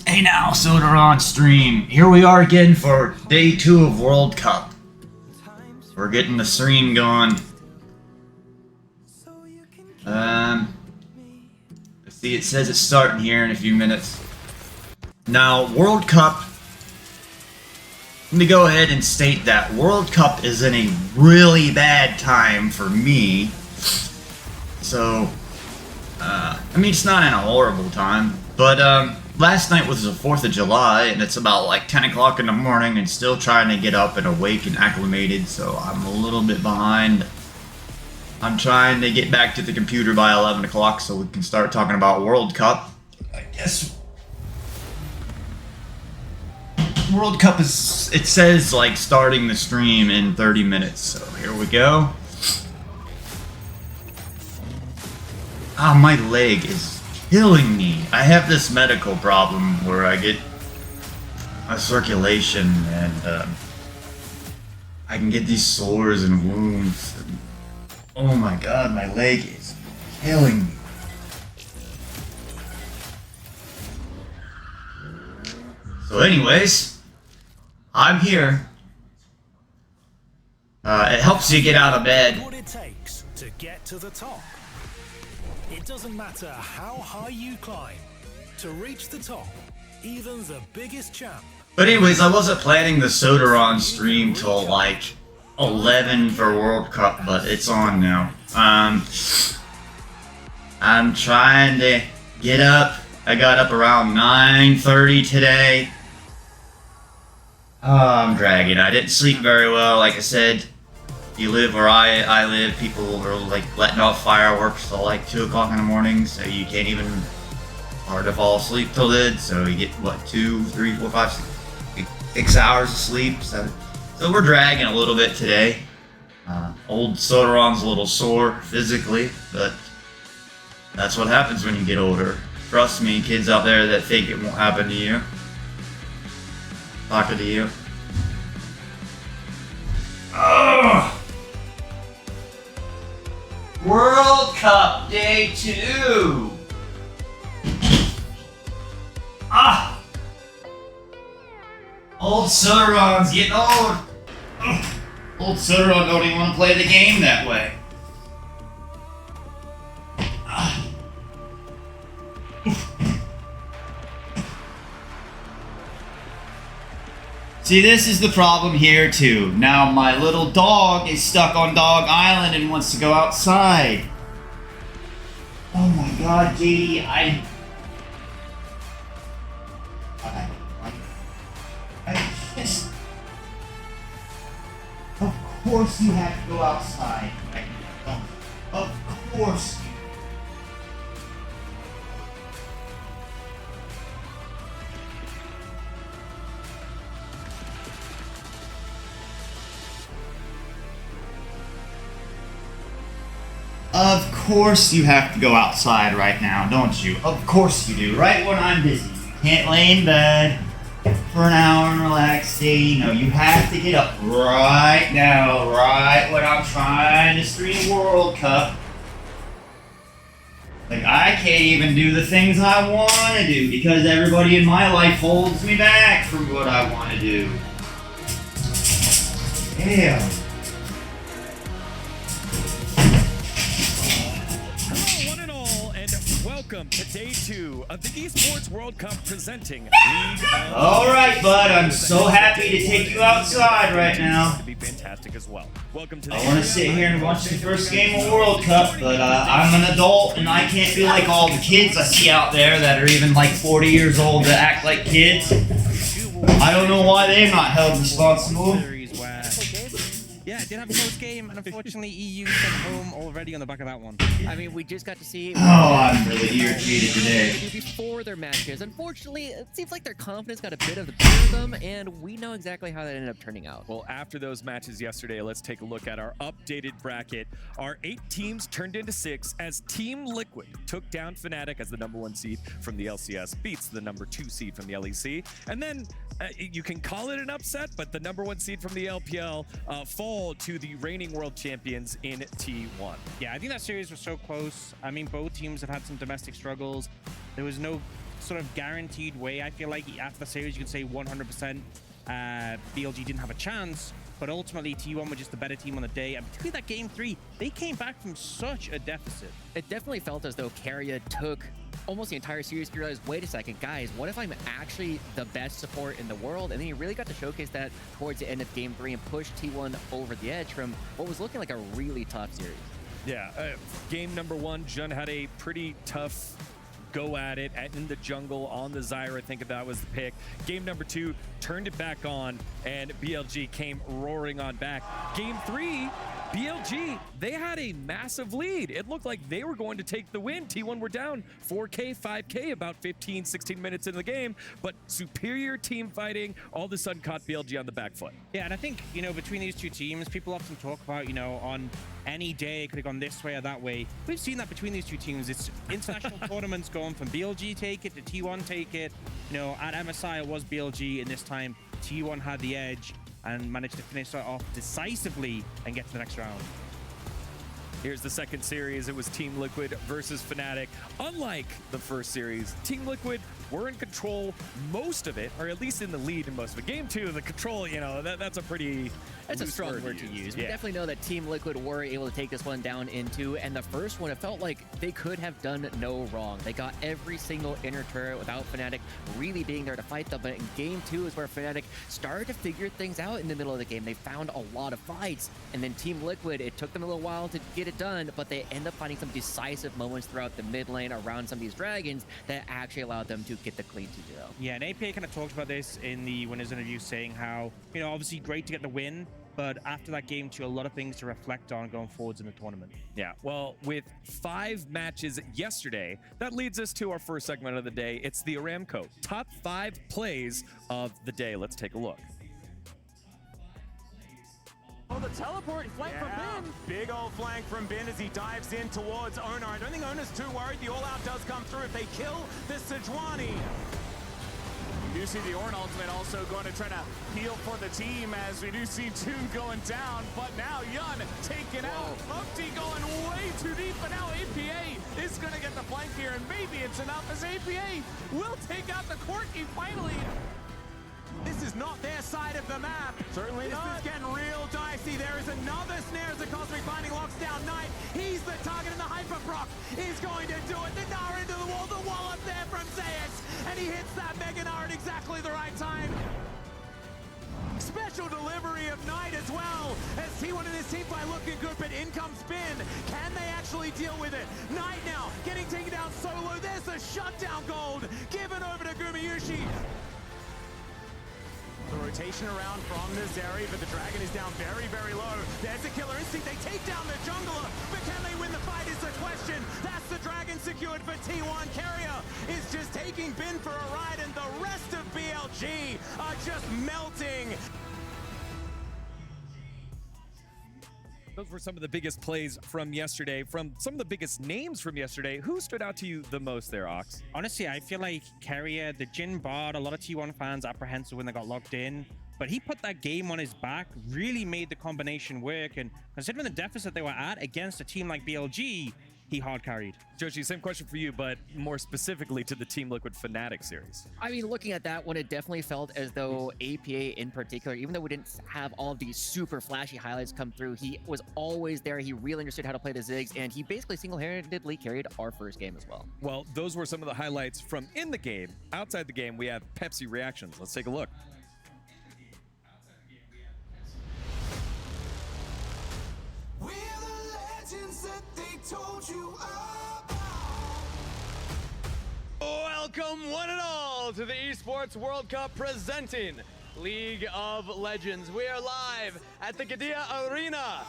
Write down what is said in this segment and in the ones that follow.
Hey now, Sodaron stream. Here we are again for day 2 of World Cup. We're getting the stream going. Let's see, it says it's starting here in a few minutes. Now, World Cup, let me go ahead and state that World Cup is in a really bad time for me. So, I mean, it's not in a horrible time, but, last night was the 4th of July, and it's about like 10 o'clock in the morning, and still trying to get up and awake and acclimated, so I'm a little bit behind. I'm trying to get back to the computer by 11 o'clock so we can start talking about World Cup. I guess World Cup is, it says like starting the stream in 30 minutes, so here we go. Ah, my leg is killing me. I have this medical problem where I get a circulation and I can get these sores and wounds. And, oh my god, my leg is killing me. So anyways, I'm here. It helps you get out of bed. What it takes to get to the top. It doesn't matter how high you climb. To reach the top, even the biggest champ. But anyways, I wasn't planning the Sodaron stream till like 11 for World Cup, but it's on now. I'm trying to get up. I got up around 9:30 today. Oh, I'm dragging. I didn't sleep very well, like I said. You live where I live, people are like letting off fireworks till like 2 o'clock in the morning, so you can't even hard to fall asleep till then. So you get what, 2, 3, 4, 5, 6 hours of sleep. So we're dragging a little bit today. Old Sodaron's a little sore physically, but that's what happens when you get older. Trust me, kids out there that think it won't happen to you. Talking to you. Ugh. World Cup Day 2! Ah! Old Sodaron's getting old. Ugh. Old Sodaron don't even want to play the game that way. Ah. See, this is the problem here too. Now my little dog is stuck on Dog Island and wants to go outside. Oh my god, JD, I just... Of course you have to go outside. Of course. Of course you have to go outside right now, don't you? Of course you do, right when I'm busy. You can't lay in bed for an hour and relax. No, you have to get up right now, right when I'm trying to stream World Cup. Like, I can't even do the things I want to do because everybody in my life holds me back from what I want to do. Damn. Welcome to day 2 of the Esports World Cup presenting League of... Alright, bud, I'm so happy to take you outside right now. To be fantastic as well. Welcome to the... I want to sit here and watch the first game of World Cup, but I'm an adult and I can't be like all the kids I see out there that are even like 40 years old that act like kids. I don't know why they're not held responsible. Yeah, it did have a close game, and unfortunately EU sent home already on the back of that one. I mean, we just got to see... Oh, I'm really irritated today. Before their matches. Unfortunately, it seems like their confidence got a bit of the better of them, and we know exactly how that ended up turning out. Well, after those matches yesterday, let's take a look at our updated bracket. Our 8 teams turned into 6 as Team Liquid took down Fnatic as the #1 seed from the LCS, beats the #2 seed from the LEC, and then you can call it an upset, but the #1 seed from the LPL fall to the reigning world champions in T1. Yeah, I think that series was so close. I mean, both teams have had some domestic struggles. There was no sort of guaranteed way. I feel like after the series, you can say 100% BLG didn't have a chance, but ultimately T1 were just the better team on the day. And particularly that game 3, they came back from such a deficit. It definitely felt as though Carrier took almost the entire series to realize, wait a second, guys, what if I'm actually the best support in the world? And then he really got to showcase that towards the end of game 3 and push T1 over the edge from what was looking like a really tough series. Yeah, game number 1, GEN had a pretty tough go at it in the jungle on the Zyra. I think that was the pick. Game number 2 turned it back on, and BLG came roaring on back. Game 3, BLG, they had a massive lead. It looked like they were going to take the win. T1 were down 4K, 5K about 15, 16 minutes into the game, but superior team fighting all of a sudden caught BLG on the back foot. Yeah, and I think, you know, between these two teams, people often talk about, you know, on any day it could have gone this way or that way. We've seen that between these two teams. It's international tournaments going from BLG take it to T1 take it. You know, at MSI it was BLG, and this time T1 had the edge and managed to finish it off decisively and get to the next round. Here's the second series. It was Team Liquid versus Fnatic. Unlike the first series, Team Liquid were in control most of it, or at least in the lead in most of it. Game 2, the control, you know, that's a pretty... That's a strong word to use. We Yeah. definitely know that Team Liquid were able to take this one down in 2, and the first one, it felt like they could have done no wrong. They got every single inner turret without Fnatic really being there to fight them, but in Game 2 is where Fnatic started to figure things out in the middle of the game. They found a lot of fights, and then Team Liquid, it took them a little while to get it done, but they end up finding some decisive moments throughout the mid lane around some of these dragons that actually allowed them to get the clean 2-0. Yeah, and APA kind of talked about this in the winners interview, saying how, you know, obviously great to get the win, but after that game 2, a lot of things to reflect on going forwards in the tournament. Yeah, well, with 5 matches yesterday, that leads us to our first segment of the day. It's the Aramco top 5 plays of the day. Let's take a look. Oh, the teleport flank from Bin. Big old flank from Bin as he dives in towards Owner. I don't think Owner's too worried. The all-out does come through if they kill the Sejuani. You do see the Ornn ultimate also going to try to heal for the team as we do see Toon going down, but now Yun taken out. Mopti going way too deep, but now APA is going to get the flank here, and maybe it's enough as APA will take out the Corki finally. This is not their side of the map. Certainly not. This is getting real dicey. There is another snare as the Cosmic Binding locks down Knight. He's the target, and the Hyper Proc is going to do it. The Nara into the wall, the wall up there from Zeus, and he hits that Mega Nara at exactly the right time. Special delivery of Knight as well, as T1 and his team fight looking good, but in comes Bin. Can they actually deal with it? Knight now getting taken down solo. There's the shutdown gold given over to Gumayushi. The rotation around from the Zeri, but the Dragon is down very, very low. There's a Killer Instinct. They take down the Jungler, but can they win the fight is the question. That's the Dragon secured for T1. Carrier is just taking Bin for a ride, and the rest of BLG are just melting. Those were some of the biggest plays from yesterday, from some of the biggest names from yesterday. Who stood out to you the most there, Ox? Honestly, I feel like Carrier, the Jin Bard, a lot of T1 fans apprehensive when they got locked in, but he put that game on his back, really made the combination work, and considering the deficit they were at against a team like BLG, he hard carried. Joshi, same question for you, but more specifically to the Team Liquid Fnatic series. I mean, looking at that one, it definitely felt as though APA in particular, even though we didn't have all of these super flashy highlights come through, he was always there. He really understood how to play the Ziggs, and he basically single-handedly carried our first game as well. Well, those were some of the highlights from in the game. Outside the game, we have Pepsi reactions. Let's take a look. We're the legends that they told you about. Welcome one and all to the Esports World Cup presenting League of Legends. We are live at the Gadia Arena.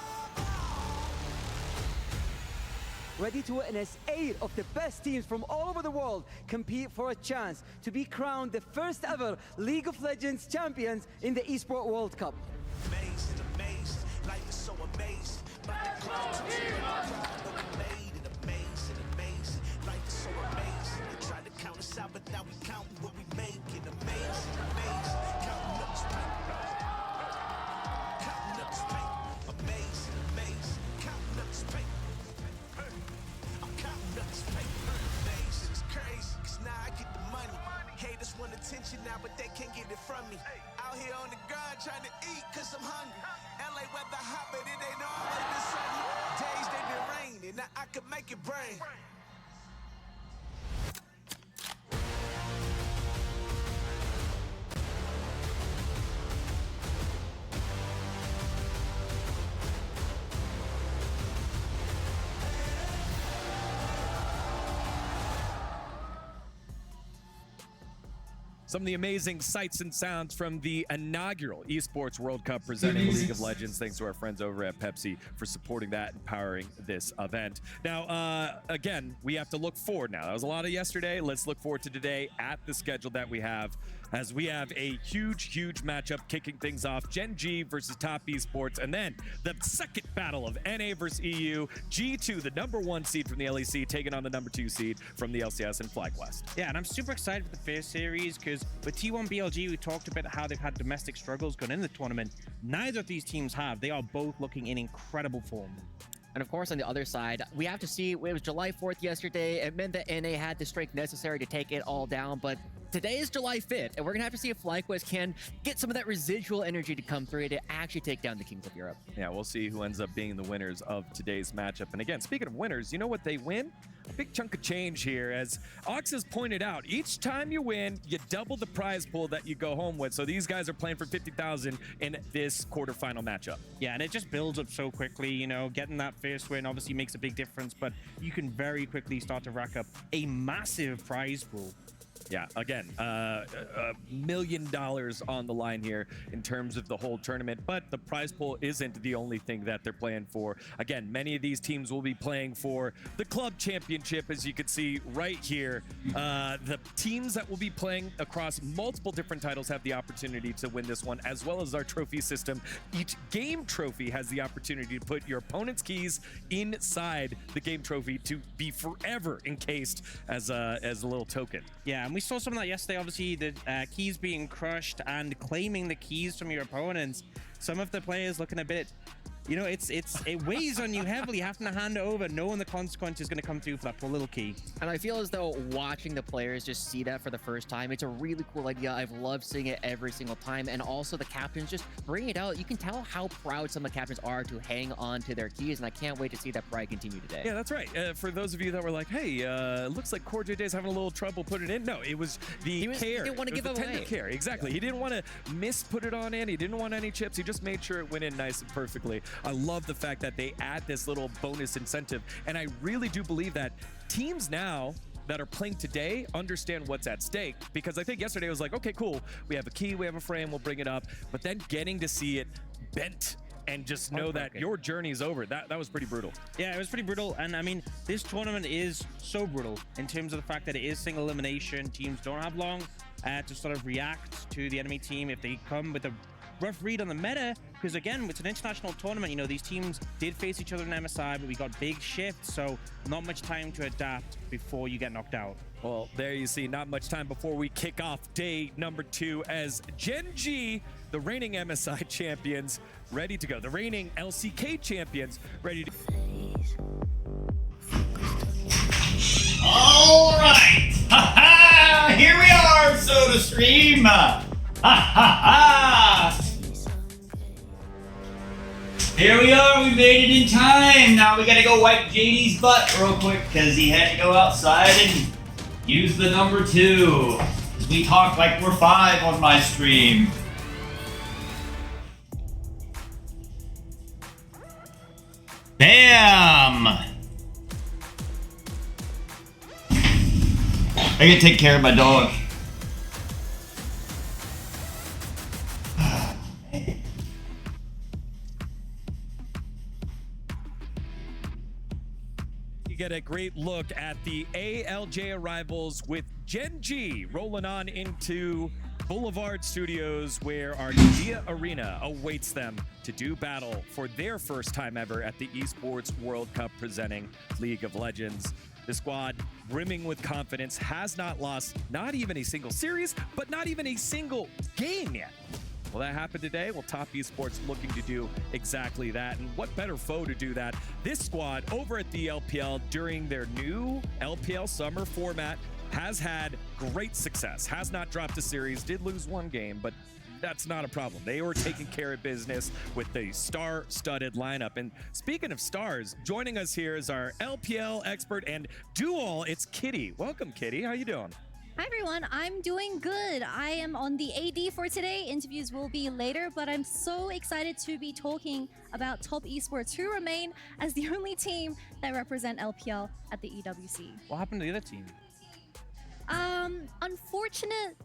Ready to witness 8 of the best teams from all over the world compete for a chance to be crowned the first ever League of Legends champions in the Esports World Cup. Amazed, life is so amazed. But the clouds are made and amazing. Life is so amazing. They tried to count us out, but now we count what we make it. Amazing. Counting up this paper. Counting up this paper. Amazing. Counting up this paper. I'm counting up this paper. Amazing. It's crazy, 'cause now I get the money. attention now, but they can't get it from me. Out here on the grind trying to eat cause I'm hungry. LA weather hot, but it ain't always been sunny. Days they been raining, now I can make it rain. Some of the amazing sights and sounds from the inaugural Esports World Cup presenting League of Legends. Thanks to our friends over at Pepsi for supporting that and powering this event. Now, again, we have to look forward now. That was a lot of yesterday. Let's look forward to today at the schedule that we have, as we have a huge matchup kicking things off. Gen.G versus Top Esports, and then the second battle of NA versus EU. G2, the #1 seed from the LEC, taking on the #2 seed from the LCS and FlyQuest. Yeah, and I'm super excited for the first series because with T1 BLG, we talked about how they've had domestic struggles going into the tournament. Neither of these teams have. They are both looking in incredible form. And of course, on the other side, we have to see, it was July 4th yesterday. It meant that NA had the strength necessary to take it all down, but today is July 5th, and we're going to have to see if FlyQuest can get some of that residual energy to come through to actually take down the Kings of Europe. Yeah, we'll see who ends up being the winners of today's matchup. And again, speaking of winners, you know what they win? A big chunk of change here. As Ox has pointed out, each time you win, you double the prize pool that you go home with. So these guys are playing for $50,000 in this quarterfinal matchup. Yeah, and it just builds up so quickly. You know, getting that first win obviously makes a big difference, but you can very quickly start to rack up a massive prize pool. Yeah, again, $1 million on the line here in terms of the whole tournament, but the prize pool isn't the only thing that they're playing for. Again, many of these teams will be playing for the club championship, as you can see right here. The teams that will be playing across multiple different titles have the opportunity to win this one, as well as our trophy system. Each game trophy has the opportunity to put your opponent's keys inside the game trophy to be forever encased as a little token. Yeah, and we saw some of that yesterday. Obviously, the keys being crushed and claiming the keys from your opponents. Some of the players looking a bit, you know, it weighs on you heavily, having to hand it over, knowing the consequence is going to come through for that poor little key. And I feel as though watching the players just see that for the first time, it's a really cool idea. I've loved seeing it every single time. And also the captains just bring it out. You can tell how proud some of the captains are to hang on to their keys, and I can't wait to see that pride continue today. Yeah, that's right. For those of you that were like, hey, looks like Core JJ's having a little trouble putting it in. No, it was the care. He didn't want to give it away. Care. Exactly. Yeah. He didn't want to put it on in. He didn't want any chips. He just made sure it went in nice and perfectly. I love the fact that they add this little bonus incentive, and I really do believe that teams now that are playing today understand what's at stake, because I think yesterday was like, okay, cool, we have a key, we have a frame, we'll bring it up, but then getting to see it bent and just know that your journey's over, that was pretty brutal. Yeah, it was pretty brutal. And I mean, this tournament is so brutal in terms of the fact that it is single elimination. Teams don't have long to sort of react to the enemy team if they come with a rough read on the meta, because again, it's an international tournament. You know, these teams did face each other in MSI, but we got big shifts, so not much time to adapt before you get knocked out. Well, there you see, not much time before we kick off day #2 as Gen.G, the reigning MSI champions, ready to go. The reigning LCK champions, ready to... All right! Ha-ha! Here we are, SodaStream! Ha-ha-ha! Here we are, we made it in time. Now we gotta go wipe JD's butt real quick because he had to go outside and use the #2. Because we talk like we're 5 on my stream. Bam! I gotta take care of my dog. Get a great look at the ALJ arrivals with Gen.G rolling on into Boulevard Studios, where our Gia Arena awaits them to do battle for their first time ever at the Esports World Cup presenting League of Legends. The squad, brimming with confidence, has not lost not even a single series, but not even a single game yet. Well, that happened today. Well, Top Esports looking to do exactly that. And what better foe to do that? This squad over at the LPL during their new LPL summer format has had great success, has not dropped a series, did lose one game, but that's not a problem. They were taking care of business with the star-studded lineup. And speaking of stars, joining us here is our LPL expert and do-all, it's Kitty. Welcome, Kitty. How you doing? Hi everyone, I'm doing good. I am on the AD for today. Interviews will be later, but I'm so excited to be talking about Top Esports, who remain as the only team that represent LPL at the EWC. What happened to the other team? Unfortunate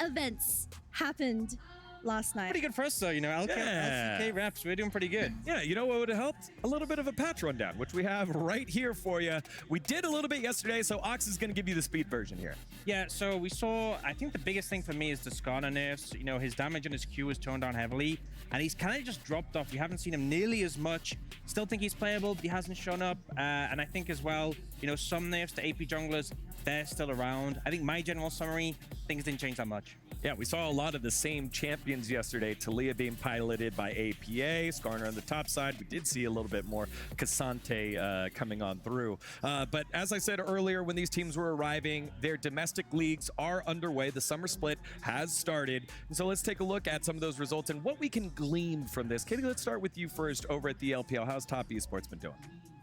events happened last night. Pretty good for us, though. You know, LCK reps, we're doing pretty good. Yeah, you know what would have helped? A little bit of a patch rundown, which we have right here for you. We did a little bit yesterday, so Ox is going to give you the speed version here. Yeah, so we saw, I think the biggest thing for me is the Skarner nerfs. You know, his damage and his Q was toned down heavily, and he's kind of just dropped off. We haven't seen him nearly as much. Still think he's playable, but he hasn't shown up. And I think as well, you know, some nerfs to AP junglers, they're still around. I think my general summary, things didn't change that much. Yeah, we saw a lot of the same champions yesterday. Talia being piloted by APA, Skarner on the top side. We did see a little bit more Cassante coming on through. But as I said earlier, when these teams were arriving, their domestic leagues are underway. The summer split has started. And so let's take a look at some of those results and what we can glean from this. Kitty, let's start with you first over at the LPL. How's Top Esports been doing?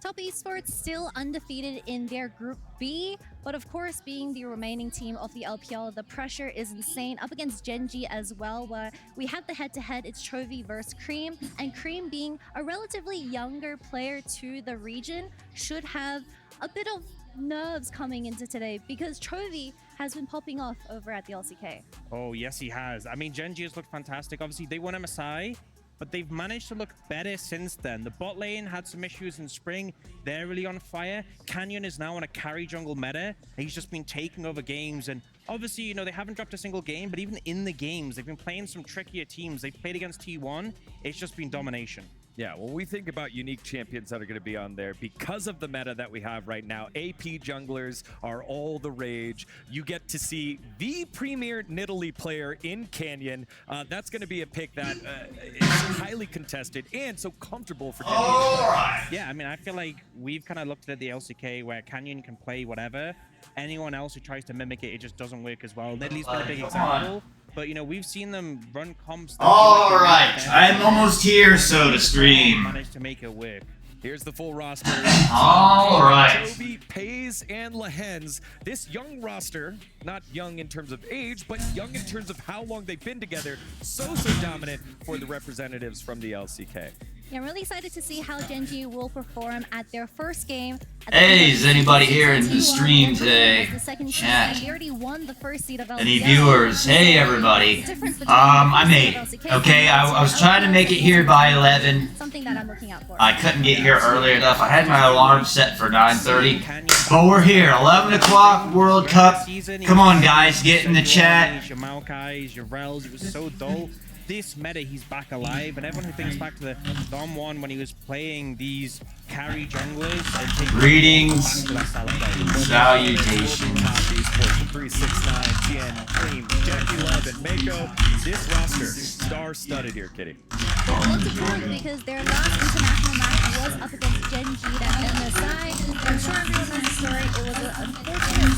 Top Esports still undefeated in their Group B, but of course, being the remaining team of the LPL, the pressure is insane. Up against Gen.G as well, where we had the head-to-head, it's Chovy versus Cream, and Cream being a relatively younger player to the region should have a bit of nerves coming into today because Chovy has been popping off over at the LCK. Oh, yes, he has. I mean, Gen.G has looked fantastic. Obviously, they won MSI, but they've managed to look better since then. The bot lane had some issues in spring. They're really on fire. Canyon is now on a carry jungle meta. He's just been taking over games. And obviously, you know, they haven't dropped a single game, but even in the games, they've been playing some trickier teams. They've played against T1. It's just been domination. Yeah, when we think about unique champions that are going to be on there, because of the meta that we have right now, AP junglers are all the rage. You get to see the premier Nidalee player in Canyon. That's going to be a pick that is highly contested and so comfortable for Canyon. Yeah, I mean, I feel like we've kind of looked at the LCK where Canyon can play whatever. Anyone else who tries to mimic it, it just doesn't work as well. Nidalee's been a big example. But, you know, we've seen them run comps. Alright, I'm almost here, so to stream. Managed to make it work. Here's the full roster. Alright. Chovy, Pays, and Lehens. This young roster, not young in terms of age, but young in terms of how long they've been together, so dominant for the representatives from the LCK. Yeah, I'm really excited to see how Gen.G will perform at their first game. Hey, is anybody here in the stream today? Chat. They already won the first seed of LCK. Any viewers? Hey, everybody. I'm 8. Okay, I was trying to make it here by 11. Something that I'm looking out for. I couldn't get here early enough. I had my alarm set for 9:30. But we're here. 11 o'clock World Cup. Come on, guys. Get in the chat. Your Maokai's, your Rels, it was so dull. This meta, he's back alive, and everyone who thinks back to the Dom 1 when he was playing these carry junglers. Greetings. Salutations. 369, TN, Cream, Jack 11, Mako. This roster, star-studded here, Kitty. They looked good because their last international match was up against Gen.G at MSI. I'm sure everyone knows the story. It was an unfortunate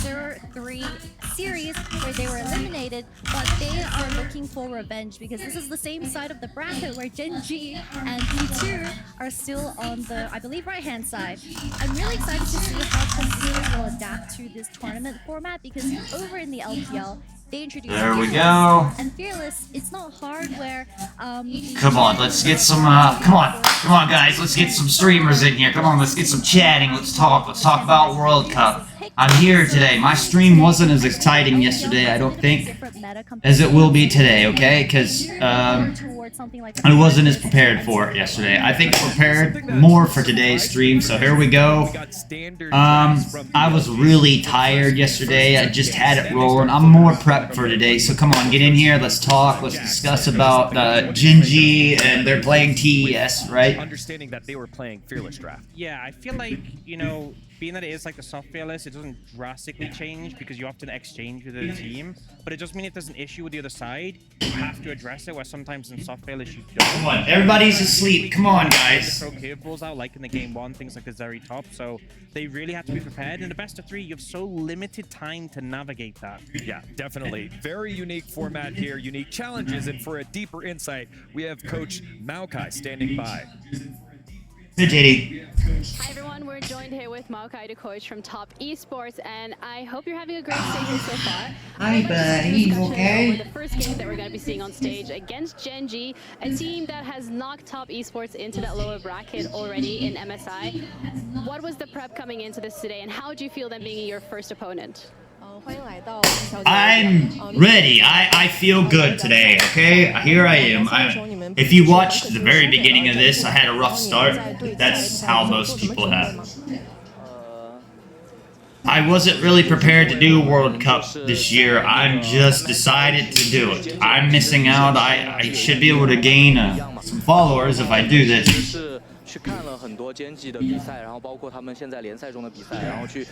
0-3 series where they were eliminated, but they are looking for revenge because this is the same side of the bracket where Gen.G and P2 are still on the, I believe, right-hand side. I'm really excited to see how Concealer will adapt to this tournament format because over in the LPL, they introduced There we Fearless. go. And Fearless, it's not hard where Come on, let's get some, come on, guys, let's get some streamers in here. Come on, let's get some chatting. Let's talk about World Cup. I'm here today. My stream wasn't as exciting yesterday, I don't think, as it will be today, okay? Because, I wasn't as prepared for it yesterday. I think I prepared more for today's stream, so here we go. I was really tired yesterday. I just had it rolling. I'm more prepped for today, so come on, get in here. Let's talk. Let's discuss about Gen.G, and they're playing TES, right? Understanding that they were playing Fearless Draft. Yeah, I feel like, you know, being that it is like the soft fearless, it doesn't drastically change because you often exchange with the team. But it does mean if there's an issue with the other side, you have to address it, where sometimes in soft fearless you don't. Come on, everybody's asleep. Come on, guys. Throw curveballs out like in the game 1, things like the Zeri top. So they really have to be prepared. In the best of 3, you have so limited time to navigate that. Yeah, definitely. Very unique format here, unique challenges, and for a deeper insight, we have Coach Maokai standing by. Hey, JD. Hi everyone, we're joined here with Maokai, the coach from Top Esports, and I hope you're having a great stage so far. Hi, buddy. You okay? The first game that we're going to be seeing on stage against Gen.G, a team that has knocked Top Esports into that lower bracket already in MSI. What was the prep coming into this today, and how do you feel them being your first opponent? I'm ready. I feel good today, okay? Here I am. If you watched the very beginning of this, I had a rough start. That's how most people have. I wasn't really prepared to do World Cup this year. I'm just decided to do it. I'm missing out. I should be able to gain some followers if I do this. 去看了很多GEN.G的比赛，然后包括他们现在联赛中的比赛，然后去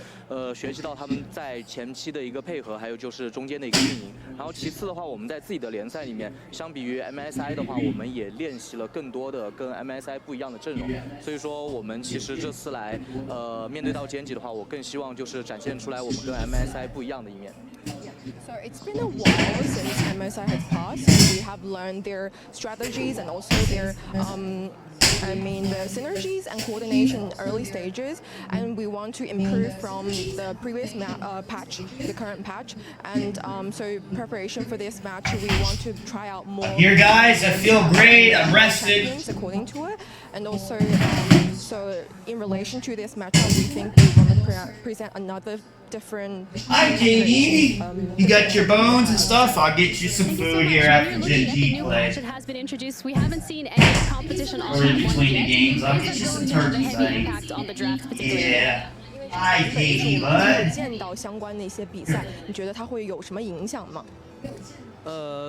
学习到他们在前期的一个配合，还有就是中间的一个运营。然后其次的话，我们在自己的联赛里面，相比于 MSI 的话，我们也练习了更多的跟 MSI 不一样的阵容。所以说，我们其实这次来面对到GEN.G的话，我更希望就是展现出来我们跟 MSI 不一样的一面。 So it's been a while since MSI has passed, and we have learned their strategies and also their the synergies and coordination in early stages, and we want to improve from the previous patch, the current patch, and so preparation for this match, we want to try out more. Here, guys, I feel great. I'm rested. According to it, and also so in relation to this matchup, we think we want to present another different. Hi, JD. You got your bones and stuff. I'll get you some food here after Gen.G play. It has been introduced. We haven't seen any competition on Or in between the games. I'll get you some turkeys, buddy. On the draft, particularly. Yeah. Hi, JD, bud. 见到相关的一些比赛，你觉得它会有什么影响吗？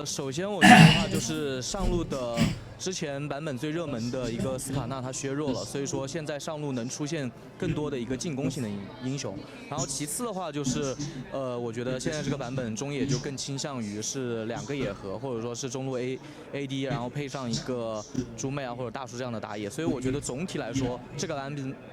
首先我觉得的话就是上路的之前版本最热门的一个斯卡纳他削弱了，所以说现在上路能出现更多的一个进攻性的英雄。然后其次的话就是我觉得现在这个版本中野就更倾向于是2个野核，或者说是中路 AD， 然后配上一个猪妹啊或者大叔这样的打野。所以我觉得总体来说这个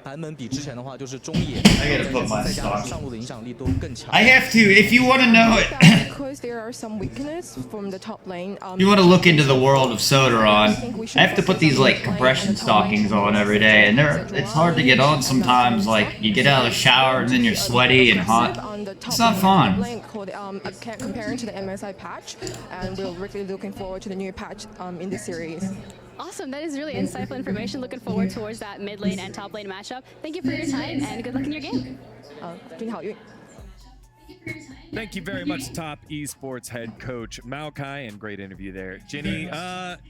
版本比之前的话就是中野再加上上路的影响力都更强。I have to, if you want to know it. Because there are some weakness from the top lane. You want to look into the world of Sodaron. I have to put these like compression stockings on every day, and it's hard to get on sometimes. Like you get out of the shower and then you're sweaty and hot. It's not fun. Comparing to the MSI patch, and we're really looking forward to the new patch in this series. Awesome, that is really insightful information. Looking forward towards that mid lane and top lane matchup. Thank you for your time and good luck in your game. 祝你好运。 Thank you very much, Top Esports head coach Maokai, and great interview there. Ginny,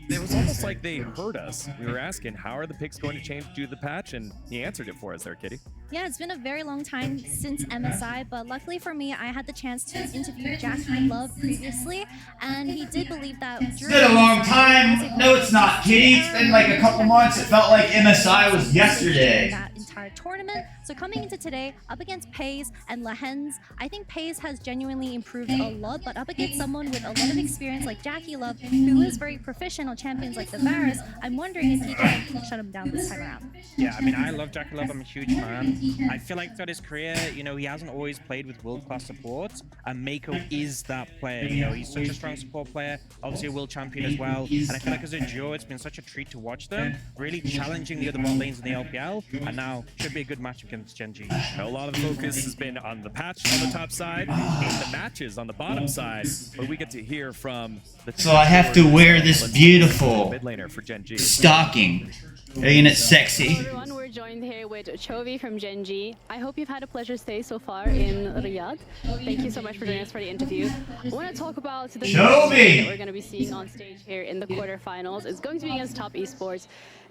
it was almost like they heard us. We were asking, how are the picks going to change due to the patch? And he answered it for us there, Kitty. Yeah, it's been a very long time since MSI, but luckily for me, I had the chance to interview Jackie Love previously, and he did believe that It's been a long time. No, it's not, Kitty. It's been like a couple months. It felt like MSI was yesterday. That entire tournament. So coming into today, up against Pays and Lahens, I think Pays has genuinely improved a lot, but up against someone with a lot of experience like Jackie Love, who is very proficient on champions like the Varus, I'm wondering if he can shut him down this time around. Yeah, I mean, I love Jackie Love. I'm a huge fan. I feel like throughout his career, you know, he hasn't always played with world-class support, and Mako is that player. You know, he's such a strong support player, obviously a world champion as well, and I feel like as a duo, it's been such a treat to watch them, really challenging the other bot lanes in the LPL, and now should be a good match against Gen.G. A lot of the focus has been on the patch on the top side, and the matches on the bottom side, but we get to hear from the So I have to wear this beautiful mid laner for Gen.G. stocking. Ain't it sexy? Hello everyone, we're joined here with Chovy from Gen.G. I hope you've had a pleasure stay so far in Riyadh. Thank you so much for joining us for the interview. I want to talk about the match that we're going to be seeing on stage here in the quarterfinals. It's going to be against Top Esports,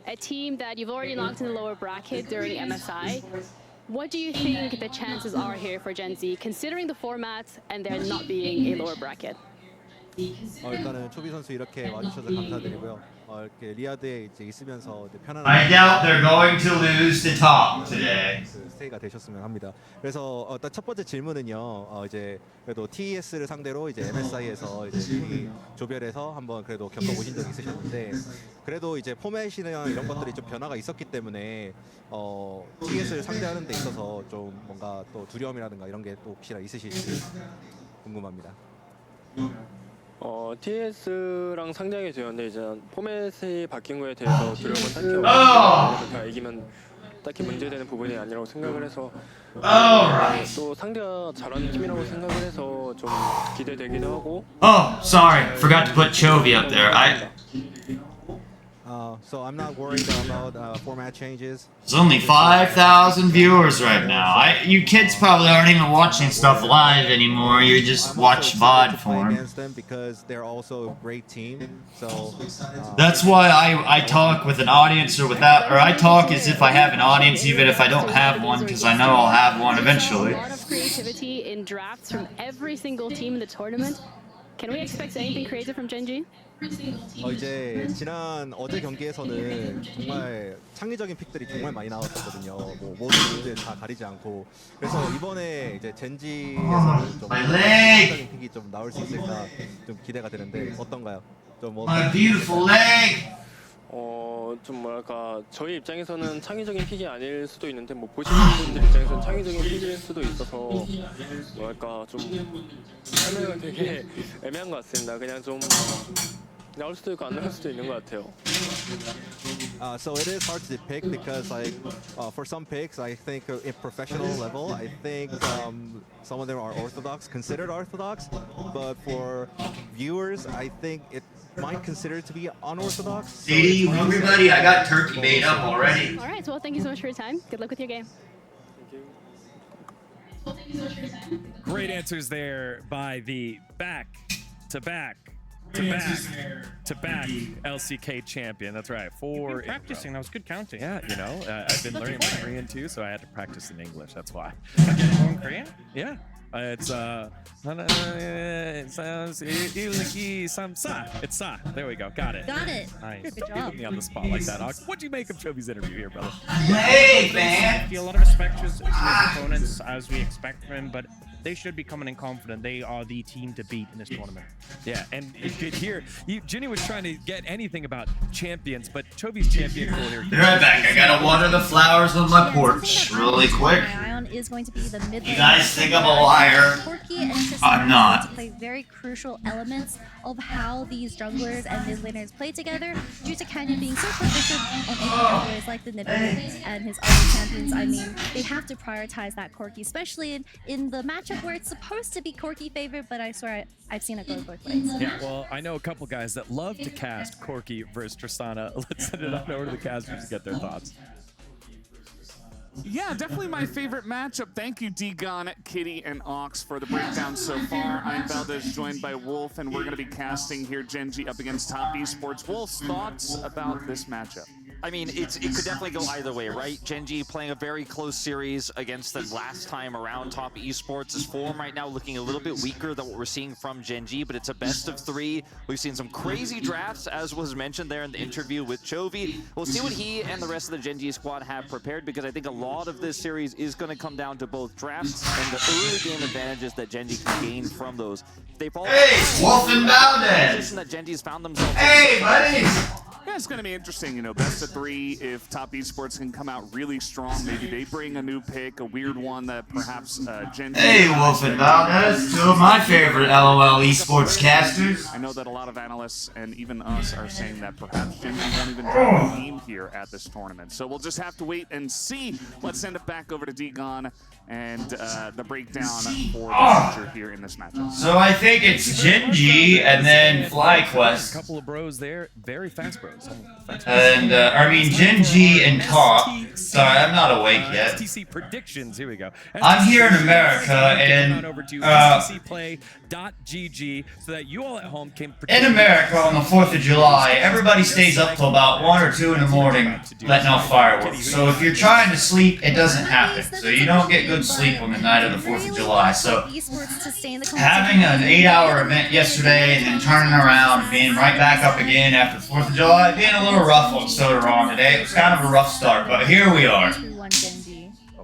a team that you've already knocked in the lower bracket during MSI. What do you think the chances are here for Gen.Z, considering the format and there not being a lower bracket? 일단은 초비 선수 이렇게 와주셔서 감사드리고요. 이렇게 리아드에 이제 있으면서 이제 편안한 I doubt they're going to lose the top today. 스테이가 되셨으면 합니다. 그래서 일단 첫 번째 질문은요. 이제 그래도 TES를 상대로 이제 MSI에서 이제 미리 조별해서 한번 그래도 겪어보신 적이 있으셨는데 그래도 이제 포맷이나 이런 것들이 좀 변화가 있었기 때문에 TES를 상대하는 데 있어서 좀 뭔가 또 두려움이라든가 이런 게 또 혹시나 있으실지 궁금합니다. TS랑 상대하게 되었는데 이제 포맷이 바뀐 거에 대해서 두려움은 딱히 없는데 다 이기면 딱히 문제되는 부분이 아니라고 생각을 해서 또 상대가 잘하는 팀이라고 생각을 해서 좀 기대되기도 하고. Oh, sorry, forgot to put Chovy up there. So I'm not worried about format changes. There's only 5,000 viewers right now. You kids probably aren't even watching stuff live anymore. You just watch VOD for them. Against them because they're also a great team. So that's why I talk with an audience or without, or I talk as if I have an audience even if I don't have one because I know I'll have one eventually. A lot of creativity in drafts from every single team in the tournament. Can we expect anything creative from Gen.G? 이제 어제 경기에서는 정말 창의적인 픽들이 정말 많이 나왔었거든요. 뭐 모든 팀들 다 가리지 않고 그래서 이번에 이제 젠지에서는 좀 창의적인 픽이 좀 나올 수 있을까 좀 기대가 되는데 어떤가요? 좀 My beautiful leg. 좀 뭐랄까 저희 입장에서는 창의적인 픽이 아닐 수도 있는데 뭐 보시는 분들 입장에서는 창의적인 픽일 수도 있어서 뭐랄까 좀 설명이 되게 애매한 것 같습니다. 그냥 좀 나올 수도 있고 안 나올 수도 있는 것 같아요. So it is hard to pick because like for some picks I think in professional level I think some of them are considered orthodox, but for viewers I think it might consider it to be unorthodox. See, you hungry, buddy? I got turkey made up already. All right, well, thank you so much for your time. Good luck with your game. Great answers there by the back-to-back LCK champion. That's right. Good practicing. That was good counting. Yeah, you know, I've been learning my Korean too, so I had to practice in English. That's why. In Korean? Yeah. It's Sa. There we go. Got it. Got it. Nice. Good Don't job. put me on the spot like that, Ox. What'd you make of Chovy's interview here, brother? Hey, man. I feel a lot of respect to his opponents as we expect from him, but they should be coming in confident. They are the team to beat in this tournament. Yeah, and you could hear Ginny was trying to get anything about champions, but Chovy's champion pool here. Be right back. I gotta water the flowers on my porch really quick. Ion is going to be the mid lane. You guys think I'm a liar? Corki and Tristan I'm not. to play very crucial elements of how these junglers and mid laners play together. Due to Canyon being so proficient on APs like the Nippon and his other champions, I mean, they have to prioritize that Corki, especially in the matchup where it's supposed to be Corki favored, but I swear I've seen it go both ways. Yeah, well, I know a couple guys that love to cast Corki versus Tristana. Let's send it on over to the casters to get their thoughts. Yeah, definitely my favorite matchup. Thank you, D-Gon, Kitty, and Ox for the breakdown so far. I'm Valdez, joined by Wolf, and we're going to be casting here Gen.G up against Top Esports. Wolf's thoughts about this matchup? I mean, it could definitely go either way, right? Gen.G playing a very close series against them last time around. Top Esports' his form right now looking a little bit weaker than what we're seeing from Gen.G, but it's a best of 3. We've seen some crazy drafts, as was mentioned there in the interview with Chovy. We'll see what he and the rest of the Gen.G squad have prepared, because I think a lot of this series is going to come down to both drafts and the early game advantages that Gen.G can gain from those. If they fall Wolf and Valdez! position that Gen.G's found themselves Hey, buddies! Yeah, it's going to be interesting, you know, best of 3. If Top Esports can come out really strong, maybe they bring a new pick, a weird one that perhaps Gen.G... Hey, Wolf and Valdez, two of my favorite LOL esports casters. I know that a lot of analysts and even us are saying that perhaps Gen.G won't even drop a team here at this tournament. So we'll just have to wait and see. Let's send it back over to D-Gon and the breakdown for the future here in this matchup. So I think it's Gen.G and then FlyQuest. A couple of bros there, very fast bros. And, I mean, Gen.G and Top. Sorry, I'm not awake yet. STC predictions, here we go. I'm here in America, and, over to STC play esports.gg so that you all at home can In America on the 4th of July, everybody stays up till about 1 or 2 in the morning letting off fireworks. So if you're trying to sleep, it doesn't happen. So you don't get good sleep on the night of the 4th of July. So having an 8-hour event yesterday and then turning around and being right back up again after the 4th of July, being a little rough on Sodaron today. It was kind of a rough start, but here we are.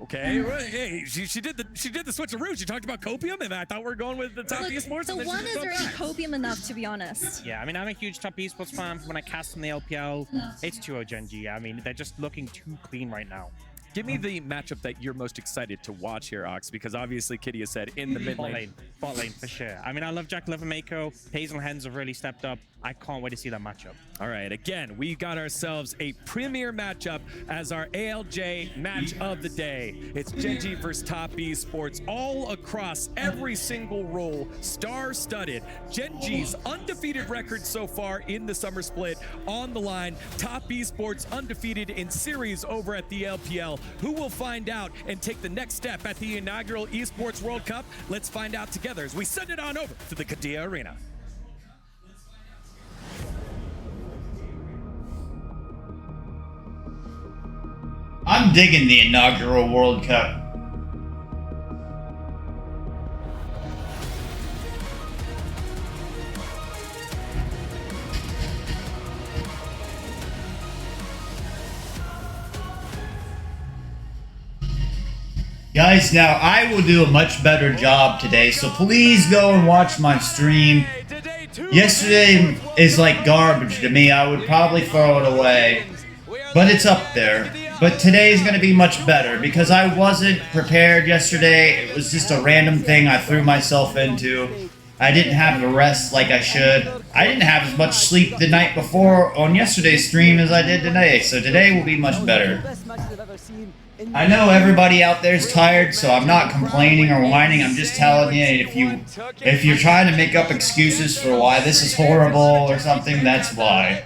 Okay, well, hey, she did the switcheroo. She talked about copium, and I thought we were going with the top esports. The one is already copium enough, to be honest. Yeah, I mean, I'm a huge top esports fan. When I cast on the LPL, it's 2-0 Gen.G. I mean, they're just looking too clean right now. Give me the matchup that you're most excited to watch here, Ox, because obviously Kitty has said in the mid lane. Bot lane for sure. I mean, I love Jack Levermako. Hazel Hens have really stepped up. I can't wait to see that matchup. All right, again, we got ourselves a premier matchup as our ALJ match of the day. It's Gen.G versus Top Esports, all across every single role, star-studded. Gen.G's undefeated record so far in the summer split on the line. Top Esports undefeated in series over at the LPL. Who will find out and take the next step at the inaugural Esports World Cup? Let's find out together as we send it on over to the Qiddiya Arena. I'm digging the inaugural World Cup. Guys, now I will do a much better job today, so please go and watch my stream. Yesterday is like garbage to me. I would probably throw it away, but it's up there. But today is going to be much better because I wasn't prepared yesterday. It was just a random thing I threw myself into. I didn't have the rest like I should. I didn't have as much sleep the night before on yesterday's stream as I did today, so today will be much better. I know everybody out there is tired, so I'm not complaining or whining. I'm just telling you, if you're trying to make up excuses for why this is horrible or something, that's why.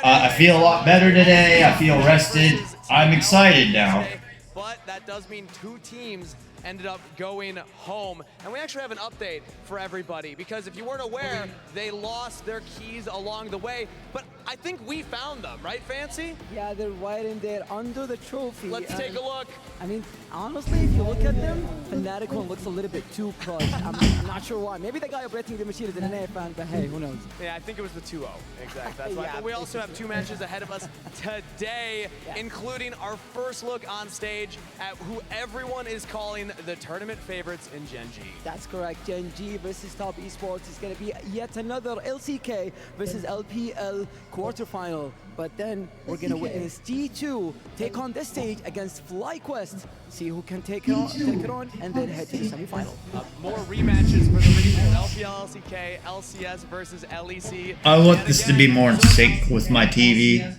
I feel a lot better today. I feel rested. I'm excited now. But that does mean 2 teams ended up going home. And we actually have an update for everybody because if you weren't aware, they lost their keys along the way. But I think we found them, right, Fancy? Yeah, they're right in there under the trophy. Let's take a look. I mean, honestly, if you look at them, Fnatic one looks a little bit too crushed. I'm not sure why. Maybe the guy operating the machine is an NA fan, but hey, who knows? Yeah, I think it was the 2-0. Exactly. That's why. But we also have 2 matches ahead of us today, including our first look on stage at who everyone is calling the tournament favorites in Gen.G. That's correct. Gen.G versus Top Esports is going to be yet another LCK versus LPL quarterfinal. But then we're going to witness G2 take on this stage against FlyQuest. See who can take it on, and then head to the semifinal. More rematches for the region. LPL, LCK, LCS versus LEC. I want this to be more in sync with my TV.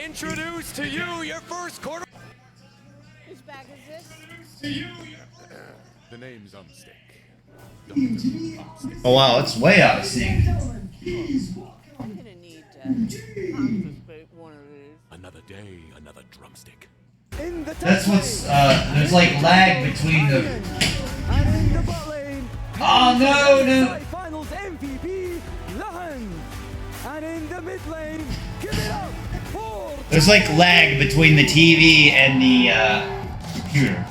Introduce to you your first quarter. Whose bag is this? The name's Umstick. Oh wow, it's way out of sync. I'm gonna need to participate one of these. Another day, another drumstick. That's what's, there's like lag between the... Oh no! Finals MVP, Lahan. And in the mid lane, give it up for... There's like lag between the TV and the computer.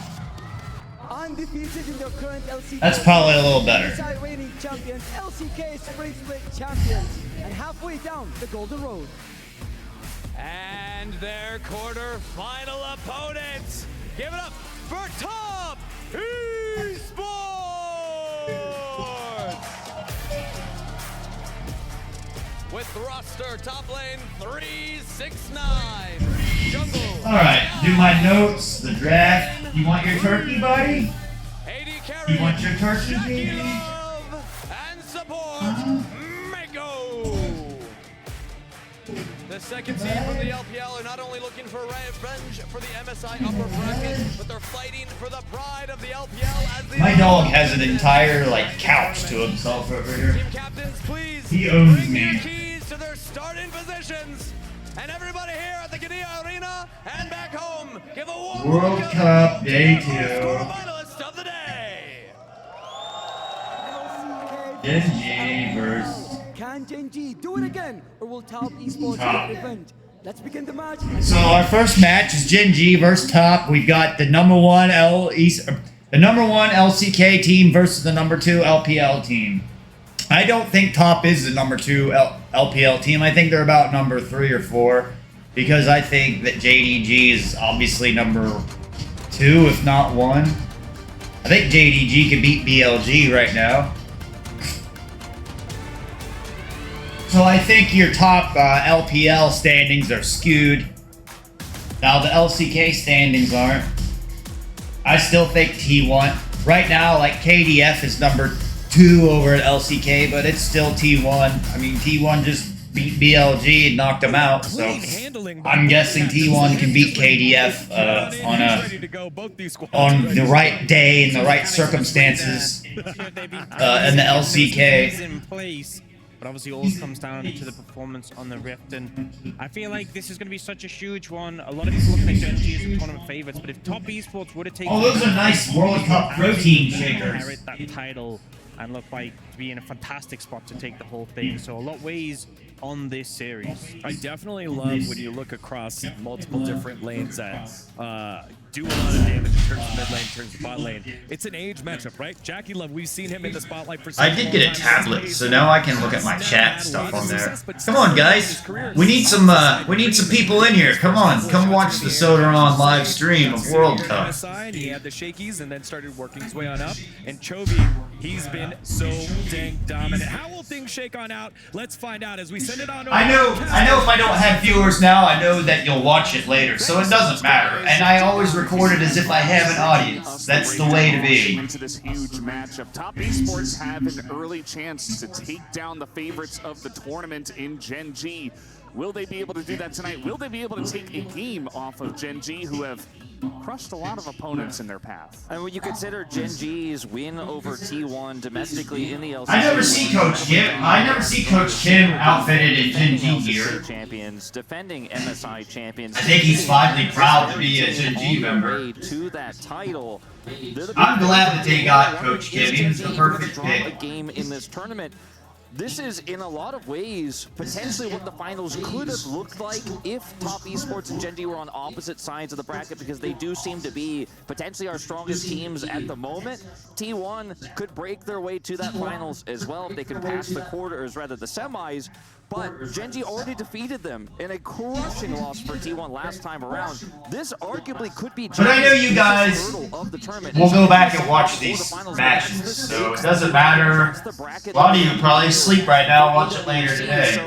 Undefeated in their current LCK. That's probably a little better. Reigning champions, LCK Spring Split champions, and halfway down the Golden Road. And their quarter-final opponents. Give it up for Top Esports! With Thruster, top lane 369. Jungle. Alright, do my notes, the draft. You want your turkey, buddy? You want your turkey, baby? And support, Mako. The second team from the LPL are not only looking for revenge for the MSI upper bracket, but they're fighting for the pride of the LPL as the... My dog has an entire, like, couch to himself over here. Team captains, please He owns bring me. their keys to their starting positions. And everybody here at the Qiddiya Arena and back home, give a warm World welcome Cup Day 2. to our finalists of the day. Gen.G versus... Can Gen.G do it again, or will Top Esports get revenge? Let's begin the match. So our first match is Gen.G versus Top. We've got the number one LCK team versus the number 2 LPL team. I don't think Top is the number 2 LPL team. I think they're about number 3 or 4, because I think that JDG is obviously number 2, if not 1. I think JDG can beat BLG right now. So I think your top LPL standings are skewed. Now the LCK standings aren't. I still think T1. Right now, like KDF is number 2 over at LCK, but it's still T1. I mean, T1 just beat BLG and knocked them out, so I'm guessing T1 can beat KDF on the right day and the right circumstances in the LCK. But obviously it all comes down to the performance on the Rift, and I feel like this is going to be such a huge one. A lot of people look at Gen.G as the tournament favorites, but if Top Esports would have taken... Oh, those are nice World Cup protein shakers. ...inherit that title and look like to be in a fantastic spot to take the whole thing. So a lot weighs on this series. I definitely love when you look across multiple different lanes that do a lot of damage in terms of mid lane, in terms of bot lane. It's an age matchup, right? Jackie Love, we've seen him in the spotlight for I did get a tablet, so now I can look at my chat stuff on there. Come on, guys. We need some people in here. Come on, come watch the Sodaron live stream of World Cup. He had the shakies and then started working his way on up. And Chovy, he's been so dang dominant. How will things shake on out? Let's find out as we send it on over. I know if I don't have viewers now, I know that you'll watch it later, so it doesn't matter. And I always record it as if I have an audience. That's the way to be. Into this huge matchup, Top Esports have an early chance to take down the favorites of the tournament in Gen.G. Will they be able to do that tonight? Will they be able to take a game off of Gen.G, who have crushed a lot of opponents in their path? And when you consider Gen.G's win over T1 domestically in the LCK, I never see Coach Kim outfitted in Gen.G gear. Champions defending MSI champions. I think he's finally proud to be a Gen.G member. To that title. I'm glad that they got Coach Kim. He's the perfect pick. A game in this tournament. This is, in a lot of ways, potentially what the finals could have looked like if Top Esports and Gen.G were on opposite sides of the bracket, because they do seem to be potentially our strongest teams at the moment. T1 could break their way to that finals as well if they could pass the quarters, rather the semis. But Gen.G already defeated them in a crushing loss for T1 last time around. This arguably could be. But I know you guys will go back and watch these matches, so it doesn't matter. A lot of you probably sleep right now. Watch it later today.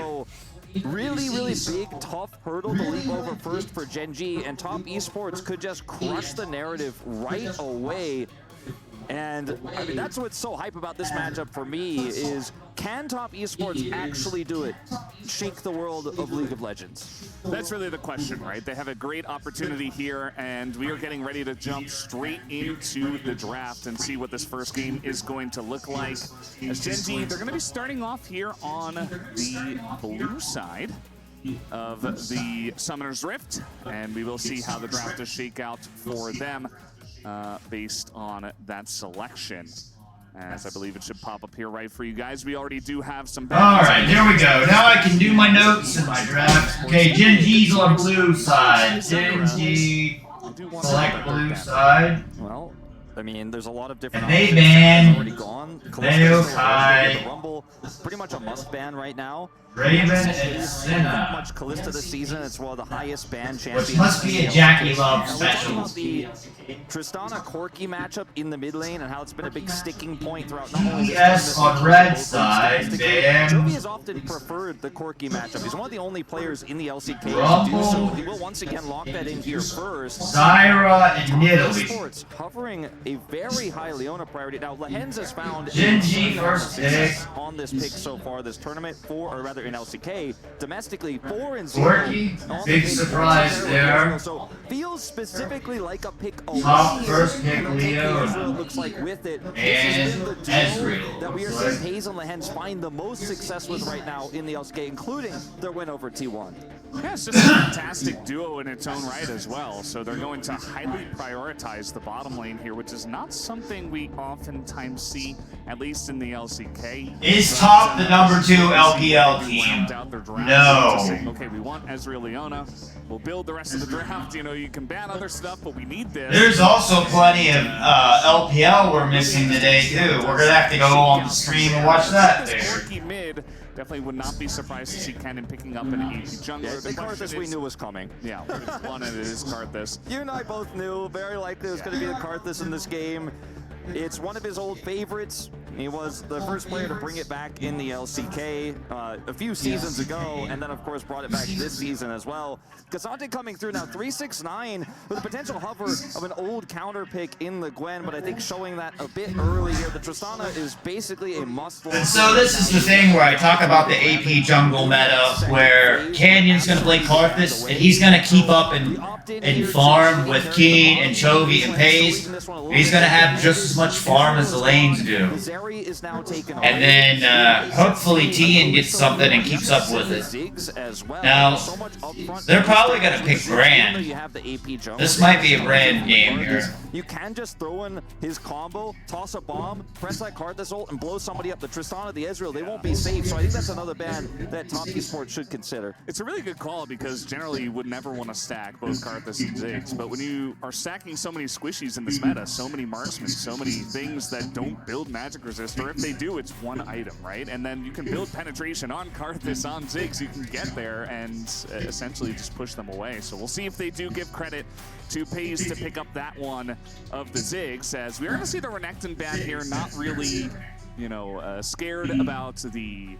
Really, really big, tough hurdle to leap over first for Gen.G, and Top Esports could just crush the narrative right away. And I mean, that's what's so hype about this matchup for me is, can Top Esports actually do it? Shake the world of League of Legends. That's really the question, right? They have a great opportunity here, and we are getting ready to jump straight into the draft and see what this first game is going to look like. As Gen.G, they're going to be starting off here on the blue side of the Summoner's Rift, and we will see how the draft does shake out for them. Based on that selection, as I believe it should pop up here right for you guys. We already do have some. All right, here we go. Now I can do my notes and my draft. Okay, Gen.G's on blue side. Gen.G select blue side. Well, I mean, there's a lot of different. And they ban. Already gone. Kai. Rumble, pretty much a must ban right now. Raven and Senna. Much Kalista this season. It's one of the highest ban champions. Which must be a Jackie Love special. The Tristana Corki matchup in the mid lane and how it's been a big sticking point throughout not only TES on red side, man. Chovy has often preferred the Corki matchup. He's one of the only players in the LCK to do so. He will once again lock that in here first. Zyra and Nidalee. Sports hovering a very high Leona priority. Now, Lehens has found Gen.G first pick on this pick so far this tournament, or rather in LCK, domestically 4-0. Corki, big surprise there. So feels specifically like a pick away. Top first pick Leo. It looks like with it. And Ezreal. That we are seeing Hayes and Lehens find the most success with right now in the LCK, including their win over T1. Yeah, it's just a fantastic duo in its own right as well. So they're going to highly prioritize the bottom lane here, which is not something we oftentimes see, at least in the LCK. Is Top the number 2 LPL team? No. Saying, okay, we want Ezreal Leona. We'll build the rest of the draft. You know, you can ban other stuff, but we need this. There's also plenty of LPL we're missing today too. We're gonna have to go on the stream and watch that there. Mid, definitely would not be surprised to see Kennen picking up an AP jungler. Yeah, the Karthus we knew was coming. Yeah, one and it is Karthus. You and I both knew very likely it was going to be the Karthus in this game. It's one of his old favorites. He was the first player to bring it back in the LCK a few seasons ago, and then of course brought it back this season as well. K'Sante coming through now, 369 with a potential hover of an old counter pick in the Gwen, but I think showing that a bit early here. The Tristana is basically a must. And so this is the thing where I talk about the AP jungle meta, where Canyon's gonna play Karthus, and he's gonna keep up and farm with Keen and Chovy and Pays. He's gonna have just as much farm as the lanes do. And then hopefully Tien gets something and keeps up with it. Now, they're probably going to pick Brand. This might be a Brand game here. You can just throw in his combo, toss a bomb, press that Karthus ult, and blow somebody up. The Tristana, the Ezreal, they won't be safe. So I think that's another ban that Top Esports should consider. It's a really good call because generally you would never want to stack both Karthus and Ziggs, but when you are stacking so many squishies in this meta, so many marksmen, so many things that don't build magic resist, or if they do, it's one item, right? And then you can build penetration on Karthus, on Ziggs, you can get there and essentially just push them away. So we'll see if they do give credit to Pays to pick up that one of the Ziggs, as we are going to see the Renekton ban here, not really, you know, scared about the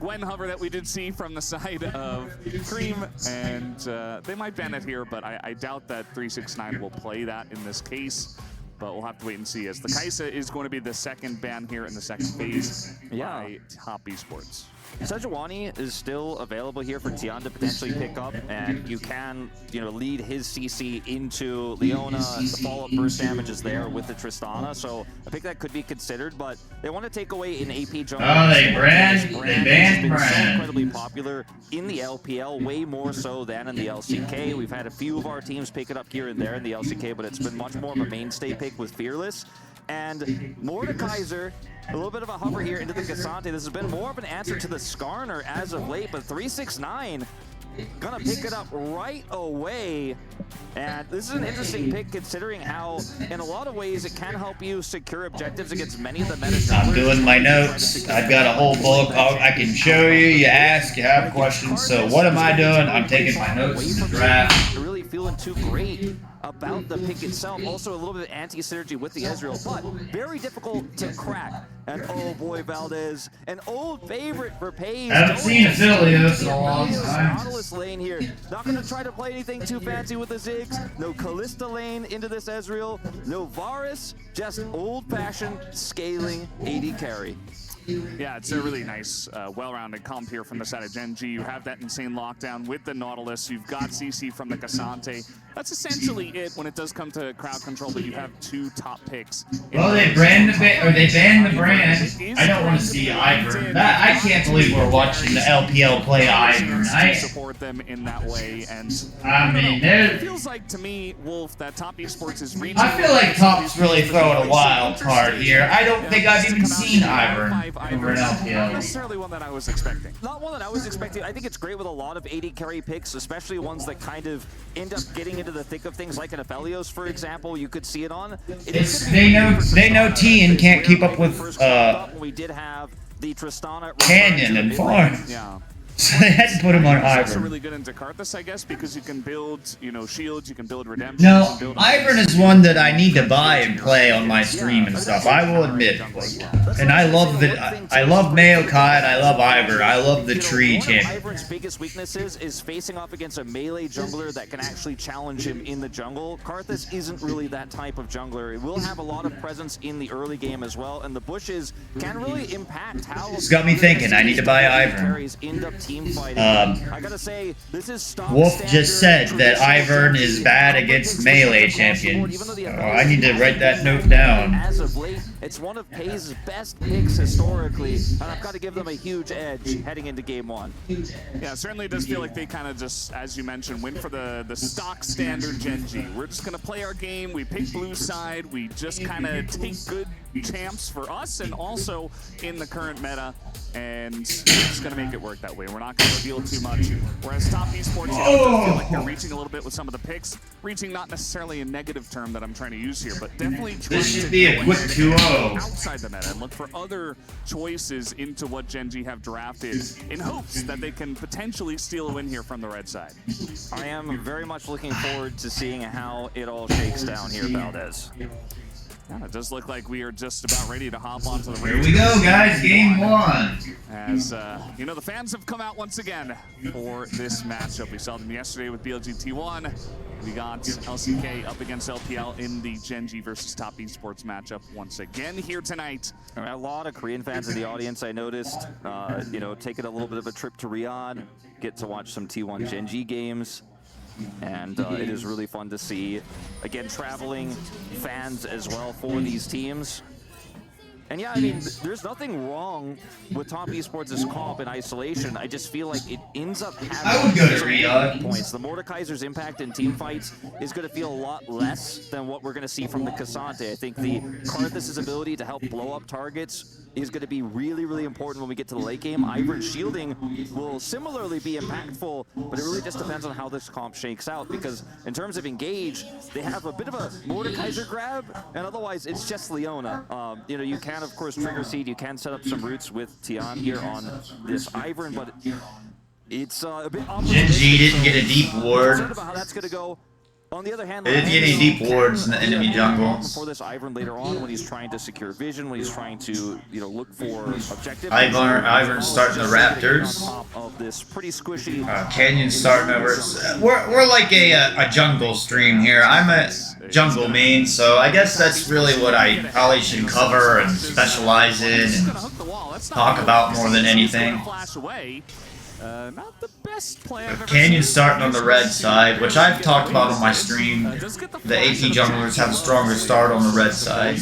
Gwen hover that we did see from the side of Cream, and they might ban it here, but I doubt that 369 will play that in this case. But we'll have to wait and see, as the Kai'Sa is going to be the second ban here in the second phase by Top Esports. Sejuani is still available here for Tian to potentially pick up, and you can, you know, lead his CC into Leona. The follow-up burst damage is there with the Tristana, so I think that could be considered, but they want to take away an AP jungle. Oh, they banned Brand. So incredibly popular in the LPL, way more so than in the LCK. We've had a few of our teams pick it up here and there in the LCK, but it's been much more of a mainstay pick with Fearless. And Mordekaiser, a little bit of a hover here into the K'Sante. This has been more of an answer to the Skarner as of late, but 369 gonna pick it up right away. And this is an interesting pick considering how, in a lot of ways, it can help you secure objectives against many of the meta. I'm doing my notes. I've got a whole book. I can show you. You ask, you have questions. So what am I doing? I'm taking my notes in the draft. Really feeling too great about the pick itself. Also a little bit of anti-synergy with the Ezreal, but very difficult to crack. And oh boy, Valdez, an old favorite for Pays. I haven't seen Aphelios in a long time. Nautilus lane here. Not going to try to play anything too fancy with the Ziggs. No Callista lane into this Ezreal. No Varus. Just old-fashioned scaling AD carry. Yeah, it's a really nice, well-rounded comp here from the side of Gen.G. You have that insane lockdown with the Nautilus. You've got CC from the K'Sante. That's essentially it when it does come to crowd control, but you have two top picks. Well, they banned the Brand. I don't want to see Ivern. I can't believe we're watching the LPL play Ivern. I support them in that way, and I mean, it feels like to me, Wolf, that Top Esports is reaching. I feel like Top's really throwing a wild card here. I don't think I've even seen Ivern over in LPL. Not necessarily one that I was expecting. Not one that I was expecting. I think it's great with a lot of AD carry picks, especially ones that kind of end up getting into the thick of things, like an Aphelios, for example. You could see it on. They know Tien can't keep up with we did have the Tristana Canyon and Farm. Yeah. So they had to put him on It's also Ivern. really good into Karthus, I guess, because you can build, you know, shields, you can build redemption. No, you can build Ivern is one that I need to buy and play on my stream and stuff. I will admit, and I love Maokai and I love Ivern. I love the tree champion. Ivern's biggest weaknesses is facing off against a melee jungler that can actually challenge him in the jungle. Karthus isn't really that type of jungler. It will have a lot of presence in the early game as well, and the bushes can really impact how. It's got me thinking. I need to buy Ivern. I gotta say, this is Wolf just said that Ivern is bad against melee champions. So I need to write that note down. As of late, It's one of PES' best picks historically, and I've got to give them a huge edge heading into game 1. Yeah, certainly it does feel like they kind of just, as you mentioned, went for the stock standard Gen.G. We're just going to play our game. We pick blue side. We just kind of take good champs for us and also in the current meta, and we're just going to make it work that way. We're not going to reveal too much. Whereas top esports, you know, it does feel like they're reaching a little bit with some of the picks. Reaching not necessarily a negative term that I'm trying to use here, but definitely trying to be a quick 2-0 outside the meta and look for other choices into what Gen.G have drafted in hopes that they can potentially steal a win here from the red side. I am very much looking forward to seeing how it all shakes down here, Valdez. Yeah, it does look like we are just about ready to hop onto the Here we go, guys. Game 1. As, you know, the fans have come out once again for this matchup. We saw them yesterday with BLG T1. We got LCK up against LPL in the Gen.G versus Top Esports matchup once again here tonight. A lot of Korean fans in the audience, I noticed, you know, taking a little bit of a trip to Riyadh, get to watch some T1 Gen.G games. And it is really fun to see, again, traveling fans as well for these teams. And yeah, I mean, there's nothing wrong with Top Esports' comp in isolation. I just feel like it ends up having some points. The Mordekaiser's impact in team fights is going to feel a lot less than what we're going to see from the Cassante. I think the Karthus' ability to help blow up targets is going to be really, really important when we get to the late game. Ivern's shielding will similarly be impactful, but it really just depends on how this comp shakes out, because in terms of engage, they have a bit of a Mordekaiser grab, and otherwise it's just Leona. You know, you can, of course, trigger seed, you can set up some roots with Tian here on this Ivern, but it's a bit Gen.G didn't get a deep ward. about how that's going to go. On the other hand, They didn't get any deep wards in the enemy jungle. For this Ivern later on, when he's trying to secure vision, when he's trying to, you know, look for objectives. Ivern's starting the Raptors. On top of this pretty squishy. Canyon's starting over. We're like a jungle stream here. I'm a jungle main, so I guess that's really what I probably should cover and specialize in and talk about more than anything. Not the best plan. Canyon's starting on the red side, which I've talked about on my stream. The AP junglers have a stronger start on the red side.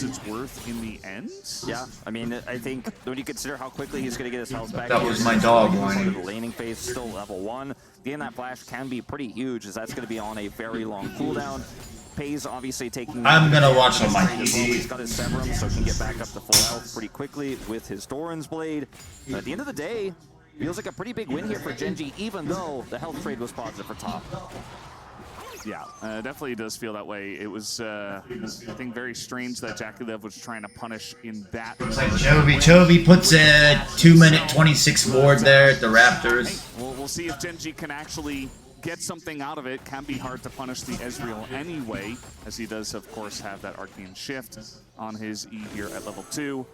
Yeah, I mean, I think when you consider how quickly he's going to get his health back. That was my dog whining. The laning phase still level 1. Getting that flash can be pretty huge, as that's going to be on a very long cooldown. PES obviously taking. I'm gonna watch on my TV. He's got his Severum, so he can get back up to full health pretty quickly with his Doran's Blade. But at the end of the day, feels like a pretty big win here for Gen.G, even though the health trade was positive for top. Yeah, definitely does feel that way. It was, I think, very strange that Jakulev was trying to punish in that. Looks like Chovy puts a 2-minute 26 ward there at the Raptors. We'll see if Gen.G can actually get something out of it. Can be hard to punish the Ezreal anyway, as he does, of course, have that Arcane Shift on his E here at level 2.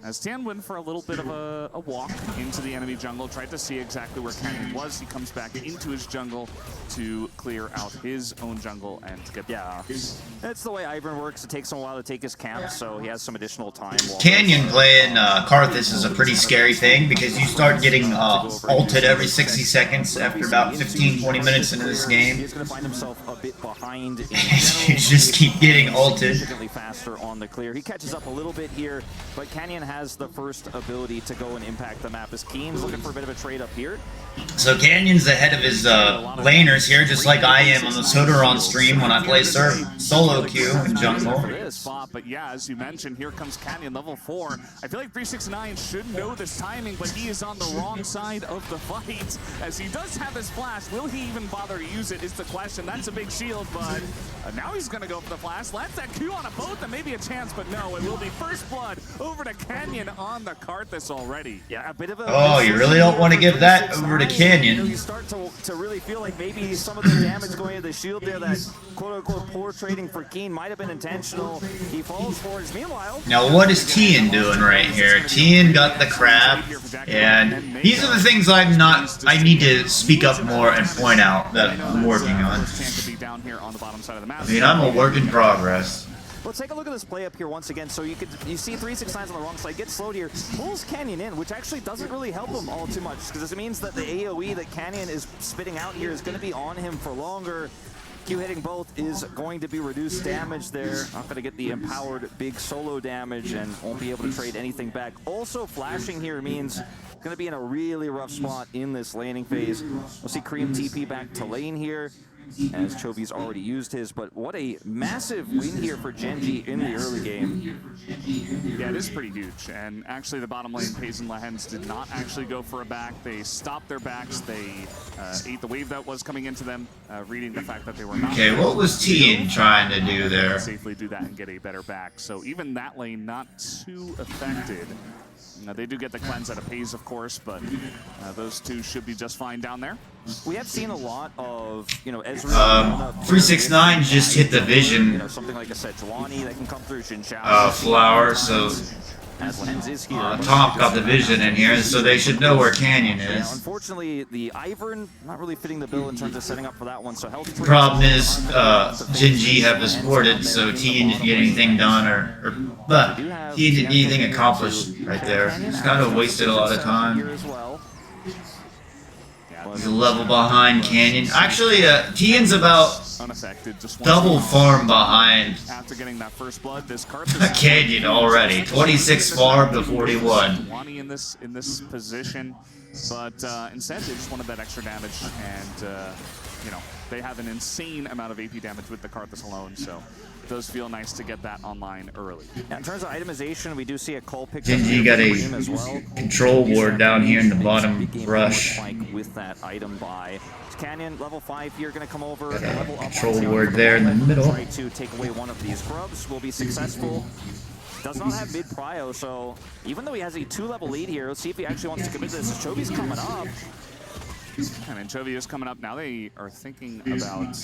As Tian went for a little bit of a walk into the enemy jungle, tried to see exactly where Canyon was. He comes back into his jungle to clear out his own jungle and get back. That's the way Ivern works. It takes him a while to take his camp, so he has some additional time. Canyon playing Karthus is a pretty scary thing, because you start getting ulted every 60 seconds after about 15-20 minutes into this game. He's going to find himself a bit behind. You just keep getting ulted. Significantly faster on the clear. He catches up a little bit here, but Canyon has the first ability to go and impact the map. As Keen's looking for a bit of a trade up here. So Canyon's ahead of his laners here, just like I am on the Sodaron stream when I play solo queue in jungle. But yeah, as you mentioned, here comes Canyon, level 4. I feel like 369 should know this timing, but he is on the wrong side of the fight, as he does have his flash. Will he even bother to use it is the question. That's a big shield, but now he's going to go for the flash. Lands that Q on a both and maybe a chance, but no, it will be first blood over to Canyon on the Karthus already. Yeah, a bit of a... Oh, you really don't want to give that over to Canyon. You start to really feel like maybe some of the damage going into the shield there, that quote-unquote poor trading for Keen might have been intentional. He falls for it. Meanwhile... Now, what is Tian doing right here? Tian got the crab, and these are the things I need to speak up more and point out that I'm working on. I mean, I'm a work in progress. Well, take a look at this play up here once again. So you see 369 on the wrong side, gets slowed here, pulls Canyon in, which actually doesn't really help him all too much, because it means that the AoE that Canyon is spitting out here is going to be on him for longer. Q hitting both is going to be reduced damage there. Not going to get the empowered big solo damage and won't be able to trade anything back. Also, flashing here means going to be in a really rough spot in this laning phase. We'll see Cream TP back to lane here, as Chovy's already used his, but what a massive win here for Gen.G in the early game. Yeah, it is pretty huge, and actually the bottom lane, Pays and Lahens did not actually go for a back. They stopped their backs, they ate the wave that was coming into them, reading the fact that they were not... Okay, what was TN trying to do there? Safely do that and get a better back, so even that lane not too affected. They do get the cleanse out of Pays, of course, but those two should be just fine down there. We have seen a lot of, Ezreal. 369 just hit the vision. Something like a Sejuani that can come through Xin flower, so Top got the vision in here, so they should know where Canyon is. Now, unfortunately, the Ivern not really fitting the bill in terms of setting up for that one. So health. The problem is Gen.G have this boarded, so T didn't get anything done, but he didn't get anything accomplished right there. Just kind of wasted a lot of time. He's a level behind Canyon. Actually, Tian's about unaffected, just double farm behind after getting that first blood. This Canyon already. 26 farm to 41. 20 in this position, but instead they just wanted that extra damage, and they have an insane amount of AP damage with the Karthus alone, so it does feel nice to get that online early. Yeah, in terms of itemization, we do see a Cole pick Gen.G got a control ward down here in the bottom rush. With that item buy. Canyon, level 5 here, going to come over. Level control ward there in the middle. Try to take away one of these grubs. Will be successful. Does not have mid prio, so even though he has a 2-level lead here, let's see if he actually wants to commit to this. Chovy's coming up. And Chovy is coming up. Now they are thinking about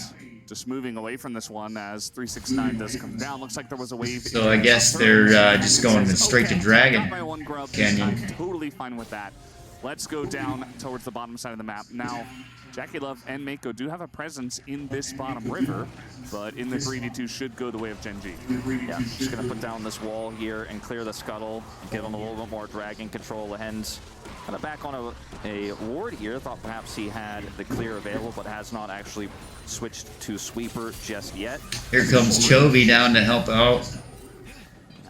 just moving away from this one as 369 does come down. Looks like there was a wave. So I guess they're just going straight to Dragon Canyon. I'm totally fine with that. Let's go down towards the bottom side of the map. Now, Jackie Love and Mako do have a presence in this bottom river, but in the 3v2 should go the way of Gen.G. Yeah, just going to put down this wall here and clear the scuttle, give him a little bit more dragon control. Lahens kind of back on a ward here. Thought perhaps he had the clear available, but has not actually switched to sweeper just yet. Here comes Chovy down to help out.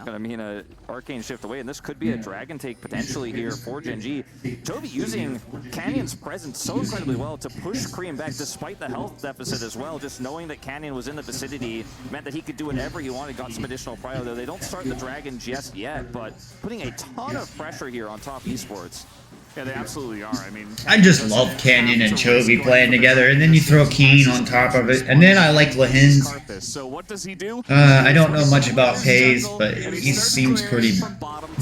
Gonna mean a arcane shift away, and this could be a dragon take potentially here for Gen.G. Chovy using Canyon's presence so incredibly well to push Cream back despite the health deficit as well. Just knowing that Canyon was in the vicinity meant that he could do whatever he wanted. Got some additional prio there. They don't start the dragon just yet, but putting a ton of pressure here on top esports. Yeah, they absolutely are. I mean, I just love Canyon and Chovy playing together, and then you throw Keen on top of it, and then I like Lahens. So what does he do? I don't know much about Pays, but he seems pretty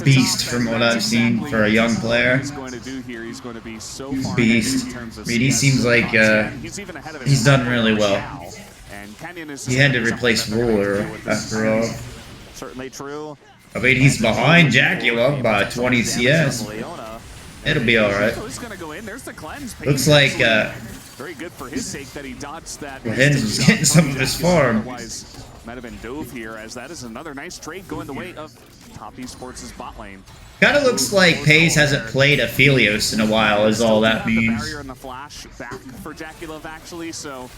beast from what I've seen for a young player. He's going to do here. He's going to be so far Beast. in terms of I mean, he seems like he's done really well. He had to replace Ruler after all. Certainly true. I mean, he's behind Jackie Love by 20 CS. It'll be alright. Looks like very good for his sake that he dodged that. Lahens was getting some of his farm. Otherwise, might have been dove here, as that is another nice trade going the way of Top Esports' bot lane. Kinda looks like Pays hasn't played Aphelios in a while, is all that means. Barrier and the flash back for Jackie Love, actually, so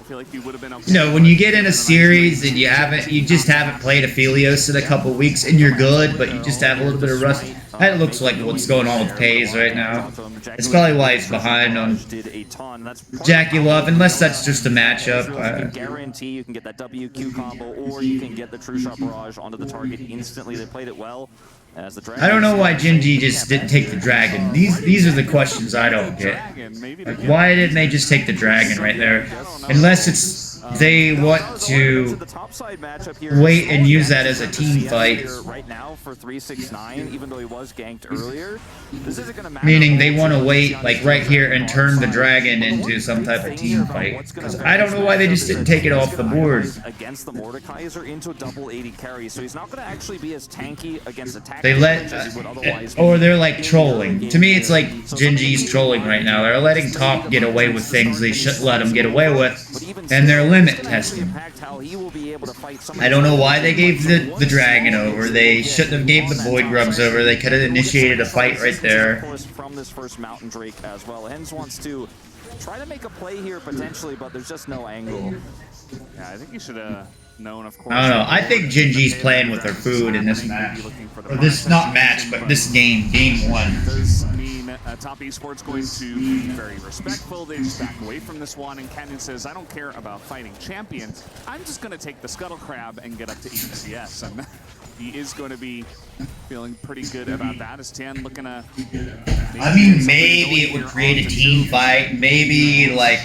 I feel like he would have been okay. You know, when you get in a series and you just haven't played Aphelios in a couple weeks and you're good, but you just have a little bit of rust. That looks like what's going on with Pays right now. It's probably why he's behind on Jackie Love, unless that's just a matchup. You can guarantee you can get that WQ combo, or you can get the True Shot Barrage onto the target instantly. They played it well. As the I don't know why Gen.G just didn't take the dragon. These are the questions I don't get. Like, why didn't they just take the dragon right there? Unless it's they want to wait and use that as a team fight. Right now for 369, even though he was ganked earlier, this isn't going to matter. Meaning they want to wait like right here and turn the dragon into some type of team fight. Because I don't know why they just didn't take it off the board. Against the Mordekaiser into a double 80 carry, so he's not going to actually be as tanky against attack. They let, or they're like trolling. To me, it's like Gen.G's trolling right now. They're letting Top get away with things they shouldn't let them get away with, and they're limit It's gonna actually testing. impact how he will be able to fight some of I don't know why they gave the dragon over. They shouldn't have gave the void grubs over. They could have initiated a fight right there. Of course, from this first Mountain Drake as well. Hens wants to try to make a play here potentially, but there's just no angle. Yeah, I think he should have known, of course. I don't know. I think Gen.G's playing with their food in this match. Or this, not match, but this game. Game 1. Does mean Top Esports going to be very respectful. They just back away from this one, and Canyon says, I don't care about fighting champions. I'm just going to take the Scuttle Crab and get up to EWC. And he is going to be feeling pretty good about that. Is Tian looking to... I mean, maybe it would create a team fight. Maybe, like...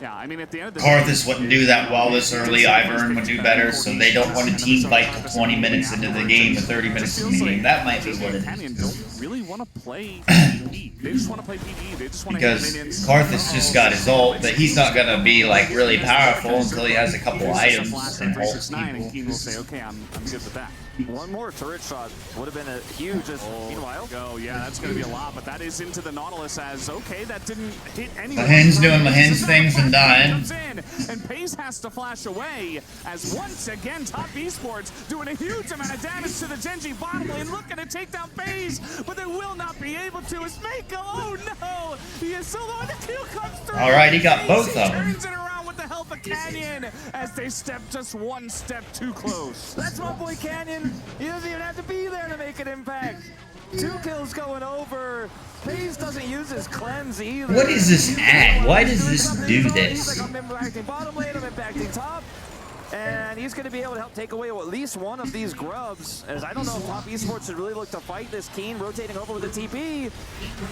Yeah, I mean, at the end of the Karthus wouldn't do that well this early. Ivern would do better, so they don't want a team fight till 20 minutes into the game or 30 minutes into the game. That might be what it Canyon is. don't really want to play PvE. They just want to play PvE. They just want to Because Karthus just got his ult, but he's not going to be, like, really powerful until he has a couple items and ults people. And Keen will say, okay, I'm good with that. One more turret shot would have been a huge. Meanwhile, yeah, that's going to be a lot, but that is into the Nautilus as, okay, that didn't hit anyone. Lahen's doing Lahen's things and dying. Comes in, and Pace has to flash away as once again Top Esports doing a huge amount of damage to the Gen.G bottom lane, looking to take down Pace, but they will not be able to. As Mako, oh no, he is solo and the kill comes through. All right, he got both of them. Turns it around with the help of Canyon as they step just one step too close. That's my boy Canyon. He doesn't even have to be there to make an impact. 2 kills going over. Pace doesn't use his cleanse either. What is this ad? Why does this do this? I'm impacting bottom lane, I'm impacting top. And he's going to be able to help take away at least one of these grubs. As I don't know if Top Esports should really look to fight this. Keen rotating over with the TP.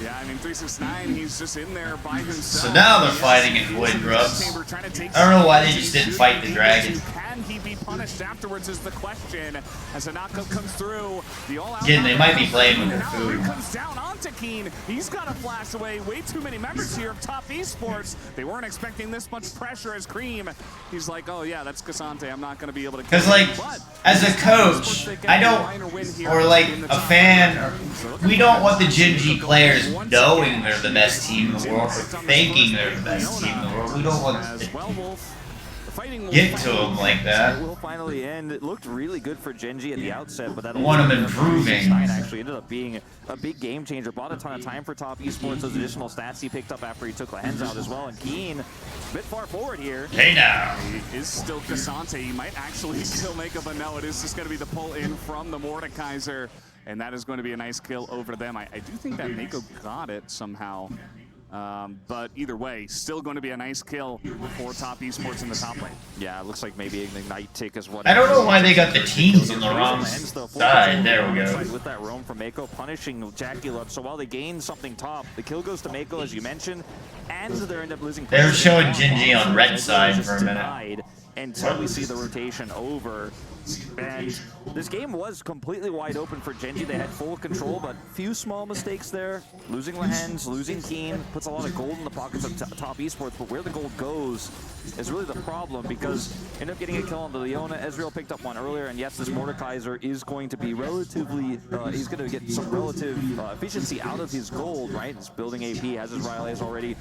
Yeah, I mean, 369, he's just in there by himself. So now they're fighting at Void Grubs. I don't know why they just didn't fight the dragon. Can he be punished afterwards is the question. As a knockup comes through, the all-out... Again, they might be playing with their food. Comes down onto Keen. He's got to flash away. Way too many members here of Top Esports. They weren't expecting this much pressure as Cream. He's like, oh yeah, that's Cassante. I'm not going to be able to... Because, like, as a coach, I don't, or like a fan, we don't want the Gen.G players knowing they're the best team in the world or thinking they're the best team in the world. We don't want to get to them like that. It will finally end. It looked really good for Gen.G at the outset, but that Want them improving. actually ended up being a big game changer. Bought a ton of time for Top Esports. Those additional stats he picked up after he took Lahen's out as well. And Keen, a bit far forward here. Hey now. He is still Cassante. He might actually still make it, but no, it is just going to be the pull in from the Mordekaiser. And that is going to be a nice kill over them. I do think that Mako got it somehow. But either way, still going to be a nice kill for Top Esports in the top lane. Yeah, it looks like maybe an Ignite tick is what... I don't know why they got the teams on the wrong side. There we go. With that roam from Mako, punishing Jackie Love. So while they gain something top, the kill goes to Mako, as you mentioned, and they end up losing... They were showing Gen.G on red side for a minute. Until we see the rotation over. And this game was completely wide open for Gen.G. They had full control, but few small mistakes there. Losing Lahen's, losing Keen, puts a lot of gold in the pockets of Top Esports, but where the gold goes is really the problem, because end up getting a kill on the Leona. Ezreal picked up one earlier, and yes, this Mordekaiser is going to be relatively, he's going to get some relative efficiency out of his gold, right? He's building AP, has his Rylai's already.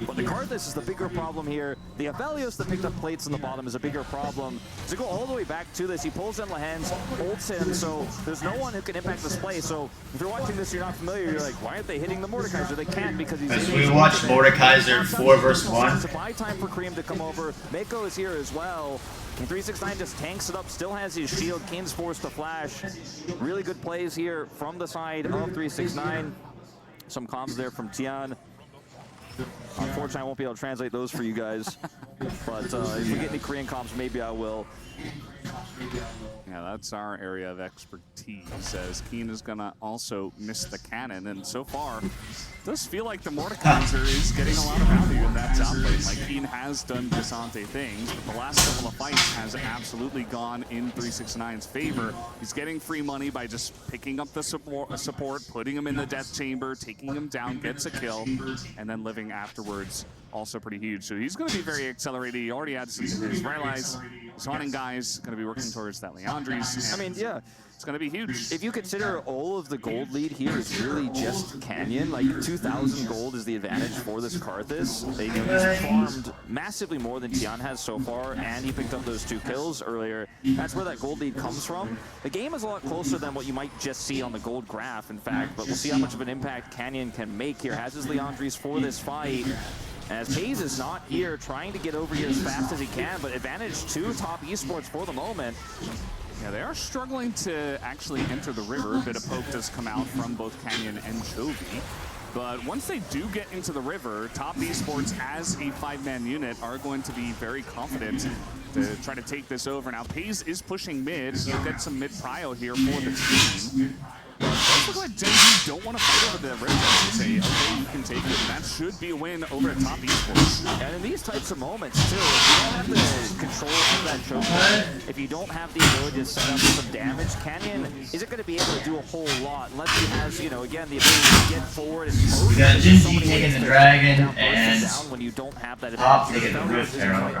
But the Karthus is the bigger problem here. The Aphelios that picked up plates in the bottom is a bigger problem. To go all the way back to this, he pulls in Lahen's, holds him, so there's no one who can impact this play. So if you're watching this, you're not familiar, you're like, why aren't they hitting the Mordekaiser? They can't because he's... As we watch Mordekaiser 4 versus 1. To buy time for Cream to come over. Mako is here as well. And 369 just tanks it up, still has his shield. Keen's forced to flash. Really good plays here from the side of 369. Some comms there from Tian. Unfortunately, I won't be able to translate those for you guys. But if we get any Korean comps, maybe I will. Yeah, that's our area of expertise, as Keen is going to also miss the cannon. And so far, it does feel like the Mordekaiser is getting a lot of value in that top lane. Like, Keen has done Cassante things, but the last couple of fights has absolutely gone in 369's favor. He's getting free money by just picking up the support, putting him in the death chamber, taking him down, gets a kill, and then living afterwards. Also pretty huge. So he's going to be very accelerated. He already had his Rylai's, his hunting guys, going to be working towards that Leandri's. I mean, yeah. It's going to be huge. If you consider all of the gold lead here is really just Canyon, like 2,000 gold is the advantage for this Karthus. He's farmed massively more than Tian has so far, and he picked up those 2 kills earlier. That's where that gold lead comes from. The game is a lot closer than what you might just see on the gold graph, in fact, but we'll see how much of an impact Canyon can make here. Has his Leandries for this fight. As Hayes is not here, trying to get over here as fast as he can, but advantage to Top Esports for the moment. Yeah, they are struggling to actually enter the river. A bit of poke does come out from both Canyon and Chovy. But once they do get into the river, Top Esports as a 5-man unit are going to be very confident to try to take this over. Now, Hayes is pushing mid. He'll get some mid prio here for the team. It does look like Gen.G don't want to fight over the river. They say, okay, you can take it. And that should be a win over at Top Esports. And in these types of moments, too, if you don't have the control of that choke, if you don't have the ability to set up some damage, Canyon isn't going to be able to do a whole lot unless he has, you know, again, the ability to get forward and post. We got Gen.G taking the dragon and when you don't have that Top taking the Rift Herald.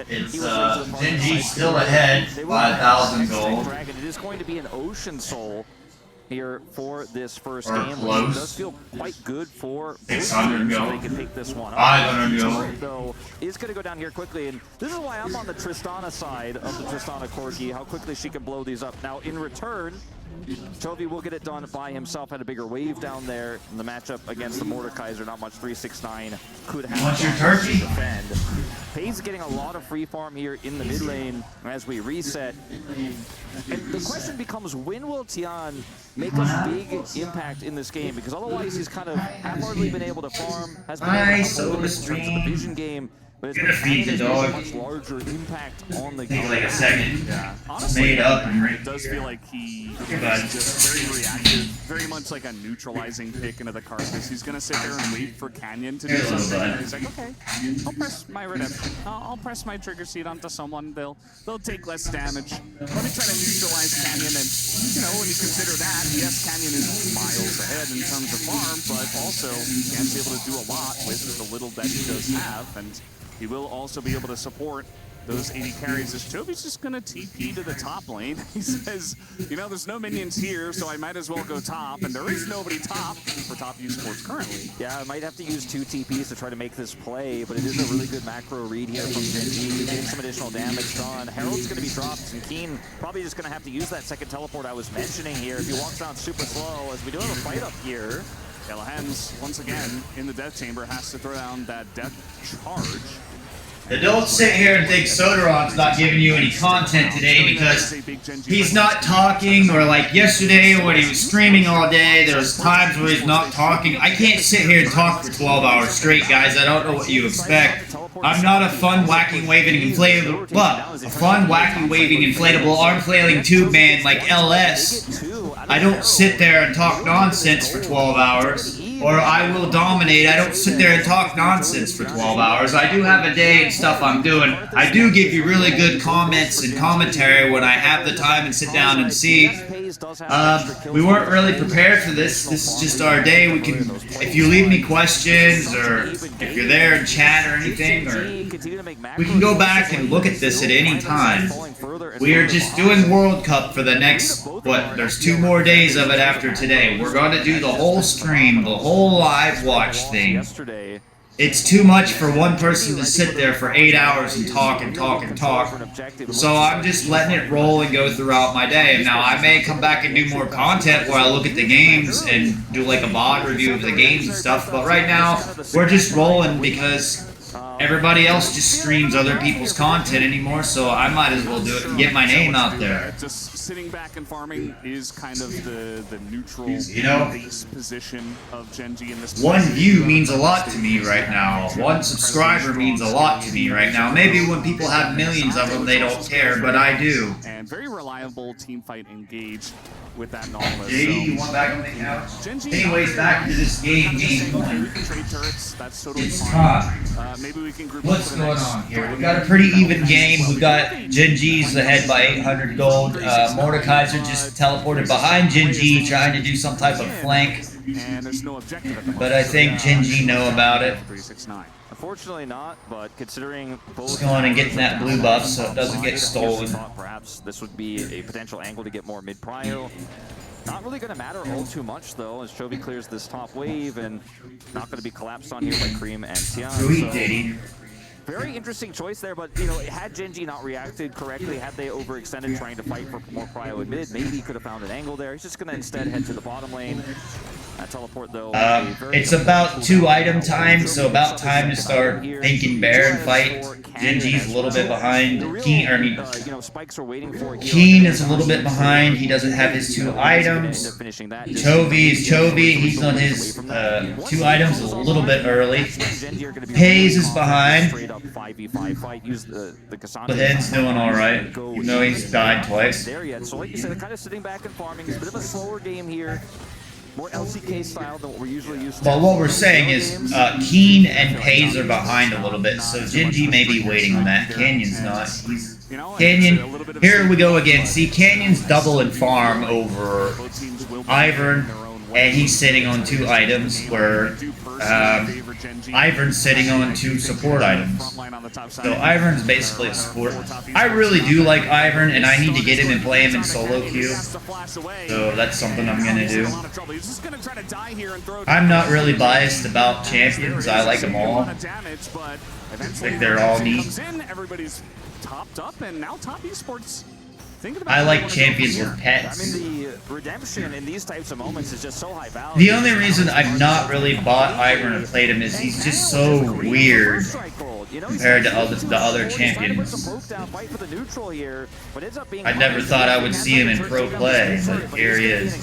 It's Gen.G still ahead, 5,000 gold. It is going to be an Ocean Soul here for this first Or game, close. which does feel quite good for 600 so go. they can pick this one up. 500 go. Chovy, though, is going to go down here quickly, and this is why I'm on the Tristana side of the Tristana Corgi, how quickly she can blow these up. Now, in return, Chovy will get it done by himself, had a bigger wave down there in the matchup against the Mordekaiser, not much 369 could have. What's your turkey? Defend. Hayes getting a lot of free farm here in the mid lane as we reset. And the question becomes, when will Tian make a big impact in this game? Because otherwise he's kind of half-heartedly been able to farm, has been able to help in terms of the vision game, but it's feed the dog. a much larger impact on the game. Take like a second. Yeah, honestly, Made up and it does feel like he is just very reactive, very much like a neutralizing pick into the Karthus. He's gonna sit there and wait for Canyon to do something, and he's like, okay, I'll press my I'll press my trigger seat onto someone. They'll take less damage. Let me try to neutralize Canyon, and you know, when you consider that, yes, Canyon is miles ahead in terms of farm, but also Can's able to do a lot with the little that he does have, and he will also be able to support those 80 carries. As Chovy's just going to TP to the top lane. He says, you know, there's no minions here, so I might as well go top. And there is nobody top for Top Esports currently. Yeah, I might have to use 2 TPs to try to make this play, but it is a really good macro read here from Gen.G, getting some additional damage done. Herald's going to be dropped, and Keen probably just going to have to use that second teleport I was mentioning here. If he walks down super slow, as we do have a fight up here. Elahens, once again, in the death chamber, has to throw down that death charge. Now don't sit here and think Sodaron's not giving you any content today because he's not talking, or like yesterday when he was streaming all day, there was times where he's not talking. I can't sit here and talk for 12 hours straight, guys. I don't know what you expect. I'm not a fun, whacking, waving, inflatable, arm flailing tube man like LS. I don't sit there and talk nonsense for 12 hours. Or I will dominate. I don't sit there and talk nonsense for 12 hours. I do have a day and stuff I'm doing. I do give you really good comments and commentary when I have the time and sit down and see. We weren't really prepared for this. This is just our day. We can, if you leave me questions or if you're there in chat or anything, or we can go back and look at this at any time. We are just doing World Cup for the next, there's 2 more days of it after today. We're going to do the whole stream, the whole live watch thing. It's too much for one person to sit there for 8 hours and talk and talk and talk. So I'm just letting it roll and go throughout my day. And now I may come back and do more content where I look at the games and do like a VOD review of the games and stuff. But right now, we're just rolling because everybody else just streams other people's content anymore, so I might as well do it and get my name out there. Just sitting back and farming is kind of the neutral base position of Gen.G in this. One view means a lot to me right now. One subscriber means a lot to me right now. Maybe when people have millions of them, they don't care, but I do. And very reliable team fight engaged with that Nautilus. JD, you want back on the couch? Anyways, back to this game. Trade turrets, that's totally It's fine. time. Maybe we can group What's going on here? We've got a pretty even game. We've got Gen.G's ahead by 800 gold. Mordekaiser just teleported behind Gen.G, trying to do some type of flank. and there's no objective at the moment. But I think Gen.G know about it. 369. Unfortunately not, but considering both... Just going and getting that blue buff so it doesn't get stolen. Perhaps this would be a potential angle to get more mid-prio. Not really going to matter all too much, though, as Chovy clears this top wave, and not going to be collapsed on here by Cream and Tian. Sweet Diddy. Very interesting choice there, but, you know, had Gen.G not reacted correctly, had they overextended trying to fight for more prio in mid, maybe he could have found an angle there. He's just going to instead head to the bottom lane. That teleport, though, it's about 2-item time, so about time to start thinking Baron fight. Gen.G's a little bit behind. Keen is a little bit behind. He doesn't have his 2 items. Chovy is Chovy. He's on his 2 items a little bit early. Hayes is behind. But Head's doing alright, even though he's died twice. So like you said, they're kind of sitting back and farming. It's a bit of a slower game here. More LCK style than what we're usually used to. Well, what we're saying is Keen and Hayes are behind a little bit, so Gen.G may be waiting on that. Canyon's not. Canyon, here we go again. See, Canyon's double in farm over Ivern, and he's sitting on 2 items, where Ivern's sitting on 2 support items. So Ivern's basically a support. I really do like Ivern, and I need to get him and play him in solo queue. So that's something I'm going to do. I'm not really biased about champions. I like them all. I think they're all neat. Everybody's topped up, and now Top Esports. I like champions with pets. I mean, the redemption in these types of moments is just so high value. The only reason I've not really bought Ivern and played him is he's just so weird compared to the other champions. I never thought I would see him in pro play, but here he is.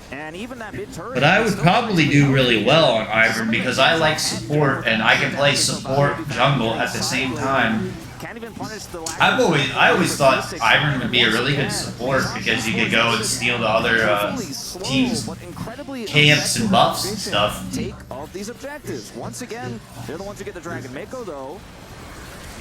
But I would probably do really well on Ivern because I like support and I can play support jungle at the same time. I always thought Ivern would be a really good support because you could go and steal the other teams' camps and buffs and stuff. Take all these objectives. Once again, they're the ones who get the Dragon Mako, though.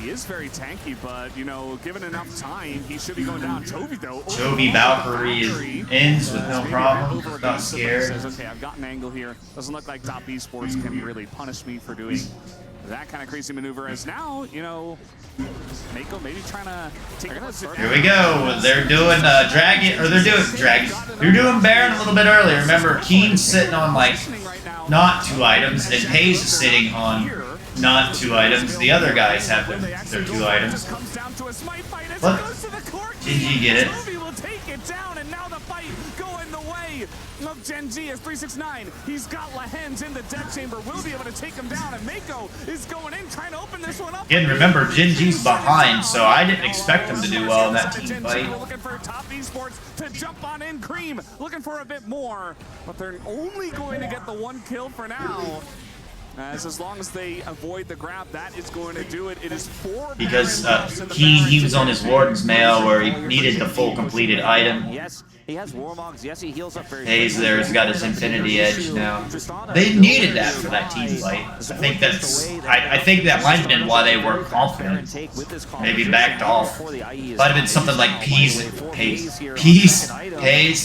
He is very tanky, but, you know, given enough time, he should be going down. Chovy, though. Chovy Valkyrie ends with no problem. Not scared. Says, okay, I've got an angle here. Doesn't look like Top Esports can really punish me for doing that kind of crazy maneuver. As now, you know, Mako maybe trying to take a look. Here we go. They're doing Dragon, or they're doing Dragon. They're doing Baron a little bit earlier. Remember, Keen's sitting on, like, not 2 items, and Hayes is sitting on not 2 items. The other guys have their 2 items. Look, Gen.G get it. Look, Gen.G is 369. He's got Lahens in the death chamber. Will be able to take him down, and Mako is going in, trying to open this one up. Again, remember, Gen.G's behind, so I didn't expect him to do well in that team fight. Looking for Top Esports to jump on in. Cream looking for a bit more, but they're only going to get the 1 kill for now. As long as they avoid the grab, that is going to do it. It is 4 because Keen, he was on his Warden's mail where he needed the full completed item. Yes, he has Warmogs. Yes, he heals up very Hayes there has got his Infinity Edge now. They needed that for that team fight. I think that might have been why they weren't confident. Maybe backed off. Might have been something like Hayes.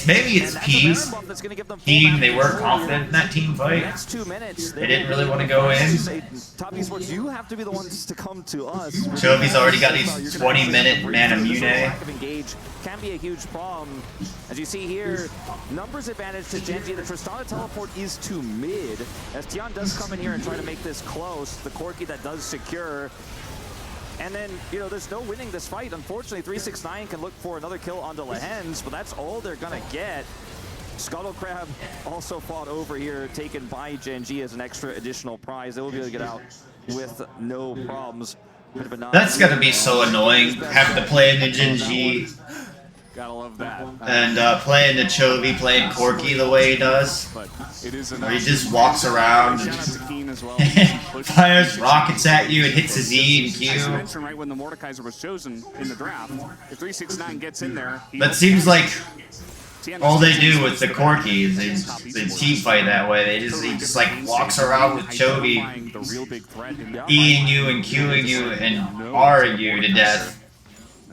Maybe it's Peas. Team, they weren't confident in that team fight. They didn't really want to go in. Top Esports, you have to be the ones to come to us. Chovy's already got these 20-minute Mana Mune. Engage can be a huge problem. As you see here, numbers advantage to Gen.G. The Tristana teleport is to mid. As Tian does come in here and try to make this close, the Corki that does secure. And then, you know, there's no winning this fight. Unfortunately, 369 can look for another kill onto Lahens, but that's all they're gonna get. Scuttle Crab also fought over here, taken by Gen.G as an extra additional prize. They will be able to get out with no problems. That's gonna be so annoying, having to play into Gen.G. Gotta love that. And playing the Chovy, playing Corki the way he does. Where he just walks around and fires rockets at you and hits his E and Q. Right when the Mordekaiser was chosen in the draft, if 369 gets in there, but seems like all they do with the Corki is they team fight that way. He just like walks around with Chovy, E'ing you and Qing you and R'ing you to death.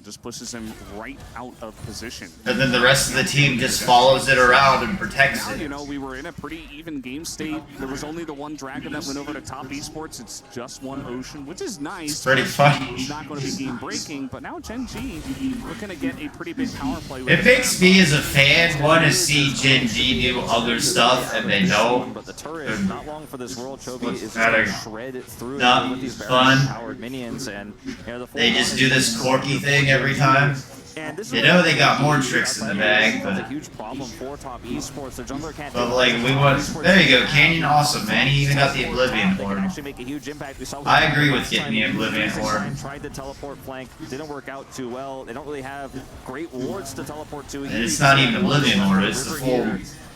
just pushes him right out of position. And then the rest of the team just follows it around and protects Now, it. you know, we were in a pretty even game state. There was only the one Dragon that went over to top esports. It's just one Ocean, which is nice. It's pretty funny. It's not going to be game breaking, but now Gen.G looking to get a pretty big power play. It makes me as a fan want to see Gen.G do other stuff, and they don't. But the turret, not long for this world, Chovy is Not going to shred it through not with these fun. powered minions, and you know, the They just do this quirky thing every time. You know they got more tricks in the bag, That's a but huge problem for top esports. Their jungler can't. like we want. There you go, Canyon, awesome man. He even got the Oblivion Orb. Actually make a huge impact. We saw I agree with getting the Oblivion Orb. Tried to teleport flank, didn't work out too well. They don't really have great wards to teleport to. And it's not even Oblivion Orb, it's the full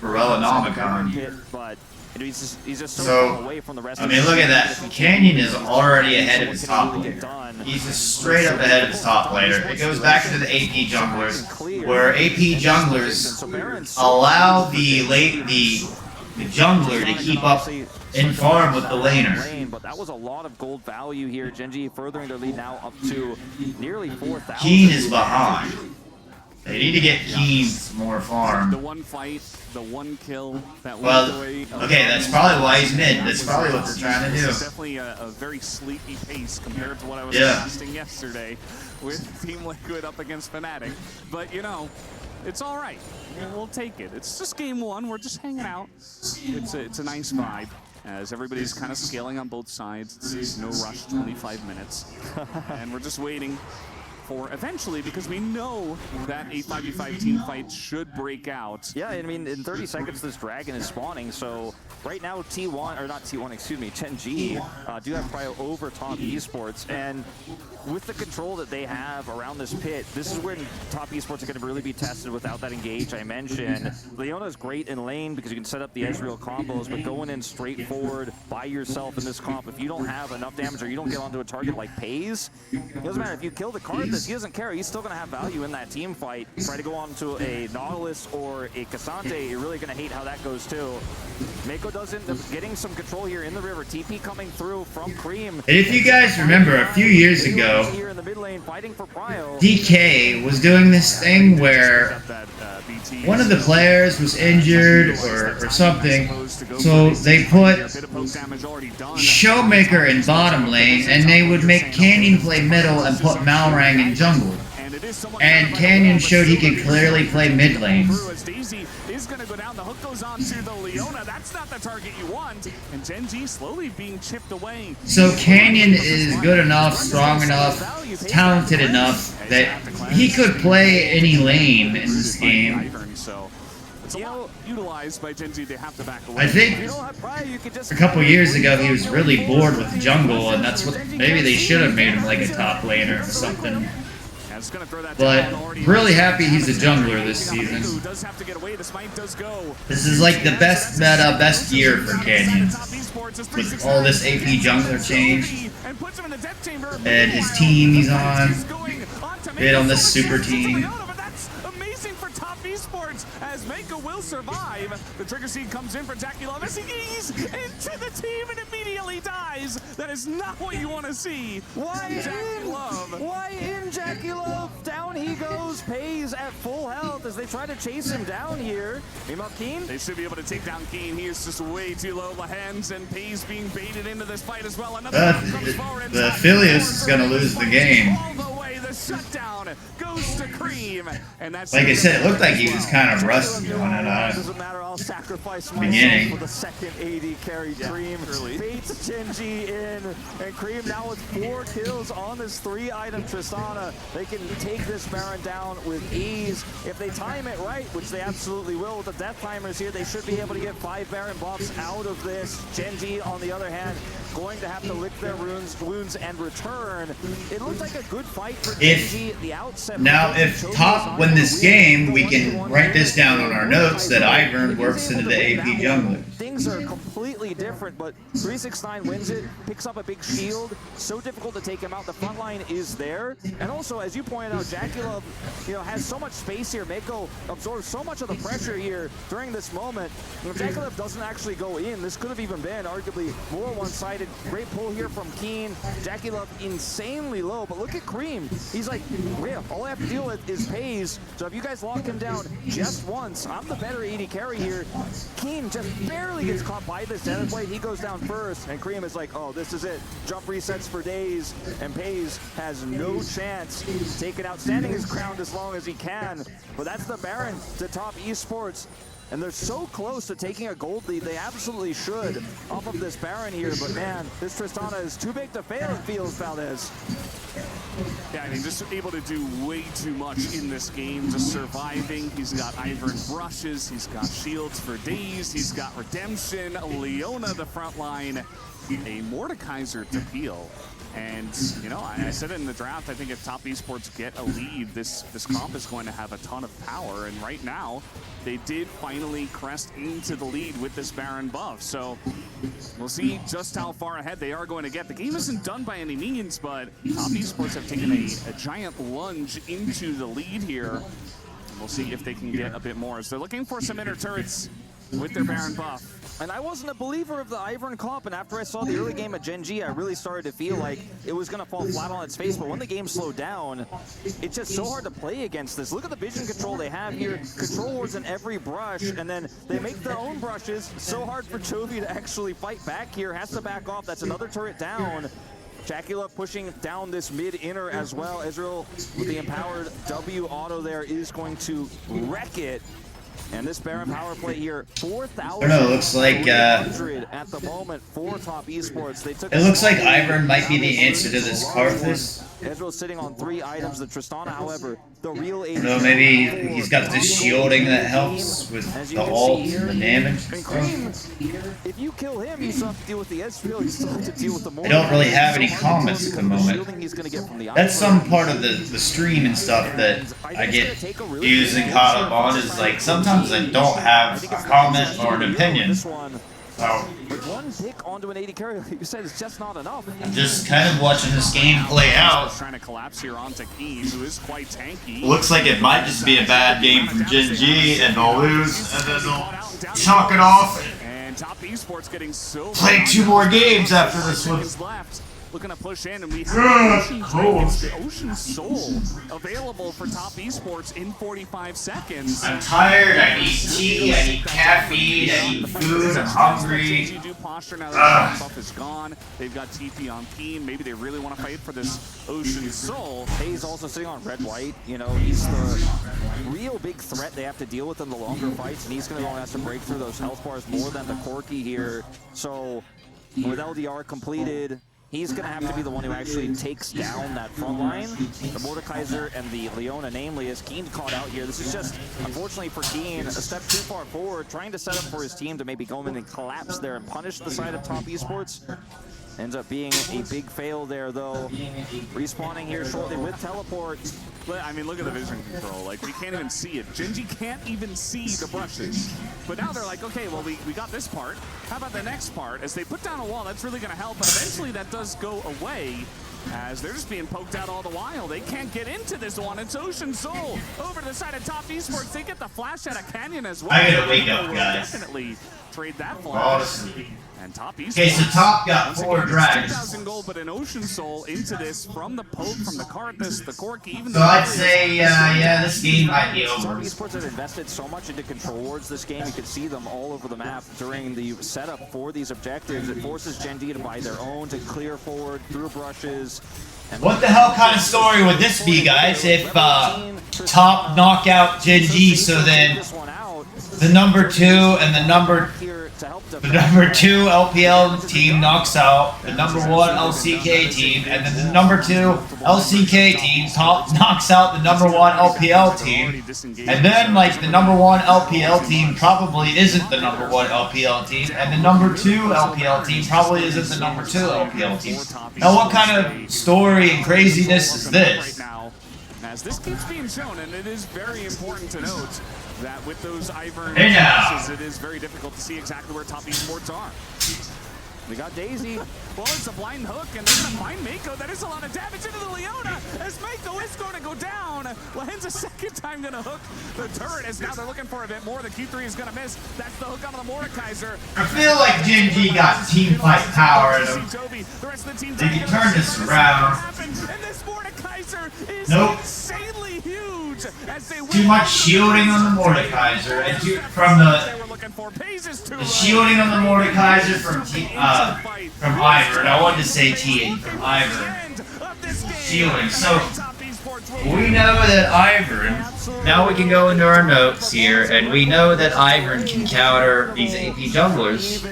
Morellonomicon. But he's just so So, far away from the rest I of mean, the look at team. that. Canyon is already ahead of his top laner. He's just straight up ahead of his top laner. It goes back to the AP junglers, where AP junglers allow the jungler to keep up in farm with the laner. But that was a lot of gold value here. Gen.G furthering their lead now up to nearly 4,000. Keen is behind. They need to get Keen some more farm. The one fight, the one kill that Well, went away. okay, that's probably why he's mid. That's probably what they're trying to do. It's definitely a very sleepy pace compared to what I was Yeah. casting yesterday with Team Liquid up against Fnatic. But, you know, it's all right. We'll take it. It's just game one. We're just hanging out. It's a nice vibe as everybody's kind of scaling on both sides. It's no rush, 25 minutes. And we're just waiting for eventually, because we know that a 5v5 team fight should break out. Yeah, I mean, in 30 seconds, this dragon is spawning. So right now, T1, or not T1, excuse me, Gen.G do have prio over top esports. And with the control that they have around this pit, this is when top esports are going to really be tested without that engage I mentioned. Leona is great in lane because you can set up the Ezreal combos, but going in straight forward by yourself in this comp, if you don't have enough damage or you don't get onto a target like Pays, it doesn't matter if you kill the card. He doesn't care. He's still going to have value in that team fight. Try to go on to a Nautilus or a Cassante, you're really going to hate how that goes too. Mako does end up getting some control here in the river. TP coming through from Cream. And if you guys remember, a few years ago, DK was doing this thing where one of the players was injured or something, so they put Showmaker in bottom lane, and they would make Canyon play middle and put Malrang in jungle. And Canyon showed he could clearly play mid lane. Is going to go down. The hook goes on to the Leona. That's not the target you want. And Gen.G slowly being chipped away. So Canyon is good enough, strong enough, talented enough that he could play any lane in this game. So it's a lot utilized by Gen.G. They have to back away. I think a couple years ago he was really bored with jungle, and that's what maybe they should have made him like a top laner or something. But really happy he's a jungler this season. This is like the best meta, best year for Canyon. With all this AP jungler change. And his team he's on. Bit on this super team. As Mako will survive. The trigger seed comes in for Jackie Love as he ease into the team and immediately dies. That is not what you want to see. Why Jackie in? Love? Why in Jackie Love? Down he goes. Pays at full health as they try to chase him down here. Meanwhile, Keen? They should be able to take down Keen. He is just way too low. The hands and Pays being baited into this fight as well. Another comes forward. The Philius is going to lose the game. All the way, the shutdown goes to Cream. And that's like I said, it looked like he was kind of rusty on it. Doesn't matter, I'll sacrifice Beginning. myself for the second AD carry. Cream baits Gen.G in, and Cream now with 4 kills on this 3-item Tristana. They can take this Baron down with ease. If they time it right, which they absolutely will with the death timers here, they should be able to get 5 Baron buffs out of this. Gen.G, on the other hand, going to have to lick their wounds and return. It looked like a good fight for Gen.G at the outset. Now, if top win this game, we can write this down on our notes that Ivern works into the AP jungler. Things are completely different, but 369 wins it, picks up a big shield. So difficult to take him out. The front line is there. And also, as you pointed out, Jackie Love, has so much space here. Mako absorbs so much of the pressure here during this moment. If Jackie Love doesn't actually go in, this could have even been arguably more one-sided. Great pull here from Keen. Jackie Love insanely low, but look at Cream. He's like, yeah, all I have to deal with is pays. So if you guys lock him down just once, I'm the better AD carry here. Keen just barely gets caught by the center plate. He goes down first, and Cream is like, oh, this is it. Jump resets for days, and Pays has no chance. Taking out, standing his ground as long as he can. But that's the Baron to top esports. And they're so close to taking a gold lead. They absolutely should off of this Baron here. But man, this Tristana is too big to fail, it feels, Valdez. Yeah, I mean, just able to do way too much in this game, just surviving. He's got Ivern brushes, he's got shields for days, he's got redemption, Leona the front line, a Mordekaiser to peel. And, you know, I said it in the draft, I think if top esports get a lead, this comp is going to have a ton of power. And right now, they did finally crest into the lead with this Baron buff. So we'll see just how far ahead they are going to get. The game isn't done by any means, but top esports have taken a giant lunge into the lead here. And we'll see if they can get a bit more. So they're looking for some inner turrets with their Baron buff. And I wasn't a believer of the Ivern comp, and after I saw the early game of Gen.G, I really started to feel like it was going to fall flat on its face. But when the game slowed down, it's just so hard to play against this. Look at the vision control they have here. Control wards in every brush, and then they make their own brushes. So hard for Chovy to actually fight back here. Has to back off. That's another turret down. Chakula pushing down this mid-inner as well. Ezreal with the empowered W auto there is going to wreck it. And this Baron power play here, 4,000. I don't know, it looks like at the moment for top esports. They took it looks like Ivern might be the answer to this Karthus. Ezreal's sitting on 3 items. The Tristana, however, the real AD. No, maybe he's got this shielding that helps with the ult and the damage. If you kill him, you still have to deal with the Ezreal. You still have to deal with the more. I don't really have any comments at the moment. That's some part of the stream and stuff that I get used and caught up on. Is like sometimes I don't have a comment or an opinion. So with one pick onto an AD carry, like you said, it's just not enough. I'm just kind of watching this game play out. Trying to collapse here onto Keen, who is quite tanky. Looks like it might just be a bad game from Gen.G, and they'll lose, and then they'll chalk it off. And top esports getting so play 2 more games after this one. Left. Looking to push in, and we have the Ocean Soul available for top esports in 45 seconds. I'm tired, I need tea, I need caffeine, I need food, I'm hungry. Do posture now that the buff is gone. They've got TP on Keen. Maybe they really want to fight for this Ocean Soul. Hayes also sitting on red-white. You know, he's the real big threat they have to deal with in the longer fights, and he's going to go and have to break through those health bars more than the Corki here. So with LDR completed, he's going to have to be the one who actually takes down that front line. The Mordekaiser and the Leona, namely, as Keen caught out here. This is just, unfortunately for Keen, a step too far forward, trying to set up for his team to maybe go in and collapse there and punish the side of top esports. Ends up being a big fail there, though. Respawning here shortly with teleport. I mean, look at the vision control. Like, we can't even see it. Gen.G can't even see the brushes. But now they're like, okay, well, we got this part. How about the next part? As they put down a wall, that's really going to help. But eventually that does go away, as they're just being poked out all the while. They can't get into this one. It's Ocean Soul over to the side of top esports. They get the flash out of Canyon as well. I gotta wake up, guys. Definitely trade that flash. And top esports. Okay, so top got 4 dragons. 2,000 gold, but an Ocean Soul into this from the poke, from the Karthus, the Corki, even. So I'd say, yeah, this game might be over. Top esports have invested so much into control wards this game. You can see them all over the map during the setup for these objectives. It forces Gen.G to buy their own, to clear forward through brushes. What the hell kind of story would this be, guys, if top knock out Gen.G, so then the number 2 and the number 2 LPL team knocks out the number 1 LCK team, and then the number 2 LCK team knocks out the number 1 LPL team, and then like the number 1 LPL team probably isn't the number 1 LPL team, and the number 2 LPL team probably isn't the number 2 LPL team. Now what kind of story and craziness is this? As this keeps being shown, and it is very important to note that with those Ivern passes, it is very difficult to see exactly where top esports are. We got Daisy. Well, it's a blind hook, and they're going to find Mako. That is a lot of damage into the Leona, as Mako is going to go down. Lahen's a second time going to hook the turret, as now they're looking for a bit more. The Q3 is going to miss. That's the hook onto the Mordekaiser. I feel like Gen.G got team fight power in them. They can turn this around. And this Mordekaiser Nope. insanely huge as they Too much shielding on the Mordekaiser, and the shielding on the Mordekaiser from Ivern. I wanted to say T from Ivern. Shielding. So we know that Ivern. Now we can go into our notes here, and we know that Ivern can counter these AP junglers.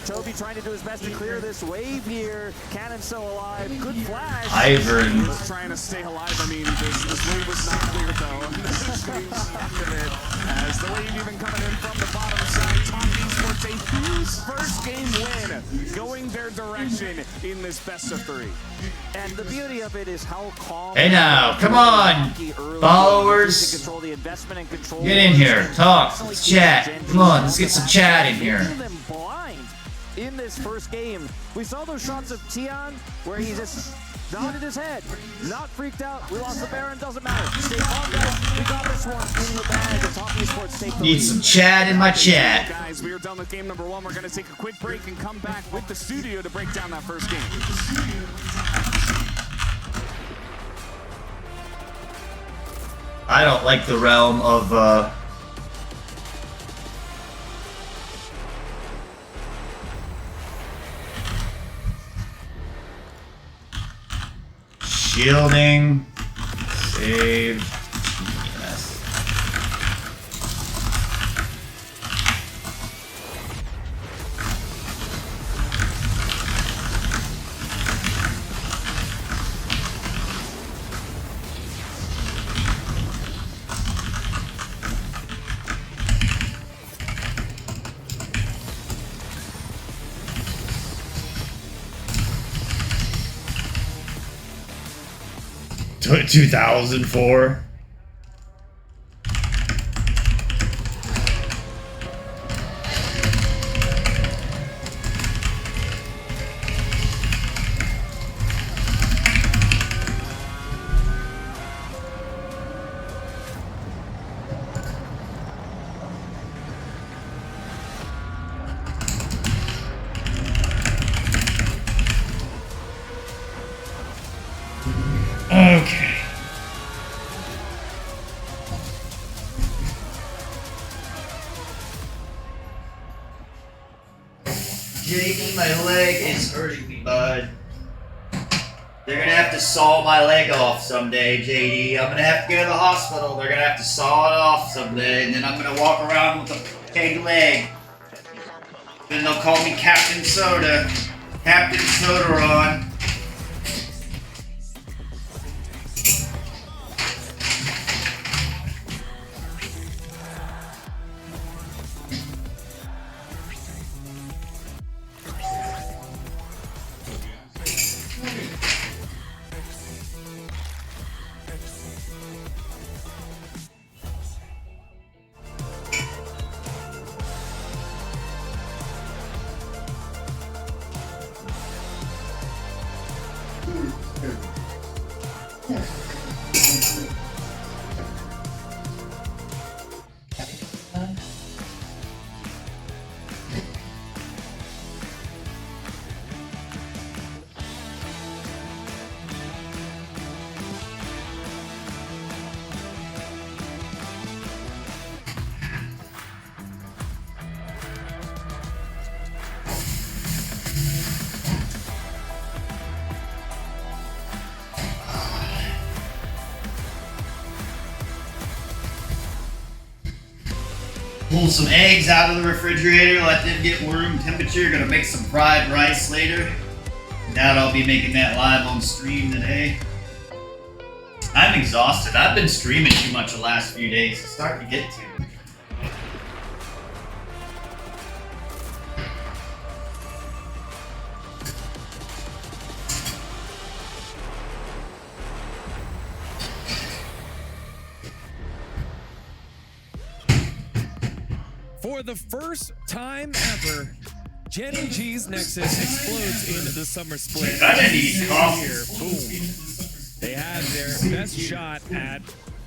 Toby trying to do his best to clear this wave here. Cannon still alive. Good flash. Ivern. Was trying to stay alive. I mean, this wave was not clear though. This is end of it. As the wave even coming in from the bottom side. Top Esports a huge first game win, going their direction in this best of 3. And the beauty of it is how calm. Hey now, come on, followers. Get in here, talk, let's chat. Come on, let's get some chat in here. In this first game, we saw those shots of Tian where he just nodded his head, not freaked out. We lost the Baron, doesn't matter. Stay calm, guys. We got this one in the bag. The Top Esports take the Need some chat in my chat. Guys, we are done with game number 1. We're going to take a quick break and come back with the studio to break down that first game. I don't like the realm of shielding, save, TES. T 2004. Okay. JD, my leg is hurting me, bud. They're gonna have to saw my leg off someday, JD. I'm gonna have to go to the hospital. They're gonna have to saw it off someday, and then I'm gonna walk around with a peg leg. Then they'll call me Captain Soda. Captain Sodaron. Pull some eggs out of the refrigerator, let them get room temperature. Gonna make some fried rice later. Doubt I'll be making that live on stream today. I'm exhausted. I've been streaming too much the last few days. It's starting to get to me. For the first time ever, Gen.G's Nexus explodes in the summer split. I didn't eat coffee. Here, boom. They have their best shot at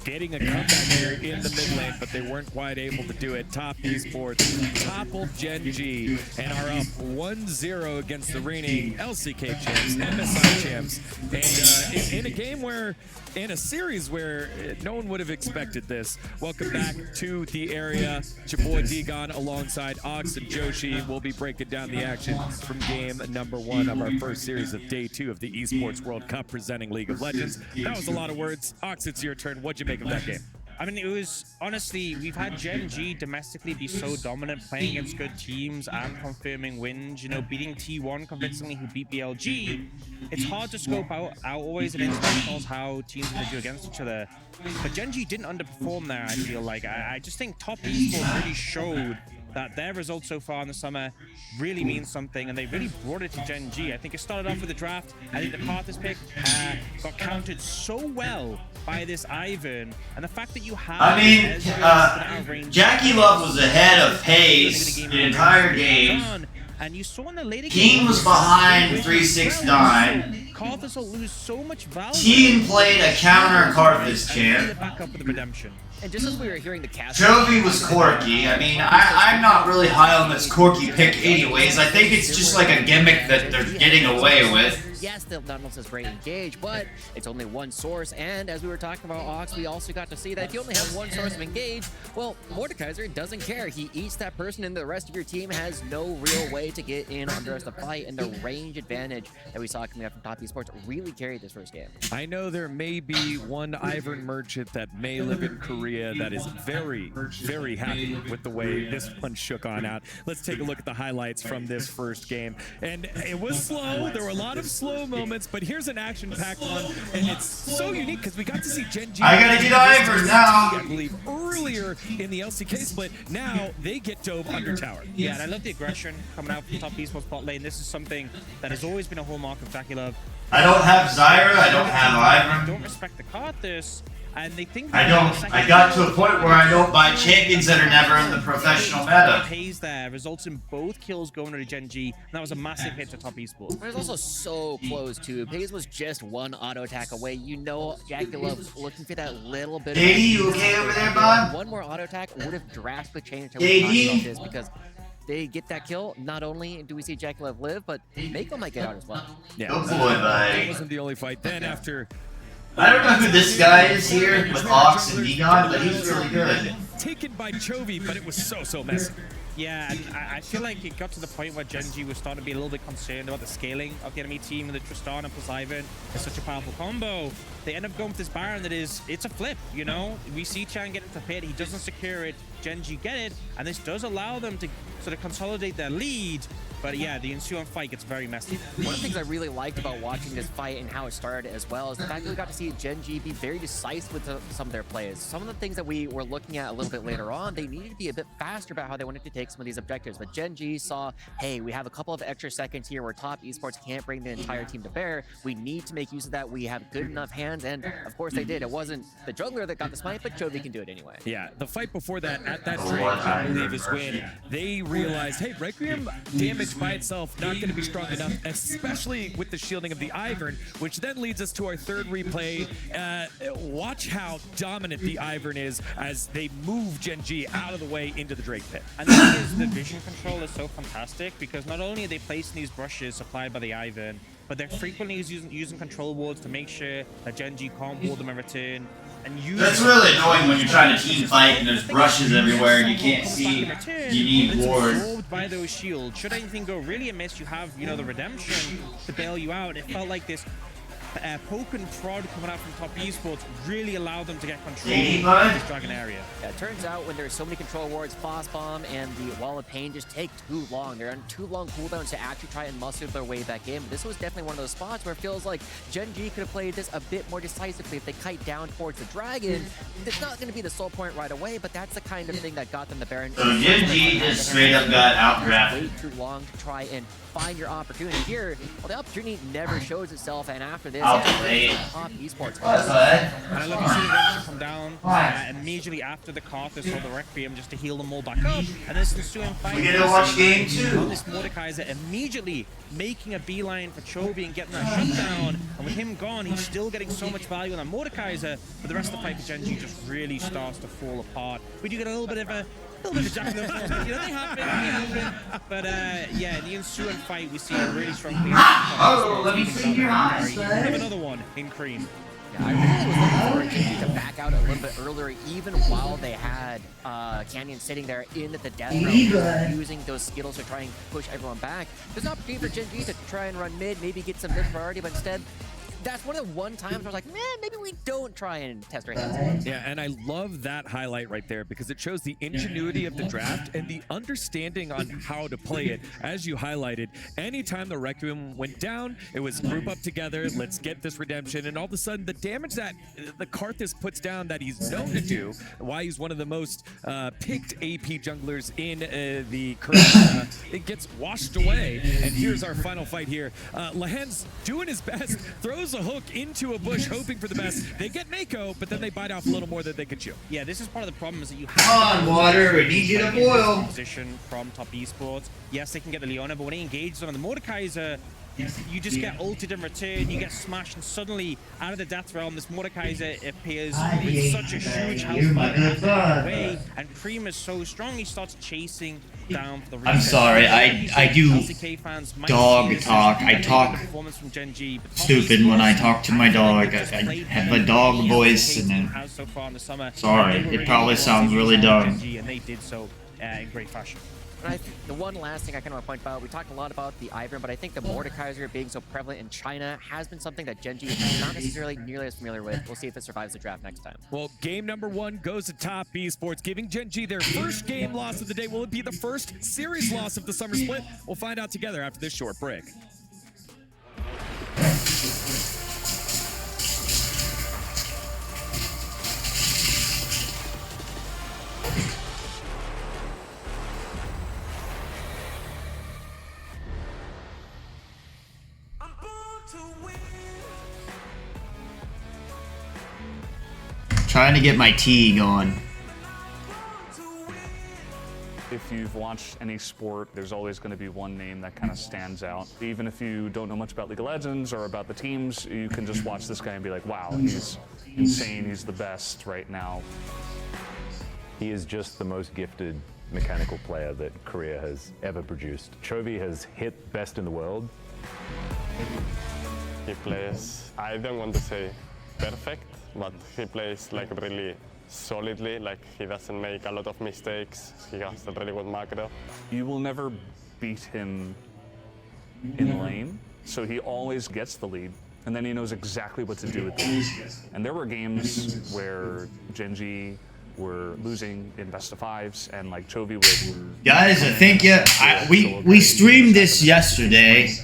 getting a comeback here in the mid lane, but they weren't quite able to do it. Top Esports toppled Gen.G and are up 1-0 against the reigning LCK champs, MSI champs, and in a game where, in a series where no one would have expected this. Welcome back to the area. It's your boy D-Gon alongside Ox and Joshi. We'll be breaking down the action from game number 1 of our first series of day 2 of the Esports World Cup presenting League of Legends. That was a lot of words. Ox, it's your turn. What'd you make of that game? I mean, it was, honestly, we've had Gen.G domestically be so dominant, playing against good teams and confirming wins, you know, beating T1 convincingly, who beat BLG. It's hard to scope out always in internationals how teams can do against each other. But Gen.G didn't underperform there, I feel like. I just think Top Esports really showed that their results so far in the summer really means something, and they really brought it to Gen.G. I think it started off with the draft. I think the Karthus pick got countered so well by this Ivern, and the fact that you have... I mean, Jackie Love was ahead of pace the entire game. And you saw in the later King was behind 369. Karthus will lose so much value. Team played a counter Karthus champ. Back up with the redemption. And just as we were hearing the cast, Chovy was Corky. I mean, I'm not really high on this Corky pick anyways. I think it's just like a gimmick that they're getting away with. Yes, the Nautilus is great engage, but it's only one source, and as we were talking about Ox, we also got to see that if you only have one source of engage, well, Mordekaiser doesn't care. He eats that person, and the rest of your team has no real way to get in under the fight, and the range advantage that we saw coming out from Top Esports really carried this first game. I know there may be one Ivern merchant that may live in Korea that is very, very happy with the way this one shook on out. Let's take a look at the highlights from this first game. And it was slow. There were a lot of slow moments, but here's an action-packed one, and it's so unique because we got to see Gen.G. I gotta get Ivern now. I believe earlier in the LCK split. Now they get dove under tower. Yeah, and I love the aggression coming out from Top Esports bot lane. This is something that has always been a hallmark of Jackie Love. I don't have Zyra. I don't have Ivern. Don't respect the Karthus. And they think I got to a point where I don't buy champions that are never in the professional meta. Pays there results in both kills going to Gen.G, and that was a massive hit to Top Esports. But it was also so close too. Pays was just one auto attack away. You know, Jackie Love looking for that little bit. JD, you okay over there, bud? One more auto attack would have drastically changed how JD? we talk about this, because they get that kill. Not only do we see Jackie Love live, but Mako might get out as well. Yeah, good boy, buddy. That wasn't the only fight. Then after. I don't know who this guy is here with Ox and D-Gon, but he's really good. Taken by Chovy, but it was so messy. Yeah, and I feel like it got to the point where Gen.G was starting to be a little bit concerned about the scaling of the enemy team, and the Tristana plus Ivern is such a powerful combo. They end up going with this Baron that is, it's a flip, you know? We see Chan get it to pit, he doesn't secure it, Gen.G get it, and this does allow them to sort of consolidate their lead. But yeah, the ensuing fight gets very messy. One of the things I really liked about watching this fight and how it started as well is the fact that we got to see Gen.G be very decisive with some of their plays. Some of the things that we were looking at a little bit later on, they needed to be a bit faster about how they wanted to take some of these objectives. But Gen.G saw, hey, we have a couple of extra seconds here where Top Esports can't bring the entire team to bear. We need to make use of that. We have good enough hands, and of course they did. It wasn't the juggler that got the smite, but Chovy can do it anyway. Yeah, the fight before that, at that trade, I believe is when they realized, hey, Requiem damage by itself not going to be strong enough, especially with the shielding of the Ivern, which then leads us to our third replay. Watch how dominant the Ivern is as they move Gen.G out of the way into the Drake pit. And the thing is, the vision control is so fantastic because not only are they placing these brushes supplied by the Ivern, but they're frequently using control wards to make sure that Gen.G can't ward them in return. And that's really annoying when you're trying to team fight and there's brushes everywhere and you can't see. You need wards. Absorbed by those shields. Should anything go really amiss, you have, you know, the redemption to bail you out. It felt like this poke and prod coming out from Top Esports really allowed them to get control of this Dragon area. Yeah, it turns out when there's so many control wards, Boss Bomb and the Wall of Pain just take too long. They're on too long cooldowns to actually try and muster their way back in. This was definitely one of those spots where it feels like Gen.G could have played this a bit more decisively if they kite down towards the Dragon. It's not going to be the soul point right away, but that's the kind of thing that got them the Baron. So Gen.G just straight up got outdrafted. Way too long to try and find your opportunity here. Well, the opportunity never shows itself, and after this, I'll play it. Top esports. What's that? And I love you seeing them come down immediately after the Karthus or the Requiem just to heal them all back up. And this ensuing fight. We get to watch game 2. On this Mordekaiser immediately making a beeline for Chovy and getting that shutdown. And with him gone, he's still getting so much value on that Mordekaiser. But the rest of the fight for Gen.G just really starts to fall apart. We do get a little bit of a Jack in the Box, you know, they happen. But yeah, in the ensuing fight, we see a really strong lead. Oh, let me see your eyes, We have another one in Cream. Yeah, I really was looking for Gen.G to back out a little bit earlier, even while they had Canyon sitting there in the death row, using those Skittles to try and push everyone back. There's an opportunity for Gen.G to try and run mid, maybe get some mid priority, but instead, that's one of the times where I was like, man, maybe we don't try and test our hands. Yeah, and I love that highlight right there because it shows the ingenuity of the draft and the understanding on how to play it. As you highlighted, anytime the Requiem went down, it was group up together, let's get this redemption, and all of a sudden the damage that the Karthus puts down that he's known to do, why he's one of the most picked AP junglers in the current, it gets washed away. And here's our final fight here. Lahen's doing his best, throws a hook into a bush, hoping for the best. They get Mako, but then they bite off a little more than they can chew. Yeah, this is part of the problem is that you have Come on, Water, we need you to boil. Position from top esports. Yes, they can get the Leona, but when they engage on the Mordekaiser, you just get ulted in return, you get smashed, and suddenly, out of the death realm, this Mordekaiser appears with such a huge health bar away, and Cream is so strong, he starts chasing down for the reset. I'm sorry, I do dog talk. I talk stupid when I talk to my dog. I have a dog voice, and then sorry, it probably sounds really dumb. And they did so in great fashion. And I think the one last thing I kind of want to point out, we talked a lot about the Ivern, but I think the Mordekaiser being so prevalent in China has been something that Gen.G is not necessarily nearly as familiar with. We'll see if it survives the draft next time. Well, game number 1 goes to Top Esports, giving Gen.G their first game loss of the day. Will it be the first series loss of the summer split? We'll find out together after this short break. Trying to get my tea going. If you've watched any sport, there's always going to be one name that kind of stands out. Even if you don't know much about League of Legends or about the teams, you can just watch this guy and be like, wow, he's insane, he's the best right now. He is just the most gifted mechanical player that Korea has ever produced. Chovy has hit best in the world. He plays, I don't want to say perfect, but he plays like really solidly, like he doesn't make a lot of mistakes. He has a really good macro. You will never beat him in lane, so he always gets the lead, and then he knows exactly what to do with it. And there were games where Gen.G were losing in best of 5s, and like Chovy would... Guys, I think we streamed this yesterday.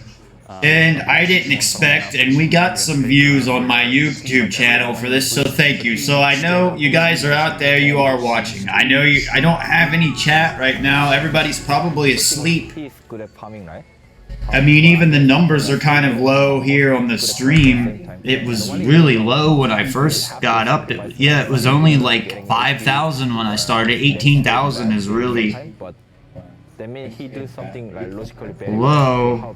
And I didn't expect, and we got some views on my YouTube channel for this, so thank you. So I know you guys are out there, you are watching. I know I don't have any chat right now, everybody's probably asleep. good at farming, right? I mean, even the numbers are kind of low here on the stream. It was really low when I first got up. Yeah, it was only like 5,000 when I started. 18,000 is really... That means he do something like logically very Whoa. My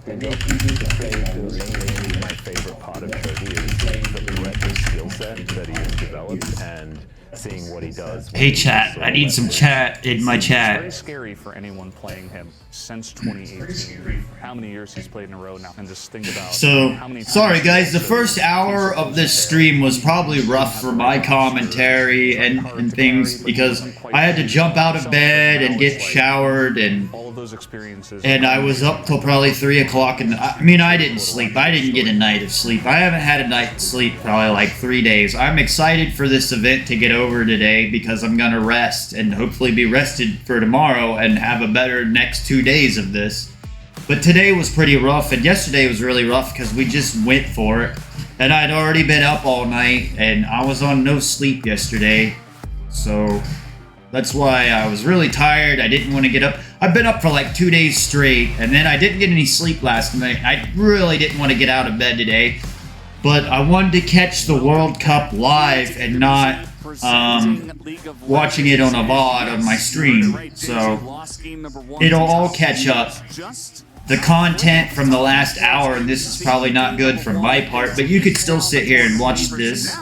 favorite part of Chovy is the breadth of skill set that he has developed and seeing what he does. Hey chat, I need some chat in my It's chat. very scary for anyone playing him since 2018. How many years he's played in a row now, and just think about So, how many times sorry guys, the first hour of this stream was probably rough for my commentary and things because I had to jump out of bed and get showered all of those experiences. and I was up till probably 3 o'clock and I mean I didn't sleep. I didn't get a night of sleep. I haven't had a night's sleep probably like 3 days. I'm excited for this event to get over today because I'm gonna rest and hopefully be rested for tomorrow and have a better next 2 days of this. But today was pretty rough and yesterday was really rough because we just went for it. And I'd already been up all night and I was on no sleep yesterday. So that's why I was really tired. I didn't want to get up. I've been up for like 2 days straight and then I didn't get any sleep last night. I really didn't want to get out of bed today. but I wanted to catch the World Cup live and not watching it on a VOD on my stream, so it'll all catch up. The content from the last hour, and this is probably not good for my part, but you could still sit here and watch this.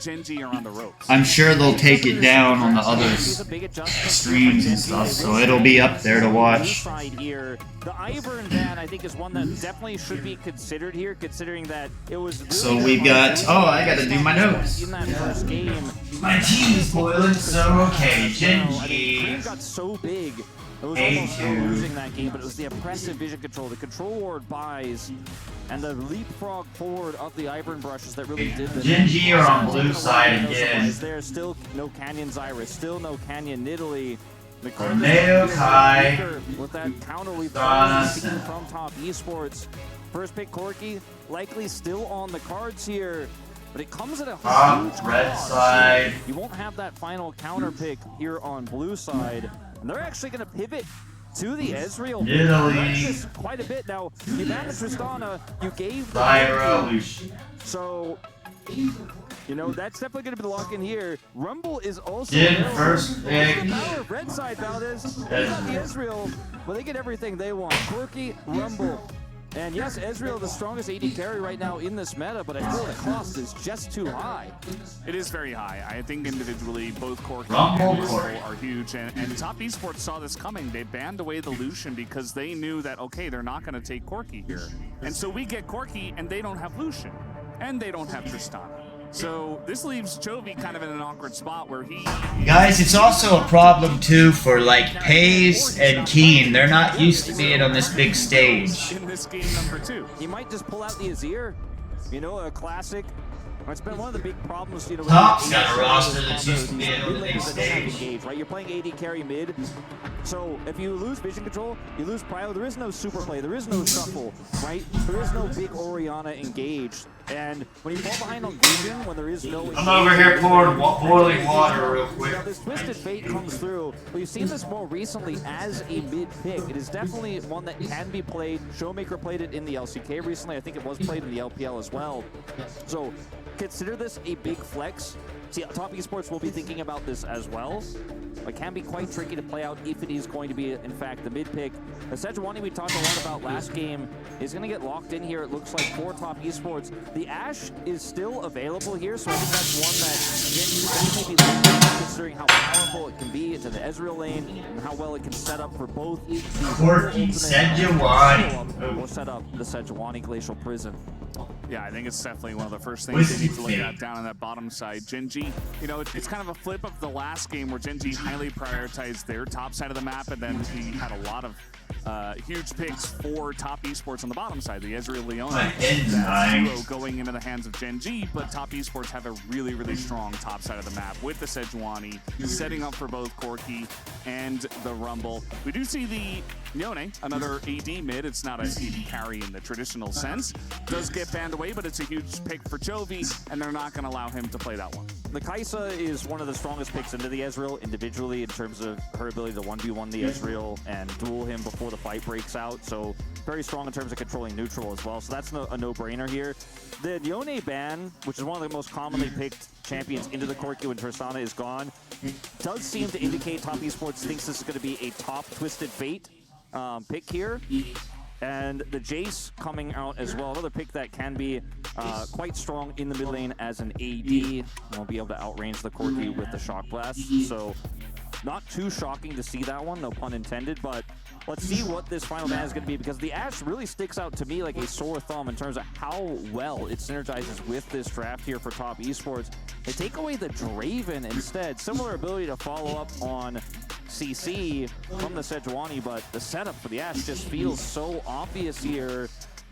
Gen.G are on the ropes. I'm sure they'll take it down on the other streams and stuff, so it'll be up there to watch. Here, the Ivern ban, I think, is one that definitely should be considered here, considering that it was. Really So we've got. Oh, I gotta do my notes. In that first game, my team is boiling. So okay, Gen.G got so big. It was almost losing that game, but it was the oppressive vision control, the control ward buys, and the leapfrog forward of the Ivern brushes that really did the Gen.G are on blue side again. There's still no Canyon Zyrus, still no Canyon Nidalee. The Tornado Kai with that counter we've seen from Top Esports. First pick Corki, likely still on the cards here. But it comes at a huge red cost. side. You won't have that final counter pick here on blue side. And they're actually going to pivot to the Ezreal. Italy. Quite a bit. Now, you banned the Tristana, you gave Zyra. So, you know, that's definitely going to be the lock-in here. Rumble is also first pick. Red side Valdez. They got the Ezreal, but they get everything they want. Corki, Rumble. And yes, Ezreal the strongest AD carry right now in this meta, but I feel the cost is just too high. It is very high. I think individually, both Corki Rumble and Ezreal are huge. And Top Esports saw this coming. They banned away the Lucian because they knew that, okay, they're not going to take Corki here. And so we get Corki, and they don't have Lucian. And they don't have Tristana. So this leaves Chovy kind of in an awkward spot where he... Guys, it's also a problem too for like Pays and Keen. They're not used to being on this big stage. In this game number 2. He might just pull out the Azir, you know, a classic. It's been one of the big problems, you know. Top's got a roster that's used to being on the big stage. Engage, right? You're playing AD carry mid. So if you lose vision control, you lose prio. There is no super play. There is no shuffle, right? There is no big Orianna engaged. And when you fall behind on vision, when there is no... I'm over here pouring boiling water real quick. Now, this Twisted Fate comes through. We've seen this more recently as a mid pick. It is definitely one that can be played. Showmaker played it in the LCK recently. I think it was played in the LPL as well. So consider this a big flex. See, Top Esports will be thinking about this as well. It can be quite tricky to play out if it is going to be, in fact, the mid pick. The Sejuani we talked a lot about last game is going to get locked in here, it looks like, for Top Esports. The Ashe is still available here, so I think that's one that Gen.G may be looking at, considering how powerful it can be into the Ezreal lane and how well it can set up for both the Sejuani. Or set up the Sejuani Glacial Prison. Yeah, I think it's definitely one of the first things they need to look at down on that bottom side. Gen.G, you know, it's kind of a flip of the last game where Gen.G highly prioritized their top side of the map, and then he had a lot of huge picks for Top Esports on the bottom side. The Ezreal Leona, that duo going into the hands of Gen.G, but Top Esports have a really, really strong top side of the map with the Sejuani, setting up for both Corki and the Rumble. We do see the Yone, another AD mid. It's not a AD carry in the traditional sense. Does get banned away, but it's a huge pick for Chovy, and they're not going to allow him to play that one. The Kai'Sa is one of the strongest picks into the Ezreal individually in terms of her ability to 1v1 the Ezreal and duel him before the fight breaks out. So very strong in terms of controlling neutral as well. So that's a no-brainer here. The Yone ban, which is one of the most commonly picked champions into the Corki when Tristana is gone, does seem to indicate Top Esports thinks this is going to be a top Twisted Fate pick here. And the Jace coming out as well, another pick that can be quite strong in the mid lane as an AD. Won't be able to outrange the Corki with the Shock Blast. So not too shocking to see that one, no pun intended, but let's see what this final ban is going to be, because the Ashe really sticks out to me like a sore thumb in terms of how well it synergizes with this draft here for Top Esports. They take away the Draven instead. Similar ability to follow up on CC from the Sejuani, but the setup for the Ashe just feels so obvious here.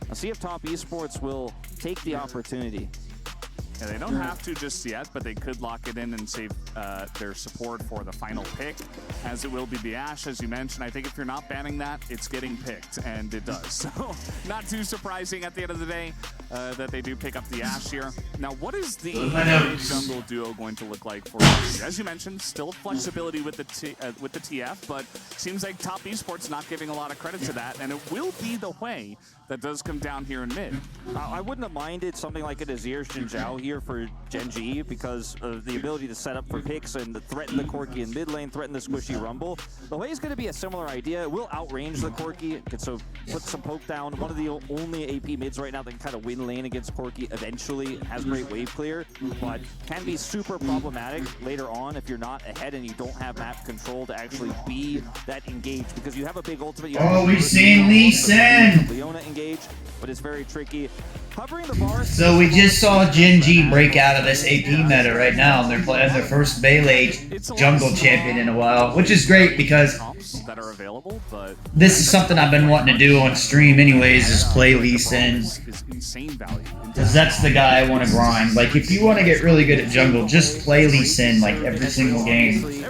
Let's see if Top Esports will take the opportunity. Yeah, they don't have to just yet, but they could lock it in and save their support for the final pick, as it will be the Ashe, as you mentioned. I think if you're not banning that, it's getting picked, and it does. So not too surprising at the end of the day that they do pick up the Ashe here. Now, what is the jungle duo going to look like for us? As you mentioned, still flexibility with the TF, but seems like Top Esports not giving a lot of credit to that, and it will be the way that does come down here in mid. I wouldn't have minded something like an Azir Xin here for Gen.G because of the ability to set up for picks and to threaten the Corki in mid lane, threaten the squishy Rumble. The way is going to be a similar idea. It will outrange the Corki, so put some poke down. One of the only AP mids right now that can kind of win lane against Corki eventually, has great wave clear, but can be super problematic later on if you're not ahead and you don't have map control to actually be that engaged, because you have a big ultimate. Oh, we've seen Lee Sin! Leona engage, but it's very tricky. Hovering the bar. So we just saw Gen.G break out of this AP meta right now, and they're playing their first Melee jungle champion in a while, which is great because that are available, but this is something I've been wanting to do on stream anyways, is play Lee Sin. is insane value. Because that's the guy I want to grind. Like, if you want to get really good at jungle, just play Lee Sin, like, every single game.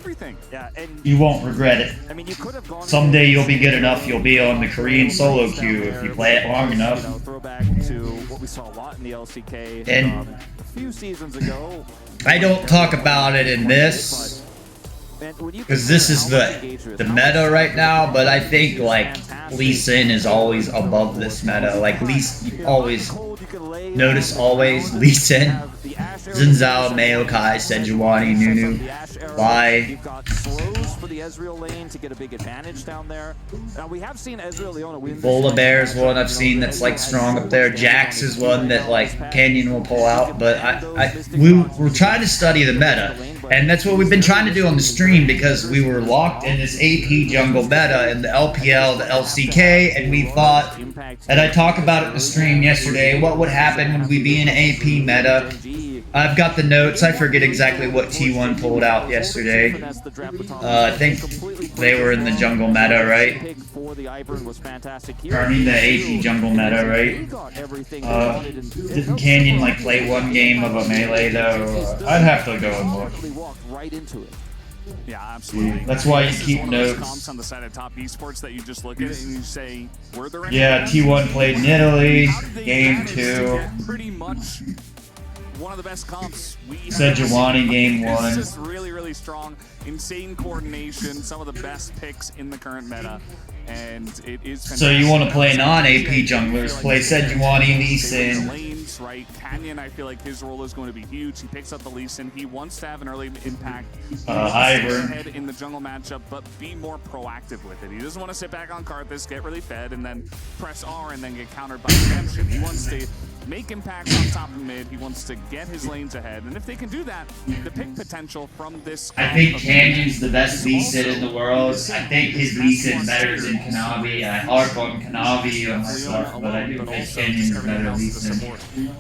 Yeah, and You won't regret it. I mean, you could have gone Someday you'll be good enough, you'll be on the Korean solo queue if you play it long enough. throwback to what we saw a lot in the LCK And a few seasons ago. I don't talk about it in this, because this is the meta right now, but I think, like, Lee Sin is always above this meta. Like, Lee Sin, Xin Zhao, Maokai, Sejuani, Nunu, Lai. For the Ezreal lane to get a big advantage down there. Now we have seen Ezreal Leona win. Volibear's one I've seen that's like strong up there. Jax is one that like Canyon will pull out, but we're trying to study the meta, and that's what we've been trying to do on the stream, because we were locked in this AP jungle meta in the LPL, the LCK, and we thought, and I talked about it in the stream yesterday, what would happen when we be in AP meta. I've got the notes. I forget exactly what T1 pulled out yesterday. I think they were in the jungle meta, right? Or I mean the AP jungle meta, right? Didn't Canyon like play one game of a melee though? I'd have to go and look. Yeah, absolutely. That's why you keep notes. Comps on the side of Top Esports that you just look at it and you say, were there any? Yeah, T1 played in Italy, game 2. Pretty much one of the best comps we have. Sejuani game 1. It's just really, really strong, insane coordination, some of the best picks in the current meta, and it is fantastic. So you want to play non-AP junglers, play Sejuani, Lee Sin. Lanes, right? Canyon, I feel like his role is going to be huge. He picks up the Lee Sin. He wants to have an early impact. Ivern. Ahead in the jungle matchup, but be more proactive with it. He doesn't want to sit back on Karthus, get really fed, and then press R and then get countered by Redemption. He wants to make impact on top of mid. He wants to get his lanes ahead, and if they can do that, the pick potential from this. I think Canyon's the best Lee Sin in the world. I think his Lee Sin better than Kanavi. I harp on Kanavi on my stuff, but I do think Canyon's better Lee Sin.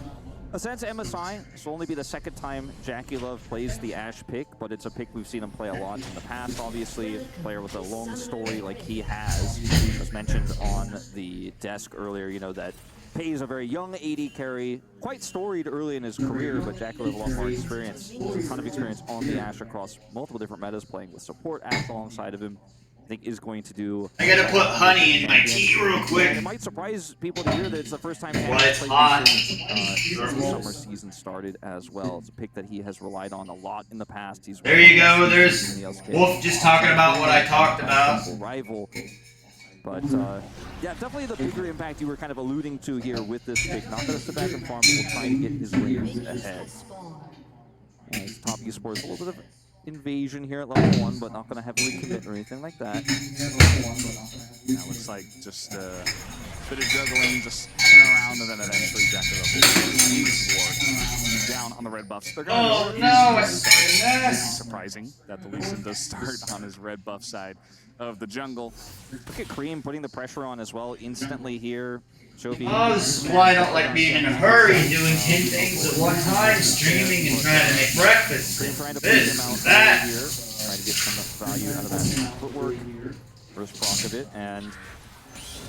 Since MSI, this will only be the second time Jackie Love plays the Ashe pick, but it's a pick we've seen him play a lot in the past. Obviously, a player with a long story like he has, as mentioned on the desk earlier, you know, that Pays a very young AD carry, quite storied early in his career, but Jackie Love a lot more experience, a ton of experience on the Ashe across multiple different metas, playing with support Ashe alongside of him. I think is going to do. I gotta put honey in my tea real quick. It might surprise people to hear that it's the first time Well, it's hot. Since the summer season started as well. It's a pick that he has relied on a lot in the past. He's there you go. There's Wolf just talking about what I talked about. Rival. But yeah, definitely the bigger impact you were kind of alluding to here with this pick. Not gonna sit back and farm, but we'll try to get his lanes ahead. As Top Esports, a little bit of invasion here at level 1, but not going to heavily commit or anything like that. Now looks like just a bit of juggling, just hanging around, and then eventually Jackie Love down on the red buffs. They're going it's surprising that the Lee Sin does start on his red buff side of the jungle. Look at Cream putting the pressure on as well instantly here. Jovi. Oh, this is why I don't like being in a hurry, doing 10 things at one time, streaming and trying to make breakfast. This, that. Trying to get some value out of that footwork. First proc of it, and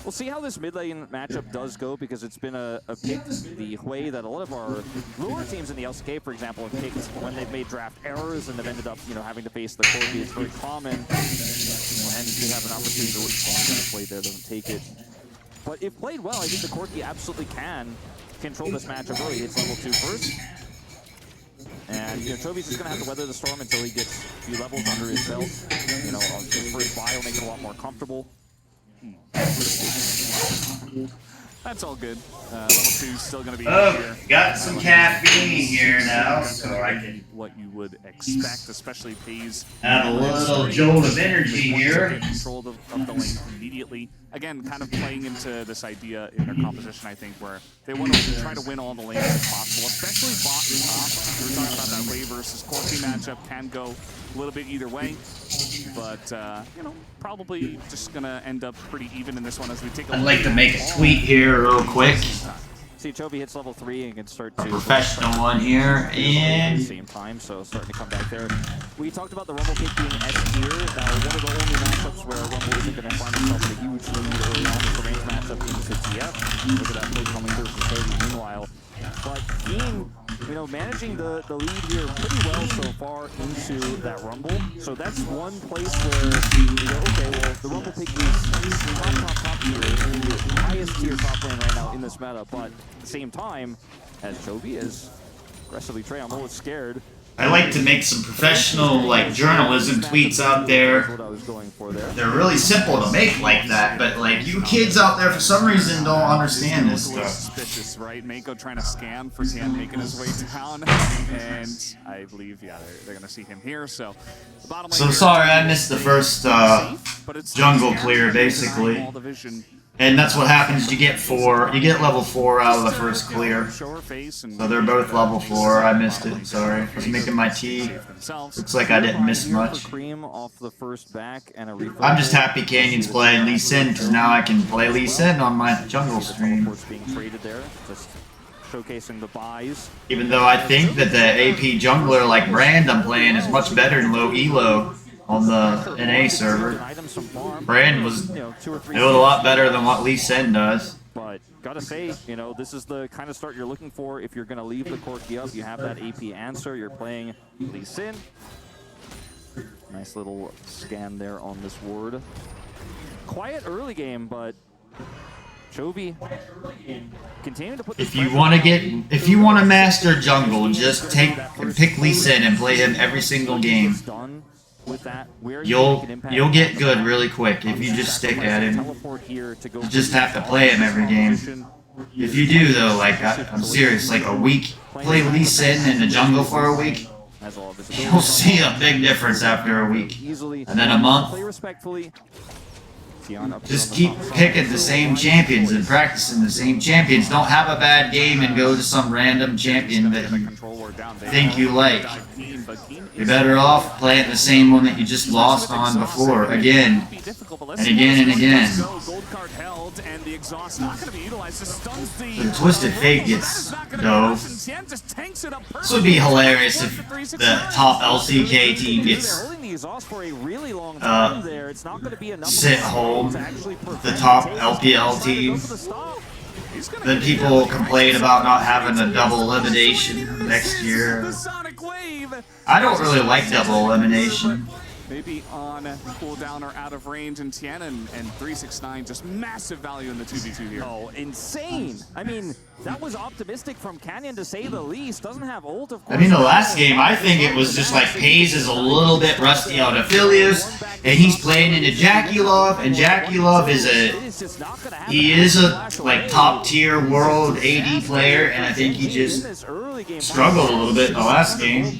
We'll see how this mid lane matchup does go, because it's been a pick the way that a lot of our lower teams in the LCK, for example, have picked when they've made draft errors and have ended up, you know, having to face the Corki. It's very common, and they have an opportunity to play there, doesn't take it. But if played well, I think the Corki absolutely can control this matchup early. It's level 2 first. And, you know, Chovy's just going to have to weather the storm until he gets a few levels under his belt. You know, his first buy will make it a lot more comfortable. That's all good. Level 2's still going to be here. Got some caffeine here now, so I can what you would expect, especially Pays. Have a little jolt of energy here. Control of the lane immediately. Again, kind of playing into this idea in their composition, I think, where they want to try to win all the lanes if possible, especially bot and top. We were talking about that Wave versus Corki matchup can go a little bit either way, but you know, probably just gonna end up pretty even in this one as we take a look. I'd like to make a tweet here real quick. See, Chovy hits level 3 and can start to... Professional one here, and... At the same time, so starting to come back there. We talked about the Rumble pick being S tier. Now, one of the only matchups where Rumble isn't going to find himself in a huge lead early on is the range matchup into TF. Look at that play coming through for Chovy meanwhile. But GEN, you know, managing the lead here pretty well so far into that Rumble. So that's one place where you go, okay, well, the Rumble pick is top tier, the highest tier top lane right now in this meta, but at the same time, as Chovy is aggressively trying, I'm a little scared. I like to make some professional, like, journalism tweets out there. They're really simple to make like that, but, like, you kids out there for some reason don't understand this stuff. Suspicious, right? Mako trying to scan for Tian making his way down, and I believe, yeah, they're going to see him here, so... The bottom So sorry, I missed the first jungle clear, basically. And that's what happens, you get level 4 out of the first clear. So they're both level 4, I missed it, sorry. I was making my tea. Looks like I didn't miss much. I'm just happy Canyon's playing Lee Sin, because now I can play Lee Sin on my jungle stream. Showcasing the buys. Even though I think that the AP jungler like Brand I'm playing is much better than low elo on the NA server. Brand was a lot better than what Lee Sin does. But gotta say, you know, this is the kind of start you're looking for if you're gonna leave the Corki up. You have that AP answer. You're playing Lee Sin. Nice little scan there on this ward. Quiet early game, but Chovy continuing to put. If you want to master jungle, just pick Lee Sin and play him every single game. You'll get good really quick if you just stick at him. You just have to play him every game. If you do though, like I'm serious, like a week, play Lee Sin in the jungle for a week, you'll see a big difference after a week, and then a month. Just keep picking the same champions and practicing the same champions. Don't have a bad game and go to some random champion that you think you like. You're better off playing the same one that you just lost on before, again, and again and again. The Twisted Fate gets dove. This would be hilarious if the top LCK team gets sit home, the top LPL team. Then people complain about not having a double elimination next year. I don't really like double elimination. Maybe on cooldown or out of range, and Tian and 369 just massive value in the 2v2 here. Oh, insane! I mean, that was optimistic from Canyon to say the least. Doesn't have ult, of course. I mean, the last game, I think it was just like Pays is a little bit rusty on Aphelios, and he's playing into Jackie Love, and Jackie Love is a like top tier world AD player, and I think he just struggled a little bit in the last game.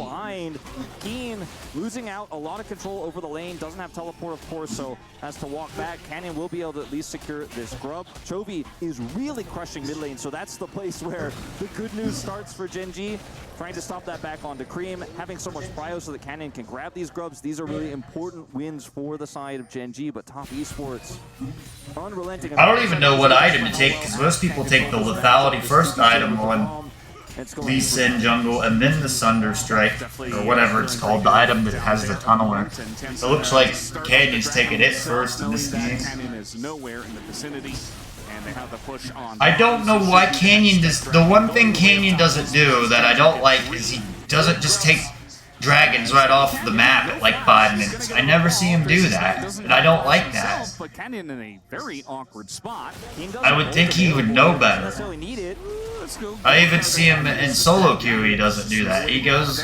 Losing out a lot of control over the lane, doesn't have teleport, of course, so has to walk back. Canyon will be able to at least secure this grub. Chovy is really crushing mid lane, so that's the place where the good news starts for Gen.G. Trying to stop that back onto Cream, having so much prio so that Canyon can grab these grubs. These are really important wins for the side of Gen.G, but top esports, unrelenting. I don't even know what item to take, because most people take the lethality first item on Lee Sin jungle, and then the Sunder Strike, or whatever it's called, the item that has the tunneler. So it looks like Canyon's taking it first in this game. Canyon is nowhere in the vicinity, and they have the push on. I don't know why Canyon does. The one thing Canyon doesn't do that I don't like is he doesn't just take dragons right off the map at like 5 minutes. I never see him do that, and I don't like that. But Canyon in a very awkward spot. I would think he would know better. I even see him in solo queue, he doesn't do that. He goes,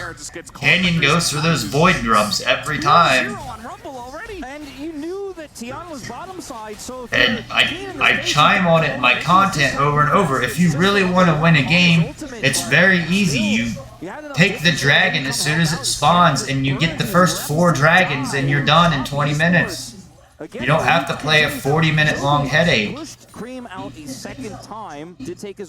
Canyon goes for those void grubs every time. And you knew that Tian was bottom side, so and I chime on it in my content over and over. If you really want to win a game, it's very easy. You take the dragon as soon as it spawns, and you get the first 4 dragons, and you're done in 20 minutes. You don't have to play a 40-minute long headache.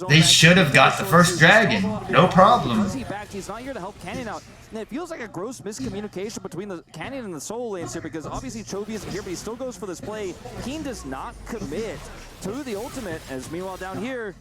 They should have got the first dragon. No problem. He's not here to help Canyon out. And it feels like a gross miscommunication between the Canyon and the solo lanes here, because obviously Chovy isn't here, but he still goes for this play. Keen does not commit to the ultimate, as meanwhile down here,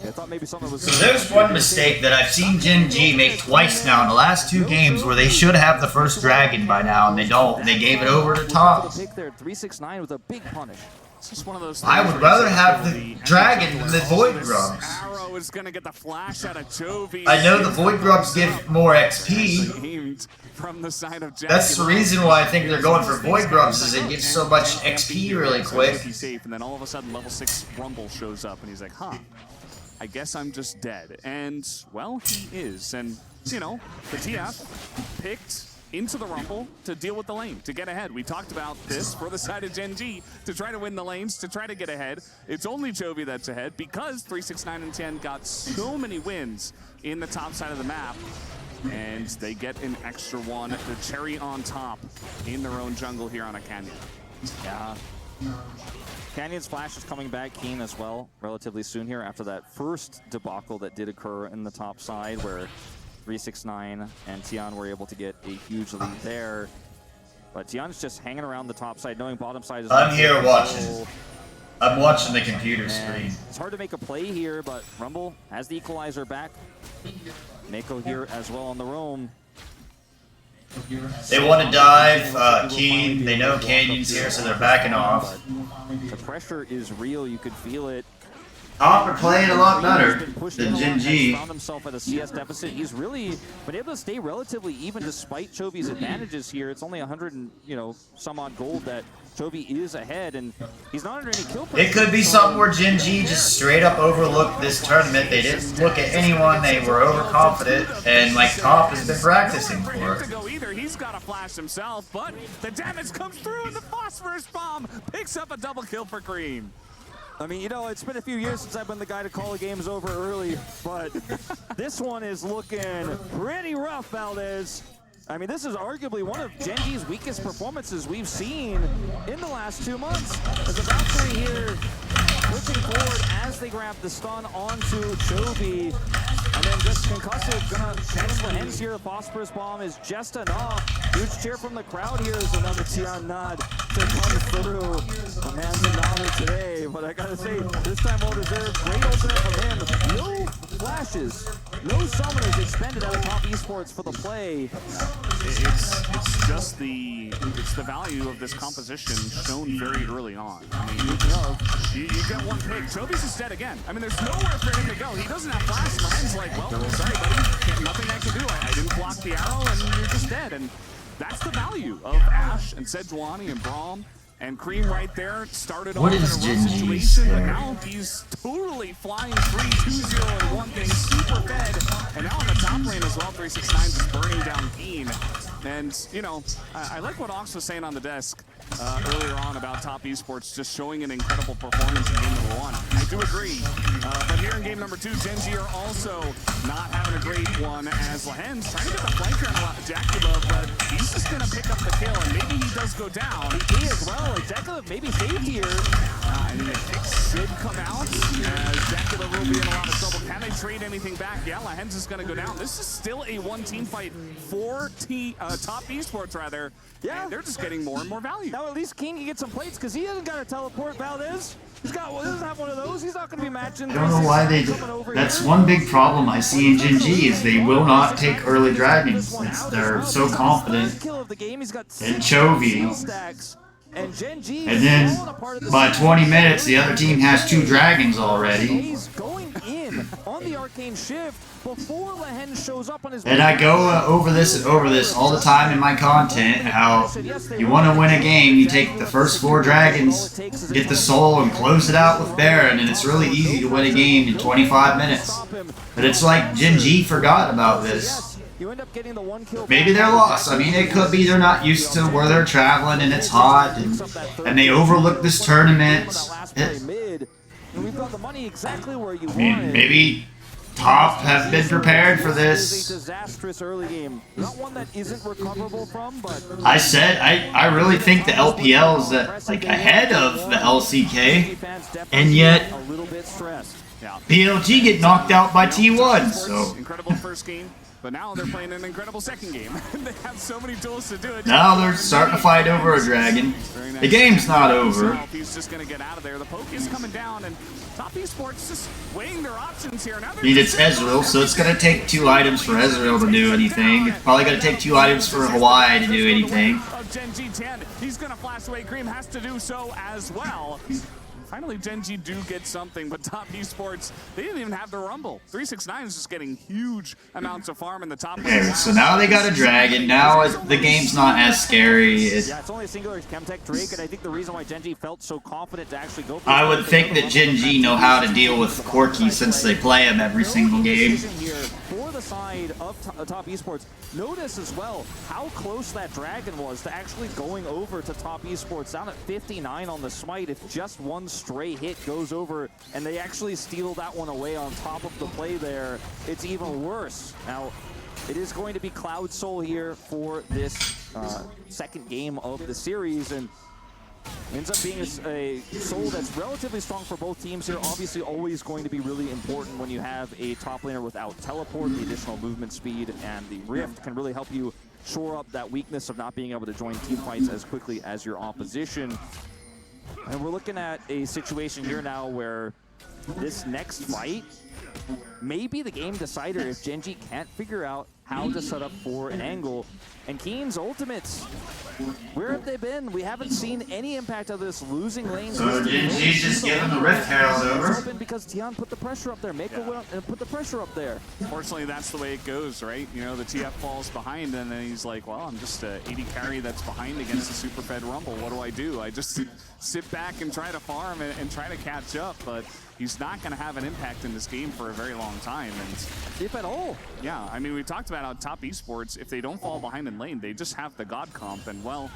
I thought maybe something was... So there's one mistake that I've seen Gen.G make twice now in the last 2 games where they should have the first dragon by now, and they don't. They gave it over to top. Pick there, 369 with a big punish. It's just one of those I would rather have the dragon than the void grubs. Arrow is gonna get the flash out of Chovy. I know the void grubs give more XP. From the side of That's the reason why I think they're going for void grubs, is it gives so much XP really quick. He's safe, and then all of a sudden level 6 Rumble shows up, and he's like, huh, I guess I'm just dead. And, well, he is. And, you know, the TF picked into the Rumble to deal with the lane, to get ahead. We talked about this for the side of Gen.G, to try to win the lanes, to try to get ahead. It's only Chovy that's ahead because 369 and 10 got so many wins in the top side of the map. And they get an extra one, the cherry on top in their own jungle here on a Canyon. Yeah. Canyon's flash is coming back keen as well relatively soon here after that first debacle that did occur in the top side where 369 and Tian were able to get a huge lead there. But Tian's just hanging around the top side, knowing bottom side is... I'm here watching. I'm watching the computer screen. It's hard to make a play here, but Rumble has the equalizer back. Mako here as well on the roam. They want to dive Keen. They know Canyon's here, so they're backing off. The pressure is real. You could feel it. Top are playing a lot better than Gen.G. Found himself at a CS deficit. He's really been able to stay relatively even despite Chovy's advantages here. It's only 100 and some odd gold that Chovy is ahead, and he's not under any kill pressure. It could be something where Gen.G just straight up overlooked this tournament. They didn't look at anyone. They were overconfident, and like Top has been practicing for it. He's got a flash himself, but the damage comes through, and the phosphorus bomb picks up a double kill for Cream. I mean, it's been a few years since I've been the guy to call the games over early, but this one is looking pretty rough, Valdez. I mean, this is arguably one of Gen.G's weakest performances we've seen in the last 2 months. As about 3 here, pushing forward as they grab the stun onto Chovy. And then just concussive, gonna catch the ends here. The phosphorus bomb is just enough. Huge cheer from the crowd here as another Tian nod to come through. A man's a nodder today, but I gotta say, this time well deserved. Great ultimate from him. No flashes, no summoners expended out of Top Esports for the play. It's just the value of this composition shown very early on. I mean, you get one pick. Chovy's is dead again. I mean, there's nowhere for him to go. He doesn't have flash. Mine's like, well, sorry, buddy. Nothing I can do. I didn't block the arrow, and you're just dead. And that's the value of Ash and Sejuani and Braum. And Cream right there started off in a rough situation, but now he's totally flying 3-2-0 and one thing, super fed. And now on the top lane as well, 369 just burning down Keen. And, I like what Ox was saying on the desk earlier on about Top Esports just showing an incredible performance in game number 1. I do agree. But here in game number 2, Gen.G are also not having a great one as Lahen's trying to get the flanker on Jacula, but he's just going to pick up the kill, and maybe he does go down. He as well. Jacula maybe saved here. And the kicks should come out as Jacula will be in a lot of trouble. Can they trade anything back? Yeah, Lahen's is going to go down. This is still a one-team fight for Top Esports, rather. Yeah. And they're just getting more and more value. Now at least King can get some plates because he hasn't got a teleport. Valdez, he doesn't have one of those. He's not going to be matching. I don't know why they do. That's one big problem I see in Gen.G is they will not take early dragons. They're so confident in Chovy. And Gen.G And then by 20 minutes, the other team has 2 dragons already. He's going in on the arcane shift before Lehen shows up on his. And I go over this all the time in my content, how you want to win a game, you take the first 4 dragons, get the soul, and close it out with Baron, and it's really easy to win a game in 25 minutes. But it's like Gen.G forgot about this. You end up getting the 1 kill. Maybe they're lost. I mean, it could be they're not used to where they're traveling and it's hot, and they overlook this tournament. We've got the money exactly where you I mean, maybe Top have been prepared for this. Disastrous early game. Not one that isn't recoverable from, but I said I really think the LPL is like ahead of the LCK, and yet a little bit stressed. PLG get knocked out by T1. So Incredible first game. But now they're playing an incredible second game. They have so many tools to do it. now they're starting to fight over a dragon. The game's not over. He's just going to get out of there. The poke is coming down, and Top Esports just weighing their options here. Now I mean, it's Ezreal, so it's going to take 2 items for Ezreal to do anything. It's probably going to take 2 items for Hawaii to do anything. Of Gen.G 10, he's going to flash away. Cream has to do so as well. Finally, Gen.G do get something, but Top Esports, they didn't even have the Rumble. 369 is just getting huge amounts of farm in the top. Okay, so now they got a dragon. Now the game's not as scary. Yeah, it's only a singular Chemtech Drake, and I think the reason why Gen.G felt so confident to actually go for I would think that Gen.G know how to deal with Corki since they play him every single game. For the side of Top Esports, notice as well how close that dragon was to actually going over to Top Esports. Down at 59 on the smite. If just one stray hit goes over and they actually steal that one away on top of the play there, it's even worse. Now, it is going to be Cloud Soul here for this second game of the series, and ends up being a soul that's relatively strong for both teams here. Obviously, always going to be really important when you have a top laner without teleport. The additional movement speed and the rift can really help you shore up that weakness of not being able to join team fights as quickly as your opposition. And we're looking at a situation here now where this next fight may be the game decider if Gen.G can't figure out how to set up for an angle. And Keen's ultimates, where have they been? We haven't seen any impact of this losing lanes. So Gen.G's just giving the Rift Herald over. Because Tian put the pressure up there. Mako went up and put the pressure up there. Fortunately, that's the way it goes, right? You know, the TF falls behind, and then he's like, well, I'm just an 80 carry that's behind against the super fed Rumble. What do? I just sit back and try to farm and try to catch up, but he's not going to have an impact in this game for a very long time. And if at all. Yeah, I mean, we talked about how Top Esports, if they don't fall behind in lane, they just have the God comp, and well,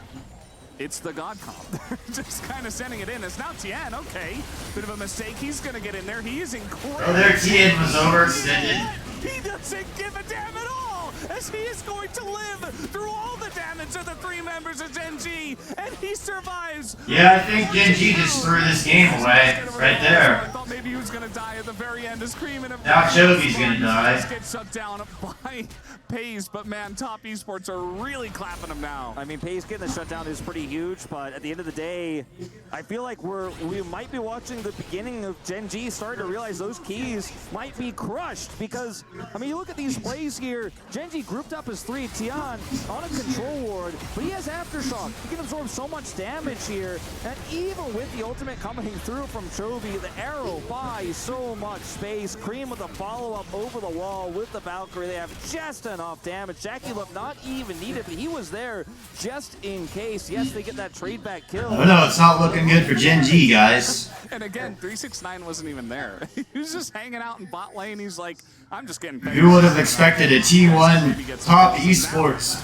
it's the God comp. Just kind of sending it in. It's now Tien, okay. Bit of a mistake. He's going to get in there. He is incredible. Oh, their Tien was overextended. He doesn't give a damn at all, as he is going to live through all the damage of the 3 members of Gen.G, and he survives. Yeah, I think Gen.G just threw this game away right there. I thought maybe he was going to die at the very end. As Cream and now Chovy's going to die. Get shut down by Pays, but man, Top Esports are really clapping him now. I mean, Pays getting the shutdown is pretty huge, but at the end of the day, I feel like we might be watching the beginning of Gen.G starting to realize those keys might be crushed, because I mean, you look at these plays here. Gen.G grouped up as 3, Tian on a control ward, but he has Aftershock. He can absorb so much damage here, and even with the ultimate coming through from Chovy, the arrow buys so much space. Cream with a follow-up over the wall with the Valkyrie. They have just enough damage. Jackie Love not even needed, but he was there just in case. Yes, they get that trade back kill. Oh no, it's not looking good for Gen.G, guys. And again, 369 wasn't even there. He was just hanging out in bot lane. He's like, I'm just getting paid. Who would have expected a T1 Top Esports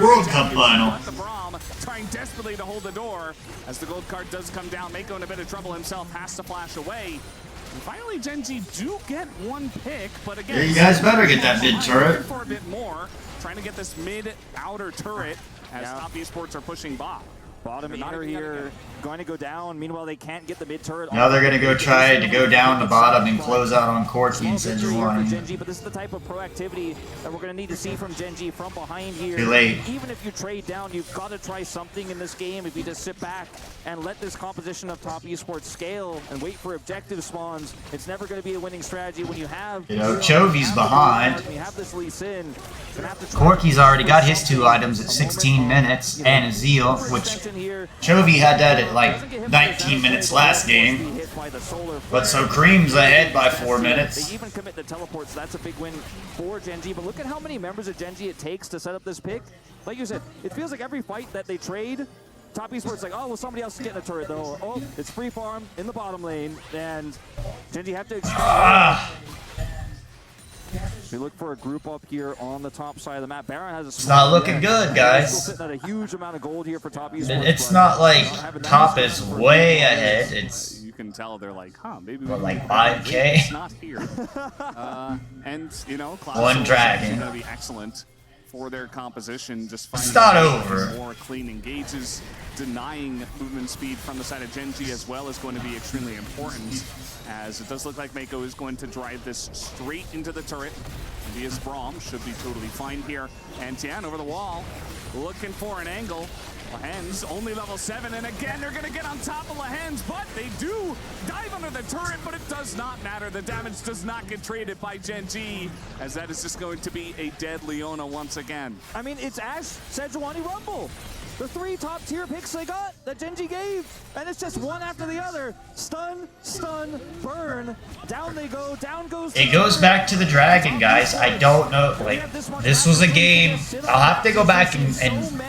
World Cup final? Trying desperately to hold the door as the gold card does come down. Mako in a bit of trouble himself, has to flash away. And finally, Gen.G do get 1 pick, but again, yeah, you guys better get that mid turret. For a bit more, trying to get this mid outer turret as Top Esports are pushing bot. Bottom inner here, going to go down. Meanwhile, they can't get the mid turret. Now they're going to go try to go down the bottom and close out on Corky and Sodaron. Gen.G, but this is the type of proactivity that we're going to need to see from Gen.G from behind here. Too late. Even if you trade down, you've got to try something in this game. If you just sit back and let this composition of top esports scale and wait for objective spawns, it's never going to be a winning strategy when you have... You know, Chovy's behind. When you have this Lee Sin, Corky's already got his 2 items at 16 minutes and a Zeal, which Chovy had that at like 19 minutes last game. But so Cream's ahead by 4 minutes. They even commit the teleports. That's a big win for Gen.G. But look at how many members of Gen.G it takes to set up this pick. Like you said, it feels like every fight that they trade, top esports like, oh, well, somebody else is getting a turret though. Oh, it's free farm in the bottom lane, and Gen.G have to extend. We look for a group up here on the top side of the map. Baron has a It's not looking good, guys. Still sitting at a huge amount of gold here for top esports. It's not like top is way ahead. It's... You can tell they're like, huh, maybe what, like maybe 5K? it's not here. And, you know, One dragon. is going to be excellent for their composition. Just finding It's not over. more clean engages, denying movement speed from the side of Gen.G as well is going to be extremely important, as it does look like Mako is going to drive this straight into the turret. India's Braum should be totally fine here. And Tian over the wall, looking for an angle. Lahens only level 7, and again they're going to get on top of Lahens, but they do dive under the turret, but it does not matter. The damage does not get traded by Gen.G, as that is just going to be a dead Leona once again. I mean, it's Ash, Sejuani, Rumble. The 3 top tier picks they got that Gen.G gave, and it's just one after the other. Stun, stun, burn. Down they go, down goes... It goes back to the dragon, guys. I don't know, like, this was a game. I'll have to go back and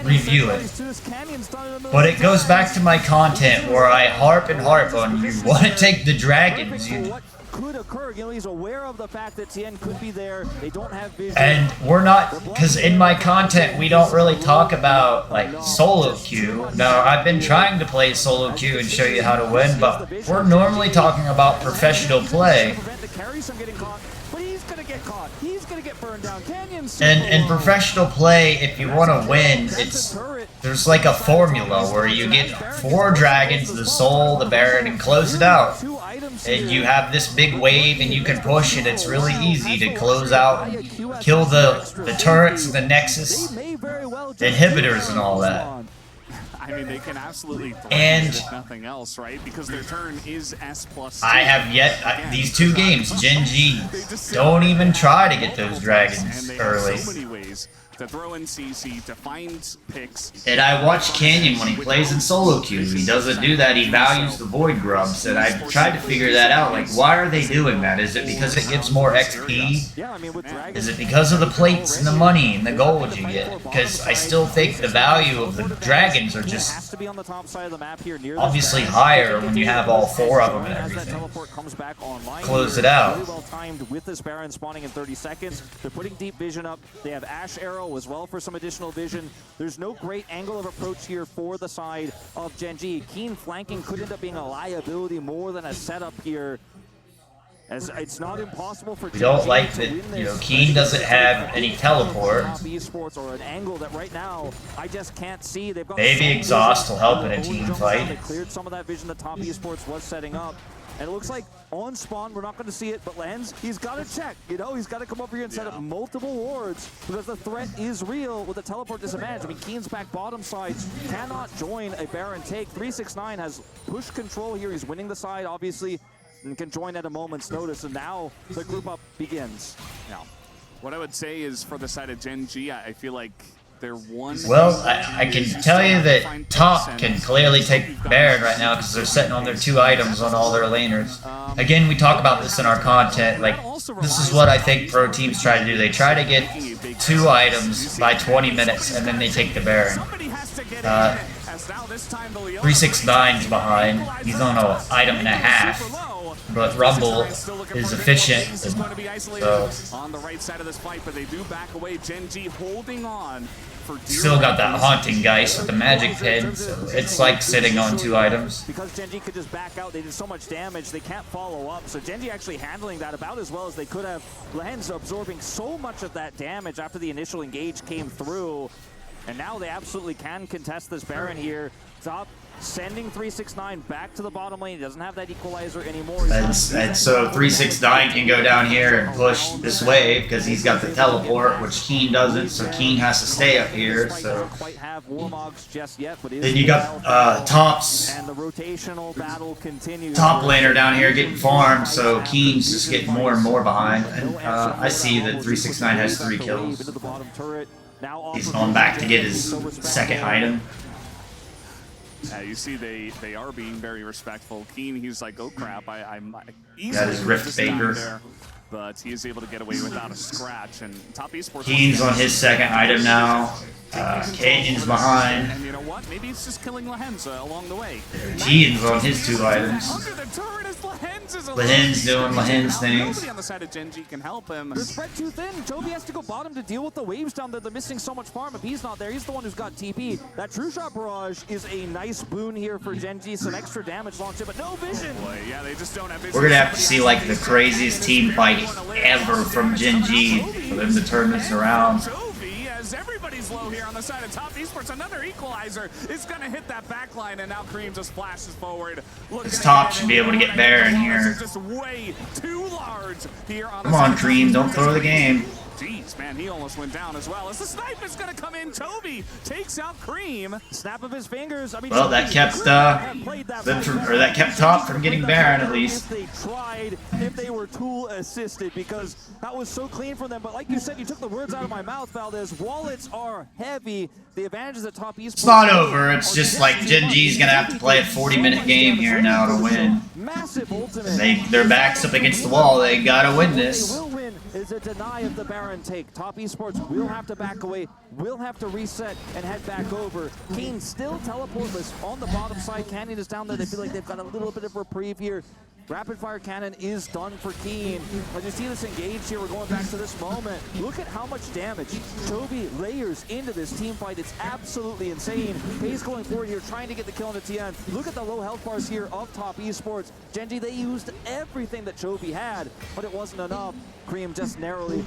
review it. But it goes back to my content where I harp and harp on you want to take the dragons. Could occur, you know, he's aware of the fact that Tien could be there. They don't have vision. And we're not, because in my content we don't really talk about like solo queue. Now I've been trying to play solo queue and show you how to win, but we're normally talking about professional play. But he's gonna get caught. He's gonna get burned down. Canyon's And in professional play, if you want to win, there's like a formula where you get 4 dragons, the soul, the baron, and close it out. And you have this big wave and you can push it. It's really easy to close out and kill the turrets, the nexus, inhibitors and all that. I mean, they can absolutely And if nothing else, right? Because their turn is S+2. I have yet, these 2 games, Gen.G, don't even try to get those dragons early. So many ways to throw in CC, to find picks. And I watch Canyon when he plays in solo queue. He doesn't do that. He values the void grubs. And I tried to figure that out. Like, why are they doing that? Is it because it gives more XP? Is it because of the plates and the money and the gold you get? Because I still think the value of the dragons are just obviously higher when you have all 4 of them and everything. Close it out. Really well timed with this Baron spawning in 30 seconds. They're putting deep vision up. They have Ash Arrow as well for some additional vision. There's no great angle of approach here for the side of Gen.G. Keen flanking could end up being a liability more than a setup here, as it's not impossible for We don't like that, you know, Keen doesn't have any teleport. Esports or an angle that right now I just can't see. They've got Maybe exhaust will help in a team They fight. cleared some of that vision that top esports was setting up. And it looks like on spawn, we're not going to see it, but Lens, he's got to check. You know, he's got to come over here and set up multiple wards because the threat is real with the teleport disadvantage. I mean, Keen's back bottom side cannot join a Baron take. 369 has push control here. He's winning the side, obviously, and can join at a moment's notice. And now the group up begins. Now, what I would say is for the side of Gen.G, I feel like they're one. Well, I can tell you that top can clearly take Baron right now because they're sitting on their 2 items on all their laners. Again, we talk about this in our content. Like, this is what I think pro teams try to do. They try to get 2 items by 20 minutes and then they take the Baron. 369's behind. He's on an item and a half. But Rumble is efficient. So on the right side of this fight, but they do back away. Gen.G holding on for still got that haunting Geist with the magic pin, so it's like sitting on 2 items. Because Gen.G could just back out, they did so much damage, they can't follow up. So Gen.G actually handling that about as well as they could have. Lens absorbing so much of that damage after the initial engage came through. And now they absolutely can contest this Baron here. Top sending 369 back to the bottom lane. He doesn't have that equalizer anymore. And so 369 can go down here and push this way because he's got the teleport, which Keen doesn't. So Keen has to stay up here. So then you got Tops, and the rotational battle continues. top laner down here getting farmed. So Keen's just getting more and more behind. And I see that 369 has 3 kills. He's going back to get his second item. You see, they are being very respectful. Keen, he's like, oh crap, I'm easily Got his Rift Baker. there, but he is able to get away without a scratch. And Top Esports. Keen's on his second item now. Canyon's behind. And you know what? Maybe it's just killing Lahenza along the way. Keen's on his 2 items. Under the turret is Lahen's doing Lahen's things. Nobody on the side of Gen.G can help him. They're spread too thin. Jovi has to go bottom to deal with the waves down there. They're missing so much farm. If he's not there, he's the one who's got TP. That True Shot Barrage is a nice boon here for Gen.G. Some extra damage launched in, but no vision. Yeah, they just don't have vision. We're gonna have to see like the craziest team fight ever from Gen.G for them to turn this around. As everybody's low here on the side of Top Esports, another equalizer is going to hit that back line, and now Cream just flashes forward. This Top should be able to get Baron here. Just way too large here on Come on, Cream, don't throw the game. Jeez, man, he almost went down as well. As the snipe is going to come in, Toby takes out Cream. Snap of his fingers. I mean, Well, that kept that kept Top from getting Baron at least. They tried, if they were tool assisted, because that was so clean for them. But like you said, you took the words out of my mouth, Valdez. Wallets are heavy. The advantages of Top Esports. It's not over. It's just like Gen.G's gonna have to play a 40-minute game here now to win. Massive ultimate. Their backs up against the wall. They gotta win this. Will win is a deny of the Baron take. Top Esports will have to back away, will have to reset and head back over. Keen still teleportless on the bottom side. Canyon is down there. They feel like they've got a little bit of reprieve here. Rapid fire cannon is done for Keen. As you see this engaged here, we're going back to this moment. Look at how much damage Toby layers into this team fight. It's absolutely insane. Pace going forward here, trying to get the kill on the TN. Look at the low health bars here of Top Esports. Gen.G, they used everything that Toby had, but it wasn't enough. Cream just narrowly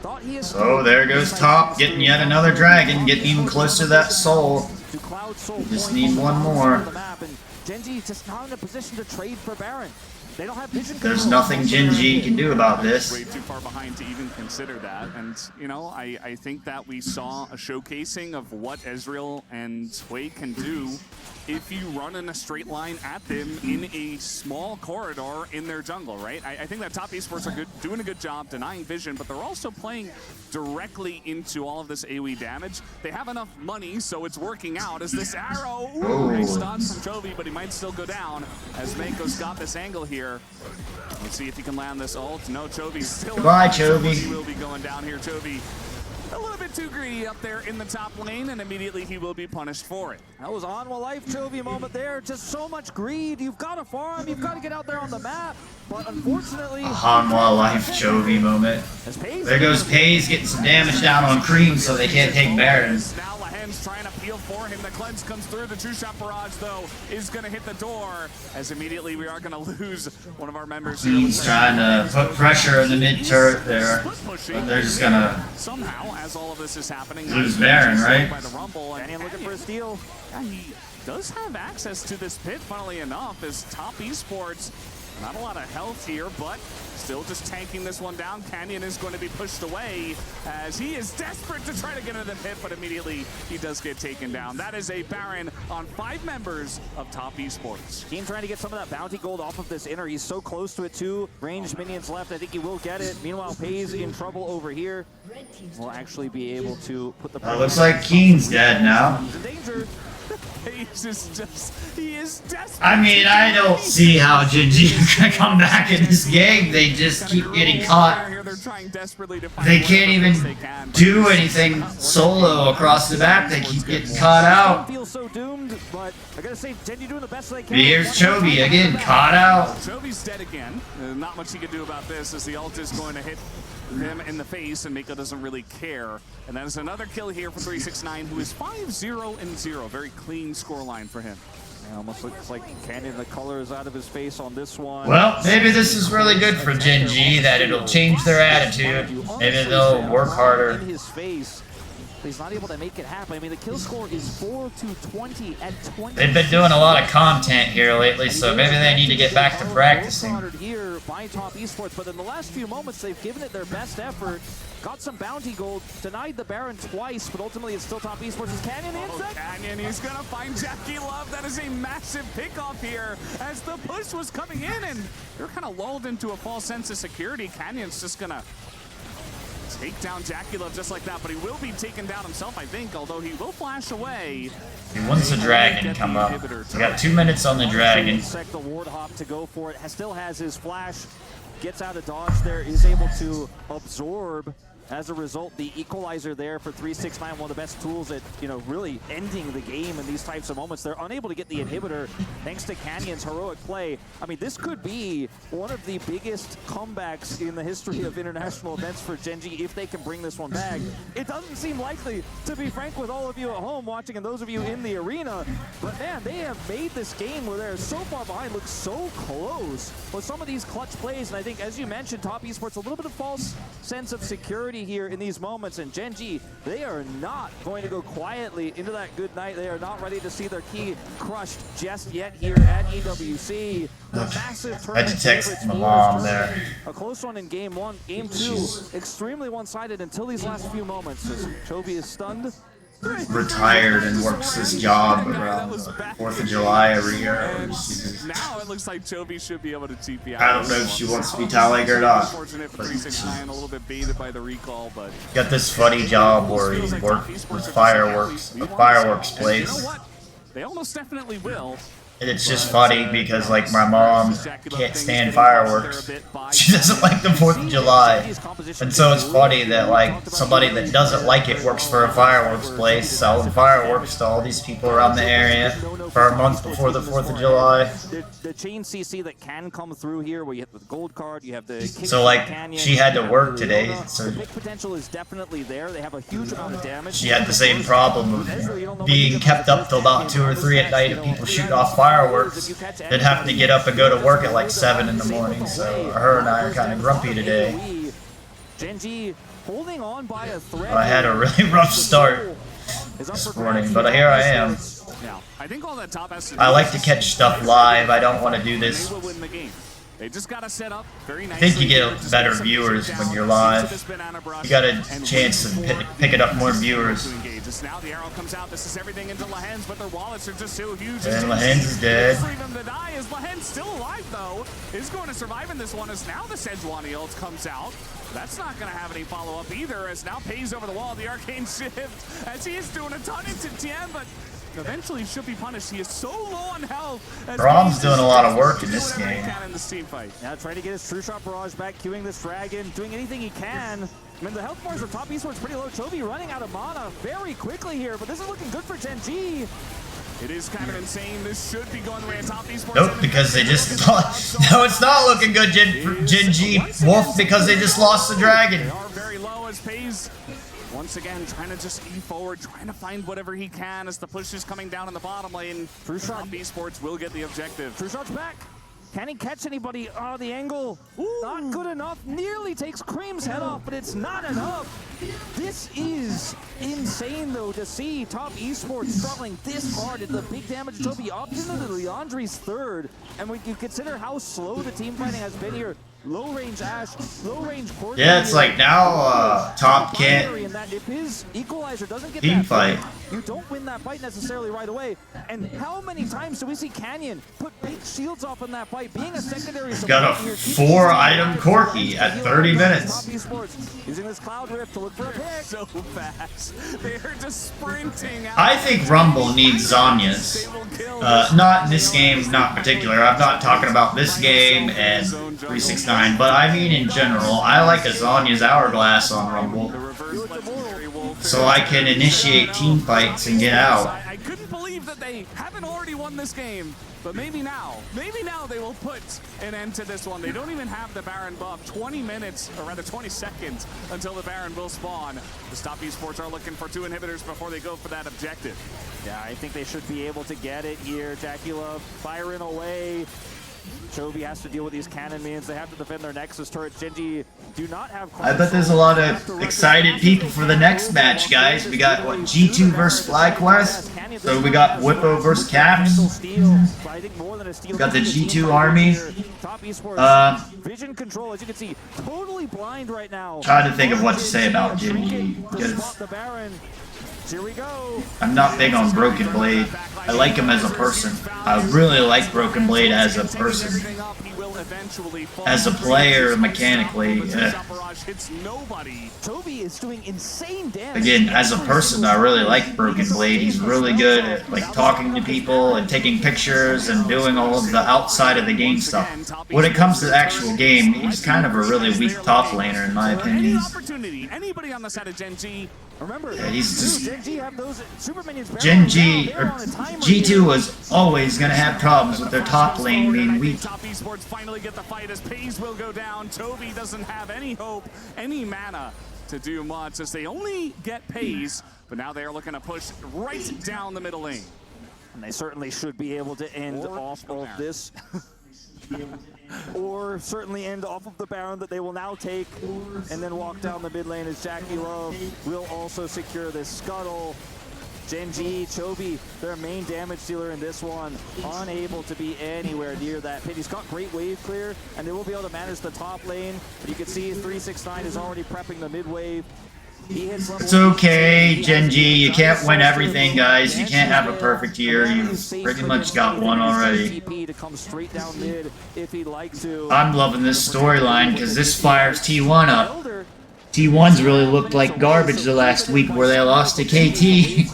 thought he is. So there goes Top, getting yet another dragon, getting even closer to that soul. Just need one more. Gen.G just not in a position to trade for Baron. They don't have vision. There's nothing Gen.G can do about this. Way too far behind to even consider that. And, you know, I think that we saw a showcasing of what Ezreal and Sway can do if you run in a straight line at them in a small corridor in their jungle, right? I think that Top Esports are doing a good job denying vision, but they're also playing directly into all of this AoE damage. They have enough money, so it's working out as this arrow. Ooh, nice dodge from Chovy, but he might still go down as Mako's got this angle here. Let's see if he can land this ult. No, Chovy's still. Goodbye, Chovy. He will be going down here. Chovy a little bit too greedy up there in the top lane, and immediately he will be punished for it. That was Onwa Life Chovy moment there. Just so much greed. You've got to farm. You've got to get out there on the map. But unfortunately, A Hanwha Life Chovy moment. There goes Pays getting some damage down on Cream so they can't take Baron. Now Lahen's trying to peel for him. The cleanse comes through. The True Shot Barrage, though, is going to hit the door, as immediately we are going to lose one of our members here. He's trying to put pressure in the mid turret there. But they're just gonna somehow, as all of this is happening, lose Baron, right? By the Rumble, and looking for a steal. Yeah, he does have access to this pit, funnily enough, as Top Esports. Not a lot of health here, but still just tanking this one down. Canyon is going to be pushed away as he is desperate to try to get into the pit, but immediately he does get taken down. That is a Baron on 5 members of Top Esports. Keen trying to get some of that bounty gold off of this inner. He's so close to it too. Ranged minions left. I think he will get it. Meanwhile, Pays in trouble over here. Will actually be able to put the... looks like Keen's dead now. He's in danger. He is desperate. I mean, I don't see how Gen.G is gonna come back in this game. They just keep getting caught. They can't even do anything solo across the map. They keep getting caught out. Feel so doomed, but I gotta say, Gen.G doing the best they can. Here's Chovy again, caught out. Chovy's dead again. Not much he can do about this, as the ult is going to hit him in the face, and Mako doesn't really care. And that is another kill here for 369, who is 5-0-0. Very clean scoreline for him. Yeah, almost looks like Canyon, the color is out of his face on this one. Well, maybe this is really good for Gen.G, that it'll change their attitude. Maybe they'll work harder. In his face. He's not able to make it happen. I mean, the kill score is 4-20 at 20. They've been doing a lot of content here lately, so maybe they need to get back to practicing. Here by Top Esports, but in the last few moments, they've given it their best effort. Got some bounty gold, denied the Baron twice, but ultimately it's still Top Esports. Is Canyon the insect? Canyon, he's gonna find Jackie Love. That is a massive pickoff here as the push was coming in, and they're kind of lulled into a false sense of security. Canyon's just gonna take down Jackie Love just like that, but he will be taken down himself, I think, although he will flash away. Once the dragon come up, we got 2 minutes on the dragon. The ward hop to go for it. Still has his flash, gets out of dodge there, is able to absorb. As a result, the equalizer there for 369, one of the best tools at, you know, really ending the game in these types of moments. They're unable to get the inhibitor thanks to Canyon's heroic play. I mean, this could be one of the biggest comebacks in the history of international events for Gen.G if they can bring this one back. It doesn't seem likely, to be frank with all of you at home watching and those of you in the arena, but man, they have made this game where they're so far behind look so close with some of these clutch plays. And I think, as you mentioned, Top Esports, a little bit of false sense of security here in these moments, and Gen.G, they are not going to go quietly into that good night. They are not ready to see their key crushed just yet here at EWC. The massive I had to text my mom there. A close one in game one. Game two, extremely one-sided until these last few moments as Chovy is stunned. Retired and works this job around the 4th of July every year. Now it looks like Chovy should be able to TP out. I don't know if she wants to be Tally or not. Unfortunate for 369, a little bit baited by the recall, but got this funny job where he works with fireworks, a fireworks place. You know what? They almost definitely will. And it's just funny because, like, my mom can't stand fireworks. She doesn't like the 4th of July. And so it's funny that, like, somebody that doesn't like it works for a fireworks place selling fireworks to all these people around the area for a month before the 4th of July. The chain CC that can come through here, where you have the gold card, you have the so, like, she had to work today, so the potential is definitely there. They have a huge amount of damage. she had the same problem of being kept up till about 2 or 3 at night and people shooting off fireworks. Then have to get up and go to work at like 7 in the morning, so her and I are kind of grumpy today. Gen.G holding on by a thread. I had a really rough start this morning, but here I am. I think all that top has I like to catch stuff live. I don't want to do this. They just got to set up very I think you get better viewers when you're live. You got a chance to pick it up more viewers. Now the arrow comes out. This is everything into Lahens, but their wallets are just so huge. And Lahens is dead. Is Lahens still alive though? Is going to survive in this one as now the Sejuani ult comes out. That's not going to have any follow-up either as now pays over the wall. The arcane shift as he is doing a ton into TN, but eventually should be punished. He is so low on health. Brahm's doing a lot of work in this game. Now trying to get his True Shot Barrage back, queuing this dragon, doing anything he can. I mean, the health bars for Top Esports pretty low. Chovy running out of mana very quickly here, but this is looking good for Gen.G. It is kind of insane. This should be going the way of Top Esports. Nope, because they just lost. No, it's not looking good, Gen.G. Wolf, because they just lost the dragon. They are very low as Pays once again trying to just E forward, trying to find whatever he can as the push is coming down in the bottom lane. True Shot. Top Esports will get the objective. True Shot's back. Can he catch anybody? Oh, the angle. Not good enough. Nearly takes Cream's head off, but it's not enough. This is insane, though, to see Top Esports struggling this hard at the big damage. Chovy opted into the Leandri's third. And when you consider how slow the team fighting has been here, low range Ash, low range Court. Yeah, it's like now Top can't if his equalizer doesn't get team fight. You don't win that fight necessarily right away. And how many times do we see Canyon put big shields off in that fight, being a secondary got a 4-item Corki at 30 minutes. Using this Cloud Rift to look for a pick. So fast. They are just sprinting out. I think Rumble needs Zhonya's. Not in this game, not particular. I'm not talking about this game and 369, but I mean in general. I like a Zhonya's Hourglass on Rumble, so I can initiate team fights and get out. I couldn't believe that they haven't already won this game, but maybe now they will put an end to this one. They don't even have the Baron buff. 20 minutes, or rather 20 seconds, until the Baron will spawn. The Top Esports are looking for 2 inhibitors before they go for that objective. Yeah, I think they should be able to get it here. Jackie Love firing away. Chovy has to deal with these cannon minions. They have to defend their Nexus turret. Gen.G do not have... I bet there's a lot of excited people for the next match, guys. We got, what, G2 versus FlyQuest? So we got Whippo versus Caps. We got the G2 army. Vision control, as you can see, totally blind right now. Trying to think of what to say about Gen.G. Here we go. I'm not big on Broken Blade. I like him as a person. I really like Broken Blade as a person. As a player, mechanically, Chovy is doing insane damage. again, as a person, I really like Broken Blade. He's really good at like talking to people and taking pictures and doing all of the outside of the game stuff. When it comes to the actual game, he's kind of a really weak top laner in my opinion. Anybody on the side of Gen.G? Remember, Yeah, he's just Gen.G have those super minions. Gen.G or G2 was always gonna have problems with their top lane being weak. Top Esports finally get the fight as Pays will go down. Chovy doesn't have any hope, any mana to do much as they only get Pays, but now they are looking to push right down the middle lane. And they certainly should be able to end off of this. Or certainly end off of the Baron that they will now take and then walk down the mid lane as Jackie Love will also secure this scuttle. Gen.G, Chovy, their main damage dealer in this one, unable to be anywhere near that pit. He's got great wave clear, and they will be able to manage the top lane. But you can see 369 is already prepping the mid wave. It's okay, Gen.G. You can't win everything, guys. You can't have a perfect year. You've pretty much got one already. I'm loving this storyline because this fires T1 up. T1's really looked like garbage the last week where they lost to KT.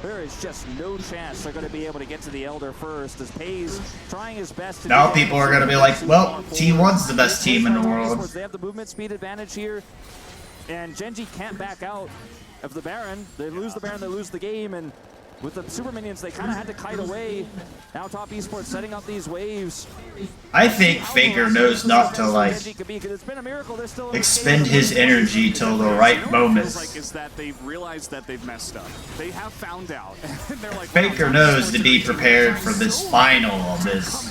There is just no chance they're going to be able to get to the Elder first as Pays trying his best to Now people are going to be like, well, T1's the best team in the world. They have the movement speed advantage here. And Gen.G can't back out of the Baron. They lose the Baron, they lose the game, and with the super minions, they kind of had to kite away. Now Top Esports setting up these waves. I think Faker knows not to, like, expend his energy till the right moments. Like is that they've realized that they've messed up. They have found out. They're like, Faker knows to be prepared for this final of this.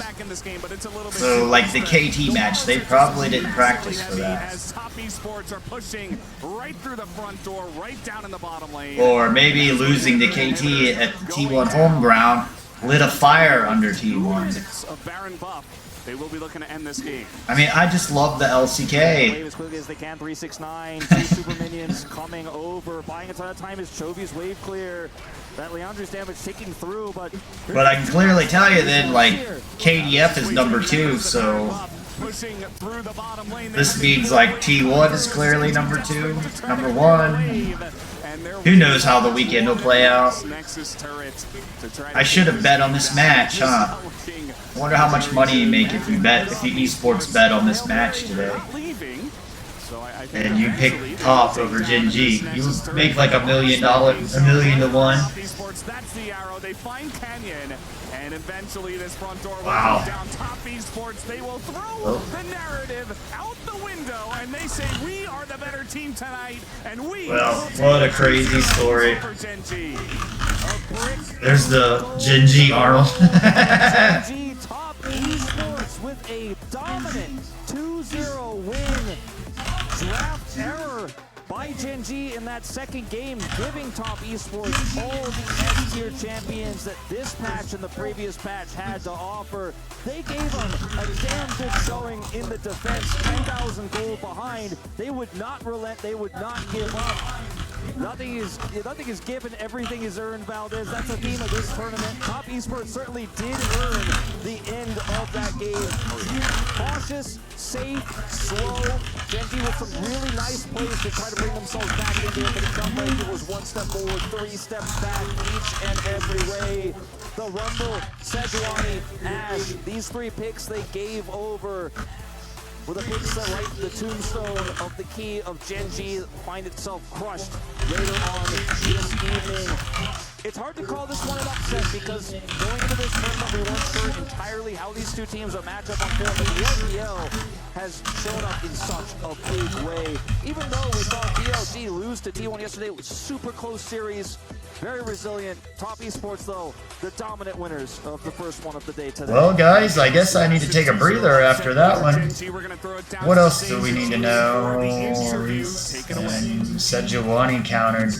So, like the KT match, they probably didn't practice for that. As Top Esports are pushing right through the front door, right down in the bottom lane. Or maybe losing to KT at the T1 home ground lit a fire under T1. A Baron buff. They will be looking to end this game. I mean, I just love the LCK. As quickly as they can, 369, 2 super minions coming over, buying a ton of time as Chovy's wave clear. That Leandre's damage taking through, but I can clearly tell you then, like, KDF is number 2, so this means like T1 is clearly number 2, number 1. Who knows how the weekend will play out. I should have bet on this match, huh? I wonder how much money you make if you esports bet on this match today. And you pick Top over Gen.G. You make like $1 million to 1. That's the arrow. They find Canyon, and eventually this front door will wow. go down. Top Esports, they will throw the narrative out the window, and they say we are the better team tonight, and we. Well, what a crazy story. There's the Gen.G Arnold. Gen.G Top Esports with a dominant 2-0 win. Draft error by Gen.G in that second game, giving Top Esports all the S-tier champions that this patch and the previous patch had to offer. They gave them a damn good showing in the defense, 10,000 gold behind. They would not relent, they would not give up. Nothing is given, everything is earned, Valdez. That's the theme of this tournament. Top Esports certainly did earn the end of that game. Cautious, safe, slow. Gen.G with some really nice plays to try to bring themselves back into it, but it felt like it was 1 step forward, 3 steps back each and every way. The Rumble, Sejuani, Ash, these 3 picks they gave over. With a picks that write the tombstone of the key of Gen.G find itself crushed later on this evening. It's hard to call this one an upset because going into this tournament we weren't sure entirely how these two teams would match up on field, but the LPL has shown up in such a big way. Even though we saw BLG lose to T1 yesterday, it was a super close series. Very resilient. Top Esports, though, the dominant winners of the first one of the day today. Well, guys, I guess I need to take a breather after that one. What else do we need to know? Sejuani countered.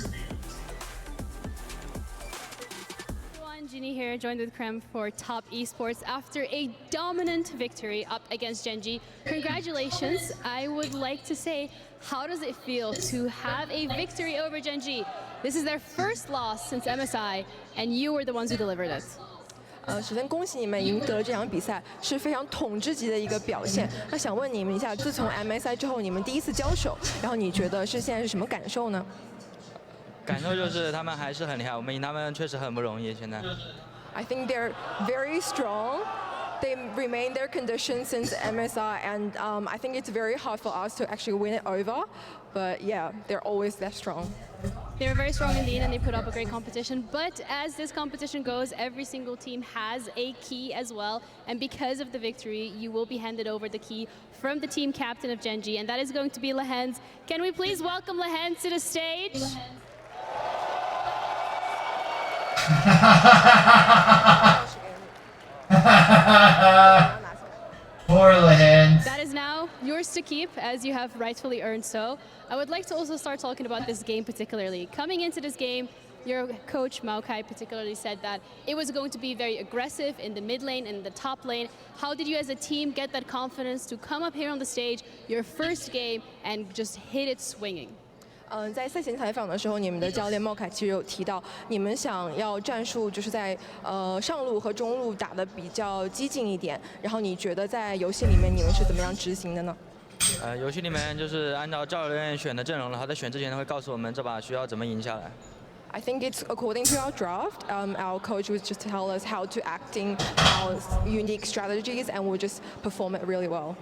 Ginny here, joined with Krem for Top Esports after a dominant victory up against Gen.G. Congratulations. I would like to say, how does it feel to have a victory over Gen.G? This is their first loss since MSI, and you were the ones who delivered it. 首先恭喜你们赢得了这场比赛，是非常统治级的一个表现。那想问你们一下，自从 MSI 之后，你们第一次交手，然后你觉得现在是什么感受呢？ 感受就是他们还是很厉害，我们赢他们确实很不容易。现在 I think they're very strong. They remain their condition since MSI, and I think it's very hard for us to actually win it over. But yeah, they're always that strong. They were very strong indeed, and they put up a great competition. But as this competition goes, every single team has a key as well. And because of the victory, you will be handed over the key from the team captain of Gen.G, and that is going to be Lehens. Can we please welcome Lehens to the stage? Poor Lehens. That is now yours to keep, as you have rightfully earned so. I would like to also start talking about this game particularly. Coming into this game, your coach, Maokai, particularly said that it was going to be very aggressive in the mid lane and the top lane. How did you as a team get that confidence to come up here on the stage, your first game, and just hit it swinging? 在赛前采访的时候，你们的教练茂凯其实有提到，你们想要战术就是在上路和中路打得比较激进一点。然后你觉得在游戏里面你们是怎么样执行的呢？游戏里面就是按照教练选的阵容，然后在选之前会告诉我们这把需要怎么赢下来。I think it's according to our draft. Our coach would just tell us how to acting our unique strategies, and we'll just perform it really well.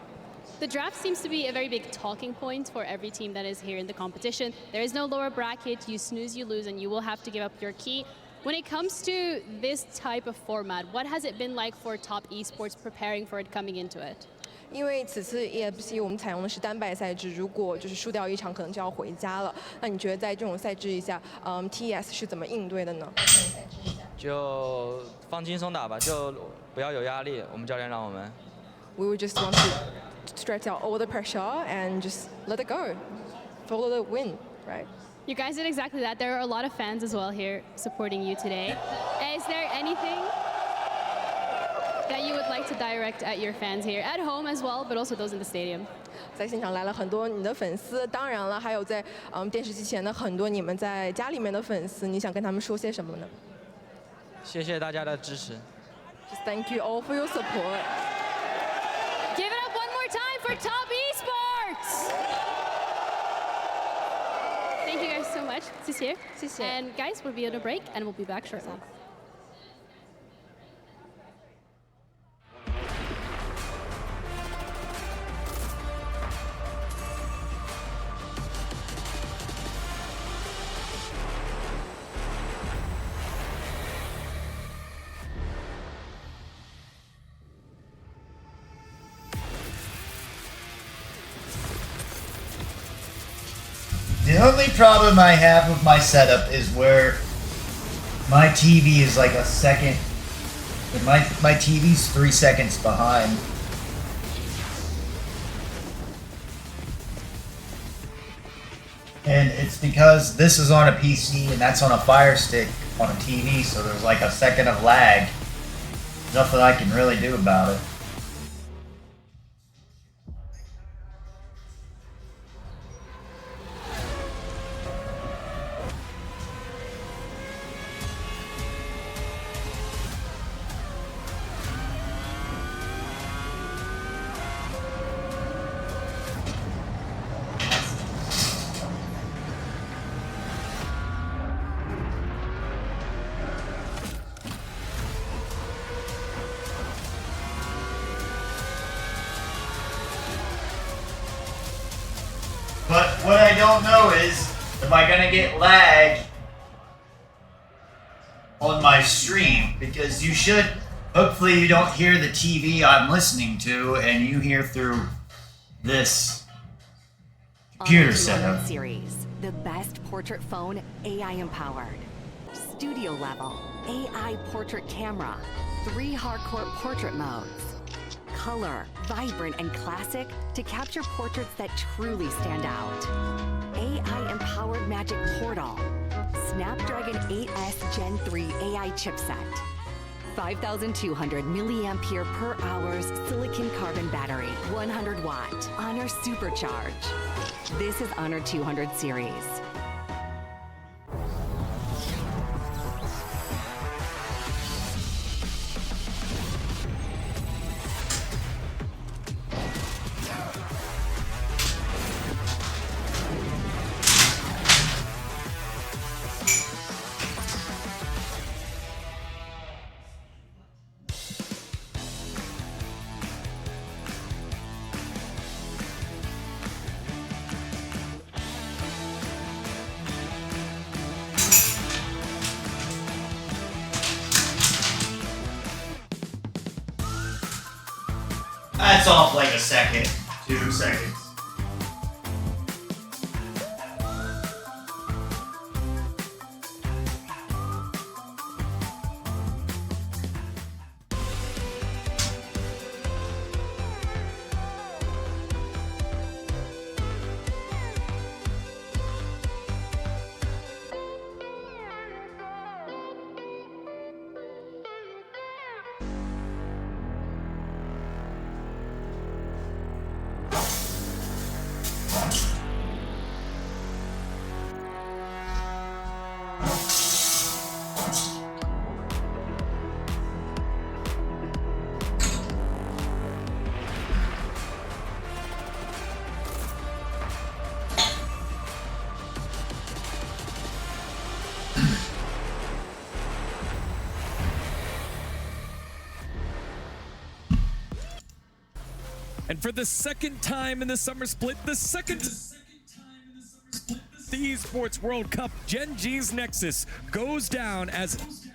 The draft seems to be a very big talking point for every team that is here in the competition. There is no lower bracket, you snooze, you lose, and you will have to give up your key. When it comes to this type of format, what has it been like for Top Esports preparing for it coming into it? 因为此次 EWC 我们采用的是单败赛制，如果就是输掉一场，可能就要回家了。那你觉得在这种赛制下，TES 是怎么应对的呢？就放轻松打吧，就不要有压力。我们教练让我们。We would just want to stretch out all the pressure and just let it go, follow the wind, right? You guys did exactly that. There are a lot of fans as well here supporting you today. Is there anything that you would like to direct at your fans here at home as well, but also those in the stadium? 在现场来了很多你的粉丝，当然了，还有在电视机前的很多你们在家里面的粉丝，你想跟他们说些什么呢？谢谢大家的支持。Just thank you all for your support. Give it up one more time for Top Esports! Thank you guys so much. 谢谢. And guys, we'll be on a break and we'll be back shortly. The only problem I have with my setup is where my TV is like a second. My TV's 3 seconds behind. And it's because this is on a PC and that's on a Fire Stick on a TV, so there's like a second of lag. Nothing I can really do about it. But what I don't know is, am I gonna get lag on my stream? Because you should, hopefully you don't hear the TV I'm listening to, and you hear through this computer setup. Series, the best portrait phone AI empowered. Studio level, AI portrait camera, 3 hardcore portrait modes. Color, vibrant and classic to capture portraits that truly stand out. AI-empowered magic portal. Snapdragon 8S Gen 3 AI chipset. 5,200 milliampere per hours silicon carbon battery, 100 watt. Honor Supercharge. This is Honor 200 series. That's off like a second, 2 seconds. And for the second time in the summer split, the Esports World Cup, Gen.G's Nexus goes down as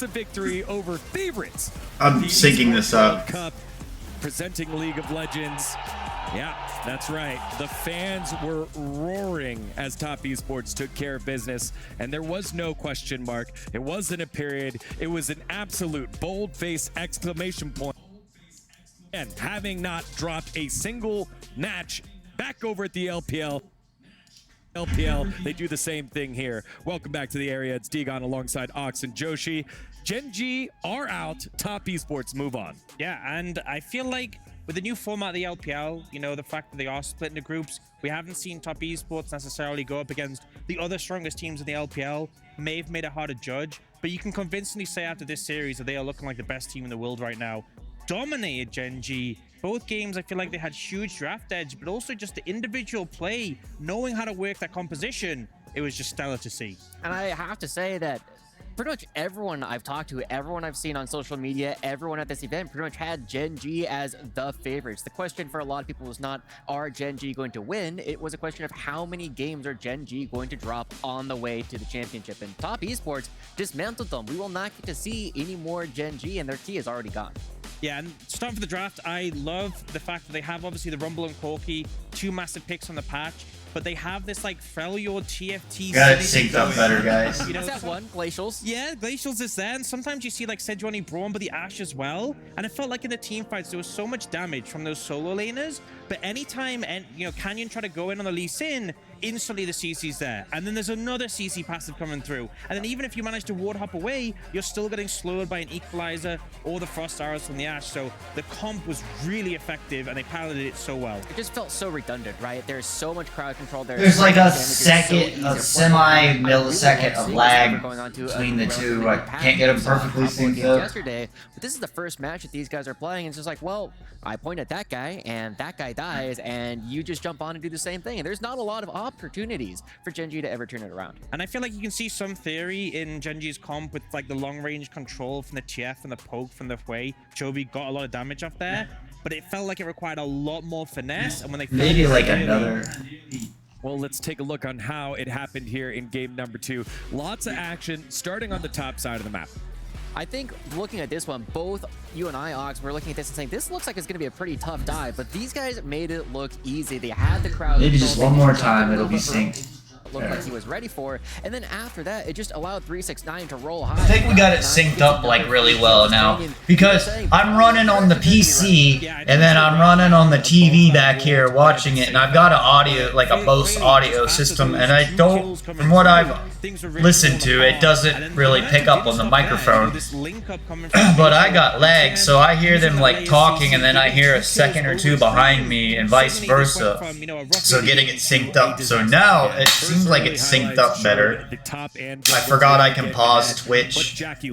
a victory over favorites. I'm syncing this up. World Cup, presenting League of Legends. Yeah, that's right. The fans were roaring as Top Esports took care of business, and there was no question mark. It wasn't a period. It was an absolute bold-faced exclamation point. And having not dropped a single match back over at the LPL, they do the same thing here. Welcome back to the area. It's D-Gon alongside Ox and Joshi. Gen.G are out. Top Esports move on. Yeah, and I feel like with the new format of the LPL, you know, the fact that they are split into groups, we haven't seen Top Esports necessarily go up against the other strongest teams in the LPL. May have made it hard to judge, but you can convincingly say after this series that they are looking like the best team in the world right now. Dominated Gen.G. Both games, I feel like they had huge draft edge, but also just the individual play, knowing how to work that composition, it was just stellar to see. And I have to say that pretty much everyone I've talked to, everyone I've seen on social media, everyone at this event pretty much had Gen.G as the favorites. The question for a lot of people was not, are Gen.G going to win? It was a question of how many games are Gen.G going to drop on the way to the championship. And Top Esports dismantled them. We will not get to see any more Gen.G, and their key is already gone. Yeah, and starting for the draft, I love the fact that they have obviously the Rumble and Corki, 2 massive picks on the patch, but they have this like Freljord TFT. Got it synced up better, guys. You know, is that one? Glacials? Yeah, Glacials is there, and sometimes you see like Sejuani Braun, but the Ashe as well. And it felt like in the team fights there was so much damage from those solo laners, but anytime Canyon tried to go in on the Lee Sin, instantly the CC's there, and then there's another CC passive coming through, and then even if you manage to ward hop away, you're still getting slowed by an Equalizer or the Frost Arrows from the Ashe. So the comp was really effective, and they piloted it so well. It just felt so redundant, right? There's so much crowd control there. There's like a second, a semi-millisecond of lag between the two. I can't get them perfectly synced up. Yesterday, but this is the first match that these guys are playing, and it's just like, well, I point at that guy, and that guy dies, and you just jump on and do the same thing. And there's not a lot of opportunities for Gen.G to ever turn it around. And I feel like you can see some theory in Gen.G's comp with like the long-range control from the TF and the poke from the way. Chovy got a lot of damage off there, but it felt like it required a lot more finesse. And when they maybe like another. Well, let's take a look on how it happened here in game number 2. Lots of action starting on the top side of the map. I think looking at this one, both you and I, Ox, were looking at this and saying, this looks like it's going to be a pretty tough dive, but these guys made it look easy. They had the crowd. Maybe just one more time, it'll be synced. it looked like he was ready for. And then after that, it just allowed 369 to roll high. I think we got it synced up like really well now, because I'm running on the PC and then I'm running on the TV back here watching it, and I've got an audio, like a Bose audio system, and I don't, from what I've listened to, it doesn't really pick up on the microphone. But I got lag, so I hear them like talking, and then I hear a second or two behind me, and vice versa. So getting it synced up. So now it seems like it's synced up better. I forgot I can pause Twitch. And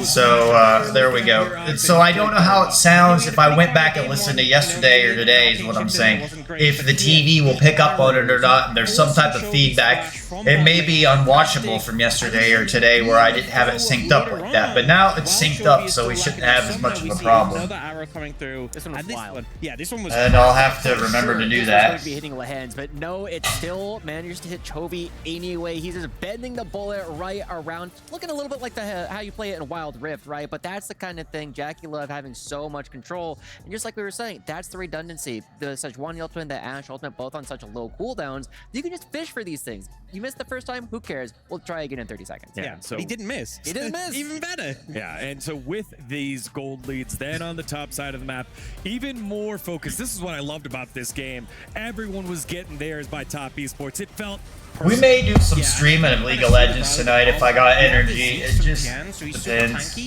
so there we go. And so I don't know how it sounds if I went back and listened to yesterday or today is what I'm saying. If the TV will pick up on it or not, and there's some type of feedback. It may be unwatchable from yesterday or today where I didn't have it synced up like that. But now it's synced up, so we shouldn't have as much of a problem. Another arrow coming through. This one was wild. Yeah, this one was. And I'll have to remember to do that. Be hitting Lehens, but no, it still manages to hit Chovy anyway. He's just bending the bullet right around, looking a little bit like how you play it in Wild Rift, right? But that's the kind of thing, JackeyLove having so much control, and just like we were saying, that's the redundancy. The Sejuani Ultimate and the Ashe Ultimate, both on such low cooldowns, you can just fish for these things. You missed the first time, who cares? We'll try again in 30 seconds. Yeah, so he didn't miss. He didn't miss. Even better. Yeah, and so with these gold leads, then on the top side of the map, even more focus. This is what I loved about this game. Everyone was getting theirs by Top Esports. It felt We may do some streaming of League of Legends tonight if I got energy. It just depends.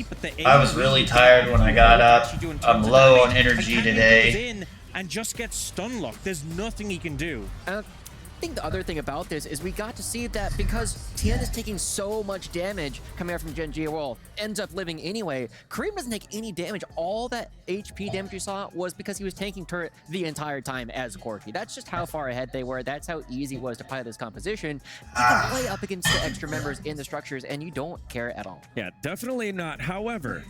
I was really tired when I got up. I'm low on energy today. And just get stun locked. There's nothing he can do. I think the other thing about this is we got to see that because TN is taking so much damage coming out from Gen.G, well, ends up living anyway. Kareem doesn't take any damage. All that HP damage you saw was because he was tanking turret the entire time as Corki. That's just how far ahead they were. That's how easy it was to play this composition. You can play up against the extra members in the structures and you don't care at all. Yeah, definitely not. However,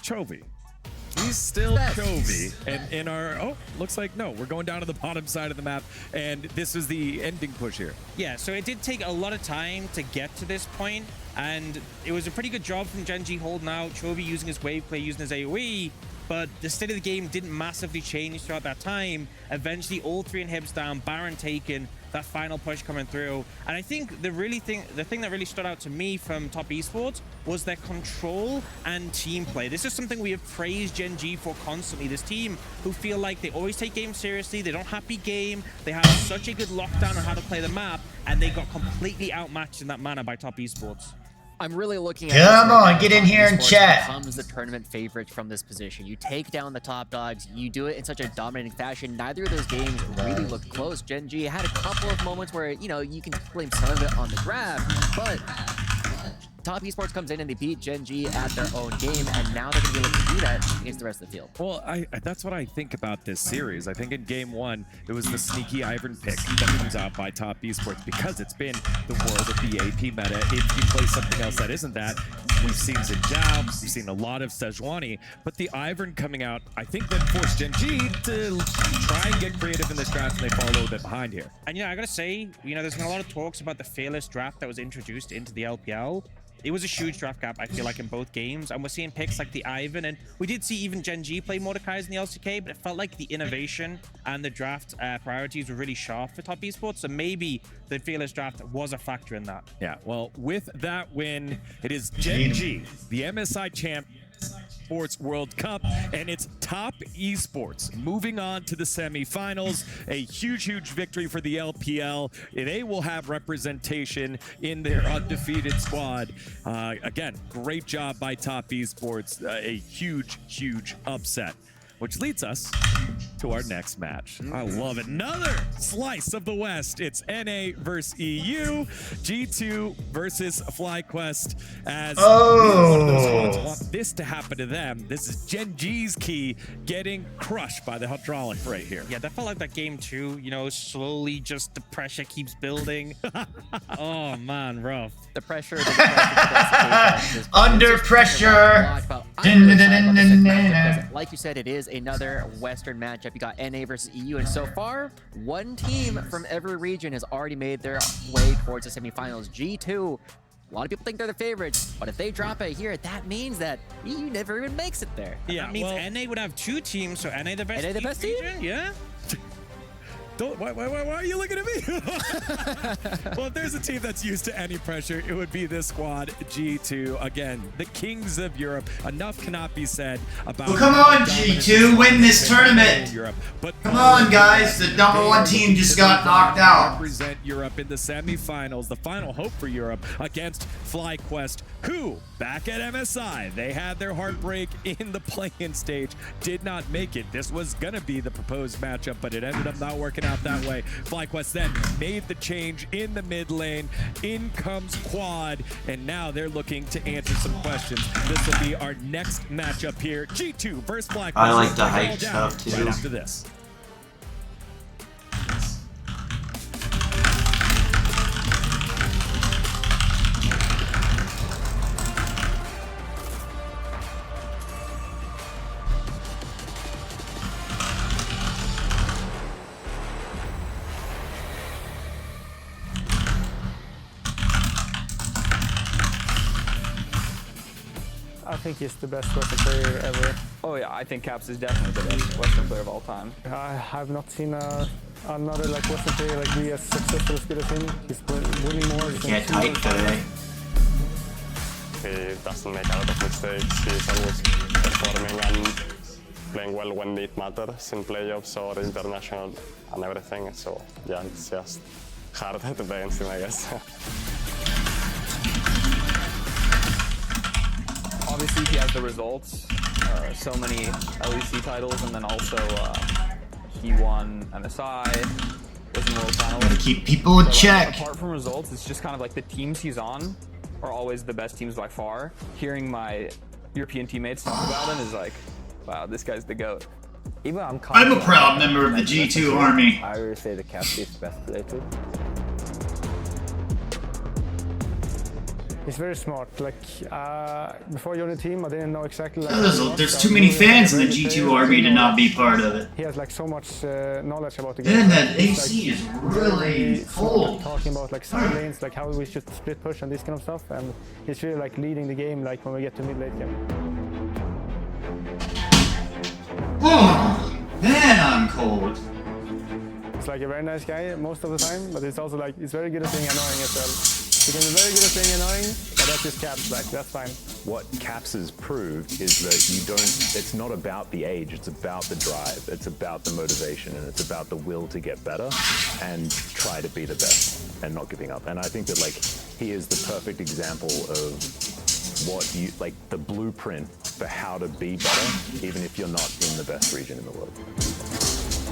Chovy. He's still Chovy, and in our, looks like, no, we're going down to the bottom side of the map, and this is the ending push here. Yeah, so it did take a lot of time to get to this point, and it was a pretty good job from Gen.G holding out, Chovy using his wave play, using his AoE, but the state of the game didn't massively change throughout that time. Eventually, all three inhibs down, Baron taken, that final push coming through. And I think the thing that really stood out to me from Top Esports was their control and team play. This is something we have praised Gen.G for constantly. This team who feel like they always take games seriously, they don't happy game, they have such a good lockdown on how to play the map, and they got completely outmatched in that manner by Top Esports. I'm really looking at Come on, get in here and chat. Becomes the tournament favorite from this position. You take down the top dogs. You do it in such a dominating fashion. Neither of those games really looked close. Gen.G had a couple of moments where, you know, you can blame some of it on the draft, but Top Esports comes in and they beat Gen.G at their own game, and now they're going to be able to do that against the rest of the field. Well, that's what I think about this series. I think in game one, it was the sneaky Ivern pick that comes out by Top Esports because it's been the world of the AP meta. If you play something else that isn't that, we've seen Zinjao, we've seen a lot of Sejuani, but the Ivern coming out, I think that forced Gen.G to try and get creative in this draft, and they fall a little bit behind here. And yeah, I gotta say, you know, there's been a lot of talks about the Fearless draft that was introduced into the LPL. It was a huge draft gap, I feel like, in both games, and we're seeing picks like the Ivern, and we did see even Gen.G play Mordekai's in the LCK, but it felt like the innovation and the draft priorities were really sharp for Top Esports, so maybe the Fearless draft was a factor in that. Yeah, well, with that win, it is Gen.G, the MSI champ, Sports World Cup, and it's Top Esports moving on to the semifinals. A huge victory for the LPL. They will have representation in their undefeated squad. Again, great job by Top Esports. A huge upset, which leads us to our next match. I love it. Another slice of the West. It's NA versus EU, G2 versus FlyQuest. As one of those squads want this to happen to them. This is Gen.G's key getting crushed by the hydraulic right here. Yeah, that felt like that game too. You know, slowly just the pressure keeps building. Oh man, rough. The pressure. Under pressure. Like you said, it is another Western matchup. You got NA versus EU, and so far, one team from every region has already made their way towards the semifinals. G2, a lot of people think they're the favorites, but if they drop it here, that means that EU never even makes it there. Yeah, that means NA would have two teams, so NA the best, NA the best team? Yeah. Why are you looking at me? Well, if there's a team that's used to any pressure, it would be this squad, G2. Again, the kings of Europe. Enough cannot be said about... Well, come on, G2, win this tournament. But come on, guys. The #1 team just got knocked out. Represent Europe in the semifinals. The final hope for Europe against FlyQuest, who, back at MSI, they had their heartbreak in the play-in stage, did not make it. This was going to be the proposed matchup, but it ended up not working out that way. FlyQuest then made the change in the mid lane. In comes Quad, and now they're looking to answer some questions. This will be our next matchup here. G2 versus FlyQuest. I like the hype stuff too. Right after this. I think he's the best Western player ever. Oh yeah, I think Caps is definitely the best Western player of all time. I have not seen another like Western player like be as successful as good as him. He's winning more. You can't type today. He doesn't make a lot of mistakes. He's always performing and playing well when it matters in playoffs or international and everything. So yeah, it's just hard to play against him, I guess. Obviously, he has the results. So many LEC titles, and then also he won MSI, was in World Finals. Gotta keep people in check. Apart from results, it's just kind of like the teams he's on are always the best teams by far. Hearing my European teammates talk about him is like, wow, this guy's the GOAT. I'm a proud member of the G2 army. I would say the Caps is best player too. He's very smart. Like before joining the team, I didn't know exactly. Like, there's too many fans in the G2 army to not be part of it. He has like so much knowledge about the game. And that AC is really full. Talking about like side lanes, like how we should split push and this kind of stuff, and he's really like leading the game. Like when we get to mid late game. Oh, man, I'm cold. He's like a very nice guy most of the time, but he's also like he's very good at being annoying as well. He can be very good at being annoying, but that's just Caps, like, that's fine. What Caps has proved is that it's not about the age, it's about the drive, it's about the motivation, and it's about the will to get better and try to be the best and not giving up. And I think that, like, he is the perfect example of the blueprint for how to be better, even if you're not in the best region in the world.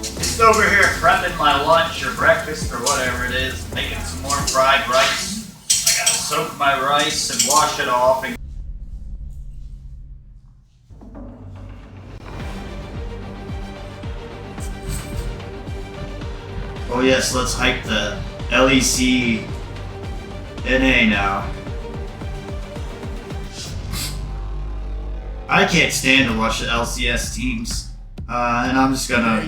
Just over here prepping my lunch or breakfast or whatever it is, making some more fried rice. I gotta soak my rice and wash it off. Oh yes, let's hype the LEC NA now. I can't stand to watch the LCS teams. And I'm just gonna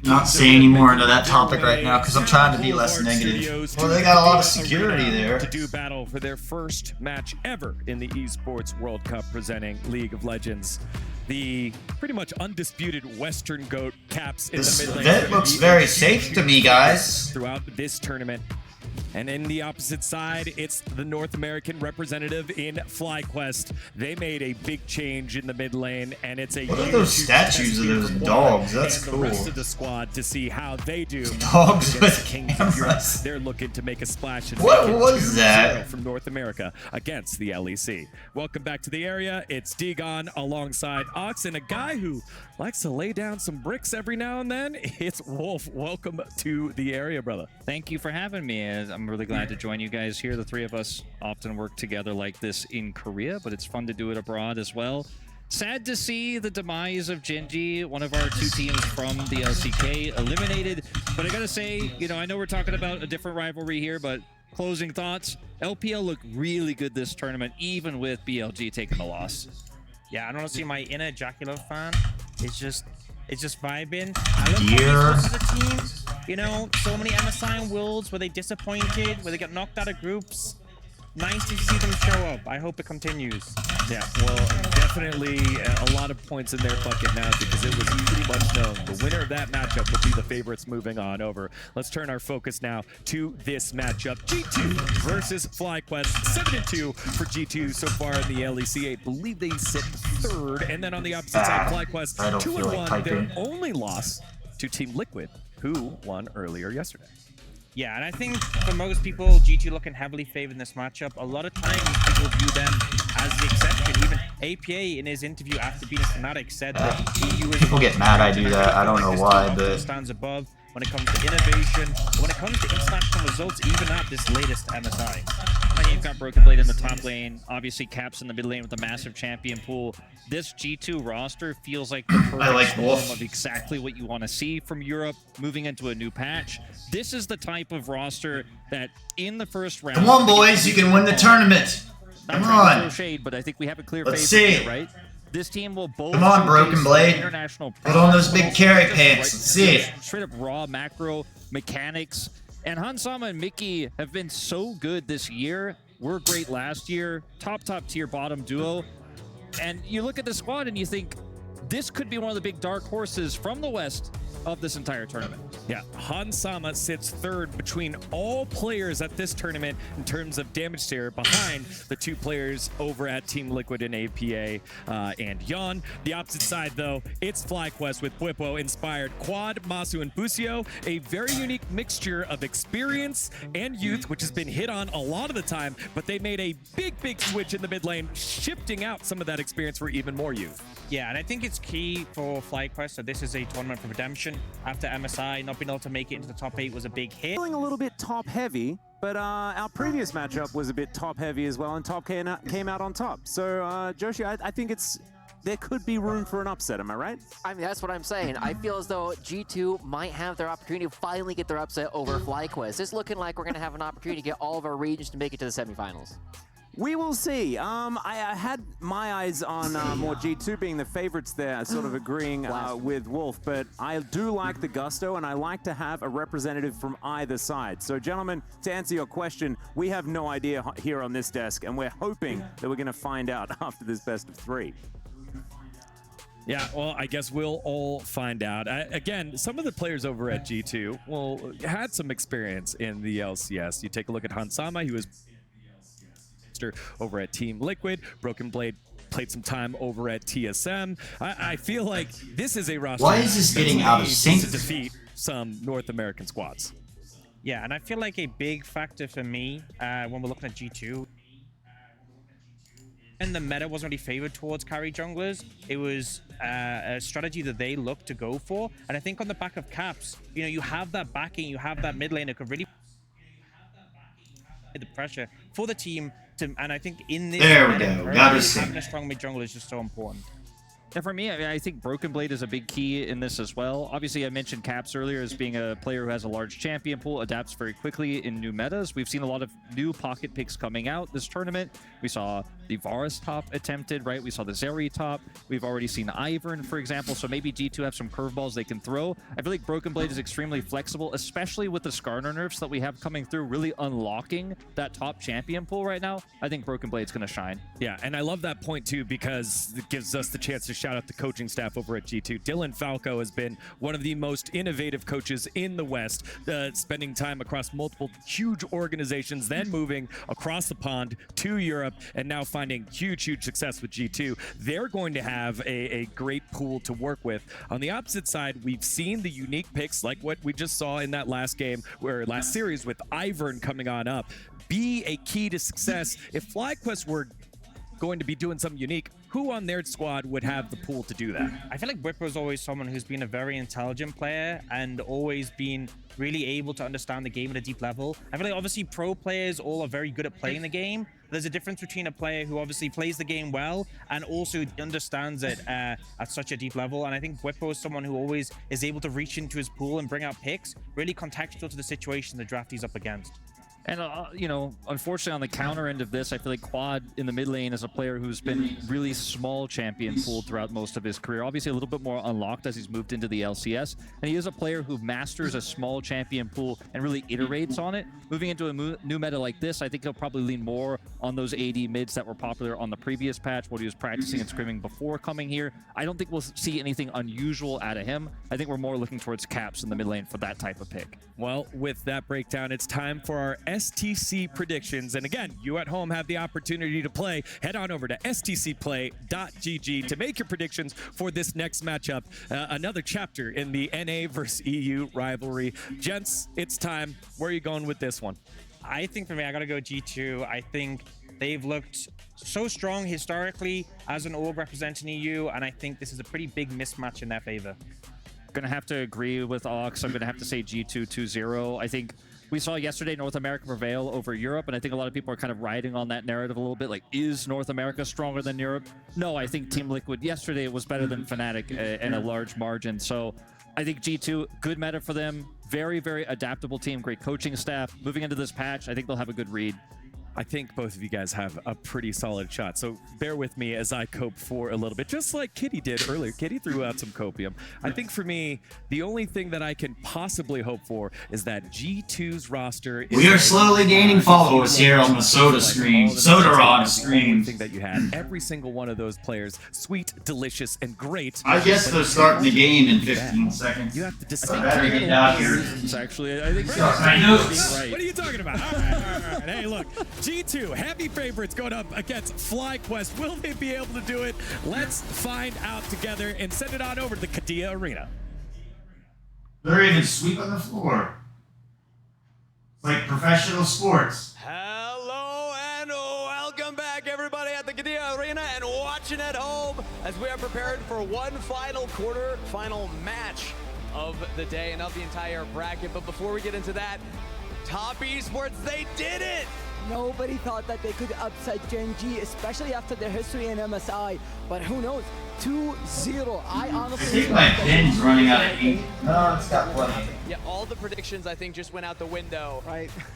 not say any more into that topic right now because I'm trying to be less negative. Well, they got a lot of security there. To do battle for their first match ever in the Esports World Cup presenting League of Legends. The pretty much undisputed Western GOAT Caps in the mid lane. That looks very safe to me, guys. Throughout this tournament. And in the opposite side, it's the North American representative in FlyQuest. They made a big change in the mid lane, and it's a what are those statues of those dogs? That's cool. The rest of the squad to see how they do. Dogs with cameras. They're looking to make a splash. And what was that? From North America against the LEC. Welcome back to the area. It's D-Gon alongside Ox, and a guy who likes to lay down some bricks every now and then. It's Wolf. Welcome to the area, brother. Thank you for having me. I'm really glad to join you guys here. The three of us often work together like this in Korea, but it's fun to do it abroad as well. Sad to see the demise of Gen.G, one of our two teams from the LCK, eliminated. But I gotta say, you know, I know we're talking about a different rivalry here, but closing thoughts, LPL looked really good this tournament, even with BLG taking the loss. Yeah, I don't want to see my inner Jaculov fan. It's just vibing. I love how the team, you know, so many MSI and Worlds where they disappointed, where they got knocked out of groups. nice to see them show up. I hope it continues. Yeah, well, definitely a lot of points in their bucket now because it was pretty much known the winner of that matchup would be the favorites moving on over. Let's turn our focus now to this matchup. G2 versus FlyQuest. 7-2 for G2 so far in the LEC. I believe they sit third. And then on the opposite side, FlyQuest 2-1. Their only loss to Team Liquid, who won earlier yesterday. Yeah, and I think for most people, G2 looking heavily favored in this matchup. A lot of times people view them as the exception. Even APA in his interview after beating Fnatic said that EU is People get mad I do that. I don't know why, but stands above when it comes to innovation, when it comes to international results, even at this latest MSI. And you've got Broken Blade in the top lane, obviously Caps in the mid lane with a massive champion pool. This G2 roster feels like the perfect storm of exactly what you want to see from Europe moving into a new patch. This is the type of roster that in the first round... Come on, boys, you can win the tournament. Come on. No shade, but I think we have a clear Let's favorite see. here, right? This team will both... Come on, Broken Blade. International Put on those big carry pants. Let's see it. Straight up raw macro mechanics. And Hansama and Mickey have been so good this year. Were great last year. Top tier bottom duo. And you look at the squad and you think, this could be one of the big dark horses from the West of this entire tournament. Yeah, Hansama sits third between all players at this tournament in terms of damage tier, behind the two players over at Team Liquid and APA and Yon. The opposite side, though, it's FlyQuest with Bwipo-inspired Quad, Masu, and Busio, a very unique mixture of experience and youth, which has been hit on a lot of the time, but they made a big switch in the mid lane, shifting out some of that experience for even more youth. Yeah, and I think it's key for FlyQuest that this is a tournament for redemption. After MSI, not being able to make it into the top 8 was a big hit. Feeling a little bit top heavy, but our previous matchup was a bit top heavy as well, and top came out on top. So, Joshi, I think there could be room for an upset, am I right? I mean, that's what I'm saying. I feel as though G2 might have their opportunity to finally get their upset over FlyQuest. It's looking like we're going to have an opportunity to get all of our regions to make it to the semifinals. We will see. I had my eyes on more G2 being the favorites there, sort of agreeing with Wolf, but I do like the gusto, and I like to have a representative from either side. So, gentlemen, to answer your question, we have no idea here on this desk, and we're hoping that we're going to find out after this best of 3. Yeah, well, I guess we'll all find out. Again, some of the players over at G2 had some experience in the LCS. You take a look at Hansama, he was over at Team Liquid. Broken Blade played some time over at TSM. I feel like this is a roster. Why is this getting out of sync? To defeat some North American squads. Yeah, and I feel like a big factor for me when we're looking at G2, and the meta wasn't really favored towards carry junglers. It was a strategy that they looked to go for. And I think on the back of Caps, you know, you have that backing, you have that mid lane that could really the pressure for the team. And I think in this having a strong mid jungle is just so important. And for me, I think Broken Blade is a big key in this as well. Obviously, I mentioned Caps earlier as being a player who has a large champion pool, adapts very quickly in new metas. We've seen a lot of new pocket picks coming out this tournament. We saw the Varus top attempted, right? We saw the Zeri top. We've already seen Ivern, for example. So maybe G2 have some curveballs they can throw. I feel like Broken Blade is extremely flexible, especially with the Skarner nerfs that we have coming through, really unlocking that top champion pool right now. I think Broken Blade's going to shine. Yeah, and I love that point too, because it gives us the chance to shout out the coaching staff over at G2. Dylan Falco has been one of the most innovative coaches in the West, spending time across multiple huge organizations, then moving across the pond to Europe, and now finding huge success with G2. They're going to have a great pool to work with. On the opposite side, we've seen the unique picks like what we just saw in that last game, or last series with Ivern coming on up, be a key to success. If FlyQuest were going to be doing something unique, who on their squad would have the pool to do that? I feel like Bwipo is always someone who's been a very intelligent player and always been really able to understand the game at a deep level. I feel like obviously pro players all are very good at playing the game. There's a difference between a player who obviously plays the game well and also understands it at such a deep level. And I think Bwipo is someone who always is able to reach into his pool and bring out picks really contextual to the situation the draft he's up against. And, you know, unfortunately on the counter end of this, I feel like Quad in the mid lane is a player who's been really small champion pooled throughout most of his career. Obviously a little bit more unlocked as he's moved into the LCS. And he is a player who masters a small champion pool and really iterates on it. Moving into a new meta like this, I think he'll probably lean more on those AD mids that were popular on the previous patch, what he was practicing and scrimming before coming here. I don't think we'll see anything unusual out of him. I think we're more looking towards Caps in the mid lane for that type of pick. Well, with that breakdown, it's time for our STC predictions. And again, you at home have the opportunity to play. Head on over to stcplay.gg to make your predictions for this next matchup. Another chapter in the NA versus EU rivalry. Gents, it's time. Where are you going with this one? I think for me, I got to go G2. I think they've looked so strong historically as an org representing EU, and I think this is a pretty big mismatch in their favor. Gonna have to agree with Ox. I'm gonna have to say G2 2-0. I think we saw yesterday North America prevail over Europe, and I think a lot of people are kind of riding on that narrative a little bit, like, is North America stronger than Europe? No, I think Team Liquid yesterday was better than Fnatic in a large margin. So I think G2, good meta for them. Very, very adaptable team, great coaching staff. Moving into this patch, I think they'll have a good read. I think both of you guys have a pretty solid shot, so bear with me as I cope for a little bit, just like Kitty did earlier. Kitty threw out some copium. I think for me, the only thing that I can possibly hope for is that G2's roster is... We are slowly gaining followers here on the Sodaron stream. Thing that you had. Every single one of those players, sweet, delicious, and great. I guess they're starting the game in 15 seconds. You have to decide. I better get out here. Actually, I think... My notes. Right. What are you talking about? All right. Hey, look. G2, heavy favorites going up against FlyQuest. Will they be able to do it? Let's find out together and send it on over to the Kadia Arena. They're even sweeping the floor. It's like professional sports. Hello and welcome back, everybody, at the Kadia Arena and watching at home as we are prepared for one final match of the day and of the entire bracket. But before we get into that, Top Esports, they did it! Nobody thought that they could upset Gen.G, especially after their history in MSI. But who knows? 2-0. I honestly I think my pin's running out of ink. No, it's got plenty. Yeah, all the predictions I think just went out the window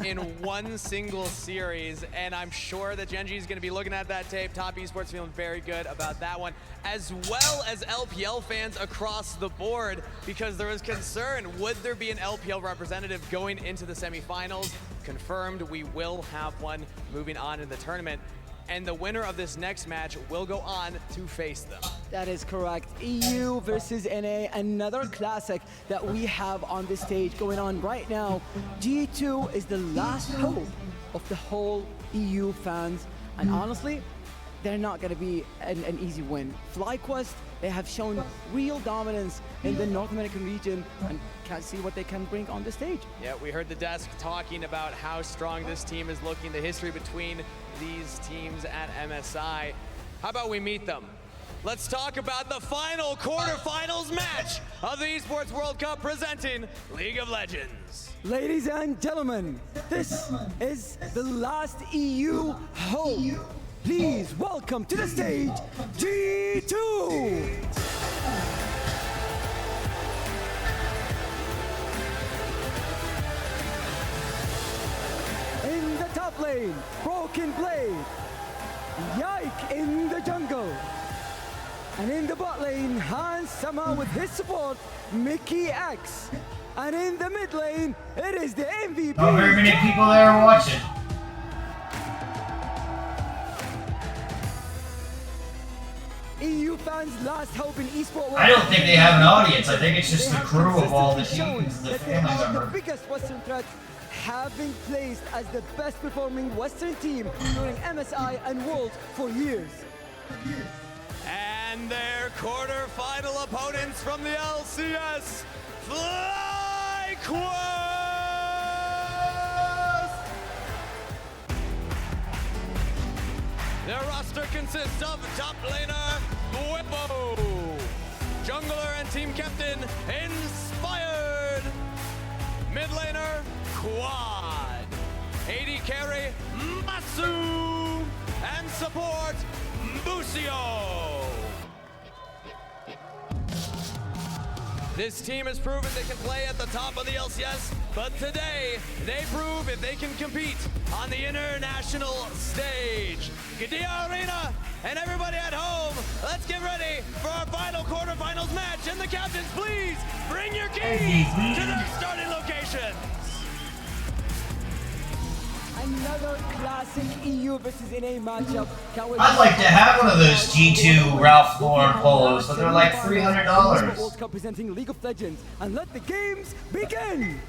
in one single series, and I'm sure that Gen.G is going to be looking at that tape. Top Esports feeling very good about that one, as well as LPL fans across the board, because there was concern, would there be an LPL representative going into the semifinals? Confirmed, we will have one moving on in the tournament. And the winner of this next match will go on to face them. That is correct. EU versus NA, another classic that we have on this stage going on right now. G2 is the last hope of the whole EU fans. And honestly, they're not going to be an easy win. FlyQuest, they have shown real dominance in the North American region and can't see what they can bring on the stage. Yeah, we heard the desk talking about how strong this team is looking, the history between these teams at MSI. How about we meet them? Let's talk about the final quarterfinals match of the Esports World Cup presenting League of Legends. Ladies and gentlemen, this is the last EU hope. Please welcome to the stage, G2! In the top lane, Broken Blade, Yike in the jungle. And in the bot lane, Hans Sama with his support, Mickey X. And in the mid lane, it is the MVP. Not very many people there watching. EU fans' last hope in esports. I don't think they have an audience. I think it's just the crew of all the teams, the family The members. biggest Western threat have been placed as the best performing Western team during MSI and Worlds for years. And their quarterfinal opponents from the LCS, FlyQuest! Their roster consists of top laner, Whippo, jungler and team captain, Inspired, mid laner, Quad, AD carry, Masu, and support, Busio. This team has proven they can play at the top of the LCS, but today they prove if they can compete on the international stage. Gadia Arena and everybody at home, let's get ready for our final quarterfinals match. And the captains, please bring your keys to their starting location. Another classic EU versus NA matchup. I'd like to have one of those G2 Ralph Lauren polos, but they're like $300. World Cup presenting League of Legends, and let the games begin.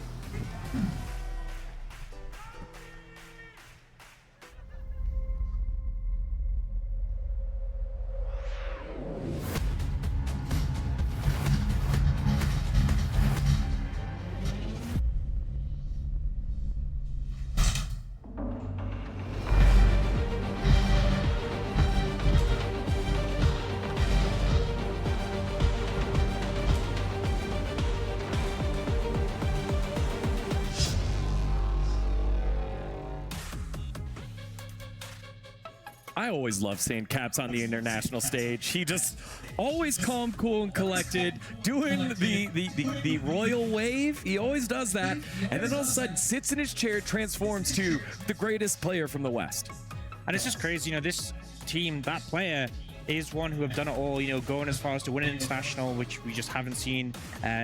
I always love seeing Caps on the international stage. He just always calm, cool, and collected, doing the royal wave. He always does that, and then all of a sudden sits in his chair, transforms to the greatest player from the West. And it's just crazy, you know, this team, that player is one who have done it all, you know, going as far as to win an international, which we just haven't seen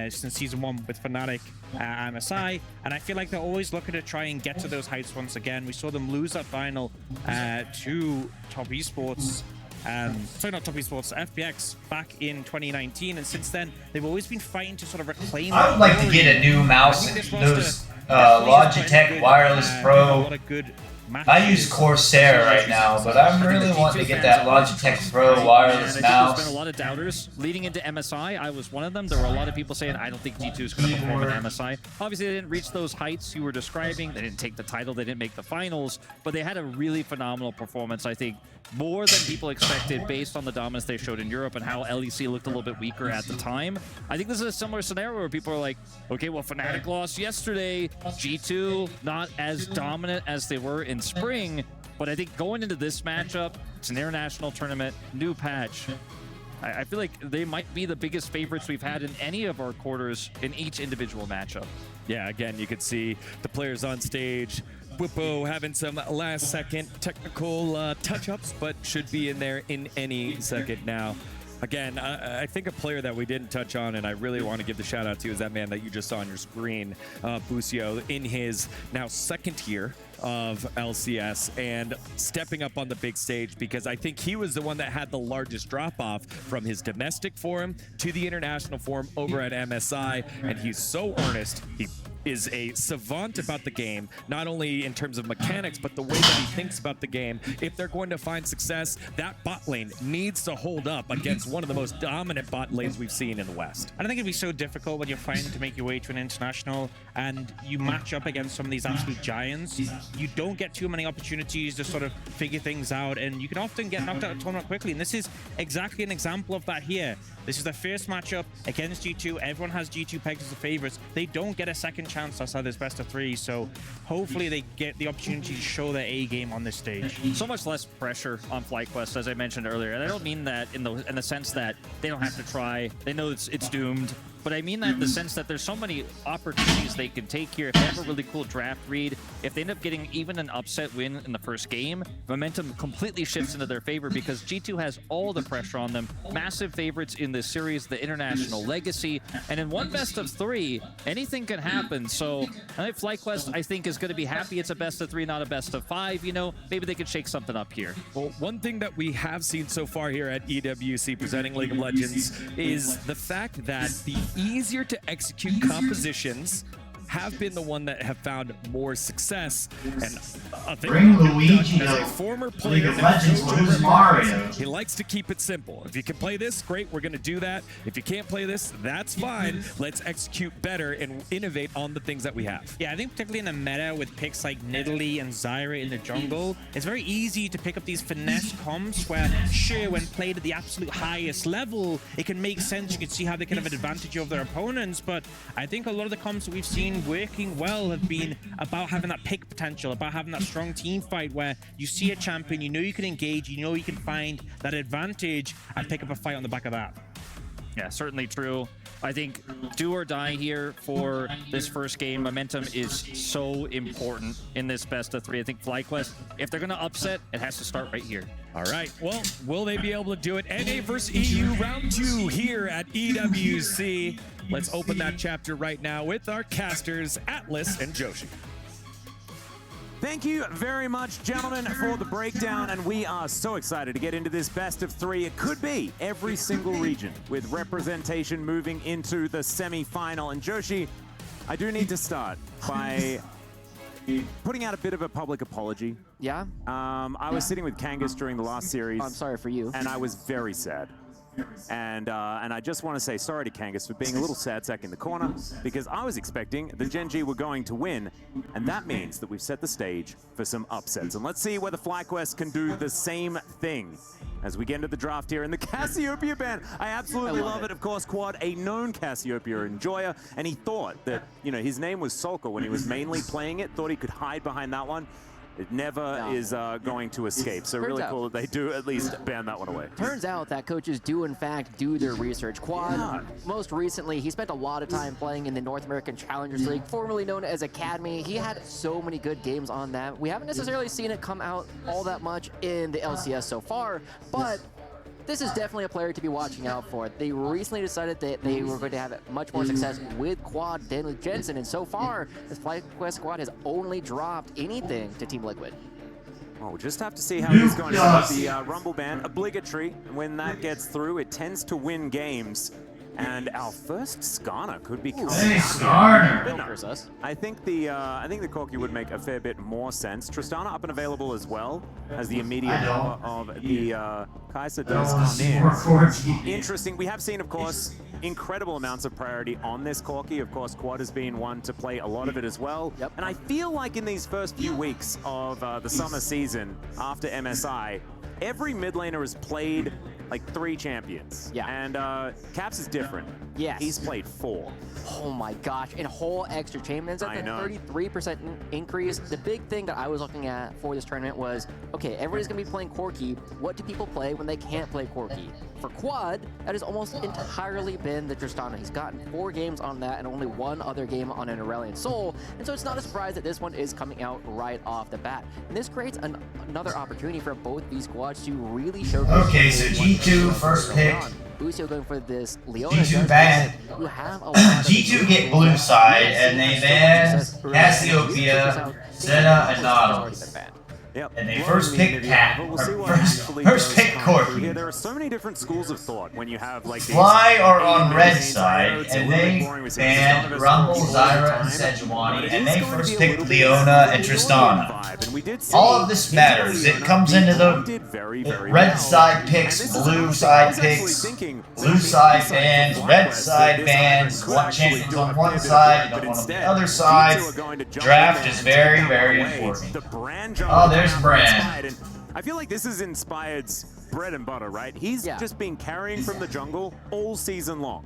since season 1 with Fnatic MSI. And I feel like they're always looking to try and get to those heights once again. We saw them lose that final to Top Esports. Sorry, not Top Esports, FPX back in 2019. And since then, they've always been fighting to sort of reclaim. I would like to get a new mouse, those Logitech Wireless Pro. I use Corsair right now, but I'm really wanting to get that Logitech Pro wireless mouse. There's been a lot of doubters leading into MSI. I was one of them. There were a lot of people saying, I don't think G2 is going to perform in MSI. Obviously, they didn't reach those heights you were describing. They didn't take the title. They didn't make the finals. But they had a really phenomenal performance, I think, more than people expected based on the dominance they showed in Europe and how LEC looked a little bit weaker at the time. I think this is a similar scenario where people are like, okay, well, Fnatic lost yesterday. G2 not as dominant as they were in spring. But I think going into this matchup, it's an international tournament, new patch. I feel like they might be the biggest favorites we've had in any of our quarters in each individual matchup. Yeah, again, you could see the players on stage. Whippo having some last-second technical touch-ups, but should be in there in any second now. Again, I think a player that we didn't touch on, and I really want to give the shout-out to, is that man that you just saw on your screen, Busio, in his now 2nd year of LCS and stepping up on the big stage, because I think he was the one that had the largest drop-off from his domestic forum to the international forum over at MSI, and he's so earnest. He is a savant about the game, not only in terms of mechanics, but the way that he thinks about the game. If they're going to find success, that bot lane needs to hold up against one of the most dominant bot lanes we've seen in the West. I don't think it'd be so difficult when you're fighting to make your way to an international and you match up against some of these absolute giants. You don't get too many opportunities to sort of figure things out, and you can often get knocked out of the tournament quickly. And this is exactly an example of that here. This is their first matchup against G2. Everyone has G2 pegged as the favorites. They don't get a second chance outside this best of 3, so hopefully they get the opportunity to show their A game on this stage. So much less pressure on FlyQuest, as I mentioned earlier, and I don't mean that in the sense that they don't have to try. They know it's doomed. But I mean that in the sense that there's so many opportunities they can take here. If they have a really cool draft read, if they end up getting even an upset win in the first game, momentum completely shifts into their favor because G2 has all the pressure on them. Massive favorites in this series, the international legacy. And in one best of 3, anything can happen. So FlyQuest, I think, is going to be happy it's a best of 3, not a best of 5. You know, maybe they could shake something up here. Well, one thing that we have seen so far here at EWC presenting League of Legends is the fact that the easier to execute compositions have been the one that have found more success. And Bring Luigi as a to former player, League of Legends. Who's Mario? he likes to keep it simple. If you can play this, great, we're going to do that. If you can't play this, that's fine. Let's execute better and innovate on the things that we have. Yeah, I think particularly in the meta with picks like Nidalee and Zyra in the jungle, it's very easy to pick up these finesse comps where, sure, when played at the absolute highest level, it can make sense. You can see how they can have an advantage over their opponents, but I think a lot of the comps that we've seen working well have been about having that pick potential, about having that strong team fight where you see a champion, you know you can engage, you know you can find that advantage and pick up a fight on the back of that. Yeah, certainly true. I think do or die here for this first game. Momentum is so important in this best of 3. I think FlyQuest, if they're going to upset, it has to start right here. All right, well, will they be able to do it? NA versus EU round 2 here at EWC. Let's open that chapter right now with our casters, Atlas and Joshi. Thank you very much, gentlemen, for the breakdown, and we are so excited to get into this best of 3. It could be every single region with representation moving into the semi-final. And Joshi, I do need to start by putting out a bit of a public apology. Yeah? I was sitting with Kangas during the last series. I'm sorry for you. And I was very sad. And I just want to say sorry to Kangas for being a little sad sack in the corner, because I was expecting the Gen.G were going to win, and that means that we've set the stage for some upsets. And let's see whether FlyQuest can do the same thing as we get into the draft here in the Cassiopeia ban. I absolutely love it. Of course, Quad, a known Cassiopeia enjoyer, and he thought that, you know, his name was Sulka when he was mainly playing it, thought he could hide behind that one. It never is going to escape. So really cool that they do at least ban that one away. Turns out that coaches do, in fact, do their research. Quad, most recently, he spent a lot of time playing in the North American Challengers League, formerly known as Academy. He had so many good games on that. We haven't necessarily seen it come out all that much in the LCS so far, but this is definitely a player to be watching out for. They recently decided that they were going to have much more success with Quad than with Jensen, and so far, this FlyQuest squad has only dropped anything to Team Liquid. Oh, we'll just have to see how he's going to do the Rumble ban. Obligatory. When that gets through, it tends to win games. And our first Skarner could be coming. Hey, Skarner! I think the Corki would make a fair bit more sense. Tristana up and available as well as the immediate cover of the Kai'Sa does come in. Interesting. We have seen, of course, incredible amounts of priority on this Corki. Of course, Quad has been one to play a lot of it as well. And I feel like in these first few weeks of the summer season after MSI, every mid laner has played like 3 champions. Yeah. And Caps is different. Yes. He's played 4. Oh my gosh, and whole extra champions at the 33% increase. The big thing that I was looking at for this tournament was, okay, everybody's gonna be playing Corki. What do people play when they can't play Corki? For Quad, that has almost entirely been the Tristana. He's gotten 4 games on that and only 1 other game on an Aurelion Soul. And so it's not a surprise that this one is coming out right off the bat. And this creates another opportunity for both these squads to really showcase. Okay, so G2 first pick. Busio going for this Leona. G2 ban. You have a G2 get blue side, and they ban Cassiopeia, Senna, and Nautilus. And they first pick Cat, or first pick Corki. There are so many different schools of thought when you have like Fly are on red side, and they ban Rumble, Zyra, and Sejuani, and they first pick Leona and Tristana. All of this matters. It comes into the red side picks, blue side picks, blue side bans, red side bans, one champions on one side and one on the other side. Draft is very, very important. Oh, there's Brand. I feel like this is Inspired's bread and butter, right? He's just been carrying from the jungle all season long.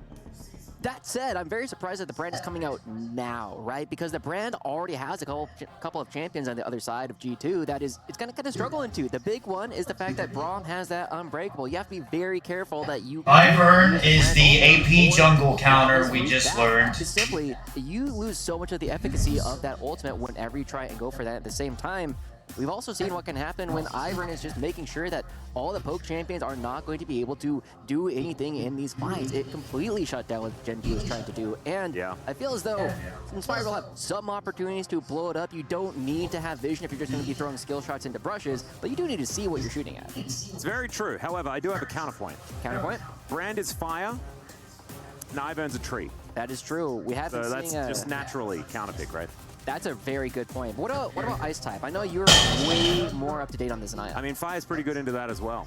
That said, I'm very surprised that the brand is coming out now, right? Because the brand already has a couple of champions on the other side of G2 that it's going to kind of struggle into. The big one is the fact that Braum has that Unbreakable. You have to be very careful that you... Ivern is the AP jungle counter we just learned. Simply, you lose so much of the efficacy of that ultimate whenever you try and go for that at the same time. We've also seen what can happen when Ivern is just making sure that all the poke champions are not going to be able to do anything in these fights. It completely shut down what Gen.G was trying to do. And I feel as though Inspired will have some opportunities to blow it up. You don't need to have vision if you're just going to be throwing skill shots into brushes, but you do need to see what you're shooting at. It's very true. However, I do have a counterpoint. Counterpoint? Brand is fire, and Ivern's a tree. That is true. We haven't seen that's just naturally counterpick, right? That's a very good point. What about Ice type? I know you're way more up to date on this than I am. I mean, Fire's pretty good into that as well,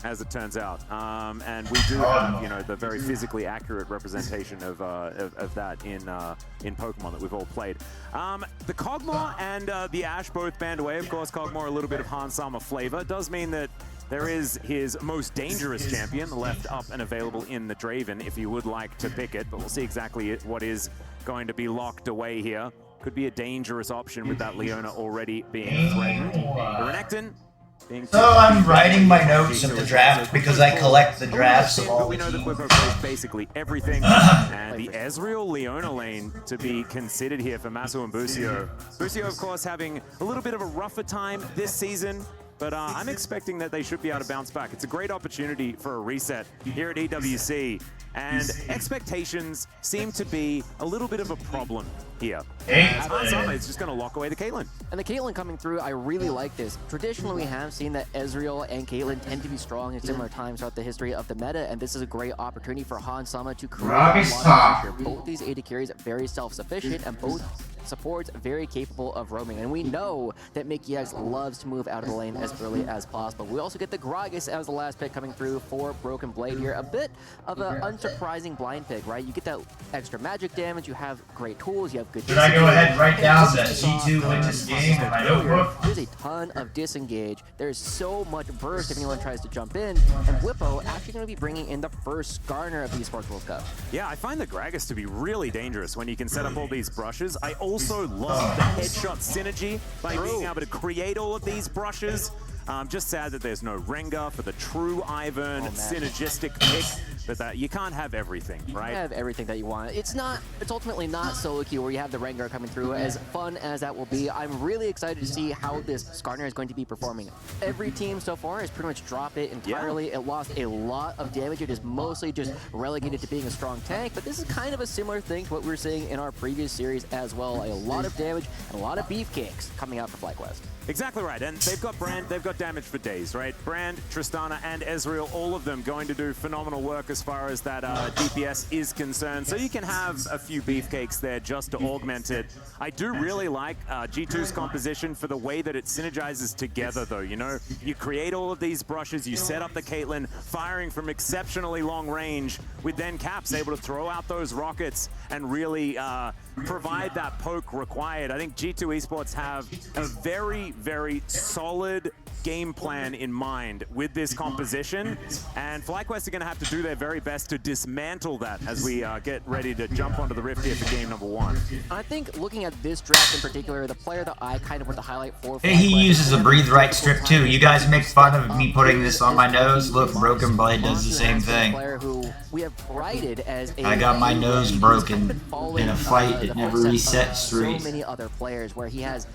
as it turns out. And we do have, you know, the very physically accurate representation of that in Pokemon that we've all played. The Kog'Maw and the Ashe both banned away. Of course, Kog'Maw a little bit of Hansama flavor. Does mean that there is his most dangerous champion left up and available in the Draven if you would like to pick it. But we'll see exactly what is going to be locked away here. Could be a dangerous option with that Leona already being threatened. The Renekton So I'm writing my notes of the draft because I collect the drafts of all we the know that teams. Whippo plays basically everything, and the Ezreal Leona lane to be considered here for Masu and Busio. Busio, of course, having a little bit of a rougher time this season, but I'm expecting that they should be able to bounce back. It's a great opportunity for a reset here at EWC, and expectations seem to be a little bit of a problem here. Hanzama is just going to lock away the Caitlyn. And the Caitlyn coming through, I really like this. Traditionally, we have seen that Ezreal and Caitlyn tend to be strong at similar times throughout the history of the meta, and this is a great opportunity for Hanzama to create a lot of pressure. Both these AD carries are very self-sufficient, and both supports very capable of roaming. And we know that Mickey X loves to move out of the lane as early as possible. We also get the Gragas as the last pick coming through for Broken Blade here. A bit of an unsurprising blind pick, right? You get that extra magic damage, you have great tools, you have good Should I go ahead and write down that G2 win this game in my notebook? There's a ton of disengage. There's so much burst if anyone tries to jump in. And Whippo actually going to be bringing in the first Skarner of the Esports World Cup. Yeah, I find the Gragas to be really dangerous when you can set up all these brushes. I also love the headshot synergy by being able to create all of these brushes. Just sad that there's no Rengar for the true Ivern synergistic pick, but that you can't have everything, right? You have everything that you want. It's ultimately not solo queue where you have the Rengar coming through. As fun as that will be, I'm really excited to see how this Skarner is going to be performing. Every team so far has pretty much dropped it entirely. It lost a lot of damage. It is mostly just relegated to being a strong tank, but this is kind of a similar thing to what we were seeing in our previous series as well. A lot of damage and a lot of beefcakes coming out for FlyQuest. Exactly right, and they've got Brand, they've got damage for days, right? Brand, Tristana, and Ezreal, all of them going to do phenomenal work as far as that DPS is concerned. So you can have a few beefcakes there just to augment it. I do really like G2's composition for the way that it synergizes together, though. You know, you create all of these brushes, you set up the Caitlyn, firing from exceptionally long range, with then Caps able to throw out those rockets and really provide that poke required. I think G2 Esports have a very, very solid game plan in mind with this composition, and FlyQuest are going to have to do their very best to dismantle that as we get ready to jump onto the Rift here for game number 1. I think looking at this draft in particular, the player that I kind of want to highlight for Hey, he uses a breathe right strip too. You guys make fun of me putting this on my nose. Look, Broken Blade does the same thing. Player who we have prided as a I got my nose broken in a fight. It never reset straight. So many other players where he has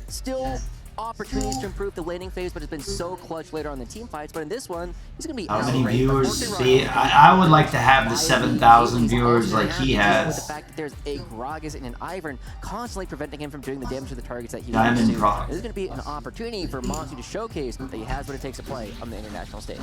still opportunities to improve the laning phase, but it's been so clutch later on the team fights. But in this one, he's going to be how many viewers? See, I would like to have the 7,000 viewers like he has. With the fact that there's a Gragas and an Ivern constantly preventing him from doing the damage to the targets that he Diamond wants to. Pro. This is going to be an opportunity for Monty to showcase that he has what it takes to play on the international stage.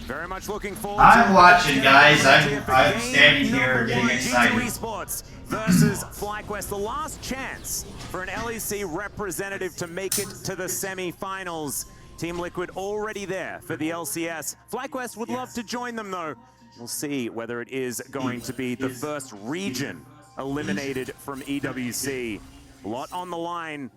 Very much looking forward I'm to watching, guys. I'm standing here getting excited. G2 Esports versus FlyQuest, the last chance for an LEC representative to make it to the semi-finals. Team Liquid already there for the LCS. FlyQuest would love to join them, though. We'll see whether it is going to be the first region eliminated from EWC. A lot on the line.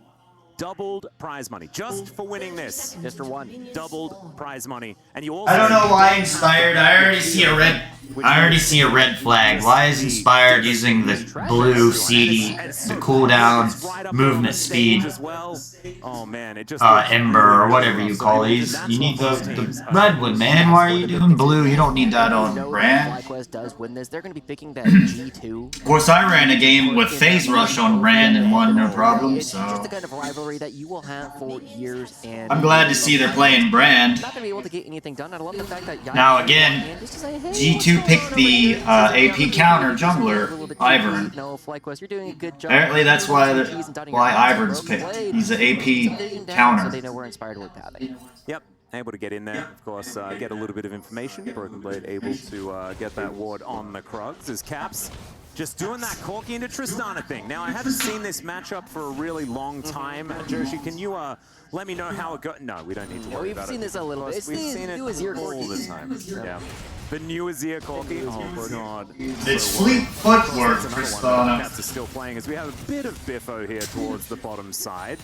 Doubled prize money just for winning this. Just for one. Doubled prize money, and you also. I don't know why Inspired. I already see a red. Flag. Why is Inspired using the blue CD, the cooldown movement speed? Oh man, it just Ember or whatever you call these. You need the red one, man. Why are you doing blue? You don't need that on Rand. FlyQuest does win this. They're going to be picking that G2. Of course, I ran a game with Phase Rush on Rand and won no problem. It's So just the kind of rivalry that you will have for years. And I'm glad to see they're playing Brand. Not going to be able to get anything done. I love the fact that Now again, G2 picked the AP counter jungler, Ivern. No, FlyQuest, you're doing a good job. Apparently that's why Ivern's picked. He's an AP counter. So they know we're inspired with pathing. Yep, able to get in there. Of course, get a little bit of information. Broken Blade able to get that ward on the Krugs as Caps. Just doing that Corki into Tristana thing. Now, I haven't seen this matchup for a really long time. Joshi, can you let me know how it got? No, we don't need to worry about it. We've seen this a little bit. It's We've seen it new Azir all the time. Yeah. The new Azir Corki. Oh, God. It's fleet footwork, Tristana. Cats are still playing as we have a bit of biffo here towards the bottom side.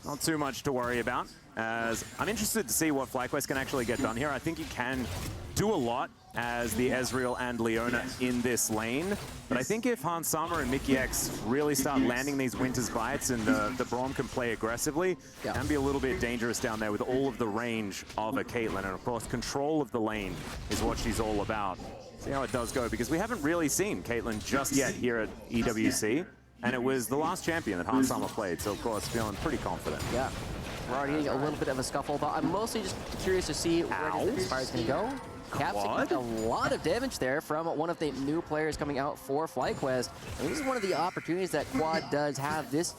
Not too much to worry about, as I'm interested to see what FlyQuest can actually get done here. I think you can do a lot as the Ezreal and Leona in this lane. But I think if Hans Sama and Mickey X really start landing these Winter's Bites and the Braum can play aggressively, it can be a little bit dangerous down there with all of the range of a Caitlyn. And of course, control of the lane is what she's all about. See how it does go, because we haven't really seen Caitlyn just yet here at EWC. And it was the last champion that Hans Sama played, so of course, feeling pretty confident. Yeah. We're already getting a little bit of a scuffle, but I'm mostly just curious to see where this Inspire's going to go. Caps taking a lot of damage there from one of the new players coming out for FlyQuest. And this is one of the opportunities that Quad does have this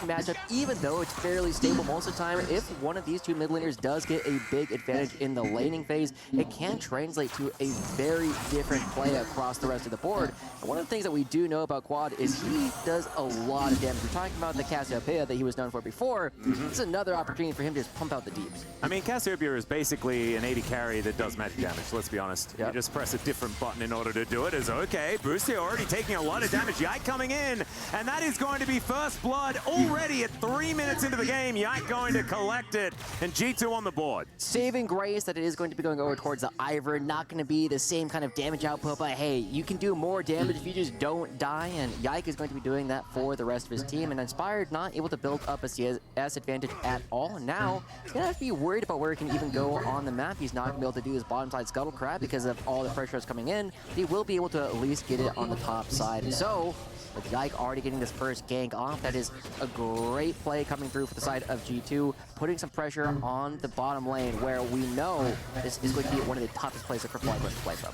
matchup, even though it's fairly stable most of the time. If one of these two mid laners does get a big advantage in the laning phase, it can translate to a very different play across the rest of the board. And one of the things that we do know about Quad is he does a lot of damage. We're talking about the Cassiopeia that he was known for before. This is another opportunity for him to just pump out the deeps. I mean, Cassiopeia is basically an 80 carry that does magic damage, let's be honest. You just press a different button in order to do it. It's okay. Boosty already taking a lot of damage. Yike coming in, and that is going to be first blood already at 3 minutes into the game. Yike going to collect it, and G2 on the board. Saving grace that it is going to be going over towards the Ivern. Not going to be the same kind of damage output, but hey, you can do more damage if you just don't die, and Yike is going to be doing that for the rest of his team. And Inspired not able to build up a CS advantage at all. Now, he's going to have to be worried about where he can even go on the map. He's not going to be able to do his bottom side scuttle crab because of all the pressure that's coming in. He will be able to at least get it on the top side. So, with Yike already getting this first gank off, that is a great play coming through for the side of G2, putting some pressure on the bottom lane where we know this is going to be one of the toughest places for FlyQuest to play from.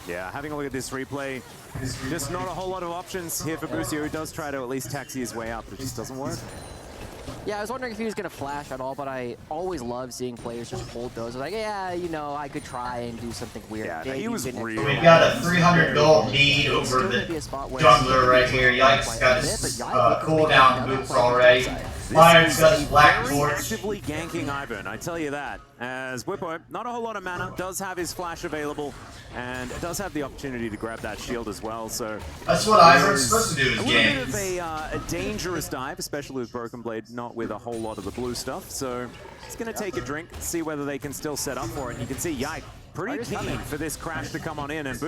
Yeah, having a look at this replay, just not a whole lot of options here for Boosty, who does try to at least taxi his way up, but it just doesn't work. Yeah, I was wondering if he was going to flash at all, but I always love seeing players just hold those. Like, yeah, you know, I could try and do something weird. Yeah, he was real. We've got a 300 gold lead over the jungler right here. Yike's got his cooldown boots already. Fire's got his black torch. Actively ganking Ivern, I tell you that. As Whippo, not a whole lot of mana, does have his flash available, and does have the opportunity to grab that shield as well. So that's what Ivern's supposed to do. Is a little bit of a dangerous dive, especially with Broken Blade, not with a whole lot of the blue stuff. So it's going to take a drink, see whether they can still set up for it. And you can see Yike pretty keen for this crash to come on in, and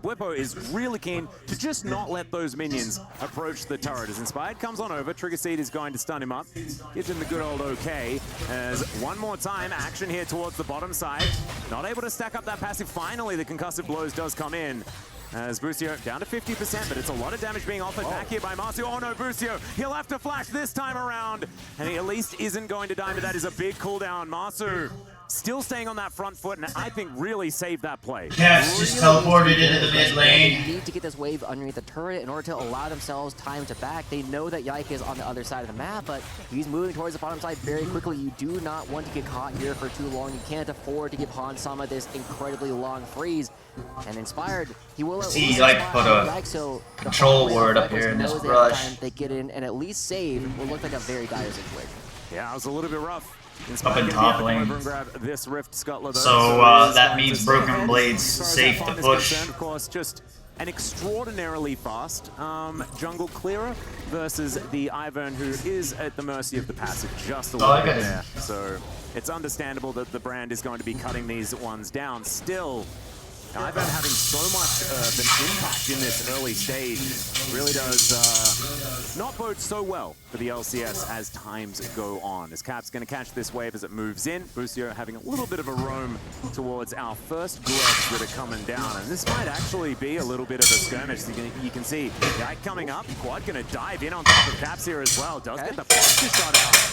Whippo is really keen to just not let those minions approach the turret. As Inspired comes on over, Trigger Seed is going to stun him up, gives him the good old okay, as one more time, action here towards the bottom side. Not able to stack up that passive. Finally, the concussive blows does come in. As Busio down to 50%, but it's a lot of damage being offered back here by Marcio. Oh no, Busio, he'll have to flash this time around, and he at least isn't going to die, but that is a big cooldown. Marcio still staying on that front foot, and I think really saved that play. Cats just teleported into the mid lane. They need to get this wave underneath the turret in order to allow themselves time to back. They know that Yike is on the other side of the map, but he's moving towards the bottom side very quickly. You do not want to get caught here for too long. You can't afford to give Hans Sama this incredibly long freeze. And Inspired, he will at least like put a Yike, so control word up here in this brush. They get in and at least save will look like a very dire situation. Yeah, it was a little bit rough. Up in top lane. This Rift Scuttler, so that means Broken Blade's safe to push. Of course, just an extraordinarily fast jungle clearer versus the Ivern, who is at the mercy of the passive just a little bit there. So it's understandable that the brand is going to be cutting these ones down. Still, Ivern having so much of an impact in this early stage really does not bode so well for the LCS as times go on. As Cap's going to catch this wave as it moves in. Busio having a little bit of a roam towards our first grubs that are coming down. And this might actually be a little bit of a skirmish. So you can see Yike coming up. Quad going to dive in on top of Caps here as well. Does get the first shot out.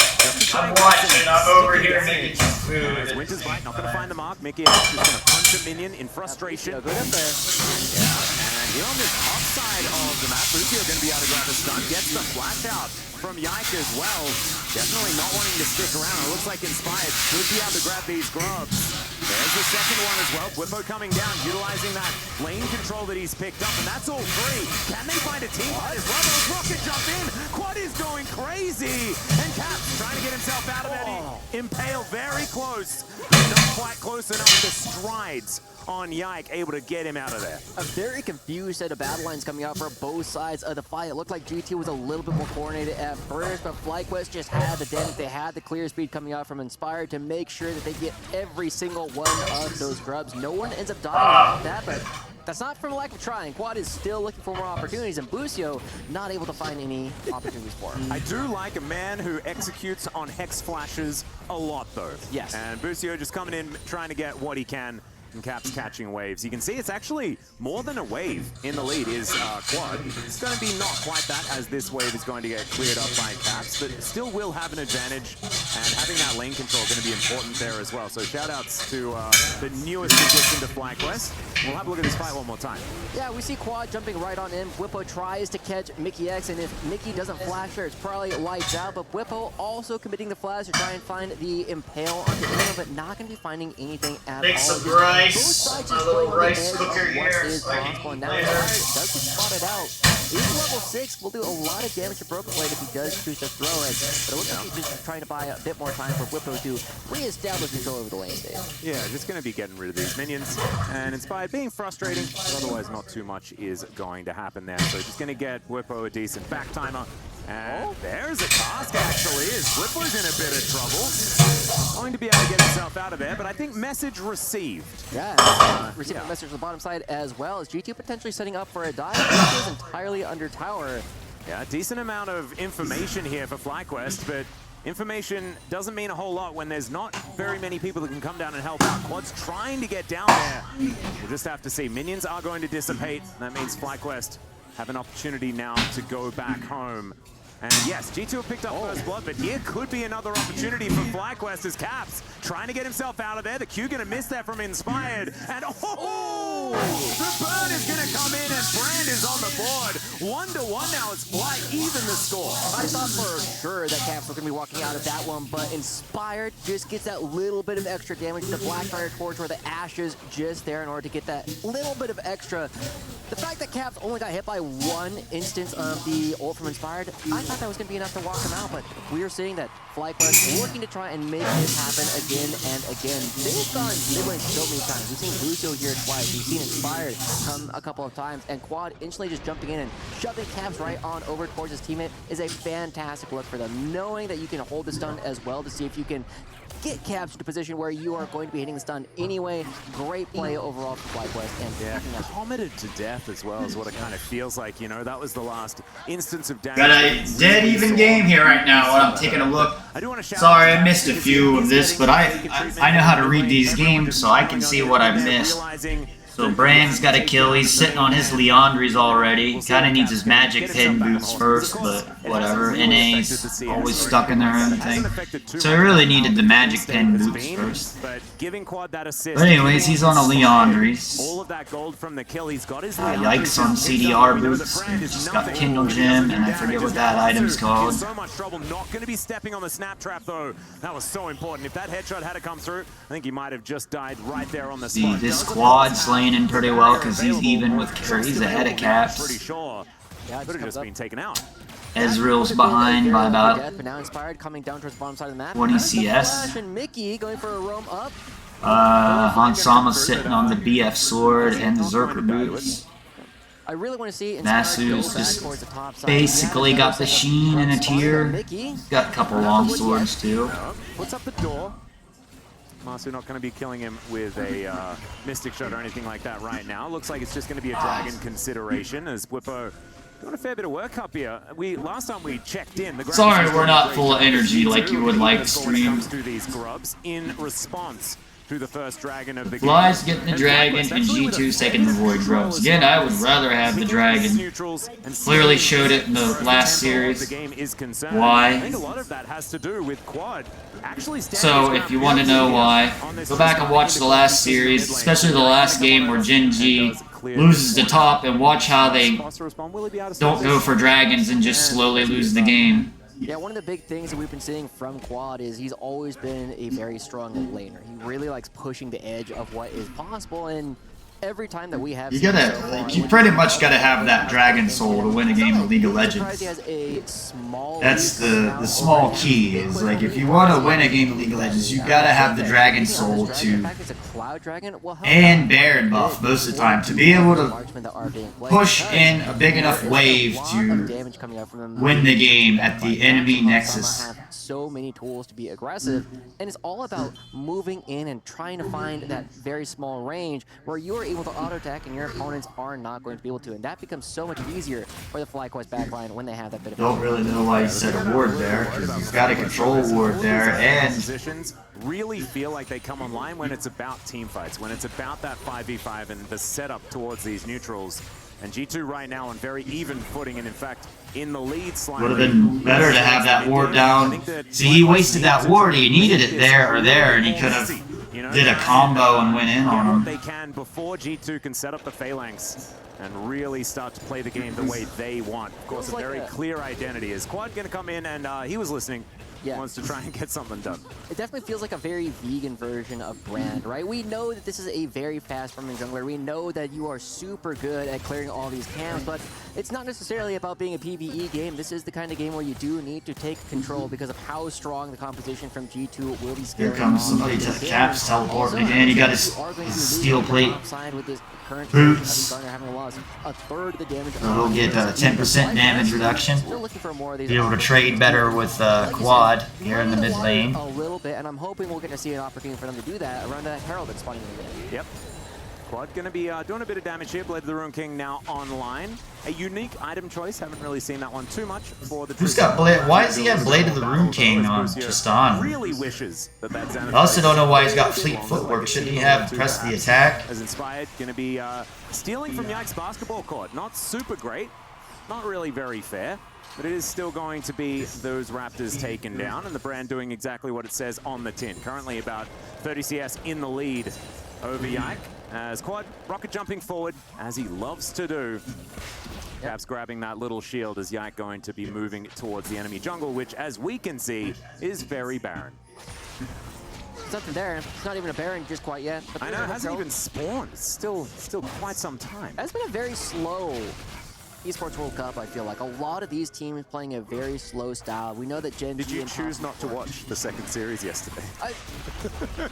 I'm watching. I'm over here making some food. As Winter's Bite not going to find the mark. Mickey is just going to punch a minion in frustration. Yeah, and here on this top side of the map, Busio going to be able to grab a stun. Gets the flash out from Yike as well. Definitely not wanting to stick around. It looks like Inspired should be able to grab these grubs. There's the second one as well. Whippo coming down, utilizing that lane control that he's picked up, and that's all three. Can they find a team fight as well? Those rocket jump in. Quad is going crazy. And Caps trying to get himself out of that. Impale very close. Not quite close enough. The strides on Yike, able to get him out of there. A very confused set of battle lines coming out for both sides of the fight. It looked like GT was a little bit more coordinated at first, but FlyQuest just had the damage. They had the clear speed coming out from Inspired to make sure that they get every single one of those grubs. No one ends up dying like that, but that's not from a lack of trying. Quad is still looking for more opportunities, and Busio not able to find any opportunities for him. I do like a man who executes on Hex flashes a lot, though. Yes. And Busio just coming in, trying to get what he can, and Caps catching waves. You can see it's actually more than a wave in the lead is Quad. It's going to be not quite that, as this wave is going to get cleared up by Caps, but still will have an advantage, and having that lane control going to be important there as well. So shout-outs to the newest addition to FlyQuest. We'll have a look at this fight one more time. Yeah, we see Quad jumping right on in. Whippo tries to catch Mickey X, and if Mickey doesn't flash her, it's probably lights out, but Whippo also committing the flash to try and find the impale onto him, but not going to be finding anything at Mix all. of rice. My little rice cooker here. What is possible, and now does get spotted out. He's level 6, will do a lot of damage to Broken Blade if he does choose to throw it, but it looks like he's just trying to buy a bit more time for Whippo to re-establish control over the lane stage. Yeah, just going to be getting rid of these minions, and Inspired being frustrating, but otherwise not too much is going to happen there. So just going to get Whippo a decent back timer. And there's a task, actually, as Whippo's in a bit of trouble. Going to be able to get himself out of there, but I think message received. Yeah, receiving a message on the bottom side as well, as GT potentially setting up for a dive. GT is entirely under tower. Yeah, decent amount of information here for FlyQuest, but information doesn't mean a whole lot when there's not very many people that can come down and help out. Quad's trying to get down there. We'll just have to see. Minions are going to dissipate. That means FlyQuest have an opportunity now to go back home. And yes, G2 have picked up first blood, but here could be another opportunity for FlyQuest as Caps trying to get himself out of there. The Q gonna miss that from Inspired. And the burn is gonna come in and Brand is on the board. 1-1 now as Fly even the score. I thought for sure that Caps were gonna be walking out of that one, but Inspired just gets that little bit of extra damage. The Blackfire Torch where the Ashes just there in order to get that little bit of extra. The fact that Caps only got hit by one instance of the ult from Inspired, I thought that was going to be enough to walk him out, but we are seeing that FlyQuest looking to try and make this happen again and again. They've gone mid-lane so many times. We've seen Busio here twice. We've seen Inspired come a couple of times, and Quad instantly just jumping in and shoving Caps right on over towards his teammate is a fantastic look for them. Knowing that you can hold the stun as well to see if you can get Caps to a position where you are going to be hitting the stun anyway. Great play overall for FlyQuest. And yeah, commented to death as well is what it kind of feels like. You know, that was the last instance of damage. Got a dead even game here right now while I'm taking a look. Sorry, I missed a few of this, but I know how to read these games, so I can see what I've missed. So Brand's got a kill. He's sitting on his Leandries already. Kind of needs his magic pin boots first, but whatever. NA's always stuck in their own thing. So he really needed the magic pin boots first. But anyways, he's on a Leandries. Yikes on CDR boots. And just got Kindle Gem, and I forget what that item's called. So much trouble, not going to be stepping on the snap trap though. That was so important. If that headshot had to come through, I think he might have just died right there on the spot. See, this Quad slaying in pretty well because he's even with, or he's ahead of Caps. Pretty sure. Could have just been taken out. Ezreal's behind by about but now Inspired coming down towards the bottom side of the map. 20 CS. And Mickey going for a roam up. Hansama's sitting on the BF sword and the Zerker boots. I really want to see Nasu's just basically got the Sheen and a tier. Got a couple long swords too. Puts up the door. Masu not going to be killing him with a Mystic Shot or anything like that right now. Looks like it's just going to be a Dragon consideration as Whippo doing a fair bit of work up here. Last time we checked in, the sorry we're not full of energy like you would like stream. Through these grubs in response to the first dragon of the game. Fly's getting the dragon and G2's taking the void grubs. Again, I would rather have the dragon. Clearly showed it in the last series. Why? I think a lot of that has to do with Quad. So if you want to know why, go back and watch the last series, especially the last game where Gen.G loses the top, and watch how they don't go for dragons and just slowly lose the game. Yeah, one of the big things that we've been seeing from Quad is he's always been a very strong laner. He really likes pushing the edge of what is possible, and every time that we have You pretty much gotta have that Dragon Soul to win a game of League of Legends. That's the small key, is like if you want to win a game of League of Legends, you gotta have the Dragon Soul and Baron buff most of the time to be able to push in a big enough wave to win the game at the enemy nexus. So many tools to be aggressive, and it's all about moving in and trying to find that very small range where you're able to auto attack and your opponents are not going to be able to, and that becomes so much easier for the FlyQuest backline when they have that bit of. Don't really know why he said a ward there, because he's got a control ward there, and positions really feel like they come online when it's about team fights, when it's about that 5v5 and the setup towards these neutrals. And G2 right now on very even footing, and in fact, in the lead slightly. Would have been better to have that ward down. See, he wasted that ward. He needed it there or there, and he could have did a combo and went in on him. They can before G2 can set up the phalanx and really start to play the game the way they want. Of course, a very clear identity. Is Quad going to come in? And he was listening. Yeah. Wants to try and get something done. It definitely feels like a very vegan version of Brand, right? We know that this is a very fast farming jungler. We know that you are super good at clearing all these camps, but it's not necessarily about being a PvE game. This is the kind of game where you do need to take control because of how strong the composition from G2 will be scaling. Here comes somebody to the caps, teleporting again. He got his steel plate boots. So he'll get 10% damage reduction. Be able to trade better with Quad here in the mid lane. A little bit, and I'm hoping we're going to see an opportunity for them to do that around that Herald that's spawning in the game. Yep. Quad going to be doing a bit of damage here. Blade of the Ruin King now online. A unique item choice. Haven't really seen that one too much for the. Who's got Blade? Why does he have Blade of the Ruin King on just on? Really wishes that I also don't know why he's got Fleet Footwork. Shouldn't he have press the attack? As Inspired going to be stealing from Yike's basketball court. Not super great. Not really very fair. But it is still going to be those Raptors taken down, and the Brand doing exactly what it says on the tin. Currently about 30 CS in the lead over Yike. As Quad rocket jumping forward, as he loves to do. Perhaps grabbing that little shield as Yike going to be moving towards the enemy jungle, which, as we can see, is very barren. There's nothing there. It's not even a Baron just quite yet. I know, it hasn't even spawned. It's still quite some time. That's been a very slow Esports World Cup, I feel like. A lot of these teams playing a very slow style. We know that Gen.G. Did you choose not to watch the second series yesterday?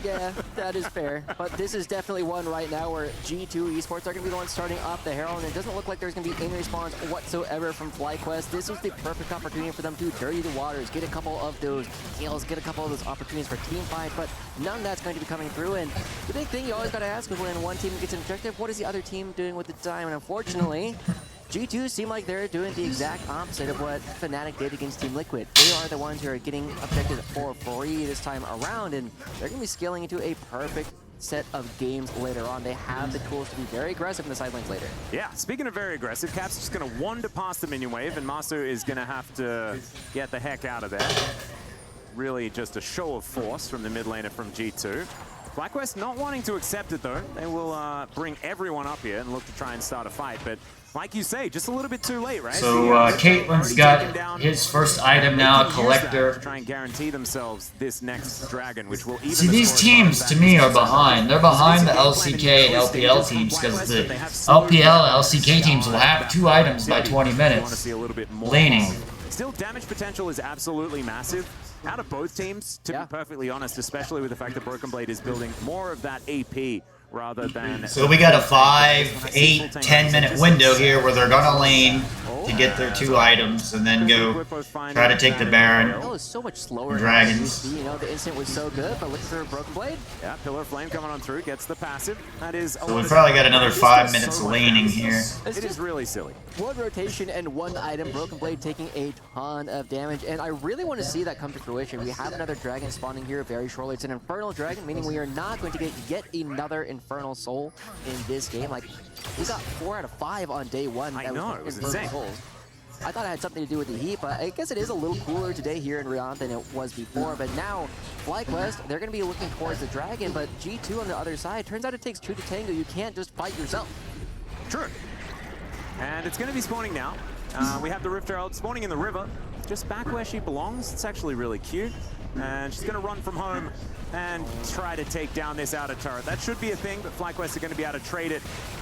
Yeah, that is fair. But this is definitely one right now where G2 Esports are going to be the ones starting up the Herald, and it doesn't look like there's going to be any response whatsoever from FlyQuest. This was the perfect opportunity for them to dirty the waters, get a couple of those kills, get a couple of those opportunities for team fight, but none of that's going to be coming through. And the big thing you always got to ask is when one team gets an objective, what is the other team doing with the time? And unfortunately, G2 seem like they're doing the exact opposite of what Fnatic did against Team Liquid. They are the ones who are getting objectives for free this time around, and they're going to be scaling into a perfect set of games later on. They have the tools to be very aggressive in the side lanes later. Yeah, speaking of very aggressive, Cap's just going to wander past the minion wave, and Masu is going to have to get the heck out of there. Really just a show of force from the mid laner from G2. FlyQuest not wanting to accept it though. They will bring everyone up here and look to try and start a fight, but like you say, just a little bit too late, right? So Caitlyn's got his first item now, Collector. To try and guarantee themselves this next dragon, which will even. See, these teams to me are behind. They're behind the LCK and LPL teams because the LPL LCK teams will have 2 items by 20 minutes. Laning. Still, damage potential is absolutely massive. Out of both teams, to be perfectly honest, especially with the fact that Broken Blade is building more of that AP rather than... So we got a 5, 8, 10 minute window here where they're gonna lane to get their 2 items and then go try to take the Baron. That was so much slower. Dragons. You know, the instant was so good, but look for Broken Blade. Yeah, Pillar of Flame coming on through, gets the passive. That is... So we probably got another 5 minutes of laning here. It is really silly. One rotation and 1 item, Broken Blade taking a ton of damage, and I really want to see that come to fruition. We have another dragon spawning here very shortly. It's an Infernal Dragon, meaning we are not going to get yet another Infernal Soul in this game. Like, we got 4 out of 5 on day 1. I know, it was insane. Souls. I thought it had something to do with the heat, but I guess it is a little cooler today here in Riyadh than it was before. But now, FlyQuest, they're going to be looking towards the dragon, but G2 on the other side, turns out it takes 2 to tango. You can't just fight yourself. True. And it's going to be spawning now. We have the Rift Herald spawning in the river, just back where she belongs. It's actually really cute. and she's going to run from home and try to take down this outer turret. That should be a thing, but FlyQuest are going to be able to trade it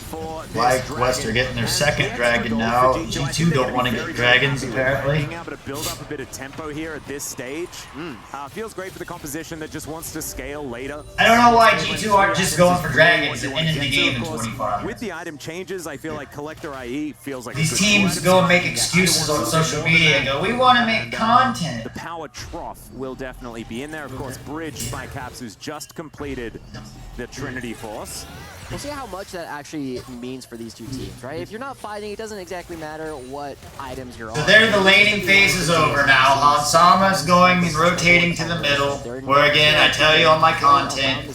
for this FlyQuest are getting their second dragon now. G2 don't want to get dragons, apparently. Being able to build up a bit of tempo here at this stage feels great for the composition that just wants to scale later. I don't know why G2 aren't just going for dragons and ending the game in 25. With the item changes, I feel like Collector IE feels like these teams go and make excuses on social media and go, we want to make content. The power trough will definitely be in there. Of course, bridged by Caps, who's just completed the Trinity Force. We'll see how much that actually means for these two teams, right? If you're not fighting, it doesn't exactly matter what items you're on. So there, the laning phase is over now. Hansama's going and rotating to the middle, where again, I tell you on my content,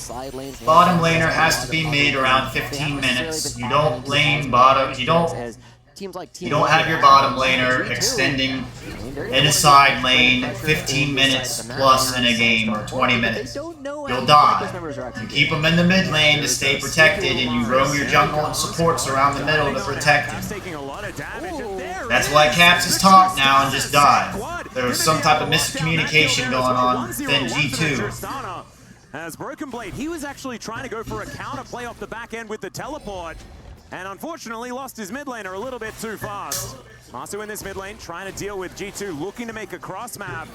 bottom laner has to be mid around 15 minutes. You don't lane bottom, you don't have your bottom laner extending in a side lane 15 minutes plus in a game or 20 minutes. You'll die. You keep them in the mid lane to stay protected, and you roam your jungle and supports around the middle to protect him. That's why Caps is top now and just died. There was some type of miscommunication going on within G2. As Broken Blade, he was actually trying to go for a counter play off the back end with the teleport, and unfortunately lost his mid laner a little bit too fast. Masu in this mid lane trying to deal with G2, looking to make a cross map.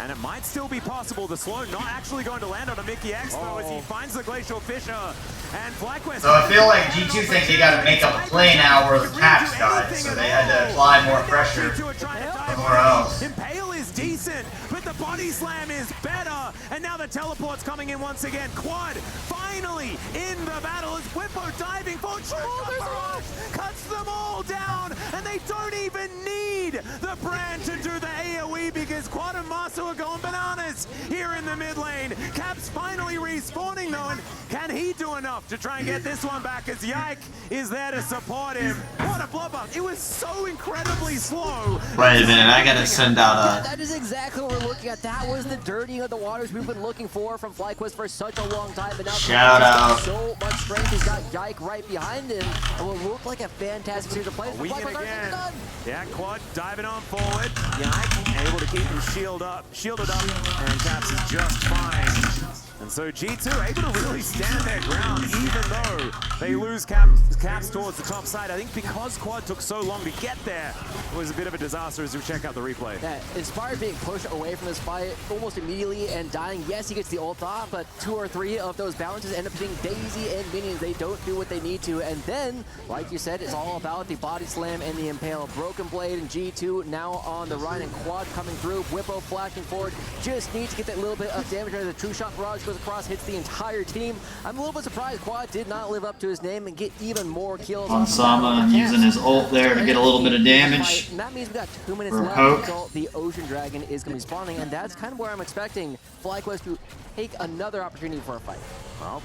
And it might still be possible. The slow not actually going to land on a Mickey X though as he finds the Glacial Fissure. And FlyQuest. So I feel like G2 thinks they got to make up a play now where the Caps died, so they had to apply more pressure somewhere else. Impale is decent, but the body slam is better. And now the teleport's coming in once again. Quad finally in the battle as Whippo diving for Shoulder Rush, cuts them all down, and they don't even need the brand to do the AoE because Quad and Masu are going bananas here in the mid lane. Caps finally respawning though, and can he do enough to try and get this one back as Yike is there to support him? What a bloodbath. It was so incredibly slow. Wait a minute, I gotta send out a... That is exactly what we're looking at. That was the dirtying of the waters we've been looking for from FlyQuest for such a long time, but now shout out. So much strength. He's got Yike right behind him, and will look like a fantastic series of plays. Again. Yeah, Quad diving on forward. Yike able to keep him shielded up, and Caps is just fine. And so G2 able to really stand their ground, even though they lose Caps towards the top side. I think because Quad took so long to get there, it was a bit of a disaster as we check out the replay. Yeah, Inspired being pushed away from this fight almost immediately and dying. Yes, he gets the ult off, but 2 or 3 of those bounces end up hitting Daisy and minions. They don't do what they need to. And then, like you said, it's all about the body slam and the impale. Broken Blade and G2 now on the run, and Quad coming through. Whippo flashing forward. Just needs to get that little bit of damage out of the True Shot barrage. Goes across, hits the entire team. I'm a little bit surprised Quad did not live up to his name and get even more kills. Hansama using his ult there to get a little bit of damage. And that means we got 2 minutes left until the Ocean Dragon is going to be spawning, and that's kind of where I'm expecting FlyQuest to take another opportunity for a fight. Well,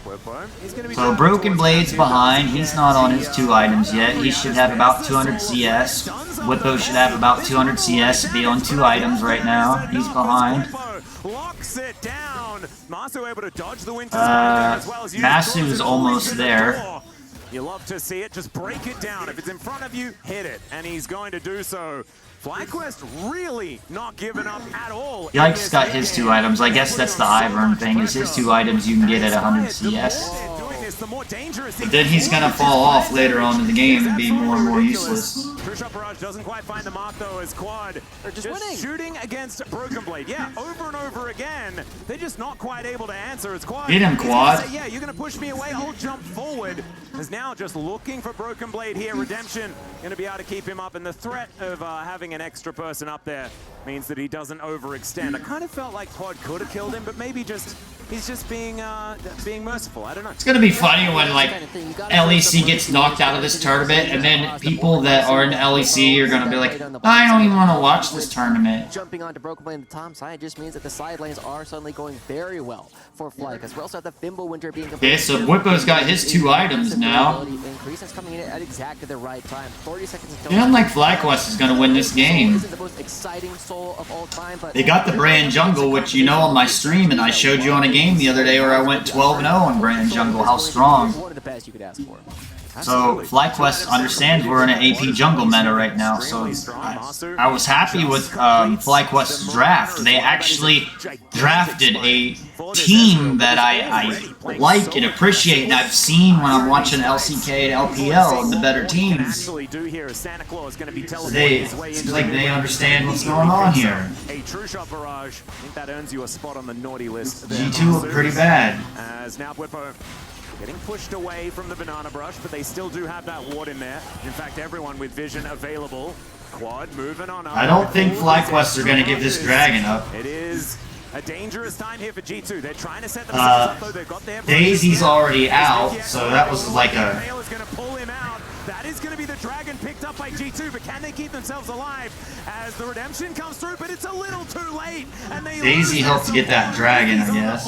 he's going to be so Broken Blade's behind. He's not on his 2 items yet. He should have about 200 CS. Whippo should have about 200 CS to be on 2 items right now. He's behind. Locks it down. Masu able to dodge the winter as well as Masu's almost there. You love to see it. Just break it down. If it's in front of you, hit it. And he's going to do so. FlyQuest really not giving up at all. Yike's got his 2 items. I guess that's the Ivern thing, is his 2 items you can get at 100 CS. But then he's gonna fall off later on in the game and be more and more useless. True Shot Barrage doesn't quite find the mark though as Quad just shooting against Broken Blade. Yeah, over and over again. They're just not quite able to answer as Quad. Hit him, Quad. Yeah, you're gonna push me away, I'll jump forward. Is now just looking for Broken Blade here. Redemption gonna be able to keep him up, and the threat of having an extra person up there means that he doesn't overextend. I kind of felt like Quad could have killed him, but maybe he's just being merciful. I don't know. It's gonna be funny when like LEC gets knocked out of this tournament, and then people that are in LEC are gonna be like, I don't even want to watch this tournament. Jumping onto Broken Blade on the top side just means that the side lanes are suddenly going very well for Fly, because we also have the Fimbulwinter being. Okay, so Whippo's got his 2 items now. Increase is coming in at exactly the right time. 30 seconds until. Yeah, like FlyQuest is gonna win this game. This is the most exciting soul of all time, but they got the Brand Jungle, which you know on my stream, and I showed you on a game the other day where I went 12-0 on Brand Jungle. How strong. One of the best you could ask for. So FlyQuest understands we're in an AP jungle meta right now, so I was happy with FlyQuest's draft. They actually drafted a team that I like and appreciate, and I've seen when I'm watching LCK and LPL and the better teams. Seems like they understand what's going on here. A true shot barrage. I think that earns you a spot on the naughty list. G2 look pretty bad. As now Whippo getting pushed away from the banana brush, but they still do have that ward in there. In fact, everyone with vision available. Quad moving on up. I don't think FlyQuest are going to give this dragon up. It is a dangerous time here for G2. They're trying to set themselves up, though. They've got their Daisy's already out, so that was like a... That is going to be the dragon picked up by G2, but can they keep themselves alive as the redemption comes through? But it's a little too late. And they Daisy helped to get that dragon, I guess.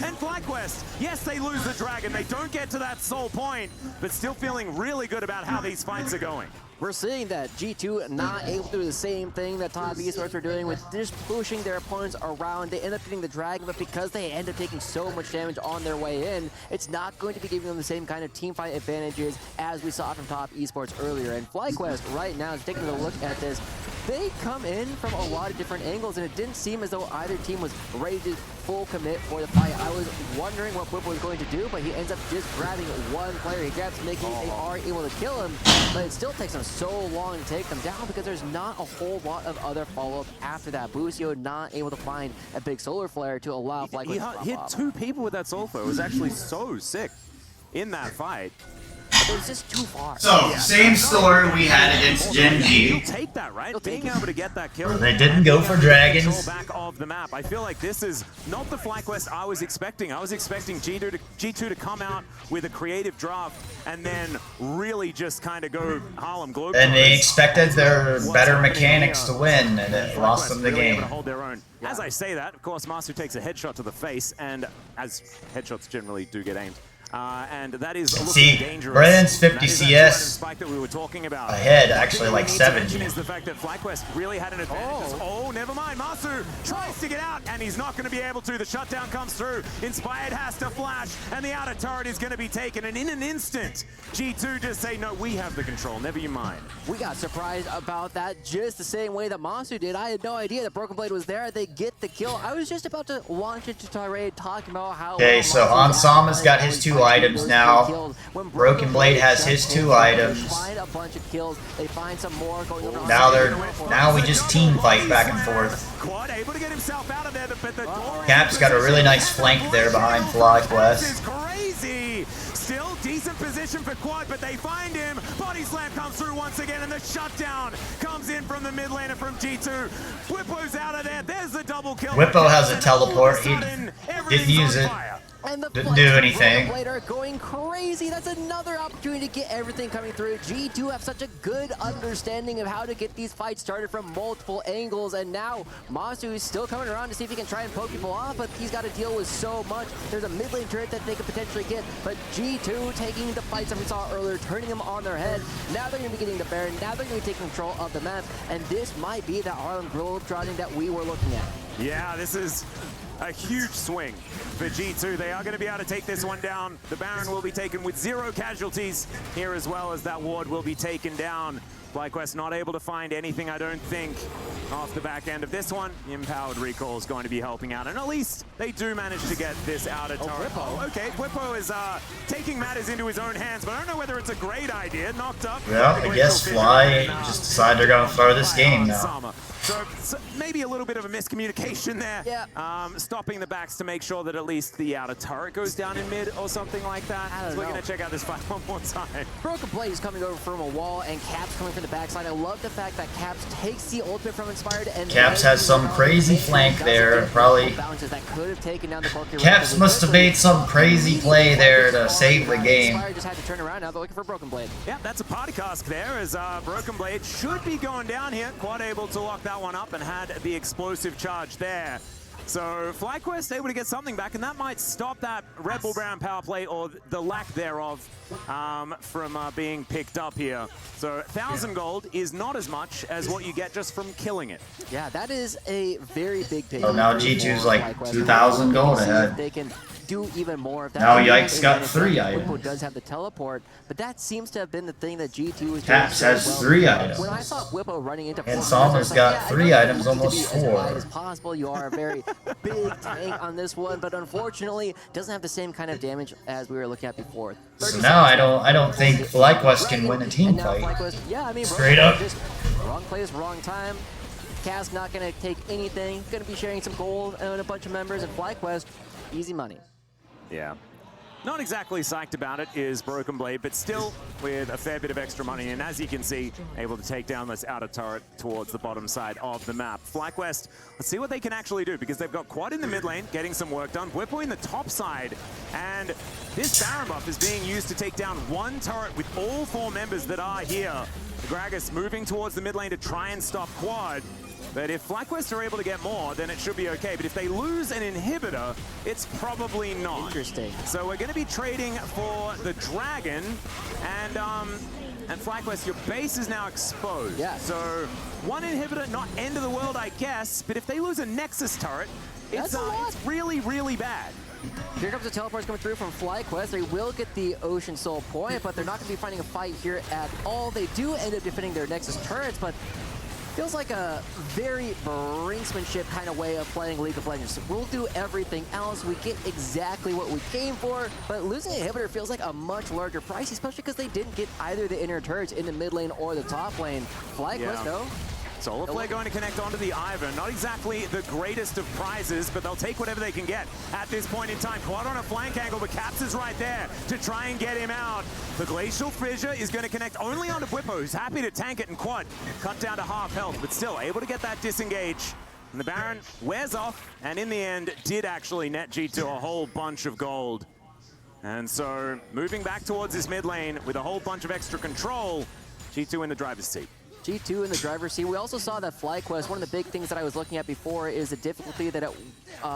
And FlyQuest, yes, they lose the dragon. They don't get to that soul point, but still feeling really good about how these fights are going. We're seeing that G2 not able to do the same thing that Top Esports are doing with just pushing their opponents around. They end up getting the dragon, but because they end up taking so much damage on their way in, it's not going to be giving them the same kind of team fight advantages as we saw from Top Esports earlier. And FlyQuest right now is taking a look at this. They come in from a lot of different angles, and it didn't seem as though either team was ready to full commit for the fight. I was wondering what Whippo was going to do, but he ends up just grabbing one player. He grabs Mickey, they are able to kill him, but it still takes them so long to take them down because there's not a whole lot of other follow-up after that. Busio not able to find a big solar flare to allow FlyQuest to He hit two people with that soul flare. It was actually so sick in that fight. It was just too far. So, same story we had against Gen.G. Take that, right? Being able to get that kill. They didn't go for dragons. Back of the map. I feel like this is not the FlyQuest I was expecting. I was expecting G2 to come out with a creative draft and then really just kind of go Harlem Globetrotters. And they expected their better mechanics to win, and it lost them the game. As I say that, of course, Masu takes a headshot to the face, and as headshots generally do get aimed. And that is looking dangerous. Brennan's 50 CS spike that we were talking about. ahead, actually like 70. Is the fact that FlyQuest really had an advantage. Oh, never mind. Masu tries to get out, and he's not going to be able to. The shutdown comes through. Inspired has to flash, and the outer turret is going to be taken. And in an instant, G2 just say, no, we have the control. Never you mind. We got surprised about that just the same way that Masu did. I had no idea that Broken Blade was there. They get the kill. I was just about to launch into tirade talking about how... Okay, so Ansama's got his 2 items now. Broken Blade has his 2 items. Now we just team fight back and forth. Cap's got a really nice flank there behind FlyQuest. Crazy! Still decent position for Quad, but they find him. Body slam comes through once again, and the shutdown comes in from the mid laner from G2. Whippo's out of there. There's the double kill. Whippo has a teleport. He didn't use it. Didn't do anything. Are going crazy. That's another opportunity to get everything coming through. G2 have such a good understanding of how to get these fights started from multiple angles, and now Masu is still coming around to see if he can try and poke people off, but he's got to deal with so much. There's a mid lane turret that they could potentially get, but G2 taking the fights that we saw earlier, turning them on their head. Now they're going to be getting the Baron. Now they're going to be taking control of the map, and this might be the Harlem Globetrotting that we were looking at. Yeah, this is a huge swing for G2. They are going to be able to take this one down. The Baron will be taken with 0 casualties here, as well as that ward will be taken down. FlyQuest not able to find anything, I don't think, off the back end of this one. Empowered Recall is going to be helping out, and at least they do manage to get this outer turret. Okay, Whippo is taking matters into his own hands, but I don't know whether it's a great idea. Knocked up. Well, I guess Fly just decided they're going to throw this game now. So maybe a little bit of a miscommunication there. Yeah. Stopping the backs to make sure that at least the outer turret goes down in mid or something like that. So we're going to check out this fight one more time. Broken Blade is coming over from a wall, and Caps coming from the backside. I love the fact that Caps takes the ultimate from Inspired, and Caps has some crazy flank there. Probably Caps must have made some crazy play there to save the game. Inspired just had to turn around. Now they're looking for Broken Blade. Yeah, that's a party cask there, as Broken Blade should be going down here. Quad able to lock that one up and had the explosive charge there. So FlyQuest able to get something back, and that might stop that Red Bull Brown power play, or the lack thereof, from being picked up here. So 1,000 gold is not as much as what you get just from killing it. Yeah, that is a very big pickup. Oh, now G2's like 2,000 gold ahead. They can do even more of that. Now Yikes got 3 items. Whippo does have the teleport, but that seems to have been the thing that G2 was Caps doing has so well. 3 items. When I saw Whippo running into And 4 players, I was Sama's like, got yeah, 3 I know items, you need to almost be as 4. wide as possible. You are a very big tank on this one, but unfortunately doesn't have the same kind of damage as we were looking at before. So now I don't think FlyQuest can win a team fight. Yeah, I mean, Straight up. Just wrong place, wrong time. Cass not going to take anything. Going to be sharing some gold and a bunch of members. And FlyQuest, easy money. Yeah. Not exactly psyched about it is Broken Blade, but still with a fair bit of extra money. And as you can see, able to take down this outer turret towards the bottom side of the map. FlyQuest, let's see what they can actually do, because they've got Quad in the mid lane, getting some work done. Whippo in the top side. And this Baron buff is being used to take down one turret with all 4 members that are here. Gragas moving towards the mid lane to try and stop Quad. But if FlyQuest are able to get more, then it should be okay. But if they lose an inhibitor, it's probably not. Interesting. So we're going to be trading for the Dragon, and FlyQuest, your base is now exposed. Yeah. So 1 inhibitor, not end of the world, I guess. But if they lose a Nexus turret, it's really, really bad. Here comes the teleports coming through from FlyQuest. They will get the Ocean Soul point, but they're not going to be finding a fight here at all. They do end up defending their Nexus turrets, but feels like a very brinksmanship kind of way of playing League of Legends. We'll do everything else. We get exactly what we came for, but losing an inhibitor feels like a much larger price, especially because they didn't get either the inner turrets in the mid lane or the top lane. FlyQuest, though. Solarflare going to connect onto the Ivern. Not exactly the greatest of prizes, but they'll take whatever they can get at this point in time. Quad on a flank angle, but Caps is right there to try and get him out. The Glacial Fissure is going to connect only onto Whippo, who's happy to tank it, and Quad cut down to half health, but still able to get that disengage. And the Baron wears off, and in the end, did actually net G2 a whole bunch of gold. And so, moving back towards this mid lane with a whole bunch of extra control, G2 in the driver's seat. G2 in the driver's seat. We also saw that FlyQuest, one of the big things that I was looking at before is the difficulty that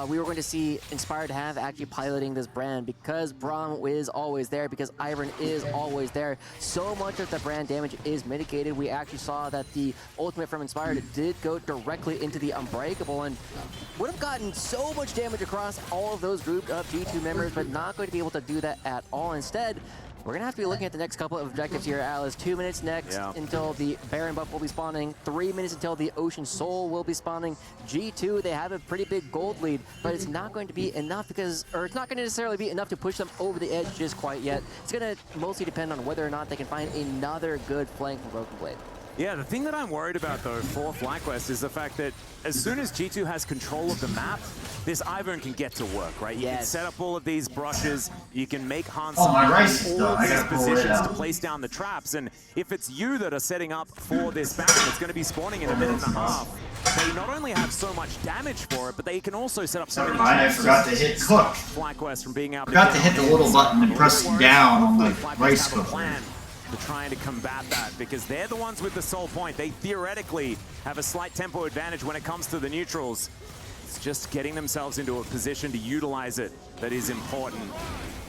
we were going to see Inspired have actually piloting this brand, because Braum is always there, because Ivern is always there. So much of the brand damage is mitigated. We actually saw that the ultimate from Inspired did go directly into the Unbreakable and would have gotten so much damage across all of those grouped up G2 members, but not going to be able to do that at all. Instead, we're going to have to be looking at the next couple of objectives here, Alice. 2 minutes next until the Baron buff will be spawning. 3 minutes until the Ocean Soul will be spawning. G2, they have a pretty big gold lead, but it's not going to be enough it's not going to necessarily be enough to push them over the edge just quite yet. It's going to mostly depend on whether or not they can find another good flank from Broken Blade. Yeah, the thing that I'm worried about, though, for FlyQuest is the fact that as soon as G2 has control of the map, this Ivern can get to work, right? You can set up all of these brushes, you can make Hansa all these positions to place down the traps, and if it's you that are setting up for this Baron that's going to be spawning in a minute and a half, they not only have so much damage for it, but they can also set up so many traps. I forgot to hit Cook. FlyQuest from being able Forgot to hit the little button and press down on the rice cooker. To trying to combat that, because they're the ones with the soul point. They theoretically have a slight tempo advantage when it comes to the neutrals. It's just getting themselves into a position to utilize it that is important.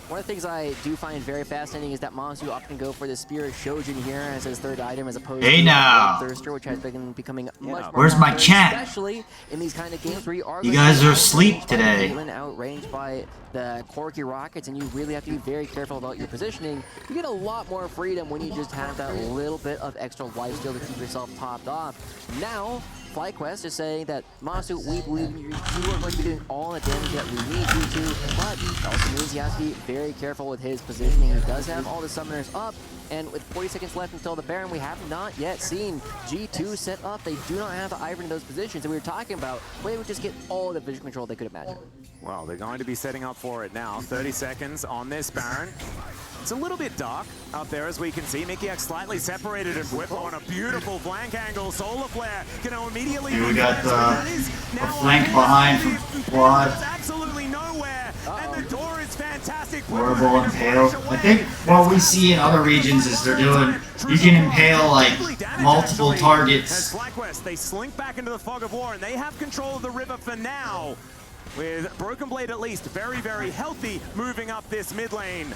One of the things I do find very fascinating is that Monsu often go for the Spear of Shojin here as his third item, as opposed to Bloodthirster, which has been becoming much more Where's my popular, chat? especially in these kind of games where you are You guys are asleep today. Outranged by the Corky Rockets, and you really have to be very careful about your positioning. You get a lot more freedom when you just have that little bit of extra lifesteal to keep yourself topped off. Now, FlyQuest is saying that, Masu, we believe you are going to be doing all the damage that we need you to, but it also means he has to be very careful with his positioning. He does have all the summoners up, and with 40 seconds left until the Baron, we have not yet seen G2 set up. They do not have the Ivern in those positions that we were talking about, where they would just get all the vision control they could imagine. Well, they're going to be setting up for it now. 30 seconds on this Baron. It's a little bit dark up there, as we can see. Mikyx slightly separated, and Whippo on a beautiful flank angle. Solar Flare gonna immediately... Here we got a flank behind from Quad. Absolutely nowhere, and the door is fantastic. Horrible impale. I think what we see in other regions is they're doing, you can impale like multiple targets. As FlyQuest, they slink back into the fog of war, and they have control of the river for now, with Broken Blade at least very, very healthy moving up this mid lane.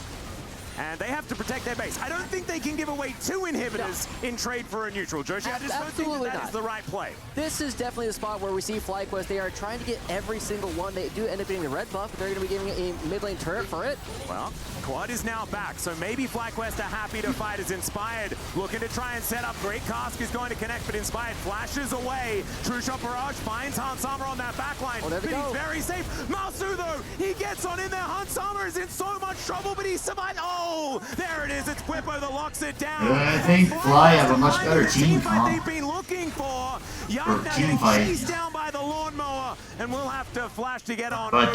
and they have to protect their base. I don't think they can give away 2 inhibitors in trade for a neutral, Joshi. I just don't think that is the right play. This is definitely the spot where we see FlyQuest. They are trying to get every single one. They do end up getting the red buff, but they're going to be giving a mid lane turret for it. Well, Quad is now back, so maybe FlyQuest are happy to fight as Inspired. Looking to try and set up. Great Cask is going to connect, but Inspired flashes away. True Shot Barrage finds Hans Sama on that backline. Oh, there we but go. He's very safe. Masu, though, he gets on in there. Hans Sama is in so much trouble, but he survived. Oh, there it is. It's Whippo that locks it down. I think Fly have a much better team comp. They've been looking for. Or team fight. He's down by the lawnmower, and we'll have to flash to get on. But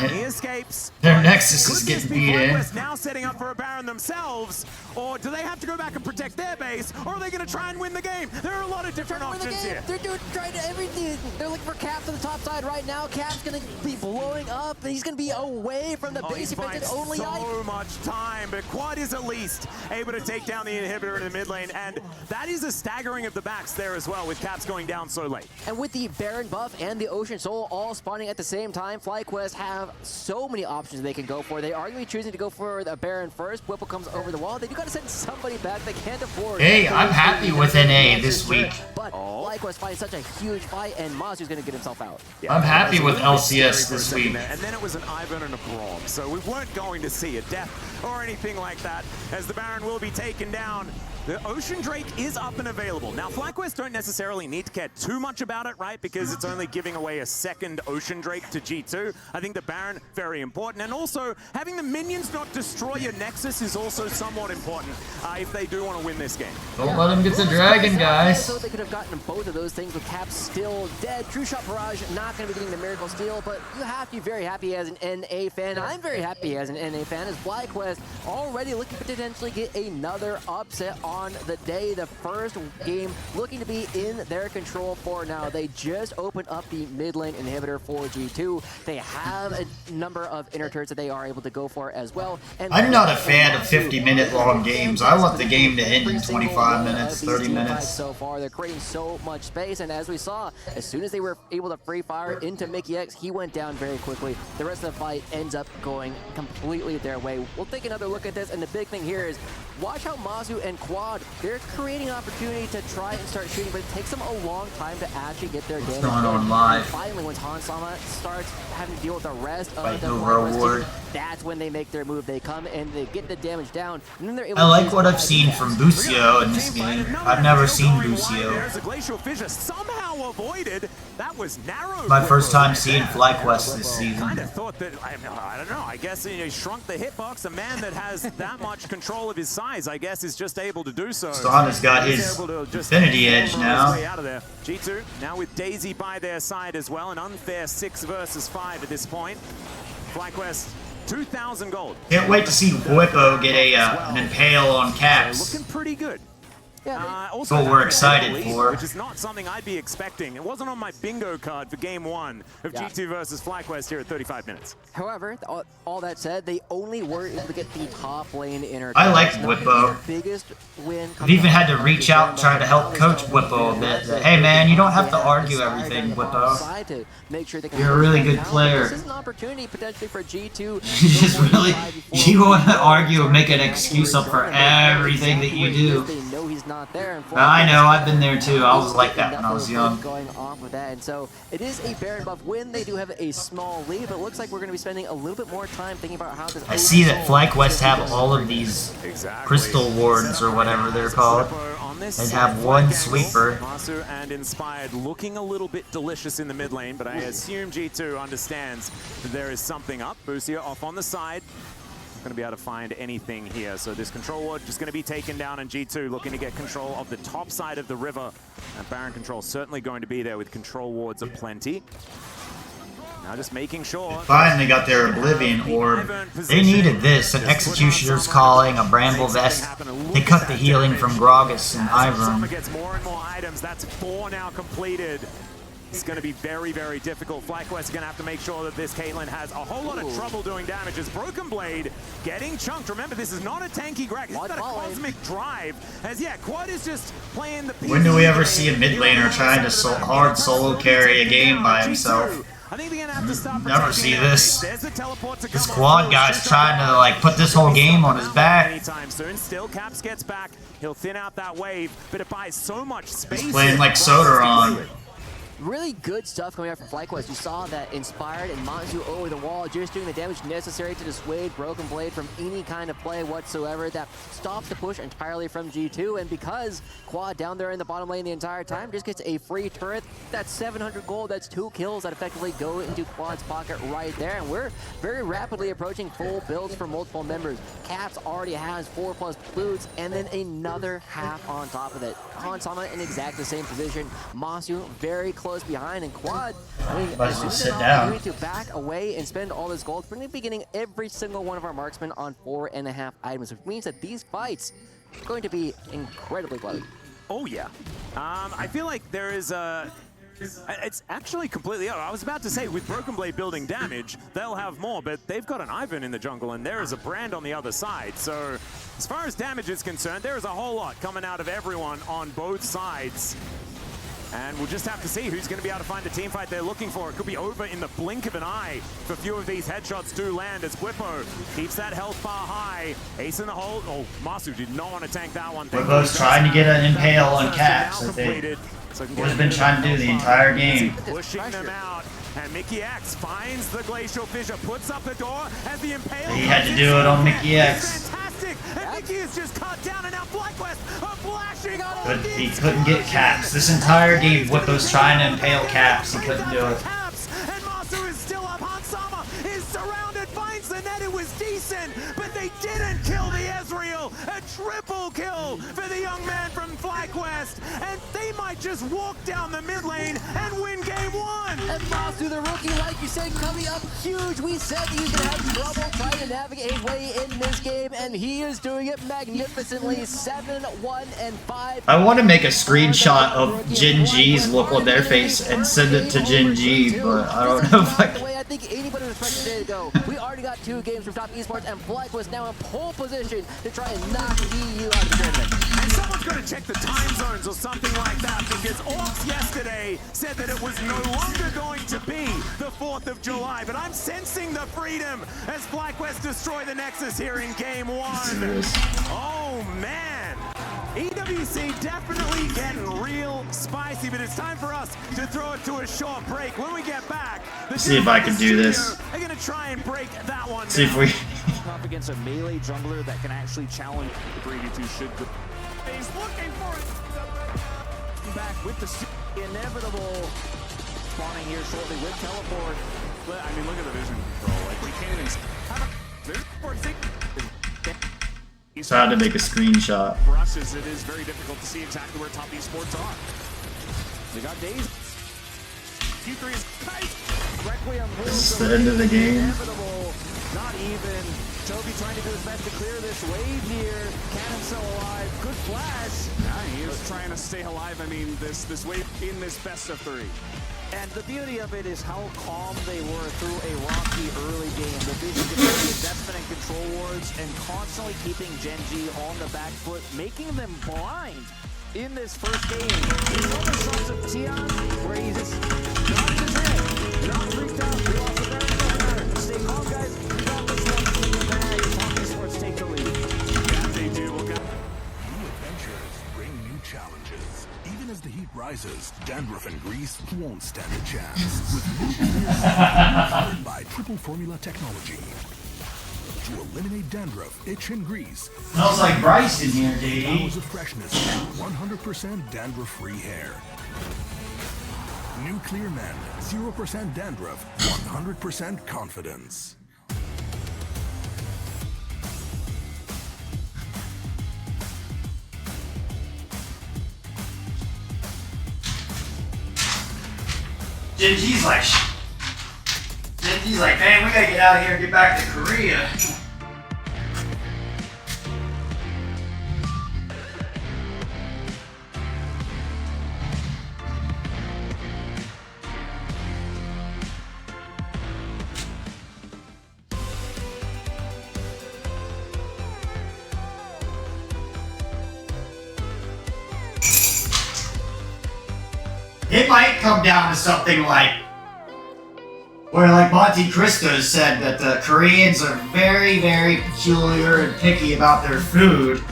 he escapes. their Nexus is getting beat in. Now setting up for a Baron themselves, or do they have to go back and protect their base, or are they going to try and win the game? There are a lot of different options here. They're trying to everything. They're looking for Caps on the top side right now. Cap's going to be blowing up. He's going to be away from the base. He finds so much time, but Quad is at least able to take down the inhibitor in the mid lane, and that is a staggering of the backs there as well, with Caps going down so late. And with the Baron buff and the Ocean Soul all spawning at the same time, FlyQuest have so many options they can go for. They are going to be choosing to go for the Baron first. Whipple comes over the wall. They do got to send somebody back. They can't afford. Hey, I'm happy with NA this week. But FlyQuest fighting such a huge fight, and Mazu's going to get himself out. I'm happy with LCS this week. And then it was an Ivan and a Braum, so we weren't going to see a death or anything like that, as the Baron will be taken down. The Ocean Drake is up and available. Now, FlyQuest don't necessarily need to care too much about it, right? Because it's only giving away a second Ocean Drake to G2. I think the Baron, very important. And also, having the minions not destroy your Nexus is also somewhat important if they do want to win this game. Don't let him get the dragon, guys. So they could have gotten both of those things with Cap still dead. True Shot Barrage not going to be getting the Miracle Steal, but you have to be very happy as an NA fan. I'm very happy as an NA fan, as FlyQuest already looking to potentially get another upset on the day. The first game looking to be in their control for now. They just opened up the mid lane inhibitor for G2. They have a number of inner turrets that they are able to go for as well. And I'm not a fan of 50-minute long games. I want the game to end in 25 minutes, 30 minutes. So far, they're creating so much space, and as we saw, as soon as they were able to free fire into Mickey X, he went down very quickly. The rest of the fight ends up going completely their way. We'll take another look at this, and the big thing here is watch how Mazu and Quad, they're creating an opportunity to try and start shooting, but it takes them a long time to actually get their damage. What's going on live? Finally, when Hans Sama starts having to deal with the rest of Fight the over award. that's when they make their move. They come and they get the damage down, and then they're able I to like what I've seen from Bucio in this game. I've never seen Bucio. There's a glacial fissure somehow avoided. That was narrow. My first time seeing FlyQuest this season. I kind of thought that, I don't know, I guess he shrunk the hitbox. A man that has that much control of his size, I guess, is just able to do so. Sonna's got his Infinity Edge now. Out of there. G2 now with Daisy by their side as well. An unfair 6 versus 5 at this point. FlyQuest, 2,000 gold. Can't wait to see Whippo get an impale on Caps. Looking pretty good. That's what we're excited for. Which is not something I'd be expecting. It wasn't on my bingo card for game 1 of G2 versus FlyQuest here at 35 minutes. However, all that said, they only were able to get the top lane inner. I like Whippo. Biggest win. I've even had to reach out and try to help coach Whippo a bit. Hey man, you don't have to argue everything, Whippo. You're a really good player. This is an opportunity potentially for G2. You just really, you want to argue and make an excuse up for everything that you do. They know he's not there. I know, I've been there too. I was like that when I was young. Going off with that, and so it is a Baron buff win. They do have a small lead, but it looks like we're going to be spending a little bit more time thinking about how this. I see that FlyQuest have all of these crystal wards or whatever they're called. They have one sweeper. Masu and Inspired looking a little bit delicious in the mid lane, but I assume G2 understands that there is something up. Bucio off on the side. Not going to be able to find anything here. So this control ward just going to be taken down, and G2 looking to get control of the top side of the river. And Baron control certainly going to be there with control wards aplenty. Now just making sure. They finally got their Oblivion Orb. They needed this, an Executioner's Calling, a Bramble Vest. They cut the healing from Gragas and Ivern. Gets more and more items. That's 4 now completed. It's going to be very, very difficult. FlyQuest is going to have to make sure that this Caitlyn has a whole lot of trouble doing damage. As Broken Blade getting chunked. Remember, this is not a tanky Greg. This is a Cosmic Drive. As, yeah, Quad is just playing the... When do we ever see a mid laner trying to hard solo carry a game by himself? I think they're gonna have to stop. Never see this. There's the teleport to This come quad on. guy's trying to like put this whole game on his back. Anytime soon. Still, Caps gets back. He'll thin out that wave, but it buys so much space. He's playing like Sodaron. Really good stuff coming out from FlyQuest. You saw that Inspired and Monzu over the wall, just doing the damage necessary to dissuade Broken Blade from any kind of play whatsoever. That stops the push entirely from G2, and because Quad down there in the bottom lane the entire time just gets a free turret, that's 700 gold, that's 2 kills that effectively go into Quad's pocket right there, and we're very rapidly approaching full builds for multiple members. Caps already has 4+ boots, and then another half on top of it. Hansama in exactly the same position. Masu very close behind, and Quad, I mean, Let's as soon just as sit they're down. going to back away and spend all this gold, we're going to be getting every single one of our marksmen on 4.5 items, which means that these fights are going to be incredibly bloody. Oh yeah. I feel like there is a... It's actually completely... I was about to say, with Broken Blade building damage, they'll have more, but they've got an Ivan in the jungle, and there is a Brand on the other side. So, as far as damage is concerned, there is a whole lot coming out of everyone on both sides. And we'll just have to see who's going to be able to find the team fight they're looking for. It could be over in the blink of an eye if a few of these headshots do land, as Whippo keeps that health bar high. Ace in the hole. Oh, Masu did not want to tank that one. Whippo's trying to get an impale on Caps that they've been trying to do the entire game. Pushing them out. And Mickey X finds the Glacial Fissure, puts up the door as the impale. He had to do it on Mickey X. Fantastic! And Mickey is just cut down, and now FlyQuest are flashing on But he couldn't get Caps. This entire game, Whippo's trying to impale Caps. He couldn't do it. And Masu is still up. Hansama is surrounded, finds the net. It was decent, but they didn't kill the Ezreal. A triple kill for the young man from FlyQuest, and they might just walk down the mid lane and win game 1. And Masu, the rookie, like you said, coming up huge. We said he's going to have trouble trying to navigate his way in this game, and he is doing it magnificently. 7-1-5. I want to make a screenshot of Gen.G's look on their face and send it to Gen.G, but I don't know if I can. I think anybody was expecting to go. We already got 2 games from Top Esports, and FlyQuest now in pole position to try and knock EU out of the tournament. And someone's going to check the time zones or something like that, because Orcs yesterday said that it was no longer going to be the 4th of July, but I'm sensing the freedom as FlyQuest destroy the Nexus here in game 1. Oh man! EWC definitely getting real spicy, but it's time for us to throw it to a short break. When we get back, See if I can do this. They're going to try and break that one. See if we. Up against a melee jungler that can actually challenge the 3v2 should go. He's looking for it. Back with the inevitable spawning here shortly with teleport. But, I mean, look at the vision control. Like, we can't even... Trying to make a screenshot. For us, it is very difficult to see exactly where Top Esports are. They got days. Q3 is tight. Requiem This is the end of the game. Not even. Toby trying to do his best to clear this wave here. Cannon still alive. Good flash. Yeah, he is trying to stay alive. I mean, this wave in this best of 3. And the beauty of it is how calm they were through a rocky early game. The vision to the investment and control wards and constantly keeping Gen.G on the back foot, making them blind in this first game. We saw the shots of Tion where he's just nodding his head, not freaked out. We lost the very stay calm, guys. We got this one. Top Esports take the lead. Yeah, they do. New adventures bring new challenges. Even as the heat rises, dandruff and grease won't stand a chance. With new powered by triple formula technology. To eliminate dandruff, itch, and grease. Smells like Bryce in here, JD. Hours of freshness and 100% dandruff-free hair. New Clear Men, 0% dandruff, 100% confidence. Gen.G's like, man, we gotta get out of here and get back to Korea. It might come down to something like where like Monte Cristo said that the Koreans are very, very peculiar and picky about their food,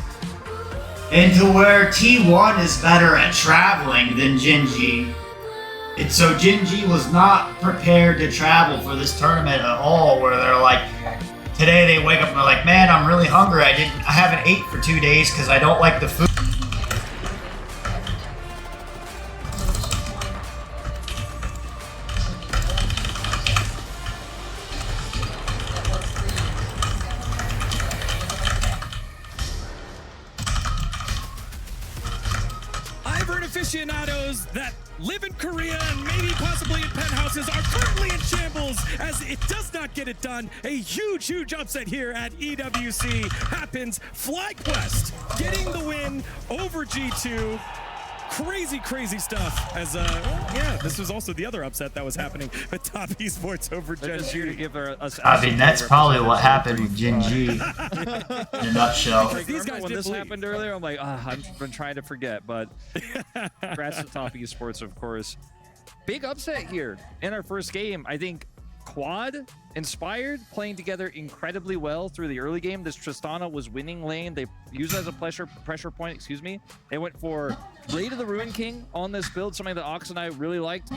into where T1 is better at traveling than Gen.G. And so Gen.G was not prepared to travel for this tournament at all, where they're like, today they wake up and they're like, man, I'm really hungry. I haven't ate for 2 days because I don't like the food. Aficionados that live in Korea and maybe possibly in penthouses are currently in shambles as it does not get it done. A huge upset here at EWC happens. FlyQuest getting the win over G2. Crazy stuff. As yeah, this was also the other upset that was happening with Top Esports over Gen.G. I mean, that's probably what happened with Gen.G. in a nutshell. These guys when this happened earlier, I'm like, I've been trying to forget, but congrats to Top Esports, of course. Big upset here in our first game. I think Quad, Inspired, playing together incredibly well through the early game. This Tristana was winning lane. They used it as a pressure point, excuse me. They went for Blade of the Ruin King on this build, something that Ox and I really liked.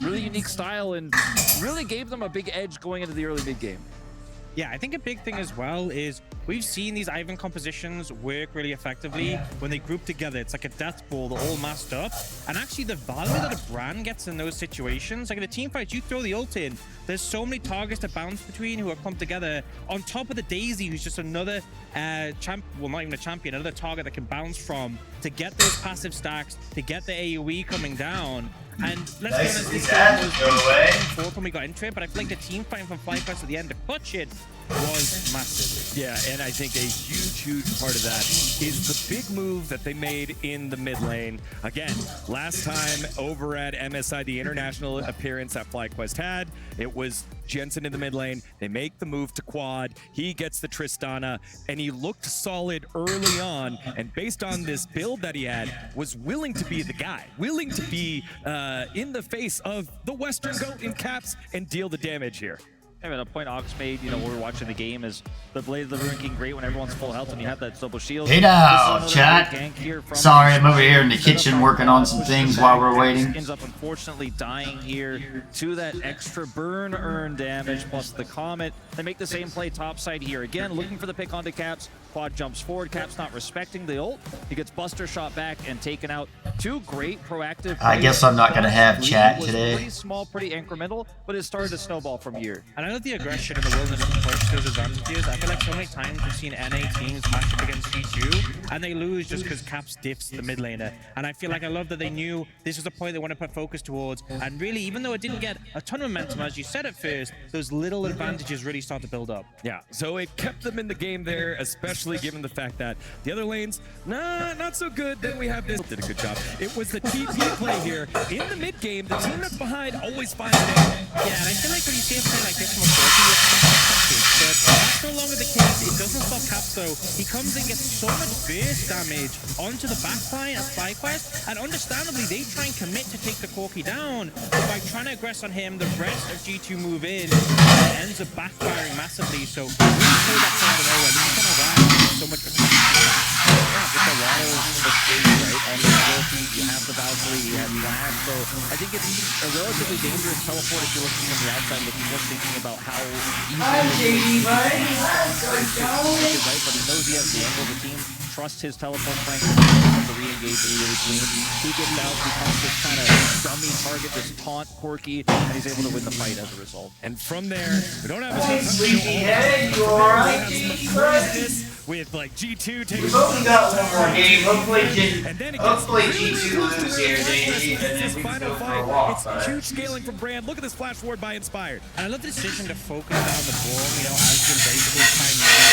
Really unique style and really gave them a big edge going into the early mid game. Yeah, I think a big thing as well is we've seen these Ivan compositions work really effectively when they group together. It's like a death ball, they're all masked up. And actually the value that a brand gets in those situations, like in a team fight, you throw the ult in, there's so many targets to bounce between who are clumped together. On top of the Daisy, who's just another well, not even a champion, another target that can bounce from to get those passive stacks, to get the AoE coming down. And let's be honest, this game was fourth when we got into it, but I feel like the team fight from FlyQuest at the end to clutch it was massive. Yeah, and I think a huge part of that is the big move that they made in the mid lane. Again, last time over at MSI, the international appearance that FlyQuest had, it was Jensen in the mid lane. They make the move to Quad. He gets the Tristana, and he looked solid early on, and based on this build that he had, was willing to be the guy, willing to be in the face of the Western GOAT in caps and deal the damage here. I mean, a point Ox made, you know, when we were watching the game is the Blade of the Ruin King great when everyone's full health and you have that double shield. Hey now, chat. Sorry, I'm over here in the kitchen working on some things while we're waiting. Ends up unfortunately dying here to that extra burn earn damage plus the Comet. They make the same play topside here. Again, looking for the pick onto Caps. Quad jumps forward. Caps not respecting the ult. He gets Buster shot back and taken out. Two great proactive plays. I guess I'm not going to have chat today. Pretty small, pretty incremental, but it started to snowball from here. And I love the aggression and the willingness to push those advantages. I feel like so many times we've seen NA teams match up against G2 and they lose just because Caps diffs the mid laner. And I feel like I love that they knew this was a point they want to put focus towards. And really, even though it didn't get a ton of momentum, as you said at first, those little advantages really start to build up. Yeah, so it kept them in the game there, especially given the fact that the other lanes, not so good. Then we have this, did a good job. It was the TP play here. In the mid game, the team that's behind always finds it in. Yeah, and I feel like when you see a play like this from a but that's no longer the case. It doesn't stop Caps though. He comes and gets so much burst damage onto the backline of FlyQuest, and understandably they try and commit to take the Corki down. But by trying to aggress on him, the rest of G2 move in, and it ends up backfiring massively. So really play that play out of nowhere. This is kind of why so much Just a lot of the space, right? On the Corki, you have the Valkyrie, you have Flash, so I think it's a relatively dangerous teleport if you're looking from the outside, looking just thinking about how easy right, but he knows he has the angle of the team, trusts his teleport strength, to re-engage is really clean. He gets out, becomes this kind of dummy target, this taunt Corki, and he's able to win the fight as a result. And from there, we don't have a Sleepyhead, you alright? with like G2 taking. We've only got one more game. Hopefully G2 loses here, JD, and then we can go for a walk. It's huge scaling from Brand. Look at this flash forward by Inspired. And I love the decision to focus down the ball, you know, as the invisible time now,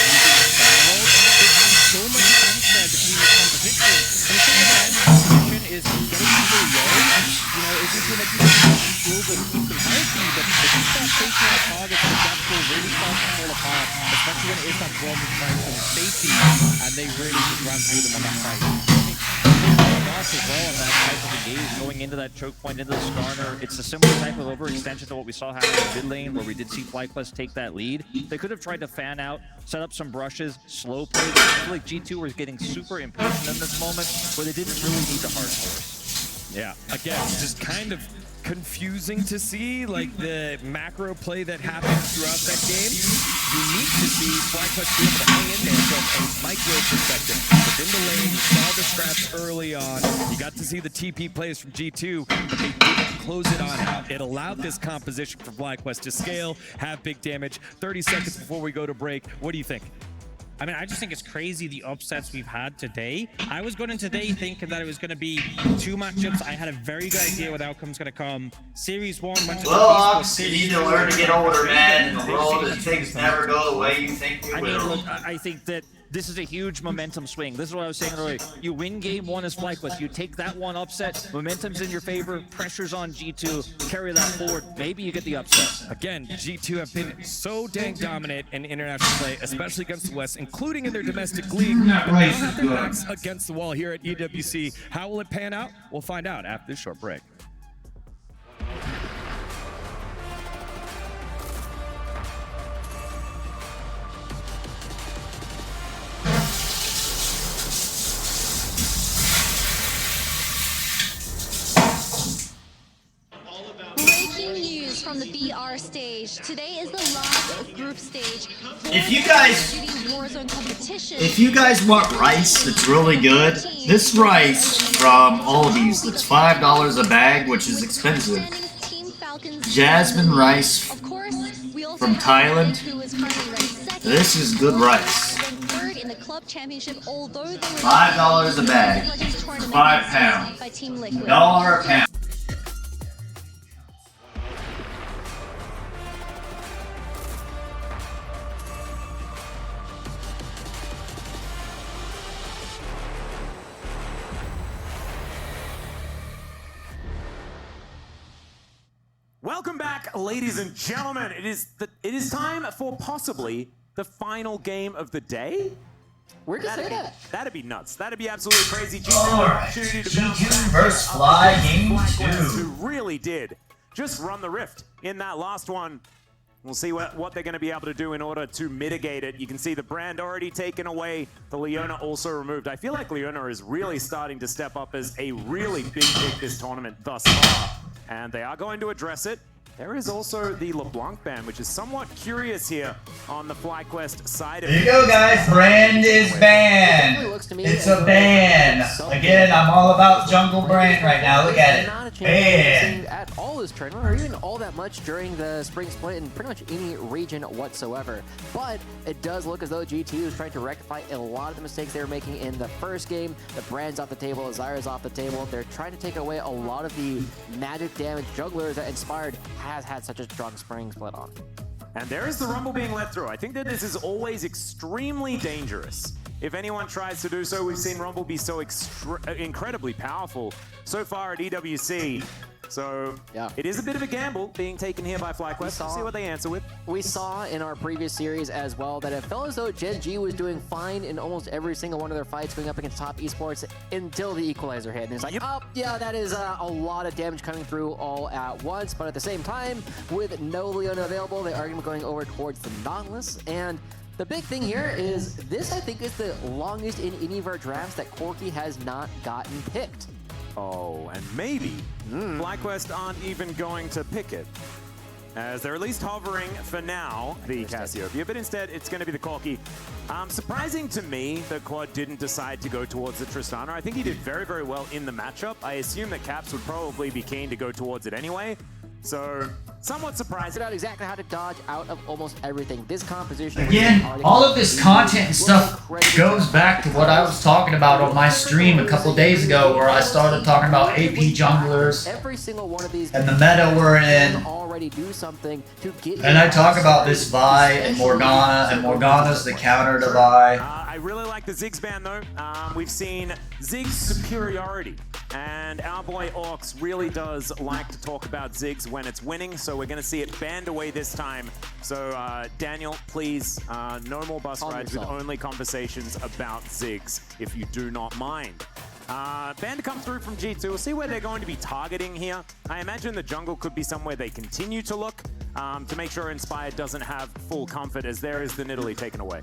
there's so much time spread between the composition. And the thing about the composition is getting people low, you know, isn't too much skills that keep them healthy, but if you start taking out targets, the depth will really start to fall apart, especially when it is that problem trying to safety, and they really just ran through them on that fight. sauce as well in that type of engage, going into that choke point, into the Skarner. It's a similar type of overextension to what we saw happen in mid lane, where we did see FlyQuest take that lead. They could have tried to fan out, set up some brushes, slow play. I feel like G2 was getting super impatient in this moment, where they didn't really need to hard force. Yeah, again, just kind of confusing to see, like the macro play that happened throughout that game. Unique to see FlyQuest be able to hang in there from a micro perspective. Within the lane, you saw the scraps early on. You got to see the TP plays from G2, but they didn't close it on out. It allowed this composition for FlyQuest to scale, have big damage. 30 seconds before we go to break. What do you think? I mean, I just think it's crazy the upsets we've had today. I was going into today thinking that it was going to be 2 matchups. I had a very good idea what the outcome's going to come. Series 1 went to Ox, you need to learn to get older, man. In the world, things never go the way you think they will. Look, I think that this is a huge momentum swing. This is what I was saying earlier. You win game 1 as FlyQuest. You take that one upset. Momentum's in your favor. Pressure's on G2. Carry that forward. Maybe you get the upset. Again, G2 have been so dang dominant in international play, especially against the West, including in their domestic league. But they have their backs against the wall here at EWC. How will it pan out? We'll find out after this short break. From the BR stage. Today is the last group stage. If you guys want rice that's really good, this rice from Aldi's, it's $5 a bag, which is expensive. Jasmine rice from Thailand. This is good rice. $5 a bag. £5. $1 a pound. Welcome back, ladies and gentlemen. It is time for possibly the final game of the day. We're gonna say that. That'd be nuts. That'd be absolutely crazy. Alright, G2 versus Fly game 2. Who really did just run the rift in that last one. We'll see what they're going to be able to do in order to mitigate it. You can see the brand already taken away, the Leona also removed. I feel like Leona is really starting to step up as a really big pick this tournament thus far. And they are going to address it. There is also the LeBlanc ban, which is somewhat curious here on the FlyQuest side of it. There you go, guys. Brand is banned. It's a ban. Again, I'm all about jungle brand right now. Look at it. Ban. At all this tournament, or even all that much during the spring split in pretty much any region whatsoever. But it does look as though G2 is trying to rectify a lot of the mistakes they were making in the first game. The brand's off the table, Zyra's off the table. They're trying to take away a lot of the magic damage jugglers that Inspired has had such a strong spring split on. And there is the Rumble being let through. I think that this is always extremely dangerous. If anyone tries to do so, we've seen Rumble be so incredibly powerful so far at EWC. So yeah, it is a bit of a gamble being taken here by FlyQuest. We'll see what they answer with. We saw in our previous series as well that it felt as though Gen.G was doing fine in almost every single one of their fights going up against top esports until the equalizer hit. And it's like, oh, yeah, that is a lot of damage coming through all at once. But at the same time, with no Leona available, they are going over towards the Nautilus. And the big thing here is this, I think, is the longest in any of our drafts that Corki has not gotten picked. Oh, and maybe FlyQuest aren't even going to pick it, as they're at least hovering for now the Cassiopeia, but instead it's going to be the Corki. Surprising to me that Quad didn't decide to go towards the Tristana. I think he did very, very well in the matchup. I assume that Caps would probably be keen to go towards it anyway. So, somewhat surprised. Figured out exactly how to dodge out of almost everything. This composition... Again, all of this content and stuff goes back to what I was talking about on my stream a couple days ago, where I started talking about AP junglers every single one of these and the meta we're in. Already do something to get. And I talk about this Vi and Morgana, and Morgana's the counter to Vi. I really like the Ziggs ban though. We've seen Ziggs superiority, and our boy Orcs really does like to talk about Ziggs when it's winning, so we're going to see it banned away this time. So Daniel, please, no more bus rides with only conversations about Ziggs, if you do not mind. Ban to come through from G2. We'll see where they're going to be targeting here. I imagine the jungle could be somewhere they continue to look to make sure Inspired doesn't have full comfort, as there is the Nidalee taken away.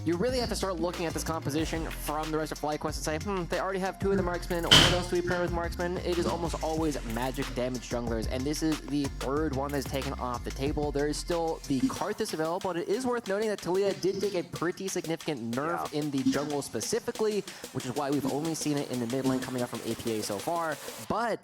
You really have to start looking at this composition from the rest of FlyQuest and say, they already have 2 of the marksmen. What else do we pair with marksmen? It is almost always magic damage junglers, and this is the 3rd one that's taken off the table. There is still the Karthus available, but it is worth noting that Taliyah did take a pretty significant nerf in the jungle specifically, which is why we've only seen it in the mid lane coming up from APA so far. But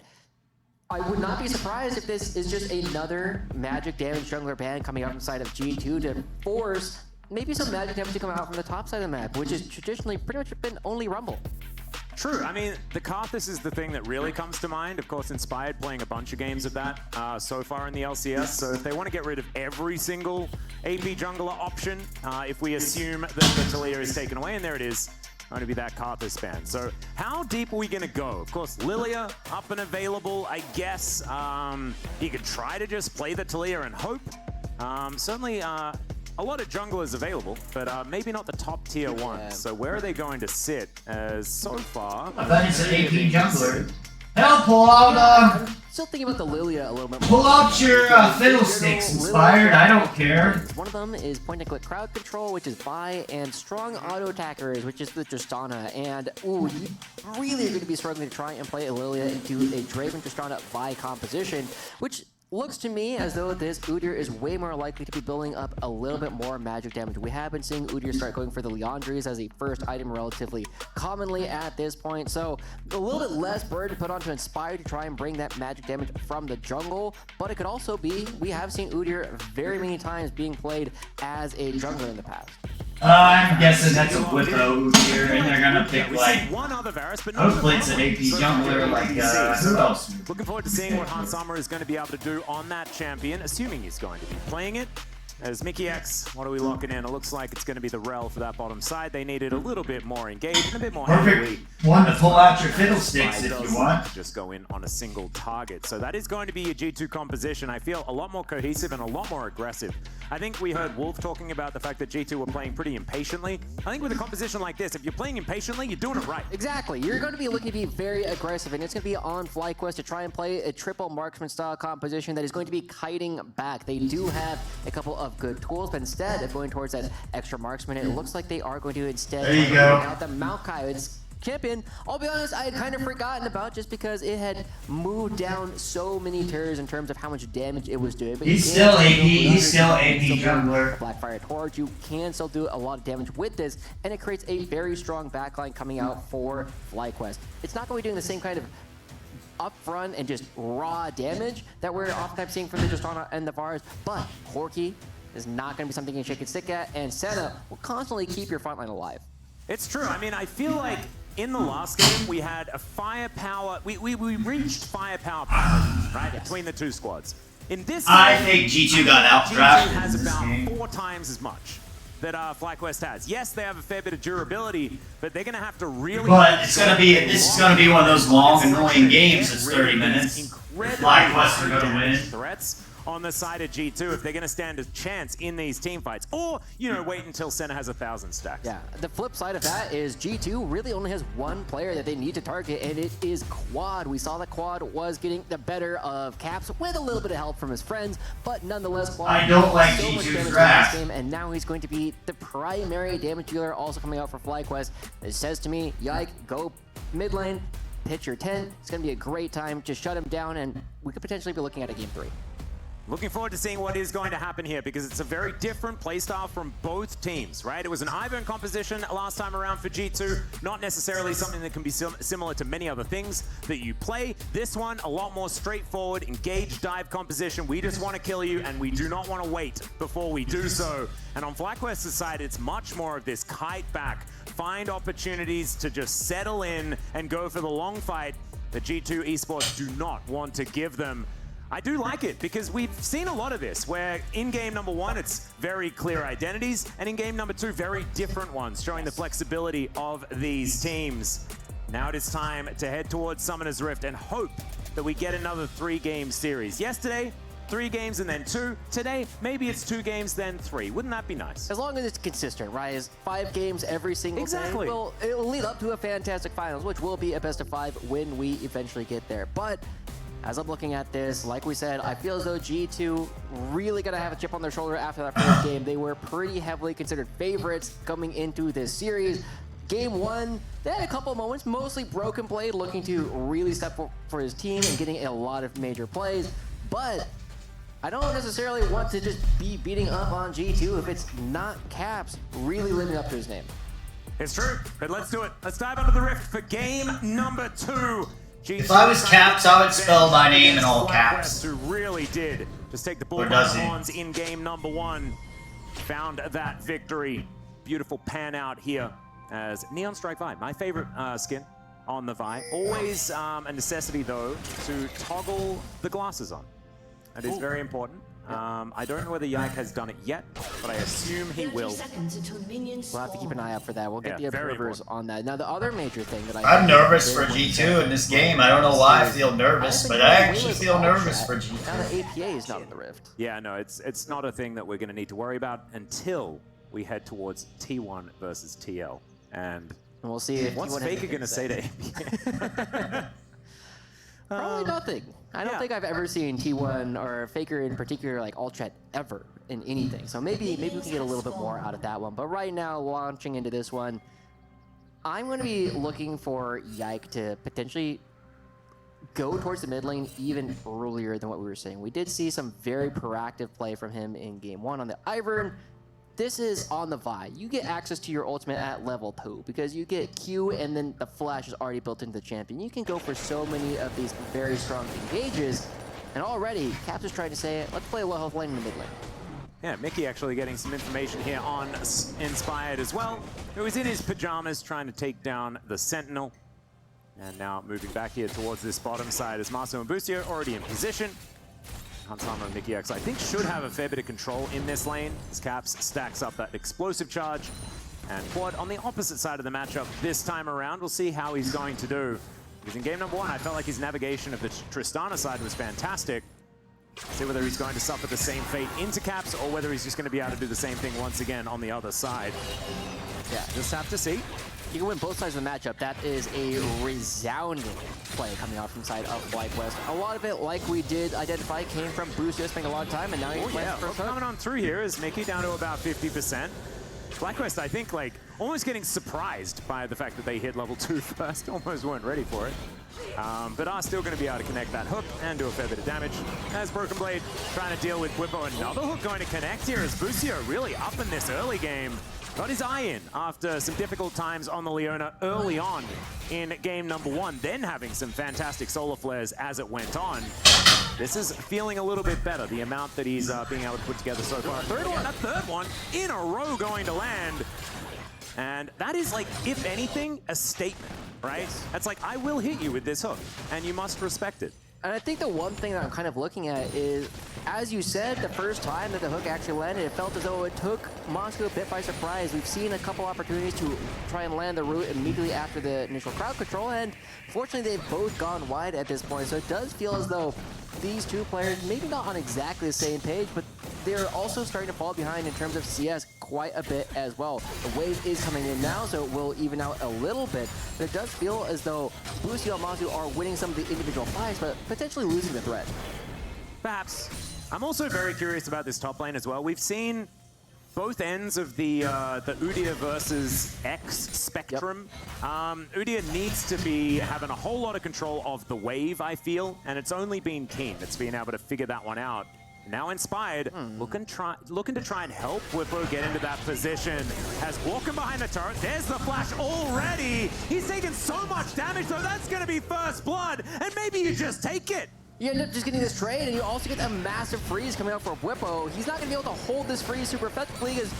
I would not be surprised if this is just another magic damage jungler ban coming out inside of G2 to force maybe some magic damage to come out from the top side of the map, which has traditionally pretty much been only Rumble. True. I mean, the Karthus is the thing that really comes to mind. Of course, Inspired playing a bunch of games of that so far in the LCS. So if they want to get rid of every single AP jungler option, if we assume that the Taliyah is taken away, and there it is, going to be that Karthus ban. So how deep are we going to go? Of course, Lilia up and available, I guess. You could try to just play the Taliyah and hope. Certainly, a lot of junglers available, but maybe not the top tier ones. So where are they going to sit? As so far, I thought it's an AP jungler. Hell, pull out. I'm still thinking about the Lilia a little bit more. Pull out your fiddlesticks, Inspired. I don't care. One of them is point-and-click crowd control, which is buy, and strong auto attackers, which is the Tristana. And ooh, you really are going to be struggling to try and play a Lilia into a Draven Tristana buy composition, which looks to me as though this Udyr is way more likely to be building up a little bit more magic damage. We have been seeing Udyr start going for the Leandries as a first item relatively commonly at this point, so a little bit less burden put onto Inspired to try and bring that magic damage from the jungle, but it could also be, we have seen Udyr very many times being played as a jungler in the past. I'm guessing that's a Whippo here, and they're gonna pick like. Hopefully it's an AP jungler like who else? Looking forward to seeing what Hans Sommer is going to be able to do on that champion, assuming he's going to be playing it. As Mickey X, what are we locking in? It looks like it's going to be the Rel for that bottom side. They needed a little bit more engaged and a bit more perfect one to pull out your fiddlesticks if you want. Just go in on a single target. So that is going to be your G2 composition. I feel a lot more cohesive and a lot more aggressive. I think we heard Wolf talking about the fact that G2 were playing pretty impatiently. I think with a composition like this, if you're playing impatiently, you're doing it right. Exactly. You're going to be looking to be very aggressive, and it's going to be on FlyQuest to try and play a triple marksman style composition that is going to be kiting back. They do have a couple of good tools, but instead of going towards that extra marksman, it looks like they are going to instead bring out the Maokai. It's champion, I'll be honest, I had kind of forgotten about just because it had moved down so many tiers in terms of how much damage it was doing. But he's still AP, he's still AP jungler. Blackfire Torch, you can still do a lot of damage with this, and it creates a very strong backline coming out for FlyQuest. It's not going to be doing the same kind of upfront and just raw damage that we're oftentimes seeing from the Tristana and the Vars, but Corki is not going to be something you can shake and stick at, and Senna will constantly keep your frontline alive. It's true. I mean, I feel like in the last game, we had a firepower. We reached firepower parity, right, between the two squads. In this game, I think G2 got outdrafted. G2 has about 4 times as much that FlyQuest has. Yes, they have a fair bit of durability, but they're going to have to really. But it's going to be. This is going to be one of those long, annoying games. It's 30 minutes. FlyQuest are going to win. Threats on the side of G2 if they're going to stand a chance in these team fights, or wait until Senna has 1,000 stacks. Yeah, the flip side of that is G2 really only has one player that they need to target, and it is Quad. We saw that Quad was getting the better of Caps with a little bit of help from his friends, but nonetheless, Quad I don't like so much G2's damage in draft. this game, and now he's going to be the primary damage dealer, also coming out for FlyQuest. It says to me, Yike, go mid lane, pitch your tent. It's going to be a great time to shut him down, and we could potentially be looking at a game 3. Looking forward to seeing what is going to happen here, because it's a very different playstyle from both teams, right? It was an Ivern composition last time around for G2, not necessarily something that can be similar to many other things that you play. This one, a lot more straightforward, engage dive composition. We just want to kill you, and we do not want to wait before we do so. And on FlyQuest's side, it's much more of this kite back, find opportunities to just settle in and go for the long fight that G2 Esports do not want to give them. I do like it, because we've seen a lot of this, where in game number 1, it's very clear identities, and in game number 2, very different ones, showing the flexibility of these teams. Now it is time to head towards Summoner's Rift and hope that we get another 3-game series. Yesterday, 3 games and then 2. Today, maybe it's 2 games, then 3. Wouldn't that be nice? As long as it's consistent, right? It's 5 games every single day. Well, it will lead up to a fantastic finals, which will be a best of 5 when we eventually get there. But as I'm looking at this, like we said, I feel as though G2 really gonna have a chip on their shoulder after that first game. They were pretty heavily considered favorites coming into this series. Game 1, they had a couple of moments, mostly Broken Blade looking to really step up for his team and getting a lot of major plays. But I don't necessarily want to just be beating up on G2 if it's not Caps really living up to his name. It's true, but let's do it. Let's dive into the Rift for game number 2. If I was Caps, I would spell my name in all caps. Who really did just take the ball Or by does the he? horns in game number 1. Found that victory. Beautiful pan out here as Neon Strike Vi, my favorite skin on the Vi. Always a necessity though to toggle the glasses on. That is very important. I don't know whether Yike has done it yet, but I assume he will. We'll have to keep an eye out for that. We'll get the observers on that. Now, the other major thing that I'm nervous for G2 in this game. I don't know why I feel nervous, but I actually feel nervous for G2. Now the APA is not in the Rift. Yeah, no, it's not a thing that we're going to need to worry about until we head towards T1 versus TL. And we'll see if what's T1 Faker going to say to APA? Probably nothing. I don't think I've ever seen T1 or Faker in particular like alt chat ever in anything. So maybe we can get a little bit more out of that one. But right now, launching into this one, I'm going to be looking for Yike to potentially go towards the mid lane even earlier than what we were saying. We did see some very proactive play from him in game 1 on the Ivern. This is on the Vi. You get access to your ultimate at level 2 because you get Q and then the flash is already built into the champion. You can go for so many of these very strong engages, and already Caps is trying to say, let's play a low health lane in the mid lane. Yeah, Mickey actually getting some information here on Inspired as well, who is in his pajamas trying to take down the Sentinel. And now moving back here towards this bottom side as Marcio and Busio already in position. Hansama and Mickey X, I think, should have a fair bit of control in this lane as Caps stacks up that explosive charge. And Quad on the opposite side of the matchup this time around. We'll see how he's going to do. Because in game number 1, I felt like his navigation of the Tristana side was fantastic. See whether he's going to suffer the same fate into Caps or whether he's just going to be able to do the same thing once again on the other side. Yeah, just have to see. You can win both sides of the matchup. That is a resounding play coming out from the side of FlyQuest. A lot of it, like we did identify, came from Busio spending a lot of time, and now he's playing for coming on through here is Mickey down to about 50%. FlyQuest, I think, like, almost getting surprised by the fact that they hit level 2 first. Almost weren't ready for it. But are still going to be able to connect that hook and do a fair bit of damage. As Broken Blade trying to deal with Whippo. Another hook going to connect here as Busio really up in this early game. Got his eye in after some difficult times on the Leona early on in game number 1, then having some fantastic solar flares as it went on. This is feeling a little bit better, the amount that he's being able to put together so far. Third one in a row going to land. And that is, like, if anything, a statement, right? That's like, I will hit you with this hook, and you must respect it. And I think the one thing that I'm kind of looking at is, as you said, the first time that the hook actually landed, it felt as though it took Moscow a bit by surprise. We've seen a couple opportunities to try and land the root immediately after the initial crowd control, and fortunately they've both gone wide at this point. So it does feel as though these two players, maybe not on exactly the same page, but they're also starting to fall behind in terms of CS quite a bit as well. The wave is coming in now, so it will even out a little bit, but it does feel as though Busio and Mazu are winning some of the individual fights, but potentially losing the threat. Perhaps. I'm also very curious about this top lane as well. We've seen both ends of the Udyr versus X spectrum. Udyr needs to be having a whole lot of control of the wave, I feel, and it's only been Keen that's been able to figure that one out. Now Inspired, looking to try and help Whippo get into that position. Has walking behind the turret. There's the flash already. He's taken so much damage, though. That's going to be first blood, and maybe you just take it. You end up just getting this trade, and you also get a massive freeze coming out for Whippo. He's not going to be able to hold this freeze super effectively as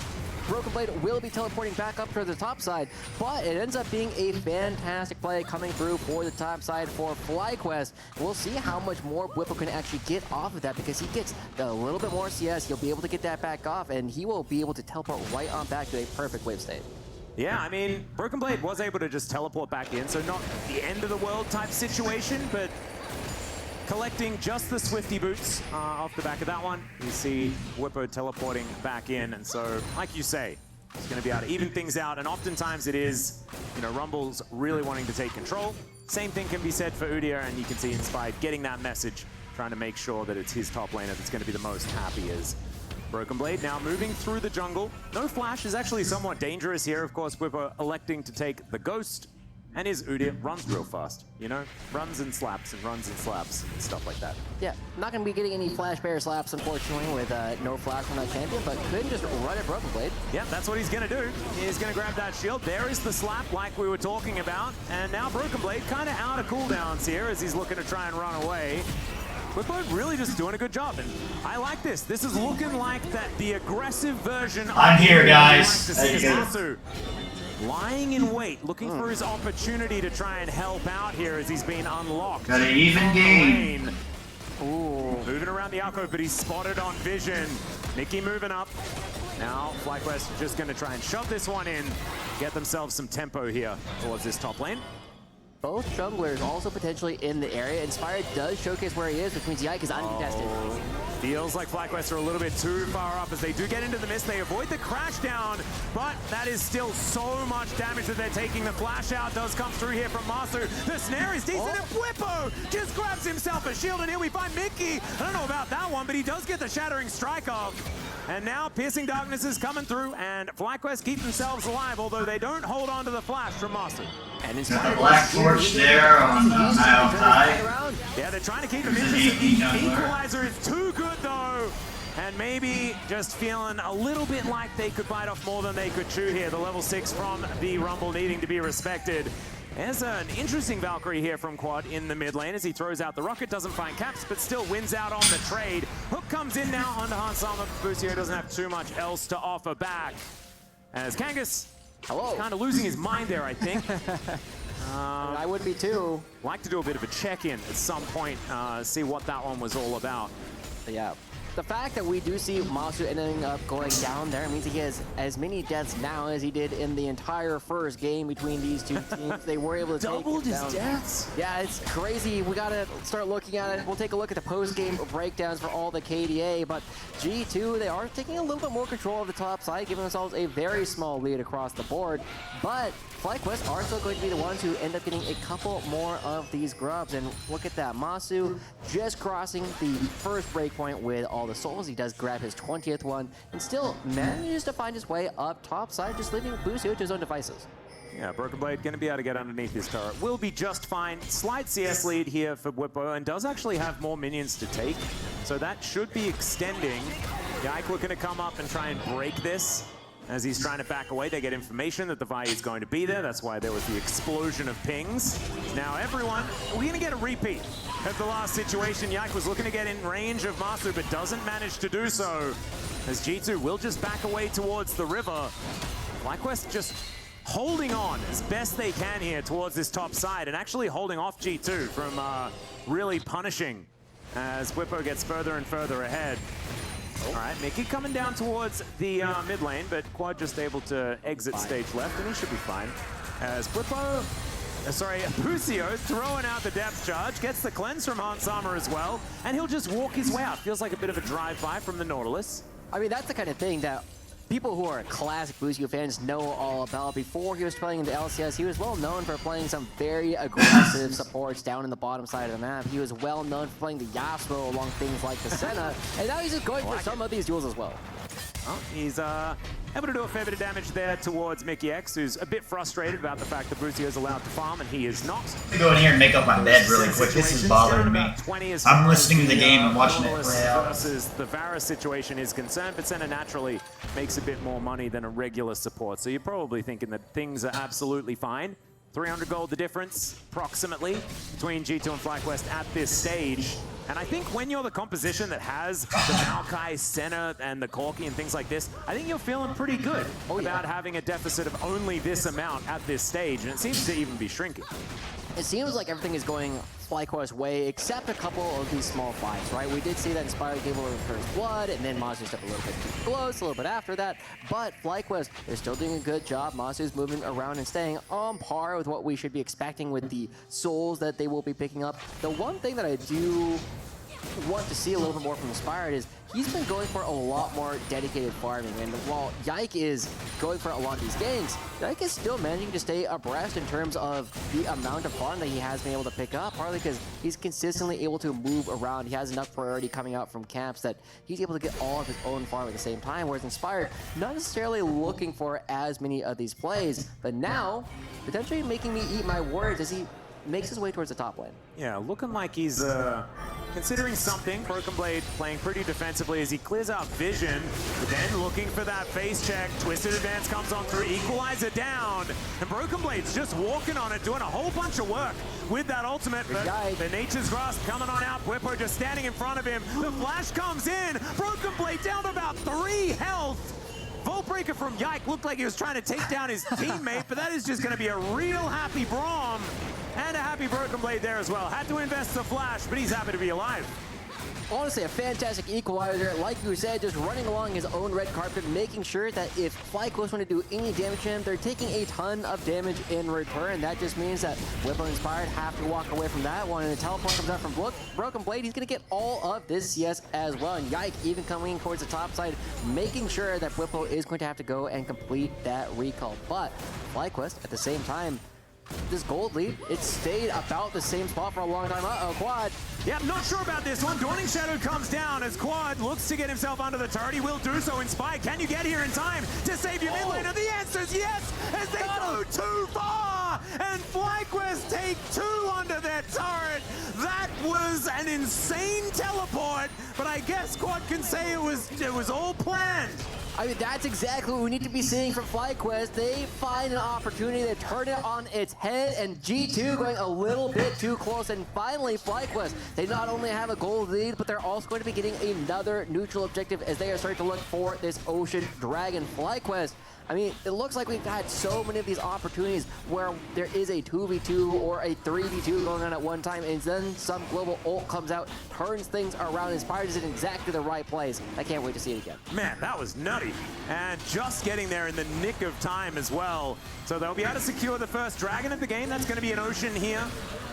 Broken Blade will be teleporting back up to the top side, but it ends up being a fantastic play coming through for the top side for FlyQuest. We'll see how much more Whippo can actually get off of that because he gets a little bit more CS. He'll be able to get that back off, and he will be able to teleport right on back to a perfect wave state. Yeah, I mean, Broken Blade was able to just teleport back in, so not the end of the world type situation, but collecting just the Swifty boots off the back of that one. You see Whippo teleporting back in, and so, like you say, he's going to be able to even things out, and oftentimes it is, you know, Rumble's really wanting to take control. Same thing can be said for Udyr, and you can see Inspired getting that message, trying to make sure that it's his top laner that's going to be the most happy as Broken Blade now moving through the jungle. No flash is actually somewhat dangerous here. Of course, Whippo electing to take the Ghost, and his Udyr runs real fast, you know? Runs and slaps and runs and slaps and stuff like that. Yeah, not going to be getting any flash bear slaps, unfortunately, with no flash from that champion, but could just run at Broken Blade. Yeah, that's what he's going to do. He's going to grab that shield. There is the slap like we were talking about, and now Broken Blade kind of out of cooldowns here as he's looking to try and run away. Whippo really just doing a good job, and I like this. This is looking like the aggressive version of I'm here, guys. Like to see Masu lying in wait, looking for his opportunity to try and help out here as he's been unlocked. Got an even game. Ooh, moving around the alcove, but he's spotted on vision. Mickey moving up. Now, FlyQuest just going to try and shove this one in, get themselves some tempo here towards this top lane. Both junglers also potentially in the area. Inspired does showcase where he is, which means Yike is uncontested. Feels like FlyQuest are a little bit too far up as they do get into the mist. They avoid the crash down, but that is still so much damage that they're taking. The flash out does come through here from Masu. The snare is decent, and Whippo just grabs himself a shield, and here we find Mickey. I don't know about that one, but he does get the Shattering Strike off. And now Piercing Darkness is coming through, and FlyQuest keep themselves alive, although they don't hold on to the flash from Masu. And got the Black Torch there on Mile High. Yeah, they're trying to keep him interested. Equalizer is too good, though. And maybe just feeling a little bit like they could bite off more than they could chew here. The level 6 from the Rumble needing to be respected. There's an interesting Valkyrie here from Quad in the mid lane as he throws out the rocket, doesn't find caps, but still wins out on the trade. Hook comes in now onto Hansama. Busio doesn't have too much else to offer back. As Kangas kind of losing his mind there, I think. I would be too. Like to do a bit of a check-in at some point, see what that one was all about. But yeah. The fact that we do see Masu ending up going down there means he has as many deaths now as he did in the entire first game between these two teams. They were able to doubled take his down. deaths. Yeah, it's crazy. We gotta start looking at it. We'll take a look at the post-game breakdowns for all the KDA, but G2, they are taking a little bit more control of the top side, giving themselves a very small lead across the board. But FlyQuest are still going to be the ones who end up getting a couple more of these grubs. And look at that, Masu just crossing the first breakpoint with all the souls. He does grab his 20th one and still manages to find his way up top side, just leaving Busio to his own devices. Yeah, Broken Blade going to be able to get underneath this turret. Will be just fine. Slight CS lead here for Whippo, and does actually have more minions to take. So that should be extending. Yike looking to come up and try and break this. As he's trying to back away, they get information that the Vi is going to be there. That's why there was the explosion of pings. Now everyone, we're going to get a repeat of the last situation. Yike was looking to get in range of Masu, but doesn't manage to do so. As G2 will just back away towards the river. FlyQuest just holding on as best they can here towards this top side, and actually holding off G2 from really punishing as Whippo gets further and further ahead. All right, Mickey coming down towards the mid lane, but Quad just able to exit stage left, and he should be fine. As Whippo, Busio throwing out the depth charge, gets the cleanse from Hansama as well, and he'll just walk his way out. Feels like a bit of a drive-by from the Nautilus. I mean, that's the kind of thing that people who are classic Busio fans know all about. Before he was playing in the LCS, he was well known for playing some very aggressive supports down in the bottom side of the map. He was well known for playing the Yasuo along things like the Senna, and now he's just going for some of these duels as well. Oh, he's able to do a fair bit of damage there towards Mickey X, who's a bit frustrated about the fact that Busio is allowed to farm, and he is not. I'm gonna go in here and make up my bed really quick. This is bothering me. I'm listening to the game and watching it play out. Versus the Varus situation is concerned, but Senna naturally makes a bit more money than a regular support, so you're probably thinking that things are absolutely fine. 300 gold the difference, approximately, between G2 and FlyQuest at this stage. And I think when you're the composition that has the Maokai, Senna, and the Corki and things like this, I think you're feeling pretty good about having a deficit of only this amount at this stage, and it seems to even be shrinking. it seems like everything is going FlyQuest's way, except a couple of these small fights, right? We did see that Inspired gave away the first blood, and then Mazu stepped a little bit too close, a little bit after that. But FlyQuest, they're still doing a good job. Mazu's moving around and staying on par with what we should be expecting with the souls that they will be picking up. The one thing that I do want to see a little bit more from Inspired is he's been going for a lot more dedicated farming, and while Yike is going for a lot of these ganks, Yike is still managing to stay abreast in terms of the amount of farm that he has been able to pick up, partly because he's consistently able to move around. He has enough priority coming out from camps that he's able to get all of his own farm at the same time, whereas Inspired not necessarily looking for as many of these plays, but now potentially making me eat my words as he makes his way towards the top lane. Yeah, looking like he's considering something. Broken Blade playing pretty defensively as he clears out vision, but then looking for that face check. Twisted Advance comes on through, Equalizer down, and Broken Blade's just walking on it, doing a whole bunch of work with that ultimate. But the Nature's Grasp coming on out, Whippo just standing in front of him. The flash comes in, Broken Blade down to about 3 health. Vault Breaker from Yike looked like he was trying to take down his teammate, but that is just going to be a real happy Braum and a happy Broken Blade there as well. Had to invest the flash, but he's happy to be alive. Honestly, a fantastic equalizer. Like you said, just running along his own red carpet, making sure that if FlyQuest want to do any damage to him, they're taking a ton of damage in return. That just means that Whippo and Inspired have to walk away from that one, and the teleport comes out from Broken Blade. He's going to get all of this CS as well, and Yike even coming towards the top side, making sure that Whippo is going to have to go and complete that recall. But FlyQuest, at the same time, this gold lead, it stayed about the same spot for a long time. Uh-oh, Quad. Yep, not sure about this one. Dawning Shadow comes down as Quad looks to get himself under the turret. He will do so. Inspired, can you get here in time to save your mid laner? The answer is yes, as they go too far, and FlyQuest take 2 under their turret. That was an insane teleport, but I guess Quad can say it was all planned. I mean, that's exactly what we need to be seeing from FlyQuest. They find an opportunity to turn it on its head, and G2 going a little bit too close. And finally, FlyQuest, they not only have a gold lead, but they're also going to be getting another neutral objective as they are starting to look for this Ocean Dragon. FlyQuest, I mean, it looks like we've had so many of these opportunities where there is a 2v2 or a 3v2 going on at one time, and then some global ult comes out, turns things around, Inspired is in exactly the right place. I can't wait to see it again. Man, that was nutty. And just getting there in the nick of time as well. So they'll be able to secure the first dragon of the game. That's going to be an Ocean here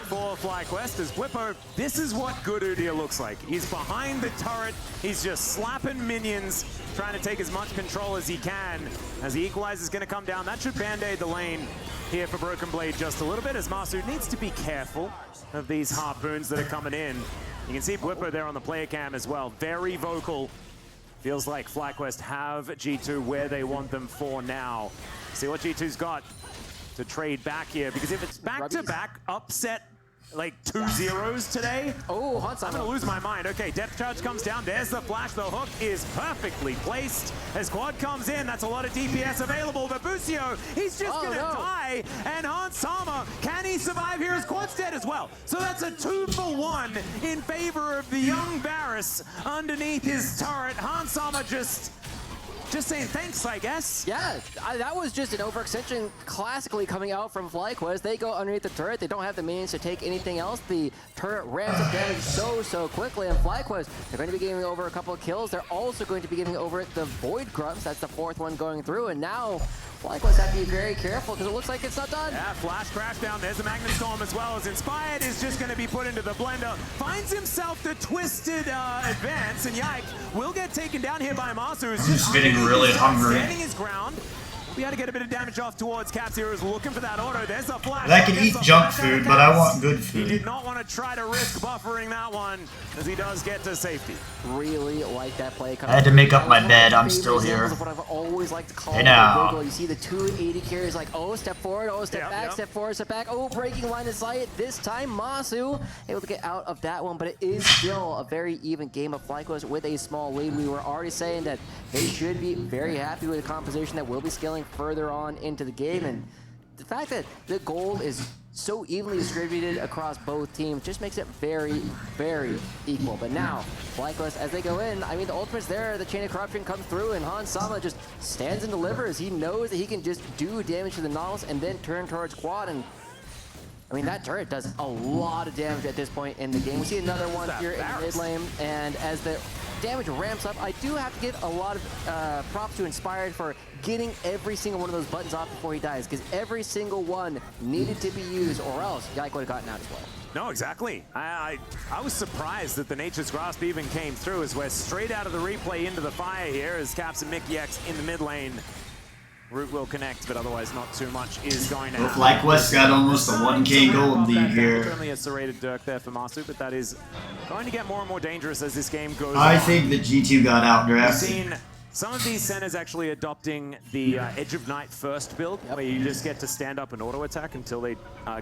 for FlyQuest as Whippo. This is what good Udyr looks like. He's behind the turret. He's just slapping minions, trying to take as much control as he can. As the Equalizer is going to come down, that should band-aid the lane here for Broken Blade just a little bit, as Masu needs to be careful of these harpoons that are coming in. You can see Whippo there on the player cam as well. Very vocal. Feels like FlyQuest have G2 where they want them for now. See what G2's got to trade back here, because if it's back-to-back upset, like 2 zeros today, I'm gonna lose my mind. Okay, Depth Charge comes down, there's the flash, the hook is perfectly placed. As Quad comes in, that's a lot of DPS available, but Busio, he's just gonna die, and Hans Sama, can he survive here as Quad's dead as well? So that's a 2-for-1 in favor of the young Varus underneath his turret. Hans Sama just saying thanks, I guess. Yeah, that was just an overextension classically coming out from FlyQuest. They go underneath the turret. They don't have the means to take anything else. The turret ramps up damage so quickly, and FlyQuest, they're going to be giving over a couple of kills. They're also going to be giving over the Void Grumps. That's the 4th one going through, and now FlyQuest have to be very careful because it looks like it's not done. Yeah, flash crash down. There's a Magnet Storm as well, as Inspired is just going to be put into the blender. Finds himself the Twisted Advance, and Yike will get taken down here by Masu, who's just getting really hungry. Standing his ground. We had to get a bit of damage off towards Caps here, who's looking for that auto. There's a flash. I can eat junk food, but I want good food. He did not want to try to risk buffering that one, as he does get to safety. Really like that play. I had to make up my bed. I'm still here. What I've always liked to call Hey now. you see the 280 carries like, oh, step forward, oh, step back, step forward, step back, oh, breaking line of sight. This time, Masu able to get out of that one, but it is still a very even game of FlyQuest with a small lead. We were already saying that they should be very happy with the composition that will be scaling further on into the game, and the fact that the gold is so evenly distributed across both teams just makes it very equal. But now, FlyQuest, as they go in, I mean, the ultimate's there, the Chain of Corruption comes through, and Hans Sama just stands and delivers. He knows that he can just do damage to the Nautilus and then turn towards Quad, and I mean, that turret does a lot of damage at this point in the game. We see another one here in the mid lane, and as the damage ramps up, I do have to give a lot of props to Inspired for getting every single one of those buttons off before he dies, because every single one needed to be used, or else Yike would have gotten out as well. No, exactly. I was surprised that the Nature's Grasp even came through, as we're straight out of the replay into the fire here as Caps and Mickey X in the mid lane. Root will connect, but otherwise not too much is going to happen. FlyQuest got almost a 1K gold lead here. Only a serrated Dirk there for Masu, but that is going to get more and more dangerous as this game goes on. I think the G2 got We've outdrafted. seen some of these centers actually adopting the Edge of Night first build, where you just get to stand up and auto attack until they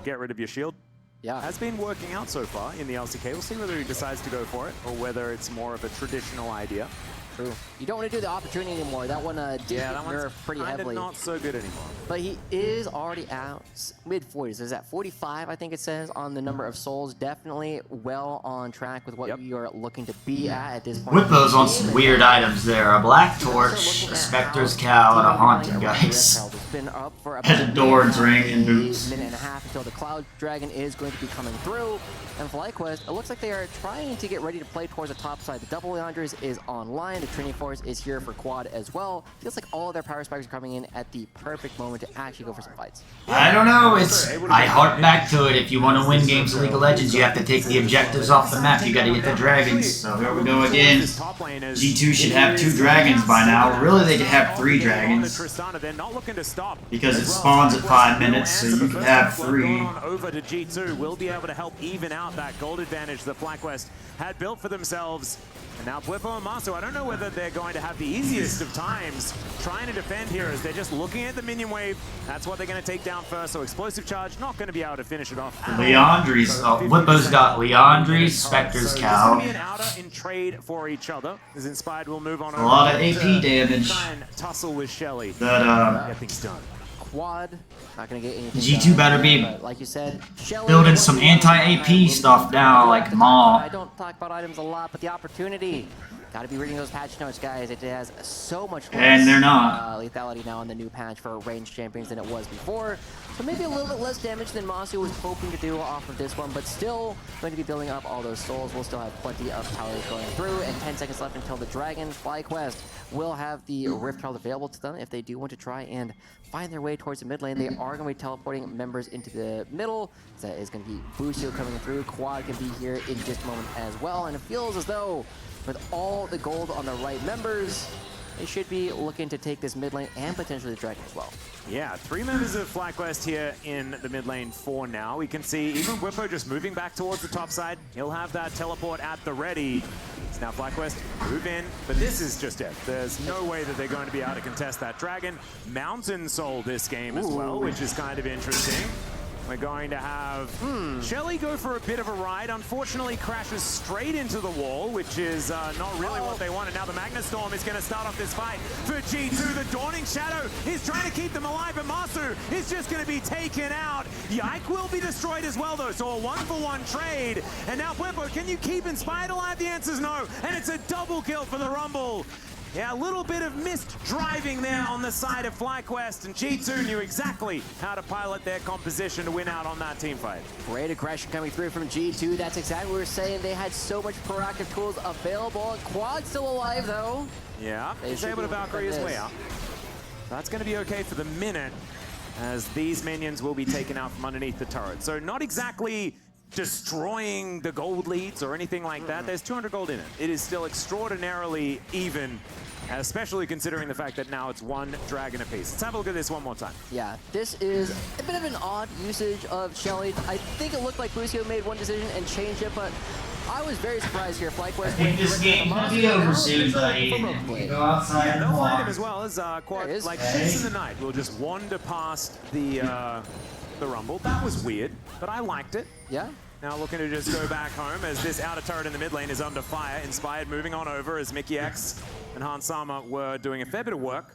get rid of your shield. Yeah. Has been working out so far in the LCK. We'll see whether he decides to go for it or whether it's more of a traditional idea. True. You don't want to do the opportunity anymore. That one did nerf pretty heavily. Not so good anymore. But he is already out mid-40s. Is that 45, I think it says, on the number of souls. Definitely well on track with what you are looking to be at this point. Whippo's on some weird items there. A Black Torch, a Spectre's Cow, and a Haunting Geist. Been up for And a Doran's Ring and boots. minute and a half until the Cloud Dragon is going to be coming through. And FlyQuest, it looks like they are trying to get ready to play towards the top side. The Double Leandres is online. The Trinity Force is here for quad as well. Feels like all of their power spikes are coming in at the perfect moment to actually go for some fights. I don't know, I hark back to it. If you want to win games of League of Legends, you have to take the objectives off the map. You gotta get the dragons. So here we go again. G2 should have 2 dragons by now. Really, they could have 3 dragons. Because it spawns at 5 minutes, so you can have 3. Over to G2 will be able to help even out that gold advantage that FlyQuest had built for themselves. And now Blippo and Masu, I don't know whether they're going to have the easiest of times trying to defend here as they're just looking at the minion wave. That's what they're going to take down first, so Explosive Charge not going to be able to finish it off. Leandre's, Whippo's got Leandre's, Spectre's Cow. An outer in trade for each other, as Inspired will move on A lot of AP damage. Try and tussle with Shelly. That, get things done. Quad, not going to get anything G2 done, better be but like you said, Shelly building some anti-AP stuff now, like Maw. I don't talk about items a lot, but the opportunity. Got to be reading those patch notes, guys. It has so much less And they're not. lethality now in the new patch for ranged champions than it was before. So maybe a little bit less damage than Masu was hoping to do off of this one, but still going to be building up all those souls. We'll still have plenty of towers going through, and 10 seconds left until the Dragon FlyQuest will have the Rift Child available to them if they do want to try and find their way towards the mid lane. They are going to be teleporting members into the middle. So that is going to be Busio coming through. Quad can be here in just a moment as well, and it feels as though with all the gold on the right members, they should be looking to take this mid lane and potentially the Dragon as well. Yeah, 3 members of FlyQuest here in the mid lane for now. We can see even Whippo just moving back towards the top side. He'll have that teleport at the ready. It's now FlyQuest move in, but this is just it. There's no way that they're going to be able to contest that Dragon. Mountain Soul this game as well, which is kind of interesting. We're going to have Shelly go for a bit of a ride. Unfortunately, crashes straight into the wall, which is not really what they wanted. Now the Magnastorm is going to start off this fight for G2. The Dawning Shadow is trying to keep them alive, but Masu is just going to be taken out. Yike will be destroyed as well, though, so a 1-for-1 trade. And now Blippo, can you keep Inspired alive? The answer's no, and it's a double kill for the Rumble. Yeah, a little bit of missed driving there on the side of FlyQuest, and G2 knew exactly how to pilot their composition to win out on that team fight. Great aggression coming through from G2. That's exactly what we were saying. They had so much proactive tools available. Quad still alive, though. Yeah, he's able to Valkyrie his way out. That's going to be okay for the minute, as these minions will be taken out from underneath the turret. So not exactly destroying the gold leads or anything like that. There's 200 gold in it. It is still extraordinarily even, especially considering the fact that now it's 1 dragon apiece. Let's have a look at this one more time. Yeah, this is a bit of an odd usage of Shelly. I think it looked like Busio made one decision and changed it, but I was very surprised here. FlyQuest. I think this game might be over soon, buddy. Go outside and They'll find walk. him as well as Quad, like Ships in the Night will just wander past the Rumble. That was weird, but I liked it. Yeah. Now looking to just go back home as this outer turret in the mid lane is under fire. Inspired moving on over as Mickey X and Hans Sama were doing a fair bit of work.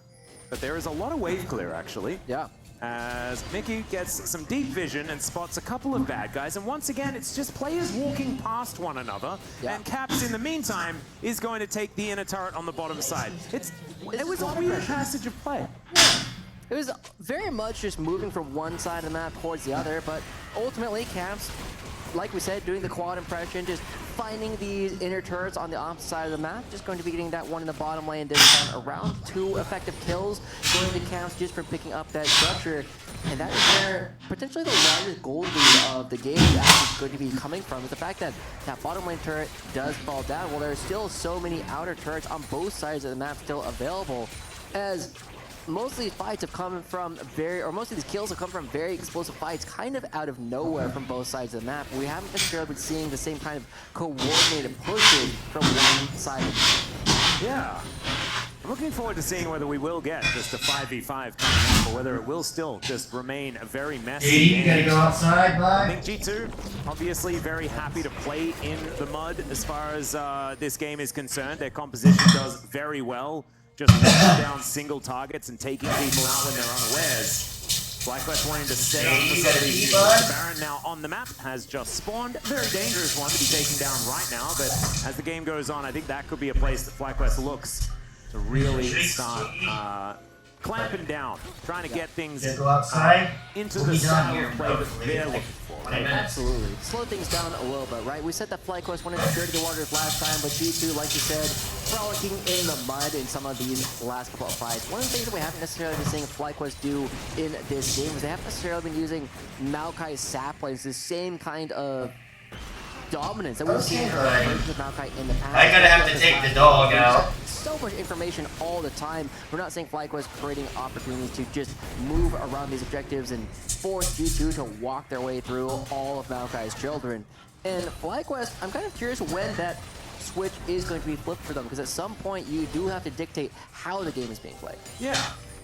But there is a lot of wave clear, actually. Yeah. As Mickey gets some deep vision and spots a couple of bad guys. And once again, it's just players walking past one another. Yeah. And Caps, in the meantime, is going to take the inner turret on the bottom side. It was a weird passage of play. It was very much just moving from one side of the map towards the other, but ultimately Caps, like we said, doing the quad impression, just finding these inner turrets on the opposite side of the map, just going to be getting that one in the bottom lane this time around. 2 effective kills going to Caps just from picking up that structure. And that is where potentially the largest gold lead of the game is actually going to be coming from, is the fact that that bottom lane turret does fall down. Well, there's still so many outer turrets on both sides of the map still available, as most of these fights have come from most of these kills have come from very explosive fights kind of out of nowhere from both sides of the map. We haven't necessarily been seeing the same kind of coordinated pushes from one side of the map. Yeah. I'm looking forward to seeing whether we will get just a 5v5 coming up, or whether it will still just remain a very messy game. You gotta go outside, bud. I think G2, obviously very happy to play in the mud as far as this game is concerned. Their composition does very well, just knocking down single targets and taking people out when they're unawares. FlyQuest wanting to stay on the side of these. The Baron now on the map has just spawned. A very dangerous one to be taken down right now, but as the game goes on, I think that could be a place that FlyQuest looks to really start clamping down, trying to get things go outside. Into the style of play that they're looking for. Right? Absolutely. Slow things down a little bit, right? We said that FlyQuest wanted to dirty the waters last time, but G2, like you said, frolicking in the mud in some of these last couple of fights. One of the things that we haven't necessarily been seeing FlyQuest do in this game is they haven't necessarily been using Maokai's saplings, the same kind of dominance that we've seen from versions of Maokai in the past. I gotta have to take the dog out. So much information all the time. We're not seeing FlyQuest creating opportunities to just move around these objectives and force G2 to walk their way through all of Maokai's children. And FlyQuest, I'm kind of curious when that switch is going to be flipped for them, because at some point you do have to dictate how the game is being played. Yeah.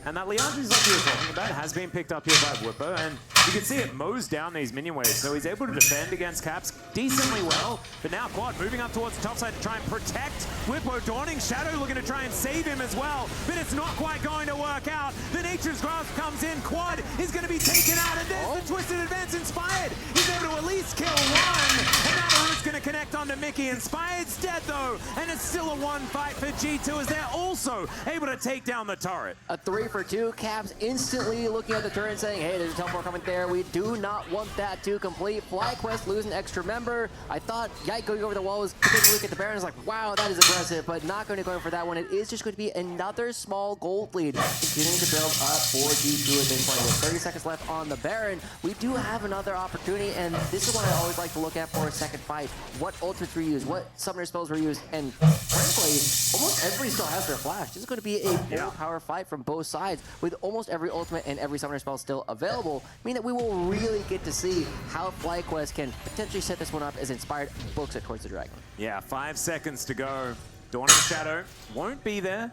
And that Liandry's like you were talking about has been picked up here by Whippo, and you can see it mows down these minion waves, so he's able to defend against Caps decently well. But now Quad moving up towards the top side to try and protect Whippo. Dawning Shadow looking to try and save him as well, but it's not quite going to work out. The Nature's Grasp comes in, Quad is going to be taken out, and there's the Twisted Advance. Inspired, he's able to at least kill one, and now the Root's going to connect onto Mickey. Inspired's dead though, and it's still a 1 fight for G2 as they're also able to take down the turret. A 3 for 2, Caps instantly looking at the turret saying, hey, there's a teleport coming there. We do not want that to complete. FlyQuest lose an extra member. I thought Yike going over the wall was taking a look at the Baron. I was like, wow, that is aggressive, but not going to go for that one. It is just going to be another small gold lead, continuing to build up for G2 at this point. With 30 seconds left on the Baron, we do have another opportunity, and this is what I always like to look at for a second fight. What ultimates were used, what summoner spells were used, and frankly, almost everybody still has their flash. This is going to be a full power fight from both sides, with almost every ultimate and every summoner spell still available, meaning that we will really get to see how FlyQuest can potentially set this one up as Inspired books it towards the Dragon. Yeah, 5 seconds to go. Dawning Shadow won't be there.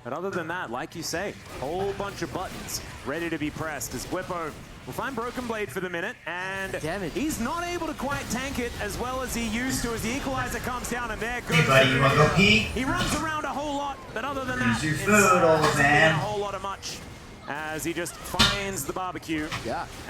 But other than that, like you say, whole bunch of buttons ready to be pressed as Whippo will find Broken Blade for the minute, and he's not able to quite tank it as well as he used to as the Equalizer comes down, and there goes. Hey buddy, you wanna go pee? He runs around a whole lot, but other than that, Use your food, old man. a whole lot of much. As he just finds the barbecue,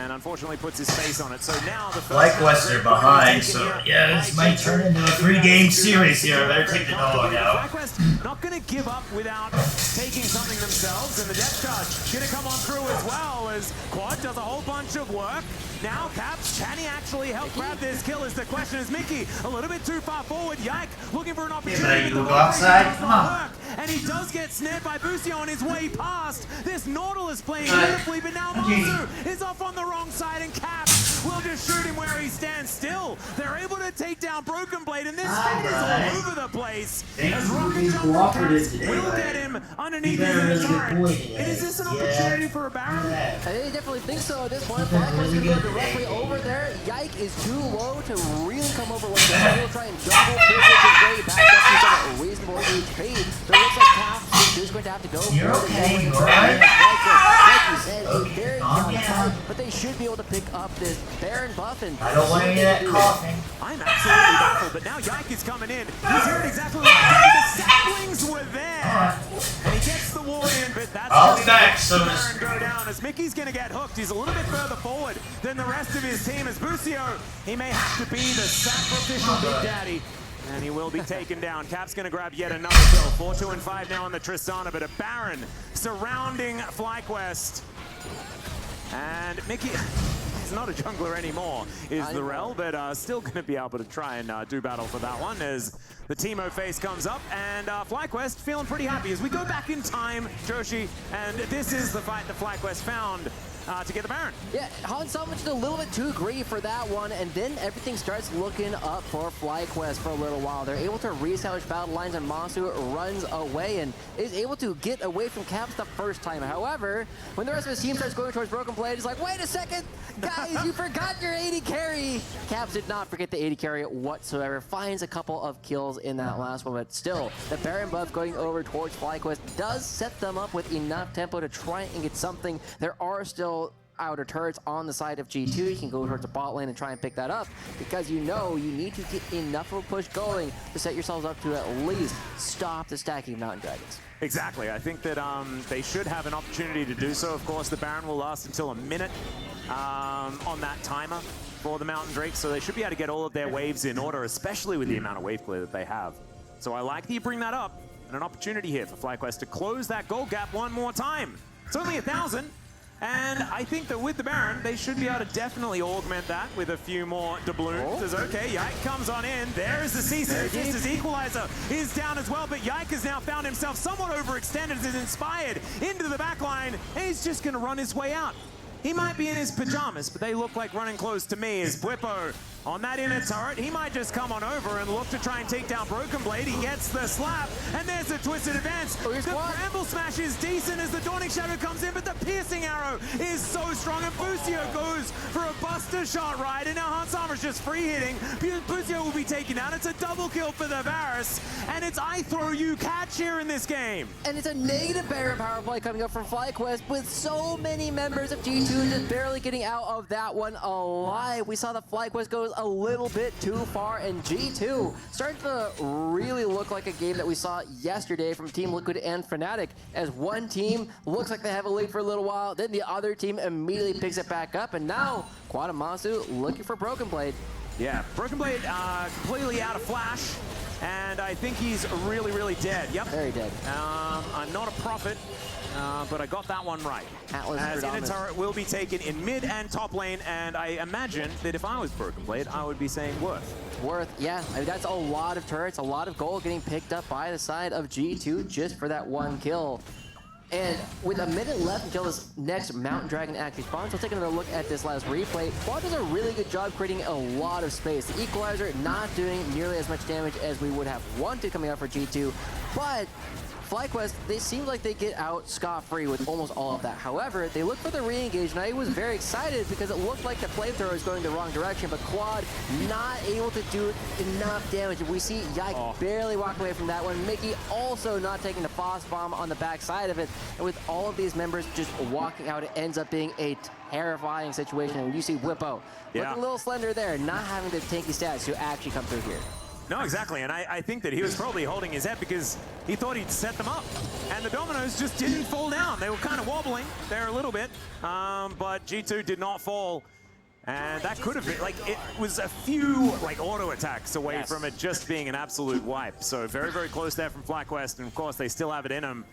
and unfortunately puts his face on it. So now the FlyQuest are behind, so yeah, this might turn into a 3-game series here. I better take the dog out. FlyQuest not going to give up without taking something themselves, and the depth charge going to come on through as well as Quad does a whole bunch of work. Now Caps, can he actually help grab this kill is the question. Is Mickey a little bit too far forward? Yike looking for an opportunity. You go outside? Come on. And he does get snared by Busio on his way past. This Nautilus playing beautifully, but now Mazu is off on the wrong side, and Caps will just shoot him where he stands still. They're able to take down Broken Blade, and this fight is all over the place. As Rocket Jump will get him underneath the turret. And is this an opportunity for a Baron? I definitely think so at this point. FlyQuest can go directly over there. Yike is too low to really come over like that. He'll try and jungle privilege his way back up to a reasonable HP. But it looks like Caps is going to have to go. You're okay, you alright? Like you said, a very young fight, but they should be able to pick up this Baron buff. And I don't want to hear that coughing. I'm absolutely baffled, but now Yike is coming in. He's heard exactly what happened. The saplings were there. And he gets the wall in, but that's I'll be back, so Baron go down as Mickey's going to get hooked. He's a little bit further forward than the rest of his team. As Busio, he may have to be the sacrificial Big Daddy And he will be taken down. Cap's going to grab yet another kill. 4-2 and 5 now on the Tristana, but a Baron surrounding FlyQuest. And Mickey is not a jungler anymore, is the Rel, but still going to be able to try and do battle for that one as the Teemo face comes up. And FlyQuest feeling pretty happy as we go back in time, Joshi, and this is the fight that FlyQuest found to get the Baron. Yeah, Hans-Sama just a little bit too greedy for that one, and then everything starts looking up for FlyQuest for a little while. They're able to reestablish battle lines, and Masu runs away and is able to get away from Caps the first time. However, when the rest of his team starts going towards Broken Blade, he's like, wait a second, guys, you forgot your 80 carry. Caps did not forget the 80 carry whatsoever. Finds a couple of kills in that last one, but still, the Baron buff going over towards FlyQuest does set them up with enough tempo to try and get something. There are still outer turrets on the side of G2. You can go towards the bot lane and try and pick that up because you know you need to get enough of a push going to set yourselves up to at least stop the stacking of Mountain Dragons. Exactly. I think that they should have an opportunity to do so. Of course, the Baron will last until a minute on that timer for the Mountain Drake, so they should be able to get all of their waves in order, especially with the amount of wave clear that they have. So I like that you bring that up, and an opportunity here for FlyQuest to close that gold gap one more time. It's only 1,000. And I think that with the Baron, they should be able to definitely augment that with a few more doubloons. As okay, Yike comes on in. There is the CC. Just as Equalizer is down as well, but Yike has now found himself somewhat overextended, is inspired into the backline, and he's just going to run his way out. He might be in his pajamas, but they look like running close to me as Bwippo on that inner turret. He might just come on over and look to try and take down Broken Blade. He gets the slap, and there's the twisted advance. The Bramble Smash is decent as the Dawning Shadow comes in, but the Piercing Arrow is so strong, and Busio goes for a Buster Shot right, and now Hans-Sama's just free hitting. Busio will be taken down. It's a double kill for the Varus, and it's I throw you catch here in this game. And it's a negative Baron power play coming up from FlyQuest with so many members of G2 just barely getting out of that one alive. We saw the FlyQuest goes a little bit too far, and G2 starting to really look like a game that we saw yesterday from Team Liquid and Fnatic, as one team looks like they have a lead for a little while, then the other team immediately picks it back up, and now Quadamasu looking for Broken Blade. Yeah, Broken Blade completely out of flash, and I think he's really, really dead. Yep. Very dead. I'm not a prophet, but I got that one right. Atlas as inner turret will be taken in mid and top lane, and I imagine that if I was Broken Blade, I would be saying Worth. Worth, yeah. I mean, that's a lot of turrets, a lot of gold getting picked up by the side of G2 just for that one kill. And with a minute left until this next Mountain Dragon actually spawns, we'll take another look at this last replay. Quad does a really good job creating a lot of space. The Equalizer not doing nearly as much damage as we would have wanted coming out for G2, but FlyQuest, they seem like they get out scot-free with almost all of that. However, they look for the re-engage, and I was very excited because it looked like the flamethrower was going the wrong direction, but Quad not able to do enough damage. We see Yike barely walk away from that one. Mickey also not taking the Foss Bomb on the backside of it, and with all of these members just walking out, it ends up being a terrifying situation. And you see Bwippo looking a little slender there, not having the tanky stats to actually come through here. No, exactly, and I think that he was probably holding his head because he thought he'd set them up. And the dominoes just didn't fall down. They were kind of wobbling there a little bit, but G2 did not fall. And that could have been, like, it was a few, like, auto attacks away from it just being an absolute wipe. So very, very close there from FlyQuest, and of course they still have it in them.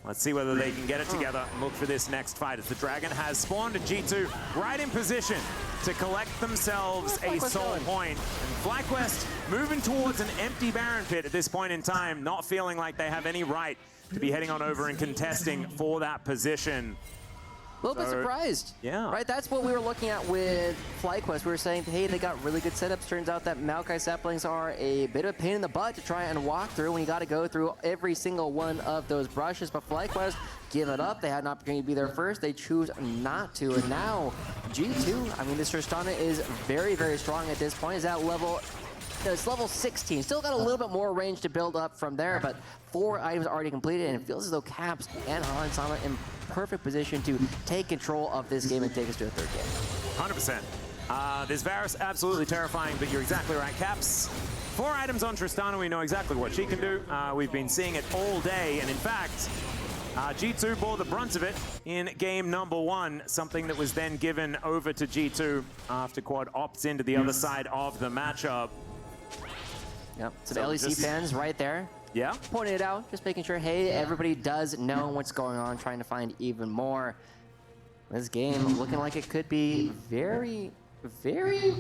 Let's see whether they can get it together and look for this next fight as the Dragon has spawned and G2 right in position to collect themselves a soul point. And FlyQuest moving towards an empty Baron pit at this point in time, not feeling like they have any right to be heading on over and contesting for that position. A little bit surprised. Yeah. Right, that's what we were looking at with FlyQuest. We were saying, hey, they got really good setups. Turns out that Maokai saplings are a bit of a pain in the butt to try and walk through when you got to go through every single one of those brushes. But FlyQuest give it up. They had an opportunity to be there first. They choose not to. And now G2, I mean, this Tristana is very, very strong at this point. Is at level... It's level 16. Still got a little bit more range to build up from there, but 4 items already completed, and it feels as though Caps and Hans-Sama in perfect position to take control of this game and take us to a third game. 100%. This Varus, absolutely terrifying, but you're exactly right. Caps, 4 items on Tristana. We know exactly what she can do. We've been seeing it all day, and in fact, G2 bore the brunt of it in game number 1, something that was then given over to G2 after Quad opts into the other side of the matchup. Yep, some So LEC just- fans right there. Yeah. Pointing it out, just making sure, hey, everybody does know what's going on, trying to find even more. This game looking like it could be very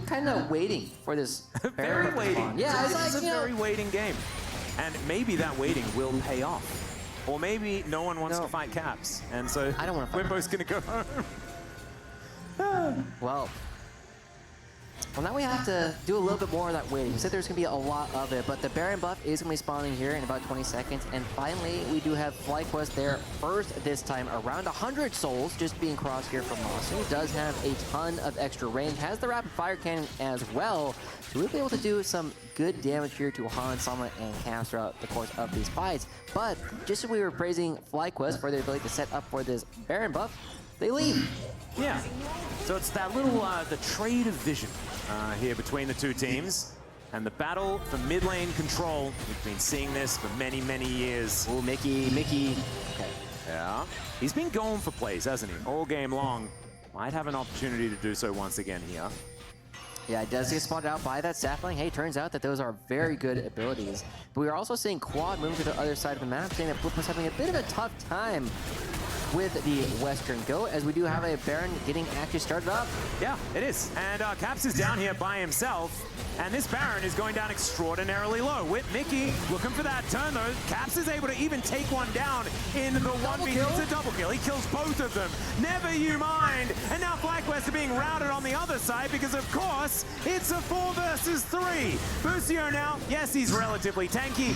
kind of waiting for this. Very waiting. Yeah, it's It's like, a you know, very waiting game. And maybe that waiting will pay off. Or maybe no one wants to fight Caps. And so I don't want to fight Wimbo's going to go home. Well, now we have to do a little bit more of that waiting. You said there's going to be a lot of it, but the Baron buff is going to be spawning here in about 20 seconds. And finally, we do have FlyQuest there first this time. Around 100 souls just being crossed here from Masu. Does have a ton of extra range. Has the rapid fire cannon as well. So we'll be able to do some good damage here to Han, Sama, and Caps throughout the course of these fights. But just as we were praising FlyQuest for their ability to set up for this Baron buff, they leave. Yeah. So it's that little, the trade of vision here between the two teams. And the battle for mid lane control. We've been seeing this for many, many years. Oh, Mickey. Okay. Yeah. He's been going for plays, hasn't he? All game long. Might have an opportunity to do so once again here. Yeah, it does get spotted out by that sapling. Hey, turns out that those are very good abilities. But we are also seeing Quad moving to the other side of the map, saying that Flip was having a bit of a tough time with the Western Go, as we do have a Baron getting actually started up. Yeah, it is. And Caps is down here by himself. And this Baron is going down extraordinarily low. With Mickey looking for that turn, though. Caps is able to even take one down in the 1v. It's a double kill. He kills both of them. Never you mind. And now FlyQuest are being routed on the other side because, of course, it's a 4 versus 3. Busio now, yes, he's relatively tanky,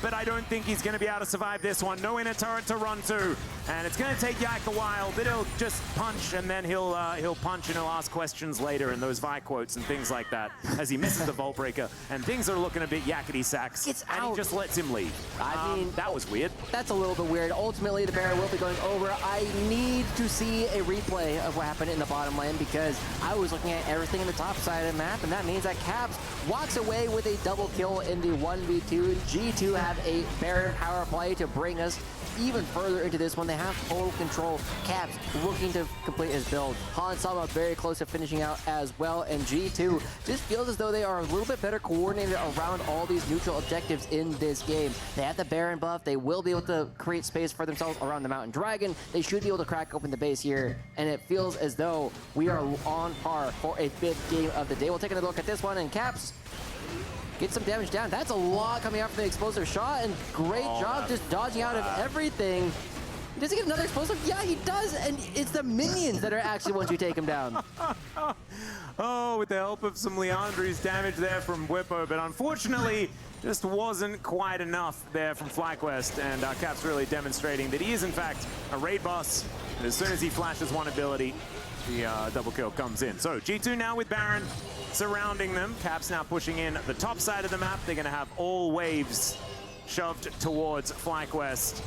but I don't think he's going to be able to survive this one. No inner turret to run to. And it's going to take Yak a while, but he'll just punch, and then he'll punch and he'll ask questions later in those Vi quotes and things like that as he misses the Vault Breaker, and things are looking a bit yakety sacks. It's and out. He just lets him leave. I mean, that was weird. That's a little bit weird. Ultimately, the Baron will be going over. I need to see a replay of what happened in the bottom lane, because I was looking at everything in the top side of the map, and that means that Caps walks away with a double kill in the 1v2. G2 have a Baron power play to bring us even further into this one. They have total control. Caps looking to complete his build. Han Sama very close to finishing out as well, and G2 just feels as though they are a little bit better coordinated around all these neutral objectives in this game. They have the Baron buff. They will be able to create space for themselves around the Mountain Dragon. They should be able to crack open the base here, and it feels as though we are on par for a 5th game of the day. We'll take another look at this one, and Caps get some damage down. That's a lot coming out from the explosive shot, and great job just dodging out of everything. Does he get another explosive? Yeah, he does, and it's the minions that are actually ones who take him down. Oh, with the help of some Leandri's damage there from Whippo, but unfortunately, just wasn't quite enough there from FlyQuest, and Caps really demonstrating that he is, in fact, a raid boss. And as soon as he flashes one ability, the double kill comes in. So G2 now with Baron surrounding them. Caps now pushing in the top side of the map. They're going to have all waves shoved towards FlyQuest.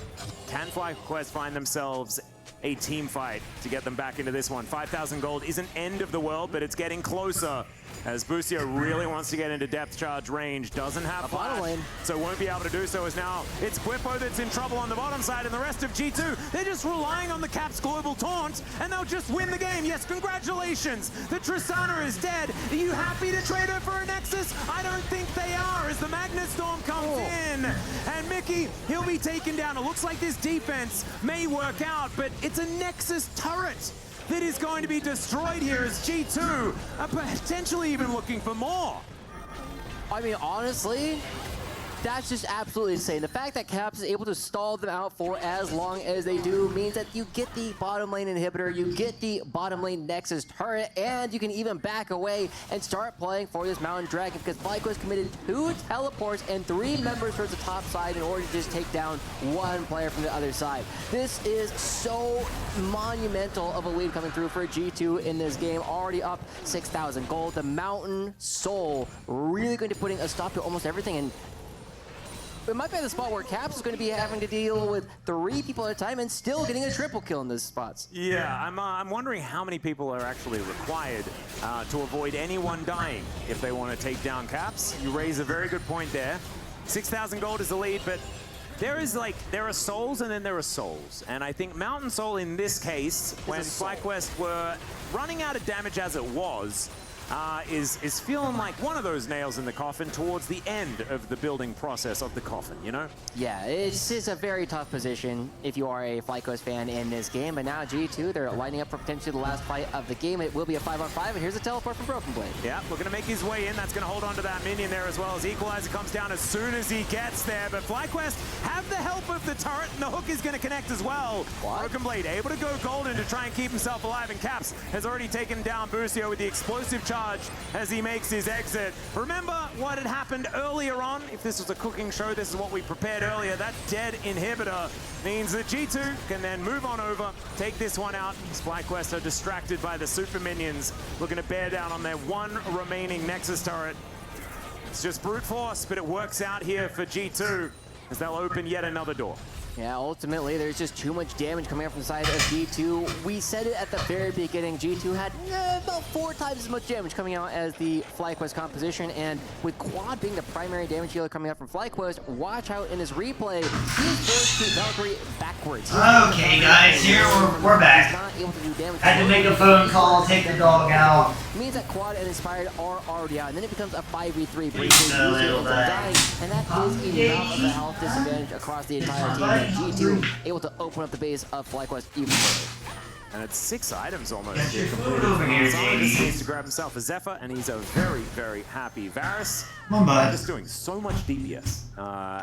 Can FlyQuest find themselves a team fight to get them back into this one? 5,000 gold isn't end of the world, but it's getting closer as Busio really wants to get into depth charge range. Doesn't have flash, so won't be able to do so, as now it's Quippo that's in trouble on the bottom side, and the rest of G2, they're just relying on the Caps global taunt, and they'll just win the game. Yes, congratulations. The Tristana is dead. Are you happy to trade her for a Nexus? I don't think they are, as the Magnet Storm comes in. And Mickey, he'll be taken down. It looks like this defense may work out, but it's a Nexus turret that is going to be destroyed here, as G2 are potentially even looking for more. I mean, honestly, that's just absolutely insane. The fact that Caps is able to stall them out for as long as they do means that you get the bottom lane inhibitor, you get the bottom lane Nexus turret, and you can even back away and start playing for this Mountain Dragon, because FlyQuest committed 2 teleports and 3 members towards the top side in order to just take down 1 player from the other side. This is so monumental of a lead coming through for G2 in this game. Already up 6,000 gold. The Mountain Soul really going to be putting a stop to almost everything, and it might be the spot where Caps is going to be having to deal with 3 people at a time and still getting a triple kill in these spots. Yeah, I'm wondering how many people are actually required to avoid anyone dying if they want to take down Caps. You raise a very good point there. 6,000 gold is the lead, but there are souls and then there are souls. And I think Mountain Soul in this case, when FlyQuest were running out of damage as it was, is feeling like one of those nails in the coffin towards the end of the building process of the coffin, you know? Yeah, this is a very tough position if you are a FlyQuest fan in this game, but now G2, they're lining up for potentially the last fight of the game. It will be a 5-on-5, and here's a teleport from Broken Blade. Yeah, looking to make his way in. That's going to hold on to that minion there as well as Equalizer comes down as soon as he gets there. But FlyQuest have the help of the turret, and the hook is going to connect as well. Broken Blade able to go golden to try and keep himself alive, and Caps has already taken down Busio with the explosive charge as he makes his exit. Remember what had happened earlier on? If this was a cooking show, this is what we prepared earlier. That dead inhibitor means that G2 can then move on over, take this one out. FlyQuest are distracted by the super minions, looking to bear down on their one remaining Nexus turret. It's just brute force, but it works out here for G2 as they'll open yet another door. Yeah, ultimately, there's just too much damage coming up from the side of G2. We said it at the very beginning, G2 had about 4 times as much damage coming out as the FlyQuest composition, and with Quad being the primary damage dealer coming out from FlyQuest, watch out in his replay, he's forced to Valkyrie backwards. Okay, guys, here we're back. He's not able to do damage. Had to make a phone call, take the dog out. It means that Quad and Inspired are already out, and then it becomes a 5v3, Please, a little dying, and that is enough of a health disadvantage across the entire team. G2 able to open up the base of FlyQuest even further. And it's 6 items almost Get here. your food over here, Sodaron JD. needs to grab himself a Zephyr, and he's a very, very happy Varus. Come on, bud. Just doing so much DPS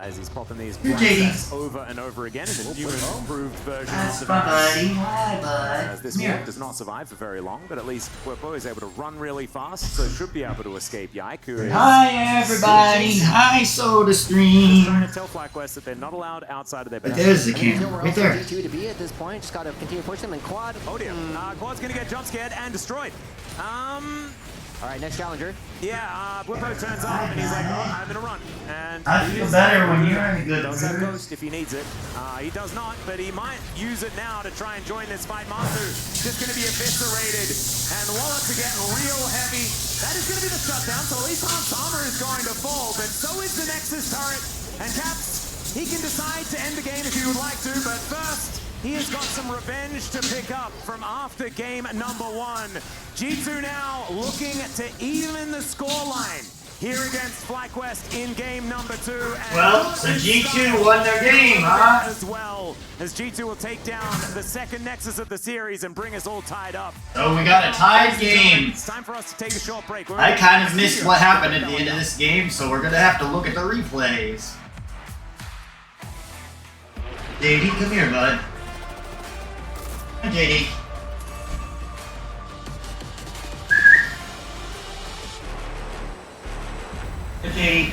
as he's popping these Here, blast JD. sets over and over again in the new and improved version That's of the my Varus. buddy. Hi, bud. As this Come here. walk does not survive for very long, but at least Quirpo is able to run really fast, so should be able to escape Yaiku. Hi, everybody. Hi, SodaStream. Trying to tell FlyQuest that they're not allowed outside of their base. There's the And there's camera, nowhere right else for there. G2 to be at this point. Just gotta continue to push them, and Quad. Oh dear. Quad's gonna get jump scared and destroyed. All right, next challenger. Yeah, Whippo turns up and he's like, oh, I'm gonna run. And I feel better when you're in a good does have mood. Ghost if he needs it. He does not, but he might use it now to try and join this fight. Masu just gonna be eviscerated, and Wallets are getting real heavy. That is gonna be the shutdown, so at least Hans Sommer is going to fall, but so is the Nexus turret. And Caps, he can decide to end the game if he would like to, but first, he has got some revenge to pick up from after game number 1. G2 now looking to even the scoreline here against FlyQuest in game number 2. And Well, so G2 won their game, huh? as well, as G2 will take down the second Nexus of the series and bring us all tied up. So we got a tied game. It's time for us to take a short break. We're I gonna kind of see missed you. what happened at the end of this game, so we're gonna have to look at the replays. JD, come here, bud. Hi, JD. Hi, JD.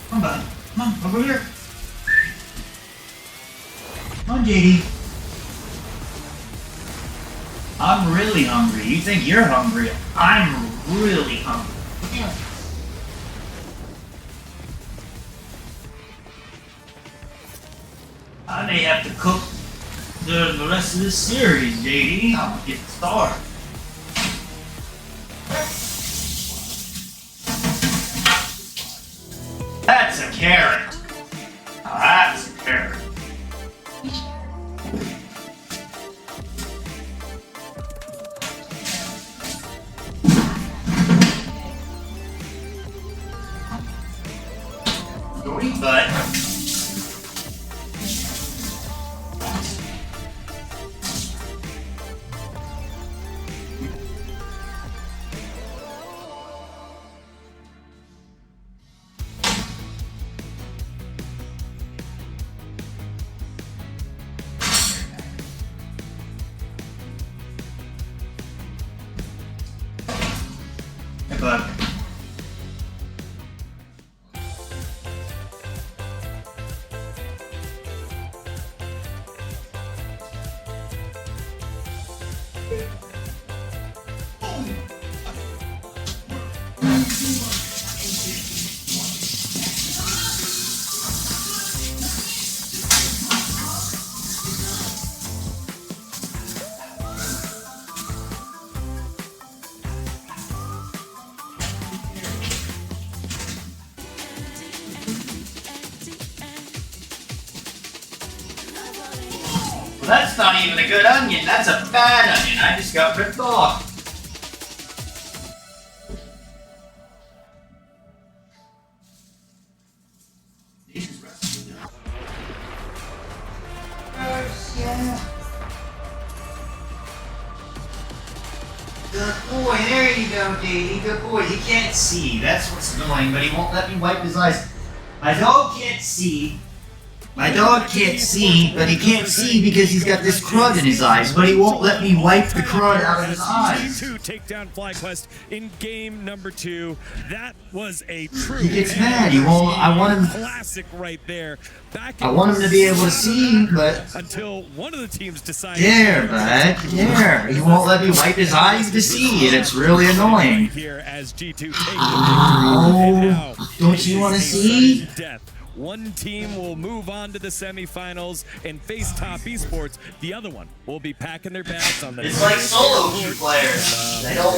Come on, bud. Come on, over here. Come on, JD. I'm really hungry. You think you're hungry? I'm really hungry. Yeah. I may have to cook the rest of this series, JD. I'm gonna get started. That's a carrot. Now that's a carrot. Go eat, bud. Hey, bud. That's not even a good onion. That's a bad onion. I just got ripped off. Yeah. Good boy, there you go, Davey. Good boy. He can't see. That's what's annoying, but he won't let me wipe his eyes. My dog can't see. My dog can't see, but he can't see because he's got this crud in his eyes, but he won't let me wipe the crud out of his eyes. G2 take down FlyQuest in game number 2. That was a true. He gets mad. He won't. I want him. Classic right there. I want him to be able to see, but until one of the teams decided. There, bud. There. He won't let me wipe his eyes to see, and it's really annoying. Here as G2 take Oh, don't you want to see? One team will move on to the semifinals and face Top Esports. The other one will be packing their bags on the. It's like solo queue players. They don't.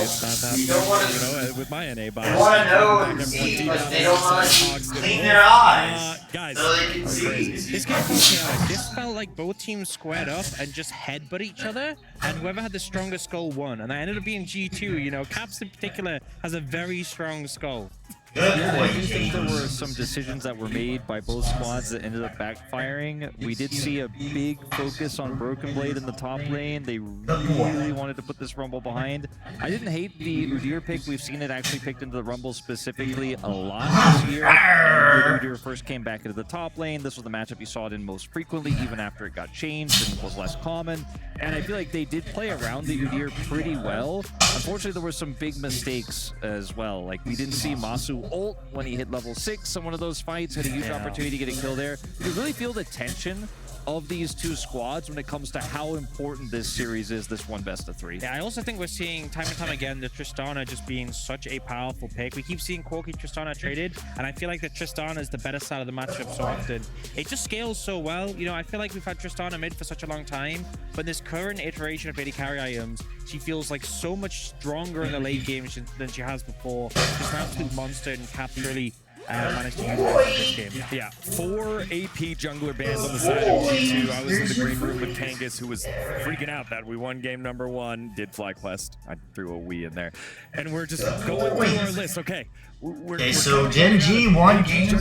You don't want to. You know, with my NA box. They want to know and see, but they don't want to clean their eyes, guys, so they can see. This game felt chaotic. This felt like both teams squared up and just headbutt each other, and whoever had the strongest skull won. And that ended up being G2. You know, Caps in particular has a very strong skull. Yeah, I do think there were some decisions that were made by both squads that ended up backfiring. We did see a big focus on Broken Blade in the top lane. They really wanted to put this Rumble behind. I didn't hate the Udyr pick. We've seen it actually picked into the Rumble specifically a lot this year. When Udyr first came back into the top lane, this was the matchup you saw it in most frequently, even after it got changed and was less common. And I feel like they did play around the Udyr pretty well. Unfortunately, there were some big mistakes as well. Like, we didn't see Masu ult when he hit level 6 in one of those fights, had a huge opportunity to get a kill there. You really feel the tension of these two squads when it comes to how important this series is, this one best of 3. Yeah, I also think we're seeing time and time again the Tristana just being such a powerful pick. We keep seeing Corki Tristana traded, and I feel like the Tristana is the better side of the matchup so often. It just scales so well. You know, I feel like we've had Tristana mid for such a long time, but this current iteration of AD carry items, she feels like so much stronger in the late game than she has before. She's an absolute monster, and Cap really managed to use this game. Yeah, 4 AP jungler bans on the side of G2. I was in the green room with Kangas, who was freaking out that we won game number 1. Did FlyQuest. I threw a "we" in there. And we're just going through our list. Okay. Okay, so Gen.G won game 2.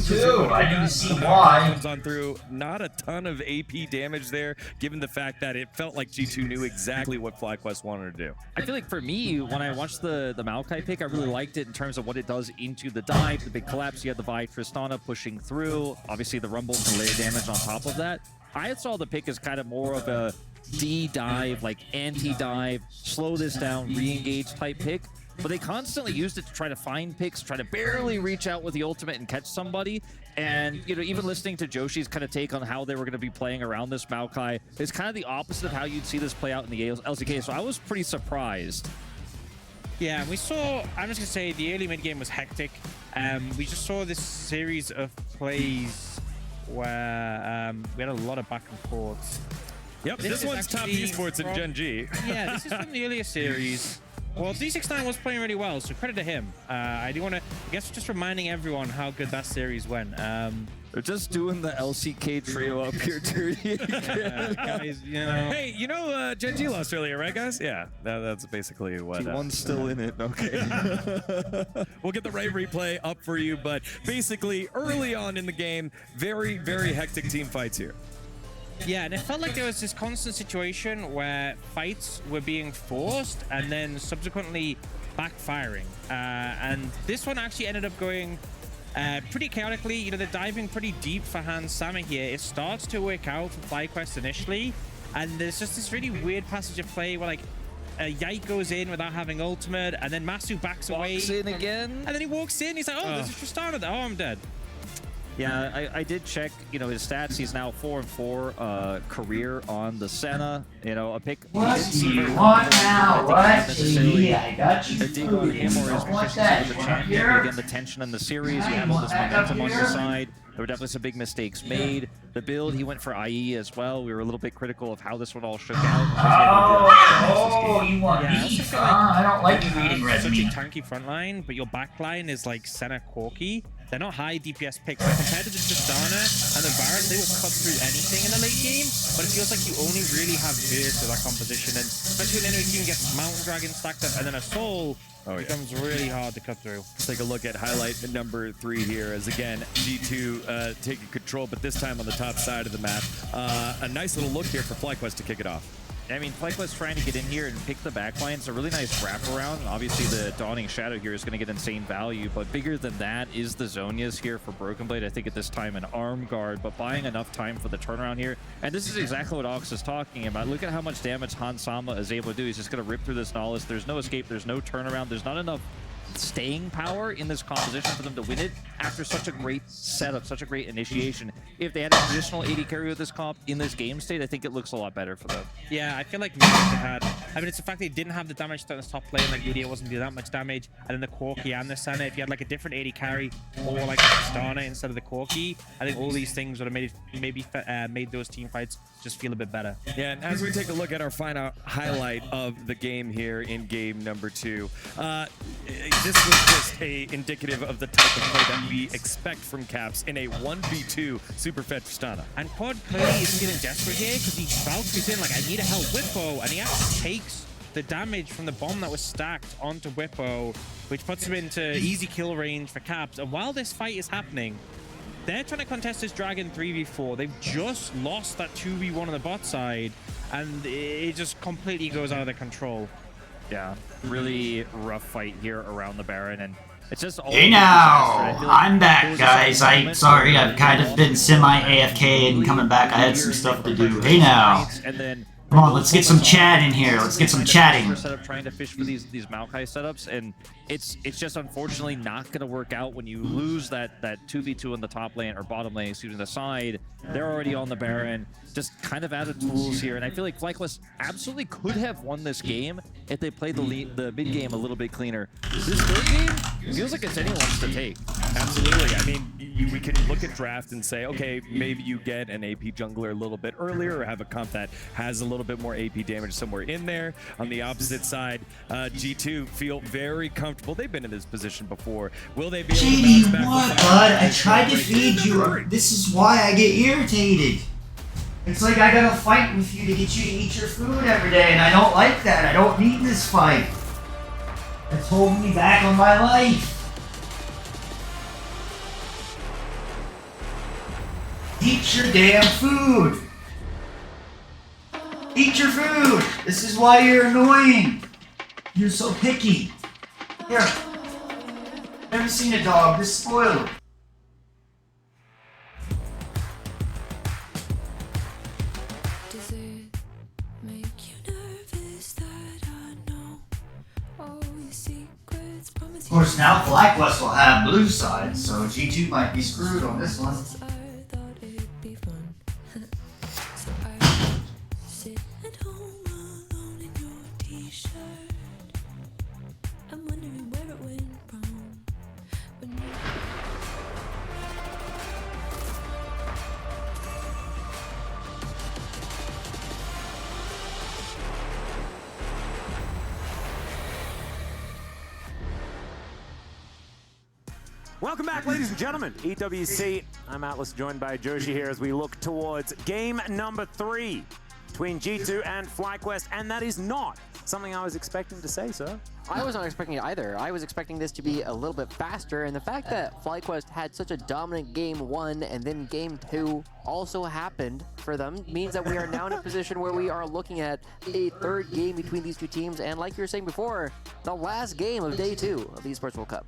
I do see why. Comes on through. Not a ton of AP damage there, given the fact that it felt like G2 knew exactly what FlyQuest wanted to do. I feel like for me, when I watched the Maokai pick, I really liked it in terms of what it does into the dive, the big collapse. You had the Vi Tristana pushing through. Obviously, the Rumble can layer damage on top of that. I saw the pick as kind of more of a D-dive, like anti-dive, slow this down, re-engage type pick. But they constantly used it to try to find picks, try to barely reach out with the ultimate and catch somebody. And, you know, even listening to Joshi's kind of take on how they were going to be playing around this Maokai is kind of the opposite of how you'd see this play out in the LCK. So I was pretty surprised. Yeah, we saw, I'm just going to say, the early mid game was hectic. We just saw this series of plays where we had a lot of back and forth. Yep, this one's Top Esports and Gen.G. Yeah, this is from the earlier series. Well, D69 was playing really well, so credit to him. I do want to, I guess, just reminding everyone how good that series went. They're just doing the LCK trio up here, too. Guys, you know. Hey, you know Gen.G lost earlier, right, guys? Yeah, that's basically what. T1's still in it, okay. We'll get the right replay up for you, but basically, early on in the game, very, very hectic team fights here. Yeah, and it felt like there was this constant situation where fights were being forced and then subsequently backfiring. And this one actually ended up going pretty chaotically. You know, they're diving pretty deep for Hans Sama here. It starts to work out for FlyQuest initially, and there's just this really weird passage of play where, like, Yike goes in without having ultimate, and then Masu backs away. Walks in again. And then he walks in, he's like, oh, there's a Tristana there. Oh, I'm dead. Yeah, I did check, you know, his stats. He's now 4-4 career on the Senna. You know, a pick. What do you want now? What? I got you. A dig on him or his proficiency with the champion. But again, the tension in the series. You have all this momentum on your side. There were definitely some big mistakes made. The build, he went for IE as well. We were a little bit critical of how this one all shook out. You want me? I don't like you reading red such meat. a tanky front line, but your back line is like Senna Corki. they're not high DPS picks. But compared to the Tristana and the Varus, they will cut through anything in the late game. But it feels like you only really have Veers with that composition. And especially when enemy team gets Mountain Dragon stacked up and then a Soul, it becomes really hard to cut through. Let's take a look at highlight number 3 here as, again, G2 taking control, but this time on the top side of the map. A nice little look here for FlyQuest to kick it off. I mean, FlyQuest trying to get in here and pick the backline. It's a really nice wraparound. Obviously, the Dawning Shadow here is going to get insane value, but bigger than that is the Zonias here for Broken Blade. I think at this time an arm guard, but buying enough time for the turnaround here. And this is exactly what Ox is talking about. Look at how much damage Hans Sama is able to do. He's just going to rip through this Nihilist. There's no escape. There's no turnaround. There's not enough staying power in this composition for them to win it after such a great setup, such a great initiation. If they had a traditional 80 carry with this comp in this game state, I think it looks a lot better for them. Yeah, I feel like maybe they had. I mean, it's the fact they didn't have the damage to the top lane, like Lydia wasn't doing that much damage, and then the Corki and the Senna. If you had like a different 80 carry or like Stana instead of the Corki, I think all these things would have made those team fights just feel a bit better. Yeah, and as we take a look at our final highlight of the game here in game number 2, this was just indicative of the type of play that we expect from Caps in a 1v2 Super Fed Tristana. And Pod clearly is feeling desperate here because he Valkyries in like, I need a help Whippo, and he actually takes the damage from the bomb that was stacked onto Whippo, which puts him into easy kill range for Caps. And while this fight is happening, they're trying to contest this Dragon 3v4. They've just lost that 2v1 on the bot side, and it just completely goes out of their control. Yeah, really rough fight here around the Baron, and it's just all. Hey now, I'm back, guys. Sorry, I've kind of been semi-AFK and coming back. I had some stuff to do. Hey now. Come on, let's get some chat in here. Let's get some chatting. Setup trying to fish for these Maokai setups, and it's just unfortunately not going to work out when you lose that 2v2 in the top lane or bottom lane, excuse me, the side. They're already on the Baron, just kind of out of tools here, and I feel like FlyQuest absolutely could have won this game if they played the mid game a little bit cleaner. This third game feels like it's anyone's to take. Absolutely. I mean, we can look at draft and say, okay, maybe you get an AP jungler a little bit earlier or have a comp that has a little bit more AP damage somewhere in there. On the opposite side, G2 feel very comfortable. They've been in this position before. Will they be able to bounce back? What, bud? I tried to feed you. This is why I get irritated. It's like I gotta fight with you to get you to eat your food every day, and I don't like that. I don't need this fight. It's holding me back on my life. Eat your damn food. Eat your food. This is why you're annoying. You're so picky. Here. Never seen a dog this spoiled. Of course, now FlyQuest will have blue side, so G2 might be screwed on this one. Welcome back, ladies and gentlemen. EWC, I'm Atlas, joined by Joshi here as we look towards game number 3 between G2 and FlyQuest, and that is not something I was expecting to say, sir. I was not expecting it either. I was expecting this to be a little bit faster, and the fact that FlyQuest had such a dominant game 1 and then game 2 also happened for them means that we are now in a position where we are looking at a third game between these two teams, and like you were saying before, the last game of day 2 of the Esports World Cup.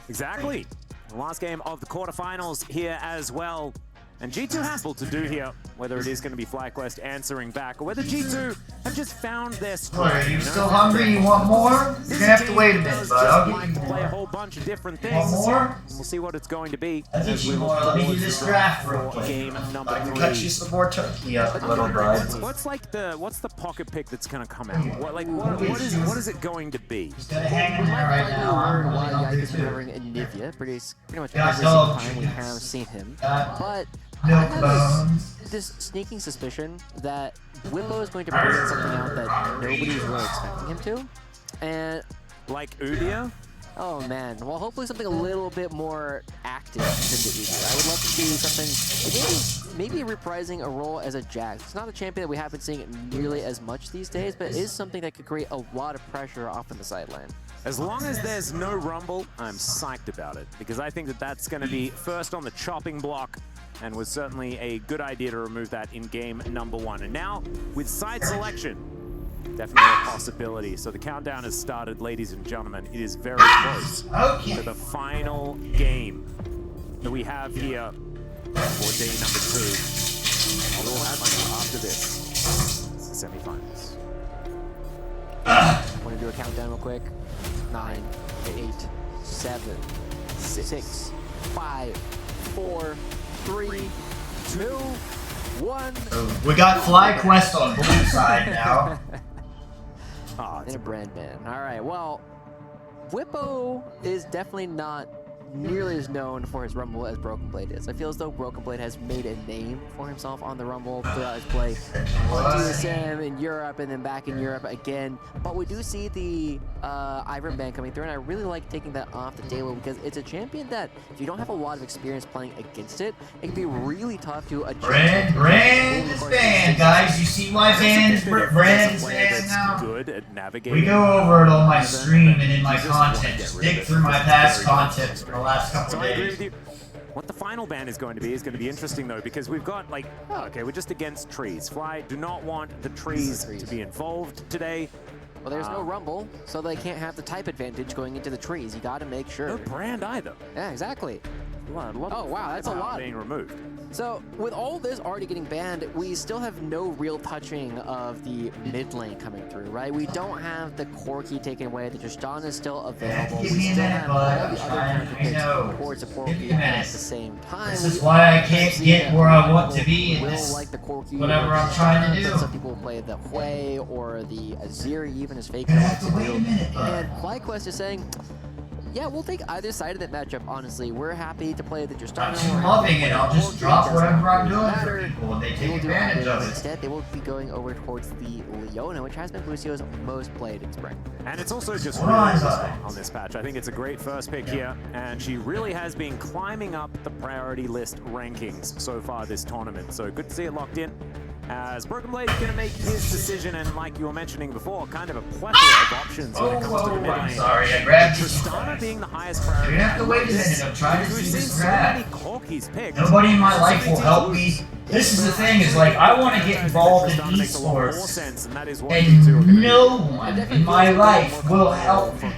Exactly. The last game of the quarterfinals here as well. And G2 has to do here, whether it is going to be FlyQuest answering back, or whether G2 have just found their strength. What, are you still hungry? You want more? You're gonna have to wait a minute, bud. I'll get you more. Play a whole bunch of different things. Want more? We'll see what it's going to be. I'll get you more. Let me do this draft real quick. Game number 3. I can cut you some more turkey up, little bud. What's the pocket pick that's going to come out? What is it going to be? Just gonna hang in there right now. Why Yike is covering Anivia pretty much every single time we have seen him. But I have this sneaking suspicion that Whippo is going to bring something out that nobody's really expecting him to. And like Udia? Oh man, well hopefully something a little bit more active than the Eagle. I would love to see something, maybe reprising a role as a Jax. It's not a champion that we haven't seen nearly as much these days, but it is something that could create a lot of pressure off in the sideline. As long as there's no Rumble, I'm psyched about it, because I think that that's going to be first on the chopping block, and was certainly a good idea to remove that in game number 1. And now, with side selection, definitely a possibility. So the countdown has started, ladies and gentlemen. It is very close to the final game that we have here for day number 2. We'll have after this, it's the semifinals. Want to do a countdown real quick? 9, 8, 7, 6, 5, 4, 3, 2, 1. We got FlyQuest on blue side now. Oh, it's a brand man. All right, well, Whippo is definitely not nearly as known for his Rumble as Broken Blade is. I feel as though Broken Blade has made a name for himself on the Rumble throughout his play on TSM in Europe and then back in Europe again. But we do see the Iron Band coming through, and I really like taking that off the table because it's a champion that if you don't have a lot of experience playing against it, it can be really tough to adjust. Brand is banned, guys. You see why Brand is banned now? Good at navigating. We go over it on my stream and in my content. Just dig through my past content for the last couple I agree days. with you. What the final ban is going to be interesting though, because we've got like, okay, we're just against trees. Fly do not want the trees to be involved today. Well, there's no Rumble, so they can't have the type advantage going into the trees. You got to make sure. No Brand either. Yeah, exactly. Oh, wow, that's a lot. Being removed. So, with all this already getting banned, we still have no real touching of the mid lane coming through, right? We don't have the core key taken away. The Tristana is still available. We still have all the other counter picks towards the core key at the same time. This is why I can't get where I want to be in this, like the core key whatever I'm trying to do. Some people play the Hui or the Azir, even as Faker likes to do. And FlyQuest is saying, yeah, we'll take either side of that matchup, honestly. We're happy to play the Tristana. I'm loving it. I'll just drop whatever I'm doing for people and they take advantage of it. Instead, they will be going over towards the Leona, which has been Lucio's most played in spring. And it's also just really interesting on this patch. I think it's a great first pick here, and she really has been climbing up the priority list rankings so far this tournament. So good to see it locked in. As Broken Blade is going to make his decision, and like you were mentioning before, kind of a plethora of options when it comes to the mid lane. I'm sorry, I grabbed you. Tristana being the highest priority. You have to wait a minute, I'm trying to see this grab. Picked. Nobody in my life will help me. This is the thing, is like, I want to get involved in esports, and no one in my life will help me.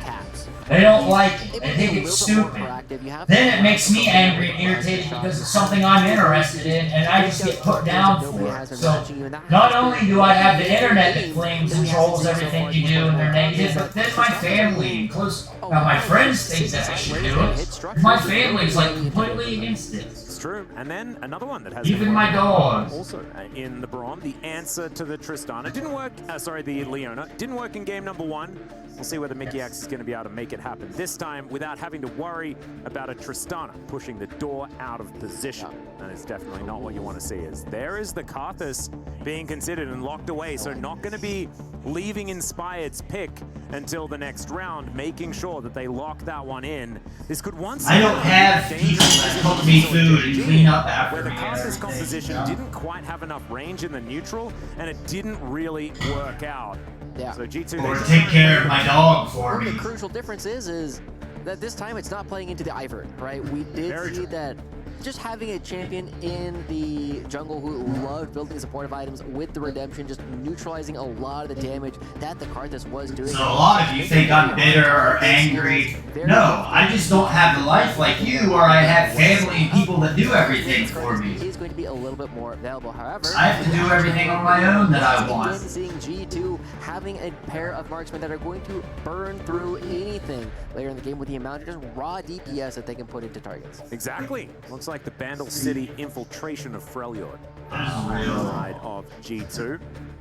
They don't like it, they think it's stupid. Then it makes me angry and irritated because it's something I'm interested in and I just get put down for it. So, not only do I have the internet that claims and controls everything you do and they're negative, but then my family, now my friends think that I should do it. My family's like completely against it. It's true. And then another one that has even my dog. Also in the Braum, the answer to the Tristana didn't work. The Leona didn't work in game number 1. We'll see whether Mickey X is going to be able to make it happen this time without having to worry about a Tristana pushing the door out of position. And it's definitely not what you want to see. As there is the Karthus being considered and locked away, so not going to be leaving Inspired's pick until the next round, making sure that they lock that one in. This could once I don't have people that cook me food and clean up after where the me. Karthus composition didn't quite have enough range in the neutral, and it didn't really work out. Yeah. So G2 or take care of my dog for me. The crucial difference is that this time it's not playing into the Ivern, right? We did see that just having a champion in the jungle who loved building supportive items with the redemption, just neutralizing a lot of the damage that the Karthus was doing. So a lot of you think I'm bitter or angry. No, I just don't have the life like you, or I have family and people that do everything for me. He's going to be a little bit more available. However, I have to do everything on my own that I want. Seeing G2 having a pair of marksmen that are going to burn through anything later in the game with the amount of just raw DPS that they can put into targets. Exactly. Looks like the Bandle City infiltration of Freljord on the side of G2.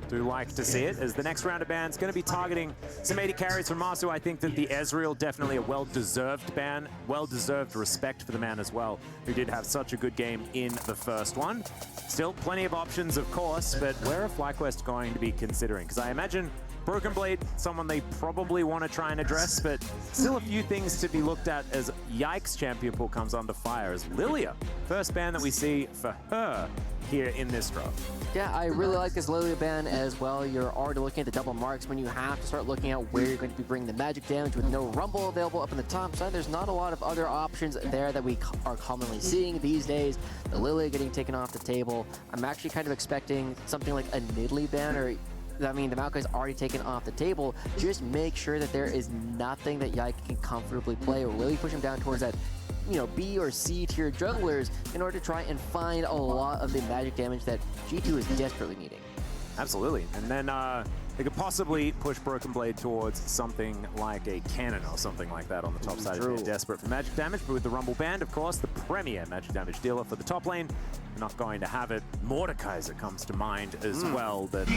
Do like to see it, as the next round of bans going to be targeting some 80 carries from Masu. I think that the Ezreal, definitely a well-deserved ban, well-deserved respect for the man as well, who did have such a good game in the first one. Still plenty of options, of course, but where are FlyQuest going to be considering? Because I imagine Broken Blade, someone they probably want to try and address, but still a few things to be looked at as Yikes champion pool comes under fire as Lilia. First ban that we see for her here in this draft. Yeah, I really like this Lilia ban as well. You're already looking at the double marks when you have to start looking at where you're going to be bringing the magic damage with no rumble available up in the top side. There's not a lot of other options there that we are commonly seeing these days. The Lilia getting taken off the table. I'm actually kind of expecting something like a Nidalee ban, or I mean, the Maokai's already taken off the table. Just make sure that there is nothing that Yike can comfortably play, or really push him down towards that, you know, B or C tier jugglers in order to try and find a lot of the magic damage that G2 is desperately needing. Absolutely. And then they could possibly push Broken Blade towards something like a cannon or something like that on the top side if they're desperate for magic damage. But with the Rumble Band, of course, the premier magic damage dealer for the top lane, they're not going to have it. Mordekaiser comes to mind as well. That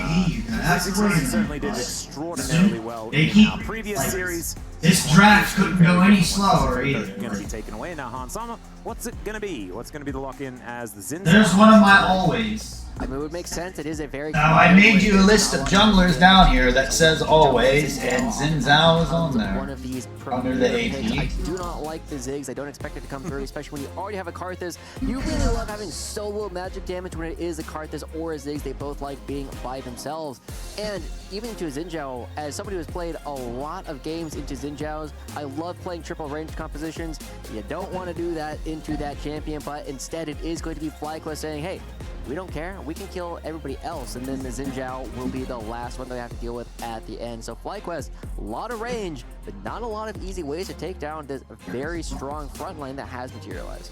certainly did extraordinarily well in our previous series. This draft couldn't go any slower either. Going to be taken away now. Han Sama, what's it going to be? What's going to be the lock-in as the Xin? There's one of my always. I mean, it would make sense. It is a very... Now, I made you a list of junglers down here that says always, and Xin Zhao is on there. One of these under the AP. I do not like the Ziggs. I don't expect it to come through, especially when you already have a Karthus. You really love having solo magic damage when it is a Karthus or a Ziggs. They both like being by themselves. And even into a Xin Zhao, as somebody who has played a lot of games into Xin Zhao's, I love playing triple range compositions. You don't want to do that into that champion, but instead it is going to be FlyQuest saying, hey, we don't care, we can kill everybody else, and then the Xin Zhao will be the last one they have to deal with at the end. So FlyQuest, a lot of range, but not a lot of easy ways to take down this very strong front line that has materialized.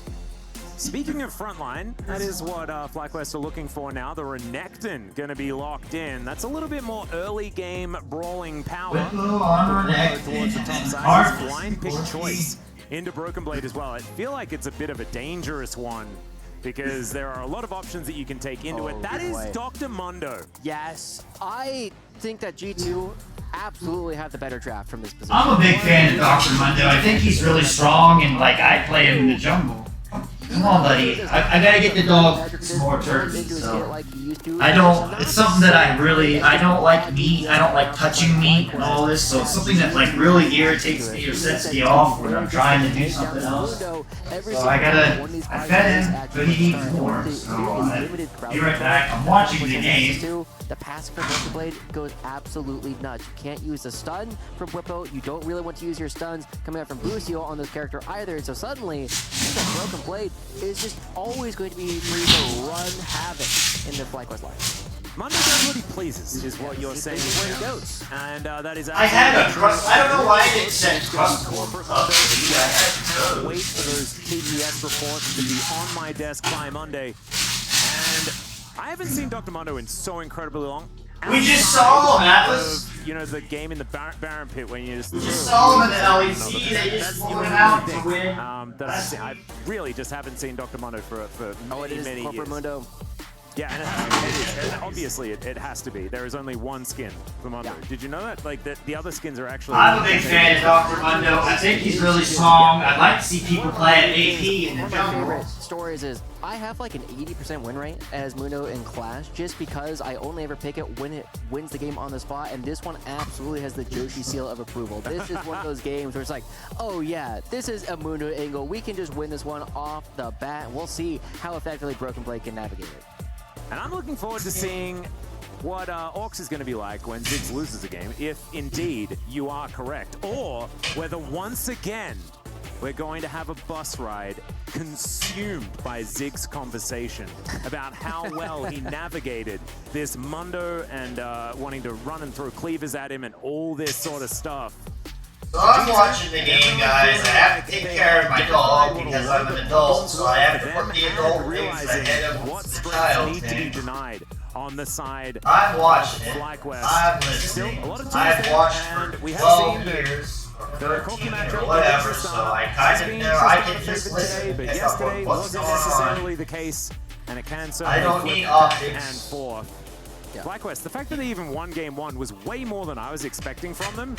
Speaking of frontline, that is what FlyQuest are looking for now. The Renekton going to be locked in. That's a little bit more early game brawling power. Towards the top side. Blind pick choice into Broken Blade as well. I feel like it's a bit of a dangerous one, because there are a lot of options that you can take into it. That is Dr. Mundo. Yes, I think that G2 absolutely have the better draft from this position. I'm a big fan of Dr. Mundo. I think he's really strong, and like I play him in the jungle. Come on, buddy. I gotta get the dog some more turkeys. So I don't. It's something that I don't like meat. I don't like touching meat and all this. So it's something that like really irritates me or sets me off when I'm trying to do something else. So I fed him, but he needs more. So I'll be right back. I'm watching the game. The passive from Broken Blade goes absolutely nuts. You can't use the stun from Whippo. You don't really want to use your stuns coming out from Lucio on this character either. So suddenly, that Broken Blade is just always going to be free to run havoc in the FlyQuest line. Mundo does what he pleases, is what you're saying. Where he goes, and that is. I had a trust. I don't know why I didn't set trust core up. Wait for those TES reports to be on my desk by Monday, and I haven't seen Dr. Mundo in so incredibly long. We just saw him, Atlas. You know, the game in the Baron Pit when you just saw him in the LEC. They just pulled him out to win. That I really just haven't seen Dr. Mundo for many years. Mundo. Yeah, and obviously it has to be. There is only one skin for Mundo. Yeah. Did you know that? Like the other skins are actually. I'm a big fan of Dr. Mundo. I think he's really strong. I'd like to see people play at AP in the jungle. One of my favorite stories is I have like an 80% win rate as Mundo in Clash, just because I only ever pick it when it wins the game on the spot, and this one absolutely has the Joshi seal of approval. This is one of those games where it's like, oh yeah, this is a Mundo angle. We can just win this one off the bat. We'll see how effectively Broken Blade can navigate it. And I'm looking forward to seeing what Orcs is going to be like when Ziggs loses a game, if indeed you are correct, or whether once again we're going to have a bus ride consumed by Ziggs' conversation about how well he navigated this Mundo and wanting to run and throw cleavers at him and all this sort of stuff. So I'm watching the game, guys. I have to take care of my dog because I'm an adult, so I have to put the adult things ahead of what the child need to be denied on the side. I'm watching it. FlyQuest. I'm listening. I've watched for 12 years, or 13 or whatever, so I kind of know. I can just listen and pick up on what's going necessarily the case, and it can certainly I don't flip need back optics. and forth. FlyQuest, the fact that they even won game one was way more than I was expecting from them.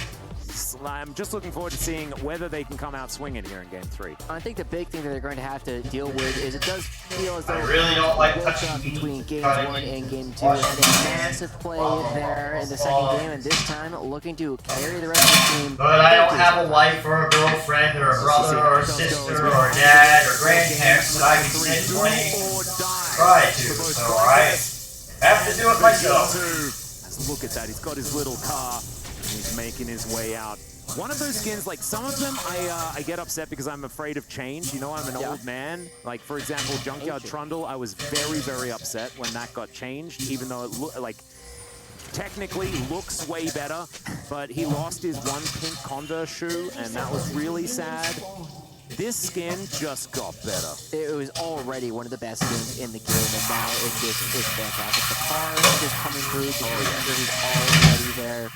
I'm just looking forward to seeing whether they can come out swinging here in Game 3. I think the big thing that they're going to have to deal with is it does feel as though I really don't like the touching between Game 1 and Game 2 had a massive play there in the second game, and this time looking to carry the rest of the team. But I don't have a wife or a girlfriend or a brother or a sister or a dad or grandparents that I can sit and try to. So I have to do it myself. Look at that, he's got his little car and he's making his way out. One of those skins, like some of them, I get upset because I'm afraid of change. You know, I'm an old man. Like, for example, Junkyard Trundle, I was very, very upset when that got changed, even though it like technically looks way better, but he lost his one pink Converse shoe, and that was really sad. This skin just got better. It was already one of the best skins in the game, and now it just is fantastic. The car is just coming through, the commander is already there.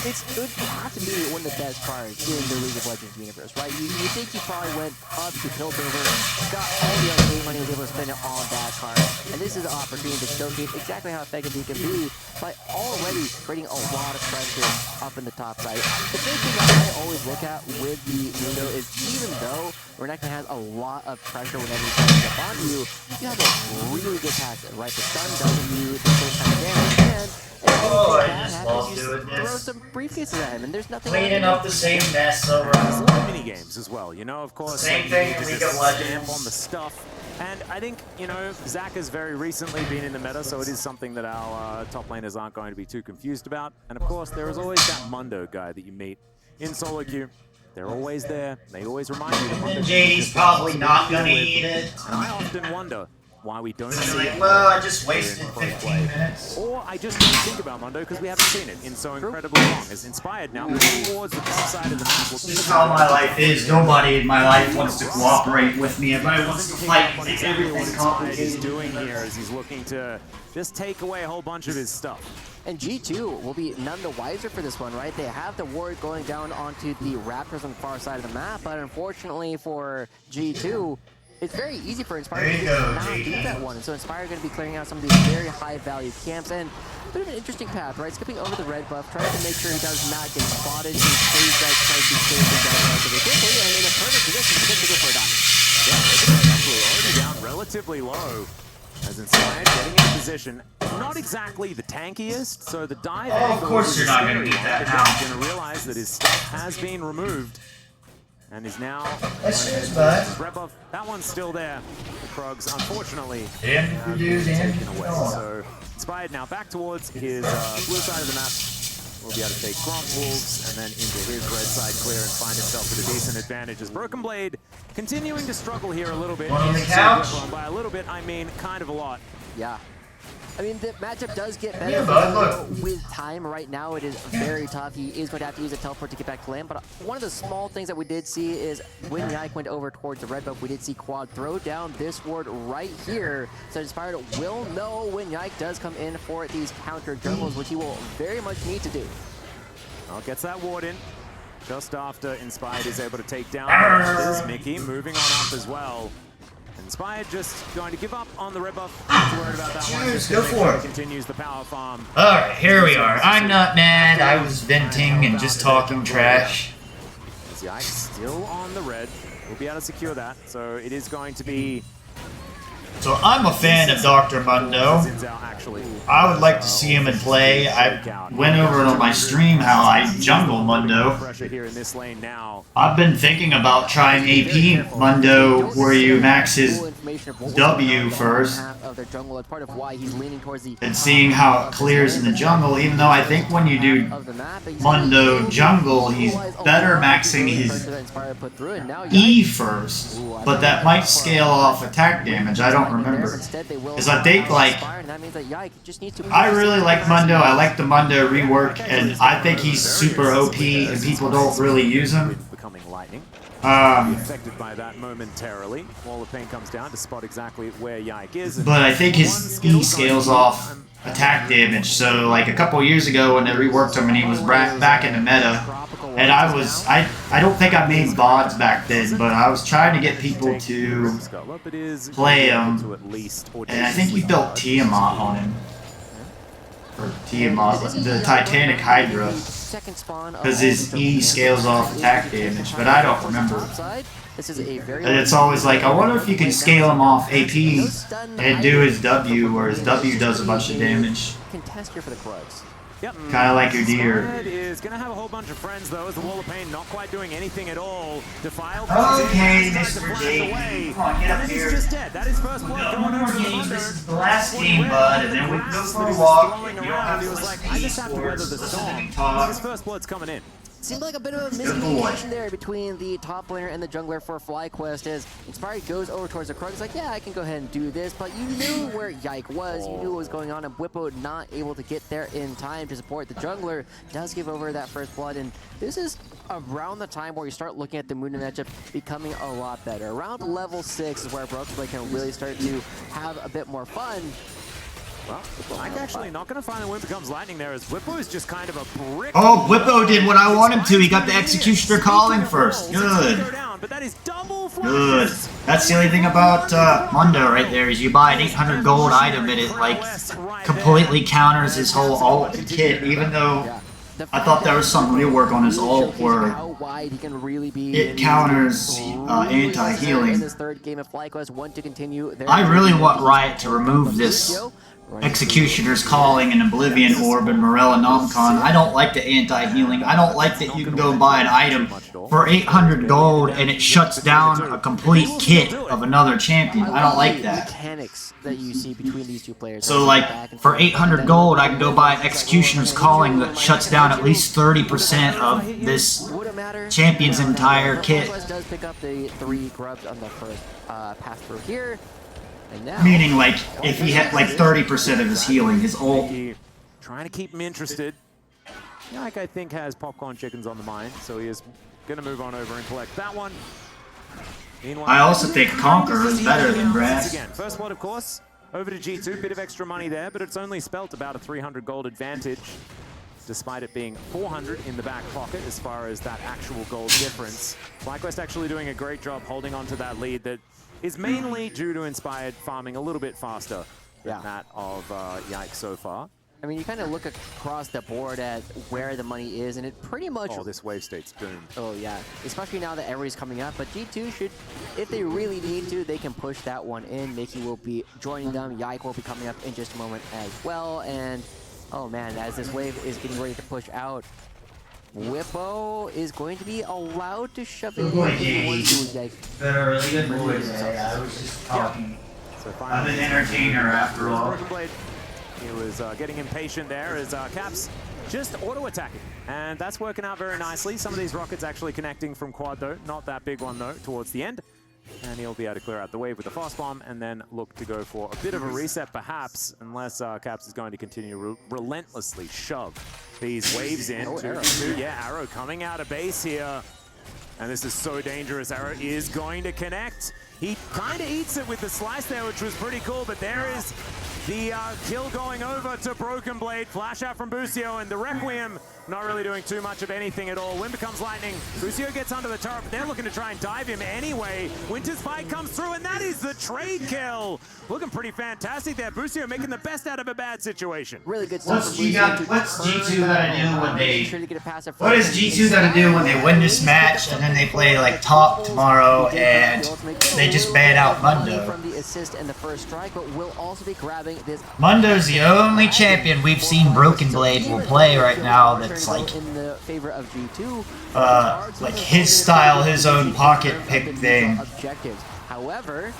It would have to be one of the best cars in the League of Legends universe, right? You think he probably went up to Piltover, got all the arcade money, was able to spend it on that car, and this is an opportunity to showcase exactly how effective he can be by already creating a lot of pressure up in the top side. The big thing that I always look at with the window is even though Renekton has a lot of pressure whenever he's trying to jump onto you, you have a really good pass, right? The stun doesn't do the first time damage, and I just love doing throw this. some briefcases at him, and there's nothing Cleaning up the same mess over There's a lot of mini games as well, you know, of course. Same like, thing you in need to League just of Legends. stamp on the stuff. And I think, you know, Zach has very recently been in the meta, so it is something that our top laners aren't going to be too confused about. And of course, there is always that Mundo guy that you meet in solo queue. They're always there. They always remind you that Mundo JD's probably not gonna eat it. And I often wonder why we don't see Like, it. well, I just wasted 15 minutes. Or I just don't think about Mundo because we haven't seen it in so incredibly long. It's inspired now towards the top side of the map. This is how my life is. Nobody in my life wants to cooperate with me. Everybody wants to fight and make everything What he's complicated. doing here is he's looking to just take away a whole bunch of his stuff. And G2 will be none the wiser for this one, right? They have the ward going down onto the Raptors on the far side of the map, but unfortunately for G2, it's very easy for Inspire to not do that one. And so Inspire going to be clearing out some of these very high-value camps, and a bit of an interesting path, right? Skipping over the red buff, trying to make sure he does not get spotted. He stays back, tries to stay down relatively quickly, and in a perfect position to go for a dot. Yeah, actually already down relatively low. As Inspired getting in position, not exactly the tankiest, so the dive Oh, of course you're not gonna going get that now. He's going to realize that his stuff has been removed, and is now That's going just to bad. his red buff. That one's still there. The Krugs, unfortunately, Damn if you do, damn if taken you away. don't. So Inspired now back towards his blue side of the map. Will be able to take Gromp Wolves and then into his red side clear and find himself with a decent advantage as Broken Blade continuing to struggle here a little bit. One on the couch. By a little bit, I mean kind of a lot. Yeah. I mean, the matchup does get better Yeah, bud, look. with time. Right now, it is very tough. He is going to have to use a teleport to get back to land. But one of the small things that we did see is when Yike went over towards the red buff, we did see Quad throw down this ward right here. So Inspired will know when Yike does come in for these counter jungles, which he will very much need to do. Well, gets that ward in just after Inspired is able to take down the Raptors. Mickey moving on up as well. Inspired just going to give up on the red buff. Not worried about that one. Cheers, Just go gonna make for sure it. he continues the power farm. Alright, here we are. I'm not mad. I was venting and just talking trash. As Yike still on the red. We'll be able to secure that. So it is going to be... So I'm a fan of Dr. Mundo. I would like to see him in play. I went over on my stream how I jungle Mundo. Pressure here in this lane now. I've been thinking about trying AP Mundo where you max his W first Of their jungle, that's part of why he's leaning towards the and seeing how it clears in the jungle, even though I think when you do Mundo jungle, he's better maxing his E first, but that might scale off attack damage. I don't remember. Because I think, like, I really like Mundo. I like the Mundo rework, and I think he's super OP, and people don't really use him. Becoming lightning. Um, Affected by that momentarily. Wall of Pain comes down to spot exactly where Yike is. But I think his E scales off attack damage. So, like, a couple years ago when they reworked him and he was back in the meta, and I don't think I made VODs back then, but I was trying to get people to play him, and I think we built Tiamat on him. or Tiamat, the Titanic Hydra, second spawn because his E scales off attack damage, but I don't remember. This is a very And it's always like, I wonder if you can scale him off AP and do his W, where his W does a bunch of damage. contest here for the Krugs. Yep. Kind of like your deer. Spud is going to have a whole bunch of friends, though, as the Wall of Pain not quite doing anything at all. Defiled. Okay, Mr. J. Come on, get up here. He's just dead. That is first blood going over the Thunder. This is the last game, bud, and then we can go for a walk. You don't have He to was like, listen I to just have to weather the listen to storm. me talk. His first blood's coming in. Seemed like a bit of a miscommunication there between the top laner and the jungler for FlyQuest as Inspired goes over towards the Krug. He's like, yeah, I can go ahead and do this, but you knew where Yike was, you knew what was going on, and Whippo not able to get there in time to support the jungler, does give over that first blood, and this is around the time where you start looking at the Mundo matchup becoming a lot better. Around level 6 is where Broken Blade can really start to have a bit more fun. Well, I'm actually not going to find the Wind Becomes Lightning there, as Whippo is just kind of a brick. Oh, Whippo did what I want him to. He got the Executioner calling first. Good. Good. That's the only thing about Mundo right there, is you buy an 800 gold item and it like completely counters his whole ult and kit, even though I thought there was some rework on his ult where it counters anti-healing. I really want Riot to remove this Executioner's Calling and Oblivion Orb and Morella Nomcon. I don't like the anti-healing. I don't like that you can go buy an item for 800 gold and it shuts down a complete kit of another champion. I don't like that. Mechanics that you see between these two players. So like, for 800 gold, I can go buy an Executioner's Calling that shuts down at least 30% of this champion's entire kit. Does pick up the 3 grubs on the first pass through here. And now, meaning like, if he had like 30% of his healing, his ult. Trying to keep him interested. Yike, I think, has popcorn chickens on the mind, so he is going to move on over and collect that one. Meanwhile, I also think Conqueror is better than Brass. Again, first blood, of course, over to G2. Bit of extra money there, but it's only spelt about a 300 gold advantage, despite it being 400 in the back pocket as far as that actual gold difference. FlyQuest actually doing a great job holding on to that lead that is mainly due to Inspired farming a little bit faster than that of Yike so far. I mean, you kind of look across the board at where the money is, and it pretty much... Oh, this wave state's doomed. Oh, yeah. Especially now that everybody's coming up. But G2 should, if they really need to, they can push that one in. Mickey will be joining them. Yike will be coming up in just a moment as well. And, oh man, as this wave is getting ready to push out, Whippo is going to be allowed to shove it in. Better really good boy today. I was just talking. So I'm an entertainer after all. He was getting impatient there as Caps just auto-attacking. And that's working out very nicely. Some of these rockets actually connecting from quad though. Not that big one though, towards the end. And he'll be able to clear out the wave with the fast bomb and then look to go for a bit of a reset perhaps, unless Caps is going to continue relentlessly shove these waves in. Arrow coming out of base here. And this is so dangerous. Arrow is going to connect. He kind of eats it with the slice there, which was pretty cool, but there is the kill going over to Broken Blade. Flash out from Busio, and the Requiem not really doing too much of anything at all. Wind Becomes Lightning. Busio gets under the turret, but they're looking to try and dive him anyway. Winter's Fight comes through, and that is the trade kill. Looking pretty fantastic there. Busio making the best out of a bad situation. Really good stuff. What's G2 gotta do when they... What is G2 gotta do when they win this match and then they play like top tomorrow and they just ban out Mundo? From the assist and the first strike, but will also be grabbing this. Mundo's the only champion we've seen Broken Blade will play right now that's like in the favor of G2. Like his style, his own pocket pick thing. Objectives. However,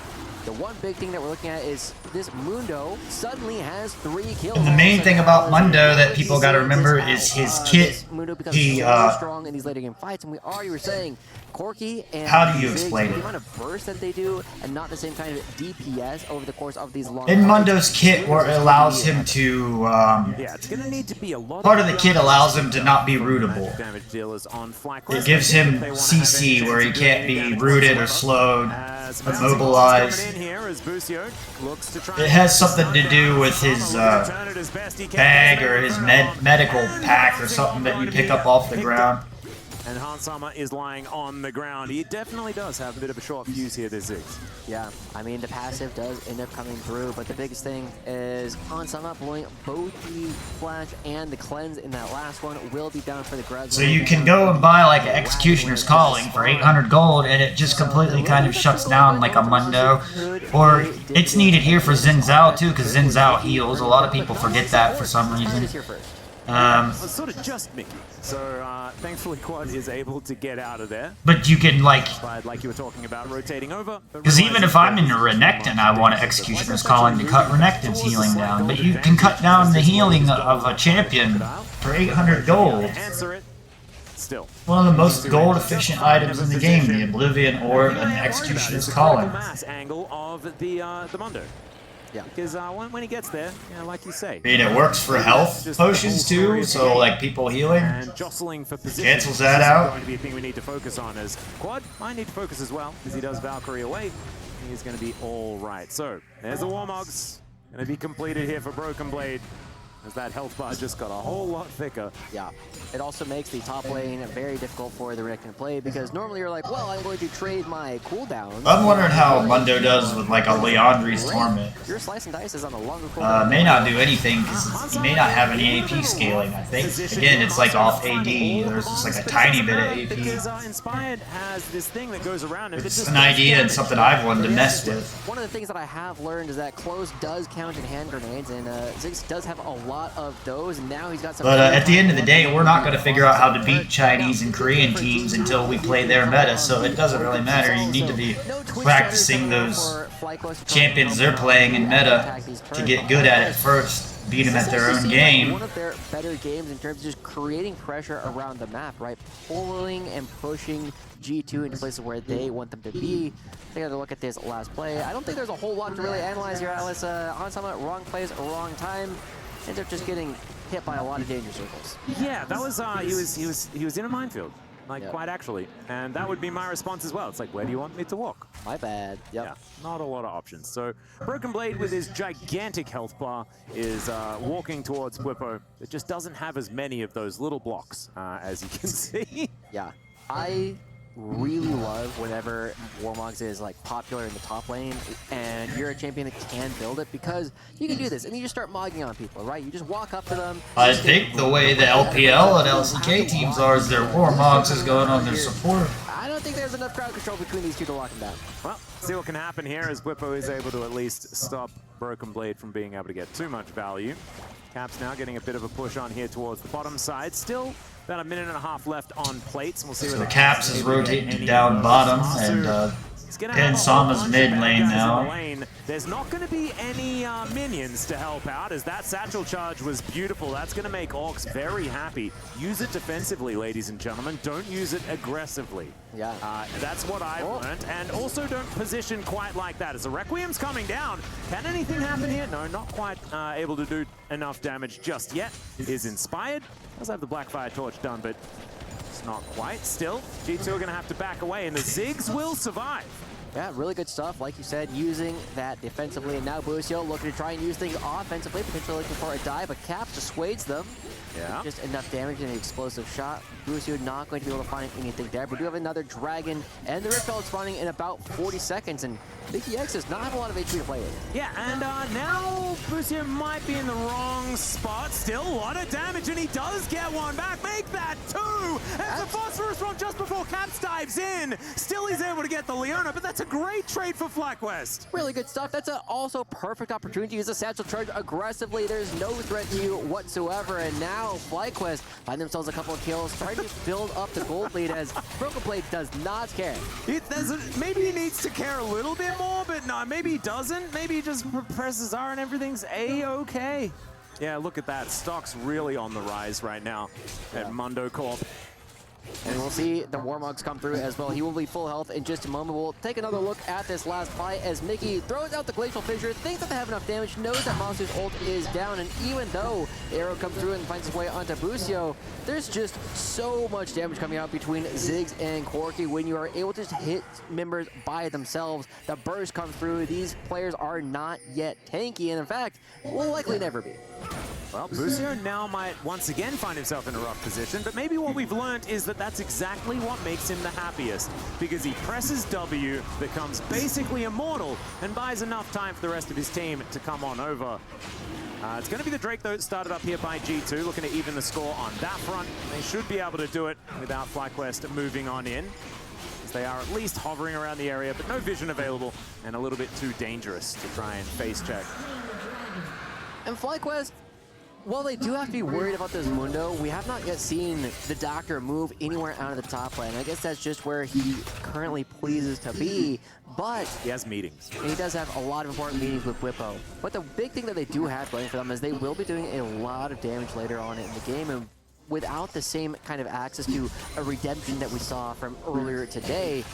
the one big thing that we're looking at is this Mundo suddenly has 3 kills. And the main thing about Mundo that people got to remember is his kit. He strong in these later game fights, and we already were saying Corki and how do you explain it? The amount of burst that they do, and not the same kind of DPS over the course of these long. In Mundo's kit, where it allows him to, it's gonna need to be a lot. Part of the kit allows him to not be rootable. It gives him CC, where he can't be rooted or slowed, immobilized. It has something to do with his bag or his medical pack or something that you pick up off the ground. and Hansama is lying on the ground. He definitely does have a bit of a short fuse here, this Ziggs. Yeah, I mean, the passive does end up coming through, but the biggest thing is Hansama blowing both the flash and the cleanse in that last one will be down for the grabs. So you can go and buy like an Executioner's Calling for 800 gold, and it just completely kind of shuts down like a Mundo. Or it's needed here for Xin Zhao too, because Xin Zhao heals. A lot of people forget that for some reason. It's sort of just Mickey. So thankfully Quad is able to get out of there. But you can like you were talking about rotating over. Because even if I'm in Renekton, I want an Executioner's Calling to cut Renekton's healing down. But you can cut down the healing of a champion for 800 gold. Answer it. Still. One of the most gold efficient items in the game, the Oblivion Orb and the Executioner's Calling. Mass angle of the Mundo. Yeah. Because when he gets there, like you say. I mean, it works for health potions too, so like people healing. And jostling for position. Cancels that out. Going to be a thing we need to focus on as Quad might need to focus as well, because he does Valkyrie away. He's going to be all right. So there's the Warmogs. Going to be completed here for Broken Blade, as that health bar just got a whole lot thicker. Yeah, it also makes the top lane very difficult for the Renekton to play, because normally you're like, well, I'm going to trade my cooldowns. I'm wondering how Mundo does with like a Leandri's Torment. Your slice and dice is on a longer cooldown. May not do anything because he may not have any AP scaling, I think. Again, it's like off AD. There's just like a tiny bit of AP. Because Inspired has this thing that goes around. It's an idea and something I've wanted to mess with. One of the things that I have learned is that close does count in hand grenades, and Ziggs does have a lot of those, and now he's got some... But at the end of the day, we're not going to figure out how to beat Chinese and Korean teams until we play their meta, so it doesn't really matter. You need to be practicing those champions they're playing in meta to get good at it first. Beat them at their own game. One of their better games in terms of just creating pressure around the map, right? Pulling and pushing G2 into places where they want them to be. Take another look at this last play. I don't think there's a whole lot to really analyze here, Alice. Hansama, wrong place, wrong time. Ends up just getting hit by a lot of danger circles. Yeah, that was he was in a minefield, like quite actually, and that would be my response as well. It's like, where do you want me to walk? My bad. Yep. Yeah, not a lot of options. So Broken Blade with his gigantic health bar is walking towards Whippo. It just doesn't have as many of those little blocks as you can see. Yeah, I really love whenever Warmogs is like popular in the top lane and you're a champion that can build it, because you can do this and you just start mogging on people, right? You just walk up to them. I think the way the LPL and LCK teams are is their Warmogs is going on their support. I don't think there's enough crowd control between these two to lock them down. Well, see what can happen here as Whippo is able to at least stop Broken Blade from being able to get too much value. Caps now getting a bit of a push on here towards the bottom side. Still about a minute and a half left on plates. We'll see So where the Caps is rotating down bottom, and Sama's mid lane now. There's not going to be any minions to help out, as that satchel charge was beautiful. That's going to make Orcs very happy. Use it defensively, ladies and gentlemen. Don't use it aggressively. Yeah. That's what I've learned. And also don't position quite like that. As the Requiem's coming down, can anything happen here? No, not quite able to do enough damage just yet. Is Inspired. Does have the Blackfire Torch done, but it's not quite. Still, G2 are going to have to back away, and the Ziggs will survive. Yeah, really good stuff. Like you said, using that defensively, and now Busio looking to try and use things offensively, potentially looking for a dive, but Caps dissuades them. Yeah. Just enough damage in an explosive shot. Busio not going to be able to find anything there. We do have another Dragon, and the Rift spawning in about 40 seconds, and Mickey X does not have a lot of HP to play with. Yeah, and now Busio might be in the wrong spot. Still a lot of damage, and he does get one back. Make that two! As the Phosphorus Bomb just before Caps dives in. Still he's able to get the Leona, but that's a great trade for FlyQuest. Really good stuff. That's also perfect opportunity to use a satchel charge aggressively. There's no threat to you whatsoever, and now FlyQuest find themselves a couple of kills, trying to build up the gold lead as Broken Blade does not care. Maybe he needs to care a little bit more, but no, maybe he doesn't. Maybe he just presses R and everything's A-okay. Yeah, look at that. Stock's really on the rise right now at Mundo Corp. And we'll see the Warmogs come through as well. He will be full health in just a moment. We'll take another look at this last fight as Mickey throws out the Glacial Fissure, thinks that they have enough damage, knows that Monster's ult is down, and even though Arrow comes through and finds his way onto Busio, there's just so much damage coming out between Ziggs and Corki when you are able to just hit members by themselves. The burst comes through. These players are not yet tanky, and in fact, will likely never be. Well, Busio now might once again find himself in a rough position, but maybe what we've learned is that that's exactly what makes him the happiest, because he presses W, becomes basically immortal, and buys enough time for the rest of his team to come on over. It's going to be the Drake, though, started up here by G2, looking to even the score on that front. They should be able to do it without FlyQuest moving on in, as they are at least hovering around the area, but no vision available, and a little bit too dangerous to try and face check. And FlyQuest, while they do have to be worried about this Mundo, we have not yet seen the Doctor move anywhere out of the top lane. I guess that's just where he currently pleases to be, but he has meetings. He does have a lot of important meetings with Whippo. But the big thing that they do have going for them is they will be doing a lot of damage later on in the game, and without the same kind of access to a redemption that we saw from earlier today,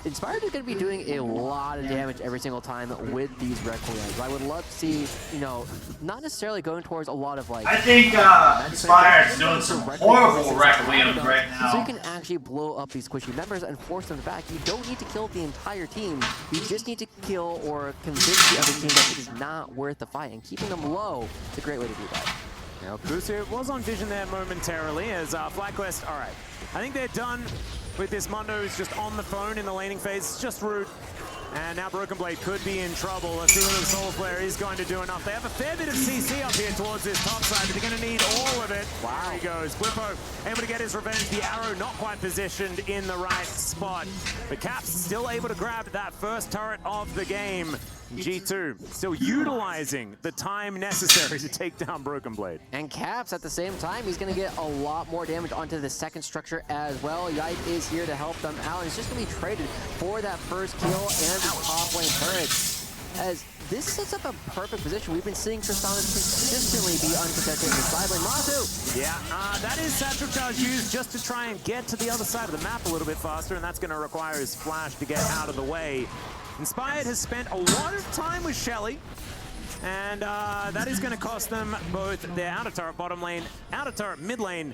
Inspired is going to be doing a lot of damage every single time with these Requiems. I would love to see, you know, not necessarily going towards a lot of like... I think Inspired's doing some horrible Requiems right now. So you can actually blow up these squishy members and force them back. You don't need to kill the entire team. You just need to kill or convince the other team that it is not worth the fight. And keeping them low is a great way to do that. Now, Busio was on vision there momentarily as FlyQuest, all right. I think they're done with this. Mundo is just on the phone in the laning phase. It's just rude. And now Broken Blade could be in trouble. Let's see whether the Soul Flare is going to do enough. They have a fair bit of CC up here towards this top side, but they're going to need all of it. Wow. There he goes. Whippo able to get his revenge. The arrow not quite positioned in the right spot. But Caps still able to grab that first turret of the game. G2 still utilizing the time necessary to take down Broken Blade. And Caps at the same time, he's going to get a lot more damage onto the second structure as well. Yipe is here to help them out. He's just going to be traded for that first kill and the top lane turret. As this sets up a perfect position. We've been seeing Tristana consistently be unprotected in the side lane. Mazu! Yeah, that is Satchel Charge used just to try and get to the other side of the map a little bit faster, and that's going to require his flash to get out of the way. Inspired has spent a lot of time with Shelly, and that is going to cost them both their outer turret bottom lane, outer turret mid lane,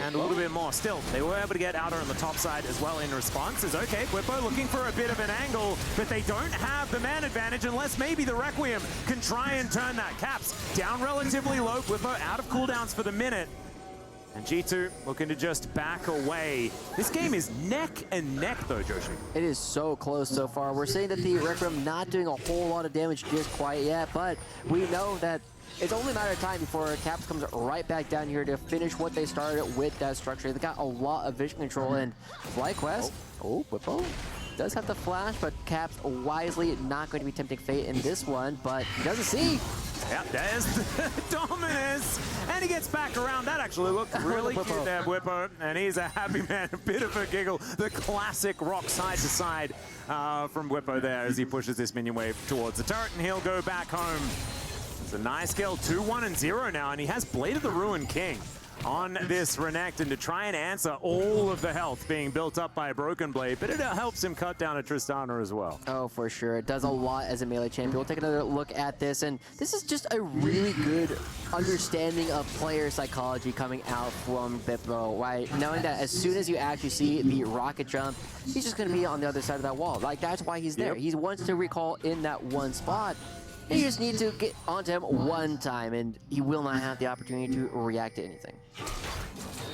and a little bit more. Still, they were able to get outer on the top side as well in response. Is okay, Whippo looking for a bit of an angle, but they don't have the man advantage unless maybe the Requiem can try and turn that. Caps down relatively low, Whippo out of cooldowns for the minute. And G2 looking to just back away. This game is neck and neck though, Joshi. It is so close so far. We're seeing that the Requiem not doing a whole lot of damage just quite yet, but we know that it's only a matter of time before Caps comes right back down here to finish what they started with that structure. They got a lot of vision control, and FlyQuest, Whippo does have the flash, but Caps wisely not going to be tempting fate in this one, but he doesn't see. Yep, there's the dominance, and he gets back around. That actually looked really cute there, Whippo, and he's a happy man, a bit of a giggle. The classic rock side to side from Whippo there as he pushes this minion wave towards the turret, and he'll go back home. It's a nice kill, 2-1-0 now, and he has Blade of the Ruined King on this Renekton to try and answer all of the health being built up by Broken Blade, but it helps him cut down a Tristana as well. Oh, for sure. It does a lot as a melee champion. We'll take another look at this, and this is just a really good understanding of player psychology coming out from Bippo, right? Knowing that as soon as you actually see the rocket jump, he's just going to be on the other side of that wall. Like, that's why he's there. He wants to recall in that one spot. You just need to get onto him one time, and he will not have the opportunity to react to anything.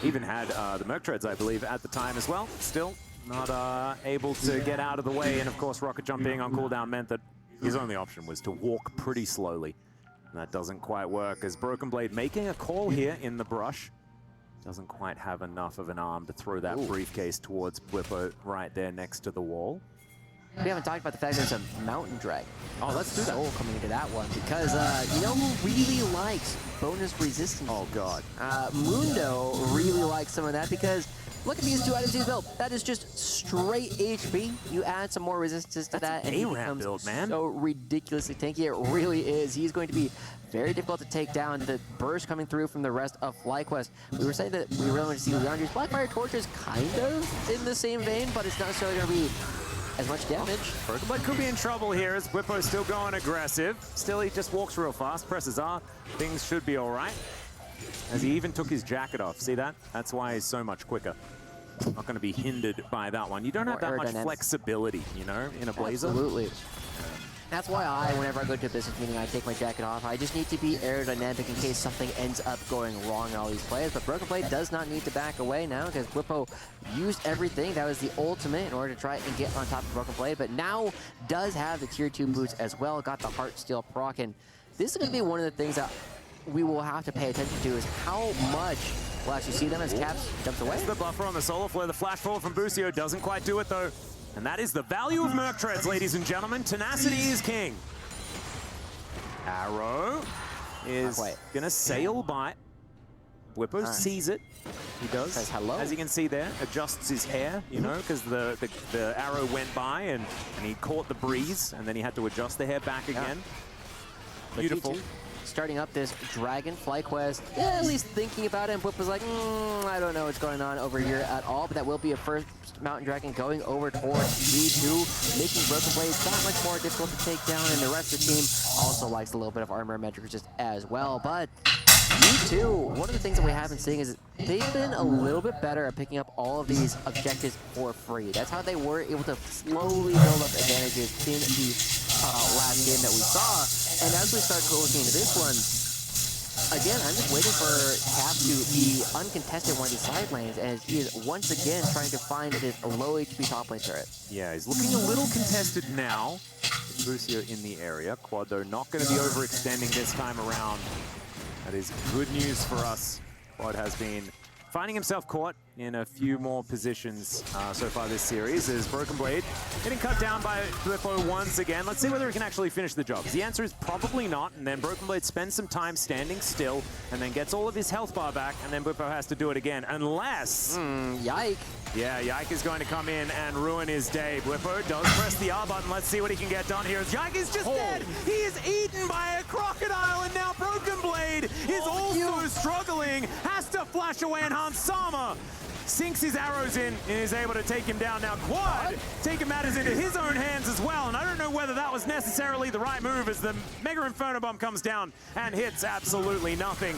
Even had the Merc Treads, I believe, at the time as well. Still not able to get out of the way, and of course, rocket jump being on cooldown meant that his only option was to walk pretty slowly. And that doesn't quite work, as Broken Blade making a call here in the brush. Doesn't quite have enough of an arm to throw that briefcase towards Whippo right there next to the wall. We haven't talked about the fact there's a mountain dragon. Oh, let's do that. Soul coming into that one, because you know who really likes bonus resistance? Oh, God. Mundo really likes some of that, because look at these two items he's built. That is just straight HP. You add some more resistance to that, and he becomes build, man. So ridiculously tanky. It really is. He's going to be very difficult to take down. The burst coming through from the rest of FlyQuest. We were saying that we really want to see Leandre's Blackfire Torch is kind of in the same vein, but it's not necessarily going to be as much damage. Broken Blade could be in trouble here as Whippo's still going aggressive. Still, he just walks real fast, presses R. Things should be all right. As he even took his jacket off. See that? That's why he's so much quicker. Not going to be hindered by that one. You don't have that much flexibility, you know, in a Blazer. Absolutely. That's why whenever I go to a business meeting, I take my jacket off. I just need to be aerodynamic in case something ends up going wrong in all these plays. But Broken Blade does not need to back away now because Whippo used everything. That was the ultimate in order to try and get on top of Broken Blade. But now does have the tier 2 boots as well. Got the Heart Steel proc. And this is going to be one of the things that we will have to pay attention to is how much we'll actually see them as Caps jumps away. That's the buffer on the Solar Flare. The flash forward from Busio doesn't quite do it though. And that is the value of Merc Treads, ladies and gentlemen. Tenacity is king. Arrow is gonna sail by. Whippo sees it. He does. Says hello. As you can see there, adjusts his hair, you know, because the arrow went by and he caught the breeze, and then he had to adjust the hair back again. Beautiful. G2 starting up this Dragon FlyQuest, at least thinking about it, and Whip was like, I don't know what's going on over here at all, but that will be a first Mountain Dragon going over towards G2, making Broken Blade that much more difficult to take down, and the rest of the team also likes a little bit of armor metric resist as well, but G2, one of the things that we have been seeing is they've been a little bit better at picking up all of these objectives for free. That's how they were able to slowly build up advantages in the last game that we saw. And as we start looking into this one, again, I'm just waiting for Cap to be uncontested one of these side lanes as he is once again trying to find this low HP top lane turret. Yeah, he's looking a little contested now. Busio in the area. Quad, though, not going to be overextending this time around. That is good news for us. Quad has been finding himself caught in a few more positions so far this series as Broken Blade getting cut down by Whippo once again. Let's see whether he can actually finish the job. The answer is probably not, and then Broken Blade spends some time standing still and then gets all of his health bar back, and then Whippo has to do it again, unless... Yike. Yeah, Yike is going to come in and ruin his day. Whippo does press the R button. Let's see what he can get done here. Yike is just dead. He is eaten by a crocodile, and now Broken Blade is also struggling. Has to flash away, and Hansama sinks his arrows in and is able to take him down. Now Quad taking matters into his own hands as well, and I don't know whether that was necessarily the right move as the Mega Inferno Bomb comes down and hits absolutely nothing.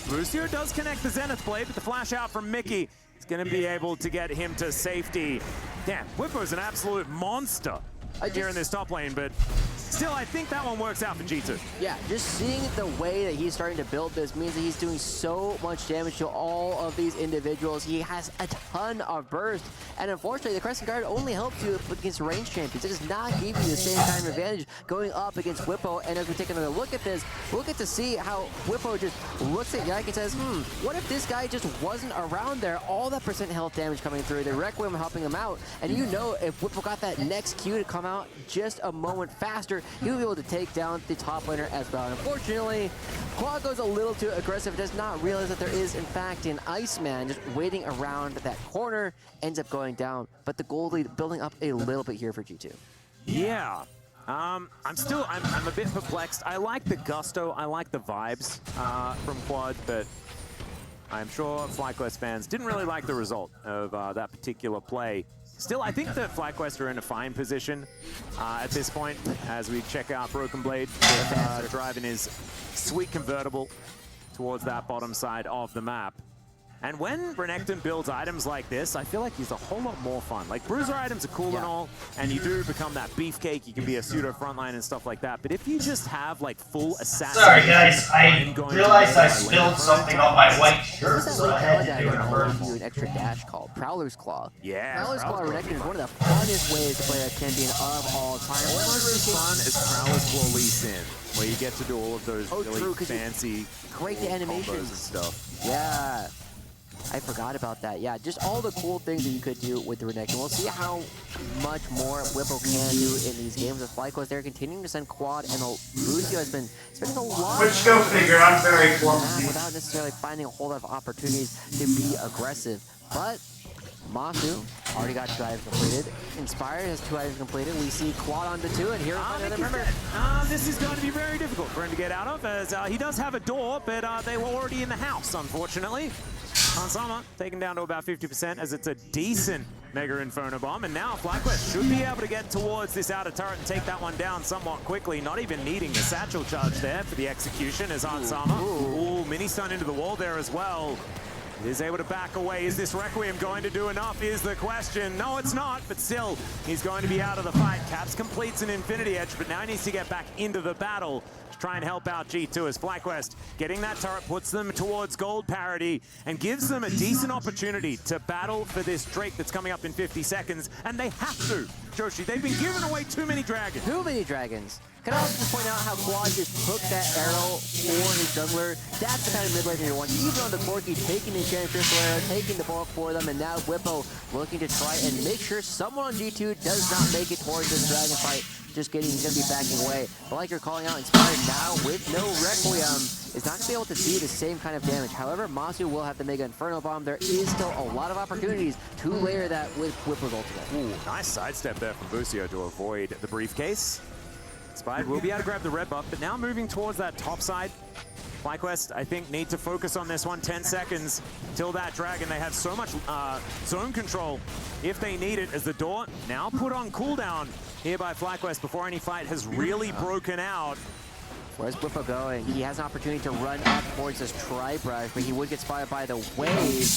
Busio does connect the Zenith Blade, but the flash out from Mickey is going to be able to get him to safety. Damn, Whippo's an absolute monster here in this top lane, but still, I think that one works out for G2. Yeah, just seeing the way that he's starting to build this means that he's doing so much damage to all of these individuals. He has a ton of burst, and unfortunately, the Crescent Guard only helps you against range champions. It does not give you the same kind of advantage going up against Whippo, and as we take another look at this, we'll get to see how Whippo just looks at Yike and says, what if this guy just wasn't around there? All that percent health damage coming through, the Requiem helping him out, and you know if Whippo got that next Q to come out just a moment faster, he'll be able to take down the top laner as well. And unfortunately, Quad goes a little too aggressive, does not realize that there is in fact an Iceman just waiting around that corner, ends up going down. But the gold lead building up a little bit here for G2. Yeah. I'm a bit perplexed. I like the gusto, I like the vibes from Quad, but I'm sure FlyQuest fans didn't really like the result of that particular play. Still, I think that FlyQuest are in a fine position at this point as we check out Broken Blade driving his sweet convertible towards that bottom side of the map. And when Renekton builds items like this, I feel like he's a whole lot more fun. Like, bruiser items are cool and all, and you do become that beefcake, you can be a pseudo frontline and stuff like that, but if you just have, like, full assassin... Sorry guys, I realized I spilled something on my white shirt, so I had to do you an extra dash called Prowler's Claw. Yeah, Prowler's Claw Renekton is one of the funnest ways to play a champion of all time. Almost as fun as Prowler's Claw Lee Sin, where you get to do all of those really fancy great animations and stuff. Yeah. I forgot about that. Yeah, just all the cool things that you could do with the Renekton. We'll see how much more Whippo can do in these games with FlyQuest. They're continuing to send Quad, and Busio has been spending a lot Which go figure, I'm very clumsy. without necessarily finding a whole lot of opportunities to be aggressive. But Masu already got 2 items completed. Inspired has 2 items completed. We see Quad on the 2, and here another member. This is going to be very difficult for him to get out of, as he does have a door, but they were already in the house, unfortunately. Hansama taken down to about 50% as it's a decent Mega Inferno Bomb, and now FlyQuest should be able to get towards this outer turret and take that one down somewhat quickly, not even needing the satchel charge there for the execution as Hansama. Ooh, mini stun into the wall there as well. Is able to back away. Is this Requiem going to do enough is the question. No, it's not, but still, he's going to be out of the fight. Caps completes an Infinity Edge, but now he needs to get back into the battle to try and help out G2 as FlyQuest getting that turret puts them towards gold parity and gives them a decent opportunity to battle for this Drake that's coming up in 50 seconds, and they have to. Joshi, they've been giving away too many dragons. Too many dragons. Can I also just point out how Quad just took that arrow for his jungler? That's the kind of mid-laner you want. Even on the Corki, taking the Enchanted Crystal Arrow, taking the bulk for them, and now Whippo looking to try and make sure someone on G2 does not make it towards this dragon fight. Just kidding, he's going to be backing away. But like you're calling out, Inspired now with no Requiem is not going to be able to do the same kind of damage. However, Masu will have the Mega Inferno Bomb. There is still a lot of opportunities to layer that with Whippo's ultimate. Ooh, nice sidestep there from Busio to avoid the briefcase. Inspired will be able to grab the red buff, but now moving towards that top side. FlyQuest, I think, need to focus on this one. 10 seconds till that dragon. They have so much zone control if they need it, as the door now put on cooldown here by FlyQuest before any fight has really broken out. Where's Whippo going? He has an opportunity to run up towards this Tri-Brush, but he would get spotted by the wave.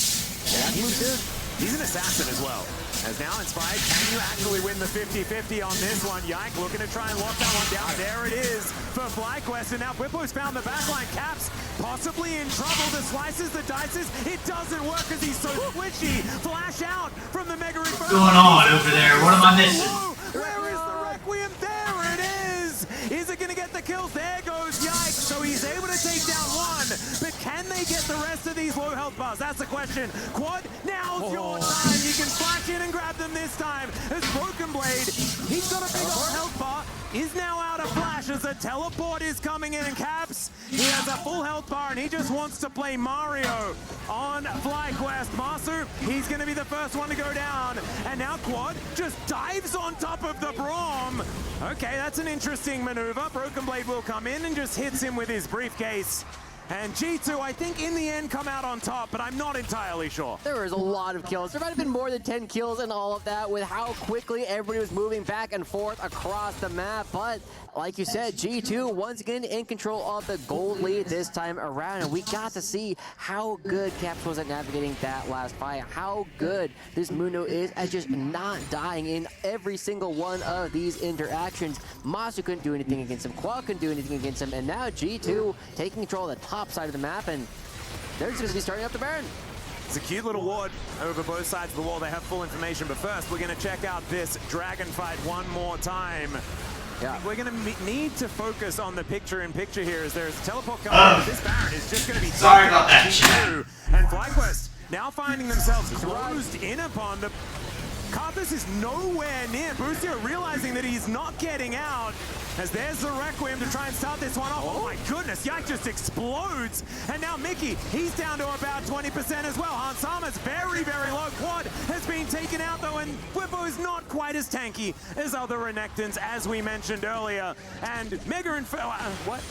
He's an assassin as well. As now Inspired, can you actually win the 50-50 on this one? Yike looking to try and lock that one down. There it is for FlyQuest, and now Whippo's found the backline. Caps possibly in trouble. The slices, the dices. It doesn't work because he's so squishy. Flash out from the Mega Inferno. What's going on over there? What am I missing? Where is the Requiem? There it is! Is it going to get the kills? There goes Yike. So he's able to take down one, but can they get the rest of these low health bars? That's the question. Quad, now's your time. You can flash in and grab them this time. As Broken Blade, he's got a big old health bar, is now out of flash as the teleport is coming in, and Caps, he has a full health bar and he just wants to play Mario on FlyQuest. Masu, he's going to be the first one to go down, and now Quad just dives on top of the Braum. Okay, that's an interesting maneuver. Broken Blade will come in and just hits him with his briefcase. And G2, I think, in the end, come out on top, but I'm not entirely sure. There was a lot of kills. There might have been more than 10 kills in all of that with how quickly everybody was moving back and forth across the map. But like you said, G2 once again in control of the gold lead this time around. And we got to see how good Caps was at navigating that last fight. How good this Mundo is at just not dying in every single one of these interactions. Masu couldn't do anything against him. Quad couldn't do anything against him. And now G2 taking control of the top side of the map, and they're just going to be starting up the Baron. It's a cute little ward over both sides of the wall. They have full information, but first we're going to check out this dragon fight one more time. Yeah. We're going to need to focus on the picture-in-picture here as there's a teleport coming in. This Baron is just going to be sorry about that, chat. And FlyQuest now finding themselves closed in upon the Karthus is nowhere near. Busio realizing that he's not getting out, as there's the Requiem to try and start this one off. Oh my goodness, Yike just explodes. And now Mickey, he's down to about 20% as well. Hansama's very, very low. Quad has been taken out though, and Whippo is not quite as tanky as other Renekton's, as we mentioned earlier. And Mega what?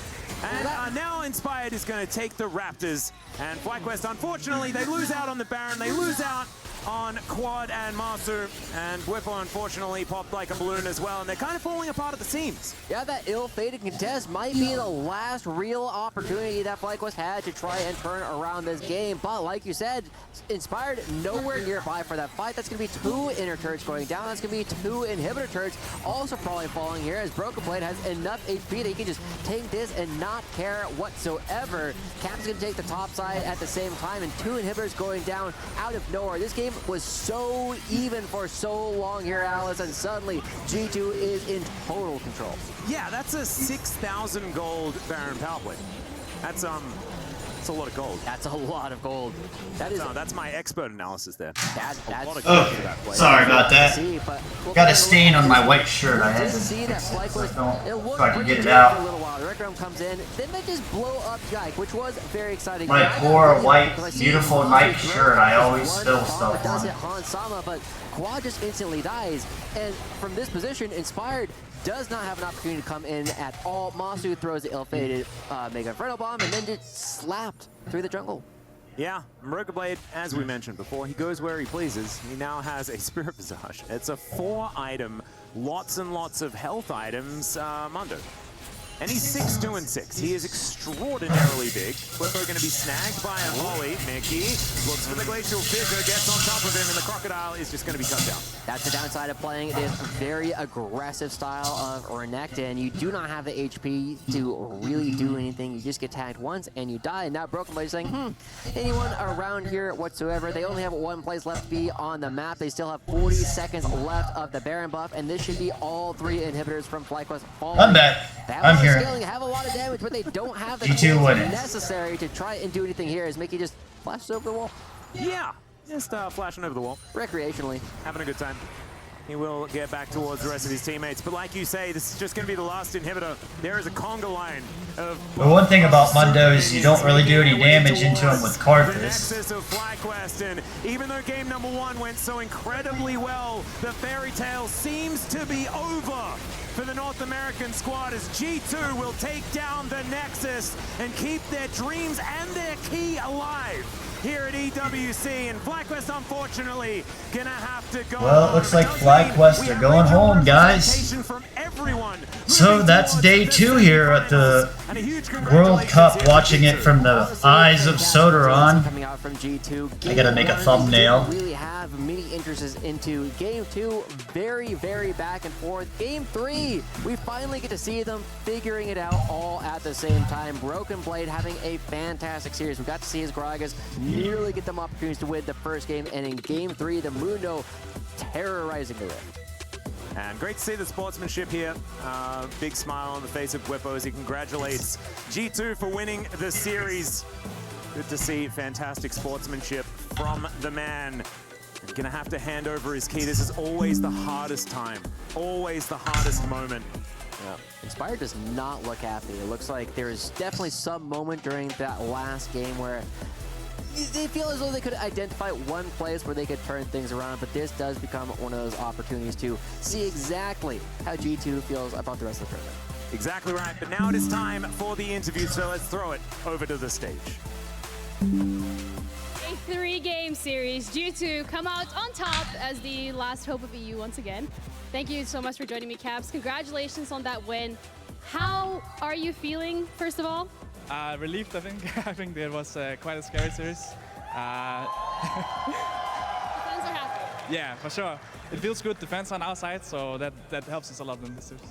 And now Inspired is going to take the Raptors. And FlyQuest, unfortunately, they lose out on the Baron. They lose out on Quad and Masu, and Whippo unfortunately popped like a balloon as well, and they're kind of falling apart at the seams. Yeah, that ill-fated contest might be the last real opportunity that FlyQuest had to try and turn around this game, but like you said, Inspired nowhere nearby for that fight. That's going to be 2 inner turrets going down. That's going to be 2 inhibitor turrets also probably falling here, as Broken Blade has enough HP that he can just tank this and not care whatsoever. Cap's going to take the top side at the same time, and 2 inhibitors going down out of nowhere. This game was so even for so long here, Alice, and suddenly G2 is in total control. Yeah, that's a 6,000 gold Baron power play. That's a lot of gold. That's a lot of gold. That's my expert analysis there. That's sorry about that. Got a stain on my white shirt. I had to see that FlyQuest so I can get it out. For a little while. The Requiem comes in, then they just blow up Yike, which was very exciting. My poor white, beautiful Nike shirt. I always spill stuff does on it it. Hansama, but Quad just instantly dies, and from this position, Inspired does not have an opportunity to come in at all. Masu throws the ill-fated Mega Inferno Bomb and then just slapped through the jungle. Yeah, Broken Blade, as we mentioned before, he goes where he pleases. He now has a Spirit Visage. It's a 4-item, lots and lots of health items. Mundo. And he's 6'2". He is extraordinarily big. Flippo going to be snagged by a volley. Mickey looks for the Glacial Fissure, gets on top of him, and the Crocodile is just going to be cut down. That's the downside of playing this very aggressive style of Renekton. You do not have the HP to really do anything. You just get tagged once and you die. And now Broken Blade is saying, anyone around here whatsoever? They only have one place left to be on the map. They still have 40 seconds left of the Baron buff, and this should be all 3 inhibitors from FlyQuest falling. I'm back. I'm here. Scaling, have a lot of damage, but they don't have the G2 tools winning. necessary to try and do anything here as Mickey just flashes over the wall. Yeah, just flashing over the wall. Recreationally. Having a good time. He will get back towards the rest of his teammates. But like you say, this is just going to be the last inhibitor. There is a conga line of... The one thing about Mundo is you don't really do any damage into him with Karthus. Nexus of FlyQuest, and even though game number 1 went so incredibly well, the fairy tale seems to be over for the North American squad as G2 will take down the Nexus and keep their dreams and their key alive here at EWC, and FlyQuest unfortunately gonna have to go. Well, it looks like FlyQuest are going home, guys. So that's day 2 here at the World Cup, watching it from the eyes of Sodaron. Coming out from G2. I gotta make a thumbnail. Really have many interests into game 2, very, very back and forth. Game 3, we finally get to see them figuring it out all at the same time. Broken Blade having a fantastic series. We got to see his Gragas nearly get them opportunities to win the first game, and in game 3, the Mundo terrorizing the ring. And great to see the sportsmanship here. Big smile on the face of Whippo as he congratulates G2 for winning the series. Good to see fantastic sportsmanship from the man. He's gonna have to hand over his key. This is always the hardest time, always the hardest moment. Yeah. Inspired does not look happy. It looks like there is definitely some moment during that last game where they feel as though they could identify one place where they could turn things around, but this does become one of those opportunities to see exactly how G2 feels about the rest of the tournament. Exactly right, but now it is time for the interview, so let's throw it over to the stage. A 3-game series. G2 come out on top as the last hope of EU once again. Thank you so much for joining me, Caps. Congratulations on that win. How are you feeling, first of all? Relieved, I think. I think it was quite a scary series. Fans are happy. Yeah, for sure. It feels good. The fans on our side, so that helps us a lot in this series.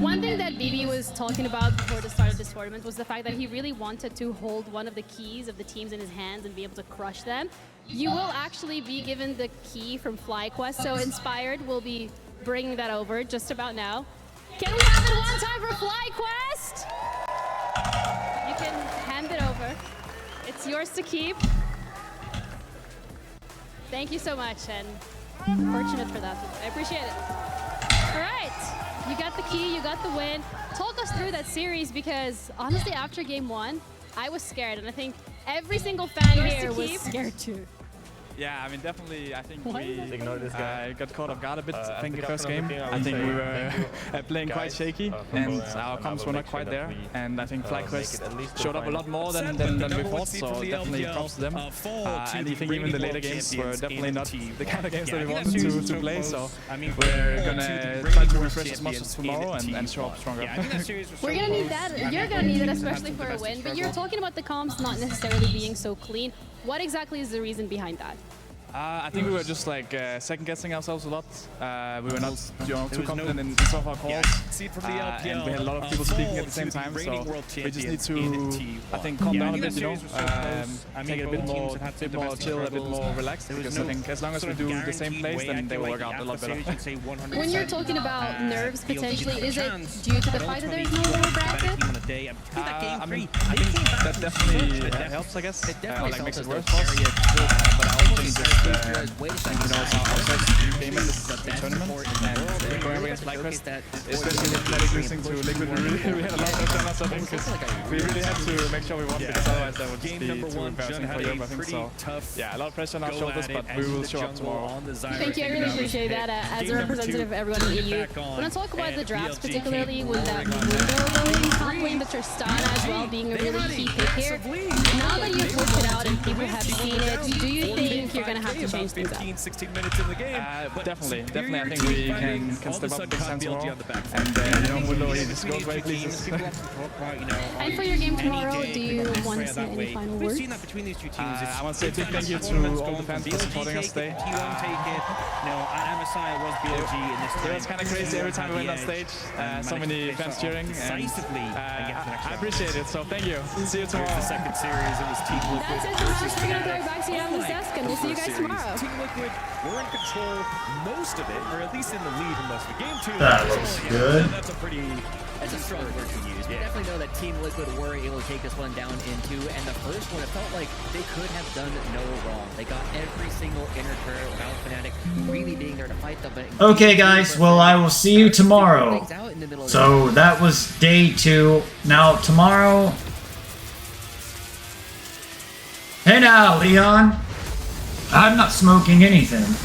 One thing that BB was talking about before the start of this tournament was the fact that he really wanted to hold one of the keys of the teams in his hands and be able to crush them. You will actually be given the key from FlyQuest, so Inspired will be bringing that over just about now. Can we have it one time for FlyQuest? You can hand it over. It's yours to keep. Thank you so much, and I'm fortunate for that. I appreciate it. All right, you got the key, you got the win. Talk us through that series, because honestly, after game 1, I was scared, and I think every single fan here was scared too. Yeah, I mean, definitely, I think What? we got caught off guard a bit, I think, the first game. I think we were playing quite shaky, and our comms were not quite there. And I think FlyQuest showed up a lot more than we thought, so definitely props to them. And I think even the later games were definitely not the kind of games that we wanted to play, so we're gonna try to refresh as much as tomorrow and show up stronger. We're gonna need that. You're gonna need it, especially for a win. But you're talking about the comms not necessarily being so clean. What exactly is the reason behind that? I think we were just like second-guessing ourselves a lot. We were not too confident in some of our calls, and we had a lot of people speaking at the same time. So we just need to, I think, calm down a bit, take it a bit more chill, a bit more relaxed. Because I think as long as we do the same plays, then they will work out a lot better. When you're talking about nerves potentially, is it due to the fact that there's no lower bracket? I mean, I think that definitely helps, I guess. Like makes it worse for us. But I also think just it's our first game in this tournament, and going against FlyQuest, especially with Fnatic losing to Liquid, we had a lot of pressure on us, I think, because we really had to make sure we won, because otherwise that would just be too embarrassing for Europe, I think. So yeah, a lot of pressure on our shoulders, but we will show up tomorrow. Thank you, I really appreciate that as a representative of everyone in the EU. When I talk about the drafts, particularly with that window going top lane that you're Tristana as well being a really key pick here. Now that you've worked it out and people have seen it, do you think you're going to have to change things up? 16 minutes in the game. Definitely. I think we can step up big sense more. And Mulo, he just goes where he pleases. And for your game tomorrow, do you want to say any final words? We've seen that between these two teams. I want to say a big thank you to all the fans for supporting us today. T1 take it. At MSI it was BLG in this time. It was kind of crazy every time we went on stage. So many fans cheering. I appreciate it, so thank you. See you tomorrow. The second series, it was Team Liquid. That's it for us. We're going to throw it back to you on this desk, and we'll see you guys tomorrow. Team Liquid were in control most of it, or at least in the lead in most of the game. That looks good. That's a strong word to use. We definitely know that Team Liquid were able to take this one down in 2, and the first one, it felt like they could have done no wrong. They got every single inner turret without Fnatic really being there to fight them. Okay, guys, well, I will see you tomorrow. So that was day 2. Now, tomorrow... Hey now, Leon. I'm not smoking anything.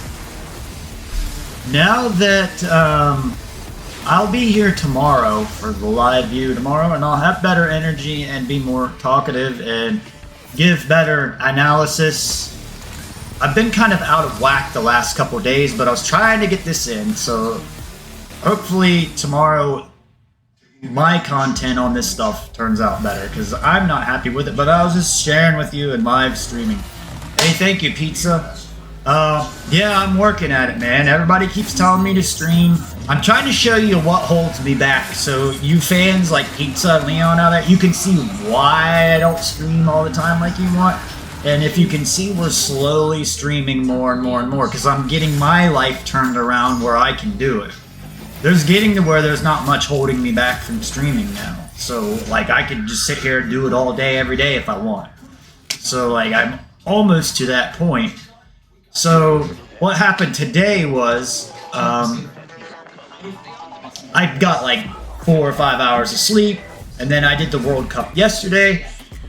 Now that, I'll be here tomorrow for the live view tomorrow, and I'll have better energy and be more talkative and give better analysis. I've been kind of out of whack the last couple days, but I was trying to get this in, so hopefully tomorrow my content on this stuff turns out better, because I'm not happy with it, but I was just sharing with you and live streaming. Hey, thank you, Pizza. Yeah, I'm working at it, man. Everybody keeps telling me to stream. I'm trying to show you what holds me back, so you fans like Pizza and Leon out there, you can see why I don't stream all the time like you want. And if you can see, we're slowly streaming more and more and more, because I'm getting my life turned around where I can do it. There's getting to where there's not much holding me back from streaming now. So, like, I could just sit here and do it all day, every day if I want. So, like, I'm almost to that point. So, what happened today was, I got like 4 or 5 hours of sleep, and then I did the World Cup yesterday.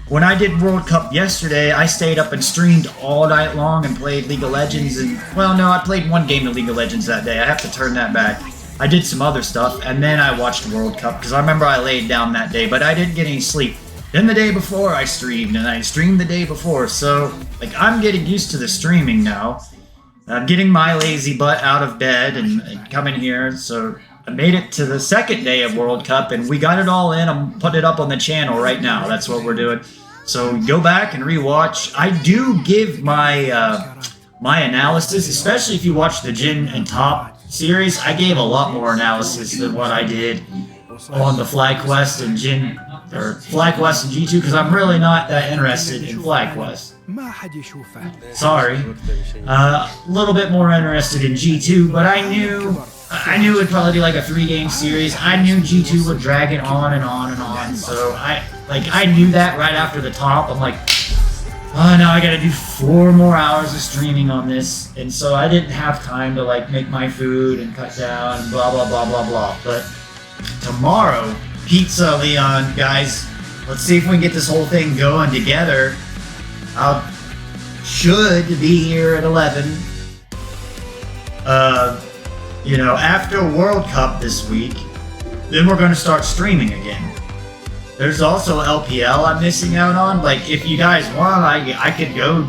When I did World Cup yesterday, I stayed up and streamed all night long and played League of Legends, and, well, no, I played 1 game of League of Legends that day. I have to turn that back. I did some other stuff, and then I watched the World Cup, because I remember I laid down that day, but I didn't get any sleep. Then the day before I streamed, and I streamed the day before, so, like, I'm getting used to the streaming now. I'm getting my lazy butt out of bed and coming here, so I made it to the second day of World Cup, and we got it all in. I'm putting it up on the channel right now. That's what we're doing. So go back and rewatch. I do give my my analysis, especially if you watch the Gen and Top series. I gave a lot more analysis than what I did on the FlyQuest and Gen, or FlyQuest and G2, because I'm really not that interested in FlyQuest. Sorry. A little bit more interested in G2, but I knew it would probably be like a 3-game series. I knew G2 would drag it on and on and on, so I knew that right after the top. I'm like, oh, now I gotta do 4 more hours of streaming on this, and so I didn't have time to like make my food and cut down and blah blah blah blah blah. But tomorrow, Pizza, Leon, guys, let's see if we can get this whole thing going together. I should be here at 11. You know, after World Cup this week, then we're going to start streaming again. There's also LPL I'm missing out on. Like, if you guys want, I could go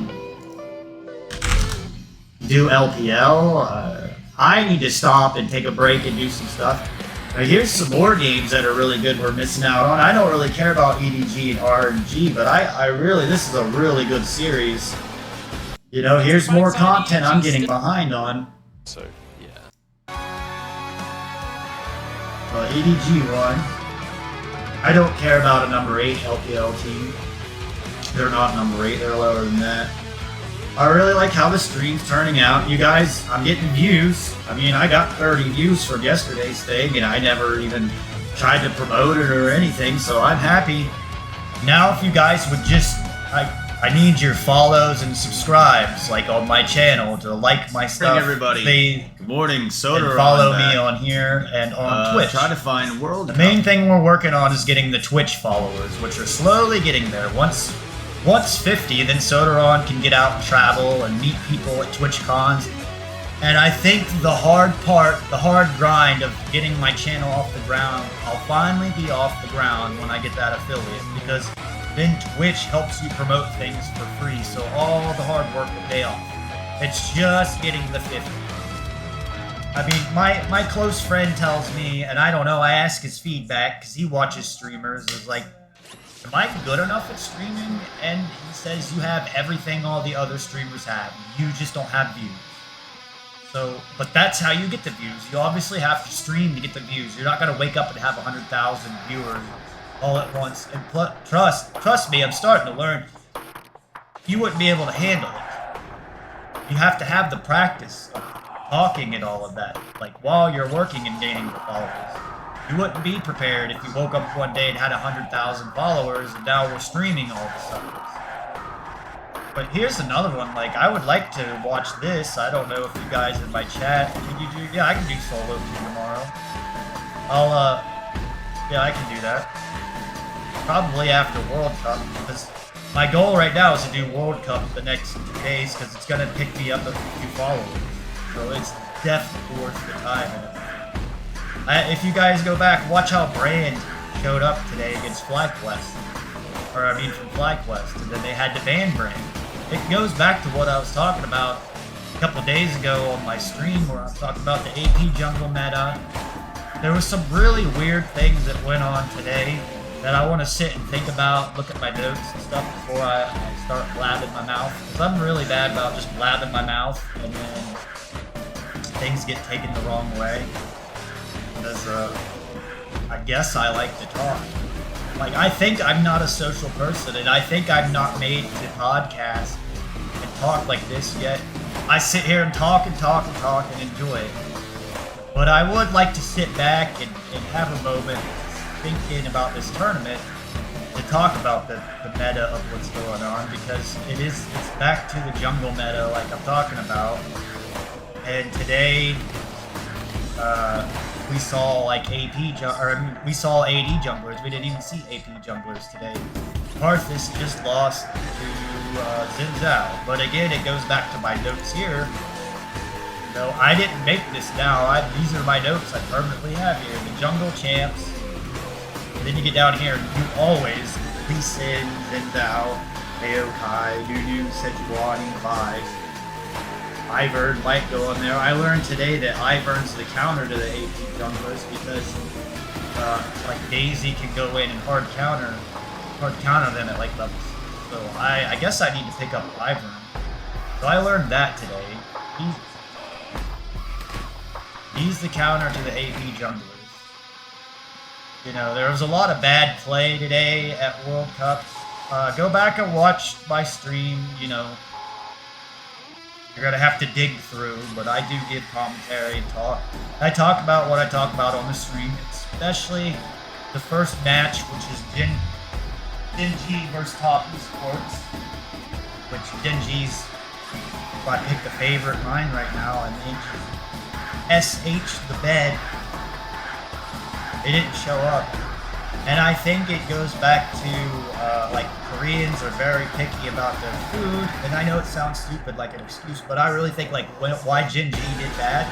do LPL. I need to stop and take a break and do some stuff. Now, here's some more games that are really good we're missing out on. I don't really care about EDG and RNG, but I really, this is a really good series. You know, here's more content I'm getting behind on. So, yeah. EDG won. I don't care about a number 8 LPL team. They're not number 8, they're lower than that. I really like how the stream's turning out. You guys, I'm getting views. I mean, I got 30 views from yesterday's thing, and I never even tried to promote it or anything, so I'm happy. Now, if you guys would just, I need your follows and subscribes, like on my channel, to like my stuff. Hey everybody. Good morning, Sodaron. And follow me on here and on Twitch. Try to find World Cup. The main thing we're working on is getting the Twitch followers, which are slowly getting there. Once 50, then Sodaron can get out and travel and meet people at Twitch cons. And I think the hard part, the hard grind of getting my channel off the ground, I'll finally be off the ground when I get that affiliate, because then Twitch helps you promote things for free, so all the hard work will pay off. It's just getting the 50. I mean, my close friend tells me, and I don't know, I ask his feedback, because he watches streamers, is like, am I good enough at streaming? And he says, you have everything all the other streamers have. You just don't have views. So, but that's how you get the views. You obviously have to stream to get the views. You're not going to wake up and have 100,000 viewers all at once. And trust me, I'm starting to learn. You wouldn't be able to handle it. You have to have the practice of talking and all of that, like while you're working and gaining the followers. You wouldn't be prepared if you woke up one day and had 100,000 followers and now we're streaming all of a sudden. But here's another one, like, I would like to watch this. I don't know if you guys in my chat, can you do, yeah, I can do solo queue tomorrow. Yeah, I can do that. Probably after World Cup, because my goal right now is to do World Cup the next 2 days, because it's going to pick me up a few followers. So it's definitely worth the time. And if you guys go back, watch how Brand showed up today against FlyQuest. Or, I mean, from FlyQuest, and then they had to ban Brand. It goes back to what I was talking about a couple days ago on my stream, where I'm talking about the AP jungle meta. There was some really weird things that went on today that I want to sit and think about, look at my notes and stuff before I start blabbing my mouth. Because I'm really bad about just blabbing my mouth, and then things get taken the wrong way. Because I guess I like to talk. Like, I think I'm not a social person, and I think I'm not made to podcast and talk like this yet. I sit here and talk and talk and talk and enjoy it. But I would like to sit back and have a moment thinking about this tournament to talk about the meta of what's going on, because it's back to the jungle meta like I'm talking about. And today, we saw like we saw AD junglers. We didn't even see AP junglers today. Karthus just lost to Xin Zhao. But again, it goes back to my notes here. You know, I didn't make this now. These are my notes I permanently have here. The jungle champs. And then you get down here, and you always Lee Sin, Xin Zhao, Maokai, Nunu, Sejuani, Vi. Ivern might go in there. I learned today that Ivern's the counter to the AP junglers, because like Daisy can go in and hard counter them at like levels. So I guess I need to pick up Ivern. So I learned that today. He's the counter to the AP junglers. You know, there was a lot of bad play today at World Cup. Go back and watch my stream, you know. You're going to have to dig through, but I do give commentary and talk. I talk about what I talk about on the stream, especially the first match, which is GEN.G versus Lolesports, which GEN.G's, if I pick the favorite mine right now, I think SH the bed. They didn't show up. And I think it goes back to, like, Koreans are very picky about their food. And I know it sounds stupid, like an excuse, but I really think, like, why GEN.G did bad,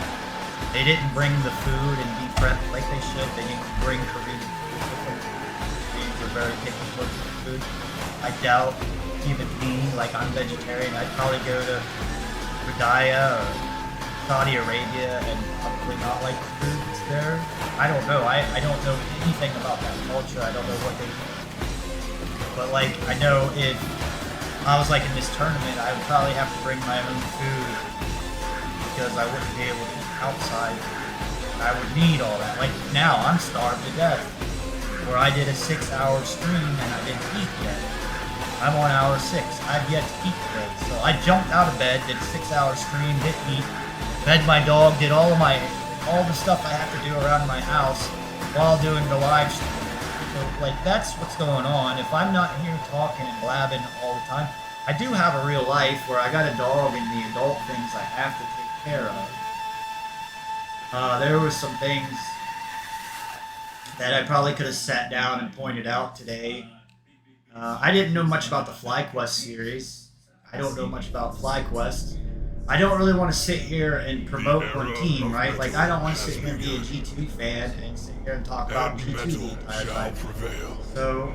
they didn't bring the food and be prepped like they should. They didn't bring Korean food with them. Koreans are very picky towards their food. I doubt, even me, like, I'm vegetarian, I'd probably go to Rudaya or Saudi Arabia and probably not like the food that's there. I don't know. I don't know anything about that culture. I don't know what they do. But like, I know if I was like in this tournament, I would probably have to bring my own food, because I wouldn't be able to eat outside. I would need all that. Like now, I'm starved to death. Where I did a 6-hour stream and I didn't eat yet. I'm on hour 6. I've yet to eat today. So I jumped out of bed, did a 6-hour stream, didn't eat. Fed my dog, did all the stuff I have to do around my house while doing the live stream. So, like, that's what's going on. If I'm not here talking and blabbing all the time, I do have a real life where I got a dog and the adult things I have to take care of. There was some things that I probably could have sat down and pointed out today. I didn't know much about the FlyQuest series. I don't know much about FlyQuest. I don't really want to sit here and promote one team, right? Like, I don't want to sit here and be a G2 fan and sit here and talk about G2 the entire time. So,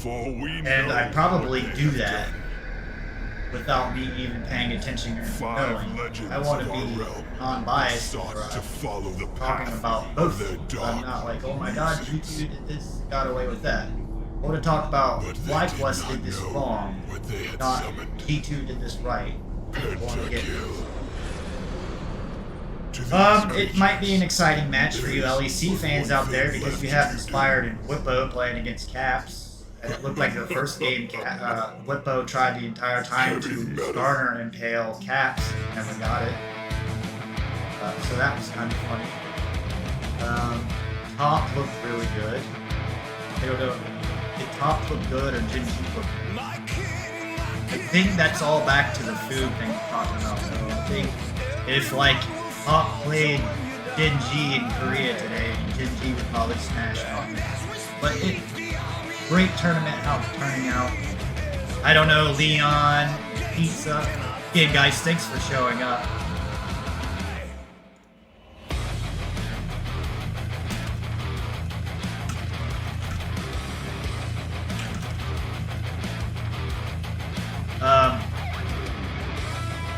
and I probably do that without me even paying attention or knowing. I want to be non-biased or talking about both. I'm not like, oh my god, G2 did this, got away with that. I want to talk about FlyQuest did this wrong, not G2 did this right. I want to get it might be an exciting match for you LEC fans out there because we have Inspired and Whippo playing against Caps. And it looked like the first game, Whippo tried the entire time to garner and impale Caps, never got it. So that was kind of funny. Top looked really good. I don't know, did Top look good or Gen.G look good? I think that's all back to the food thing we're talking about. So I think if like Top played Gen.G in Korea today, Gen.G would probably smash Top. But great tournament, how it's turning out. I don't know, Leon, Pizza. Again, guys, thanks for showing up.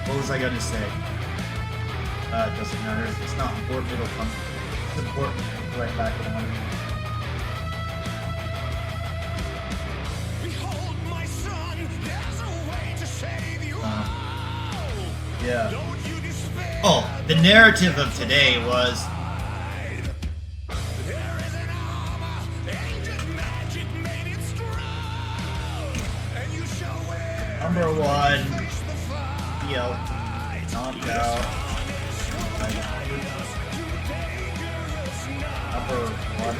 What was I gonna say? It doesn't matter. It's not important. It'll come. It's important. Right back in one. Yeah. Oh, the narrative of today was. Number one. Knocked out. Number one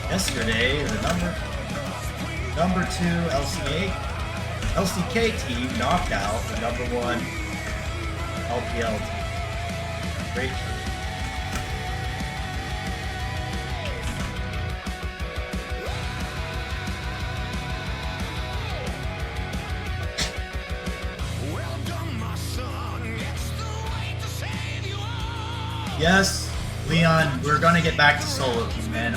yesterday, the number 2 LCK team knocked out the number 1 LPL team. Great. Yes, Leon, we're gonna get back to solo queue, man.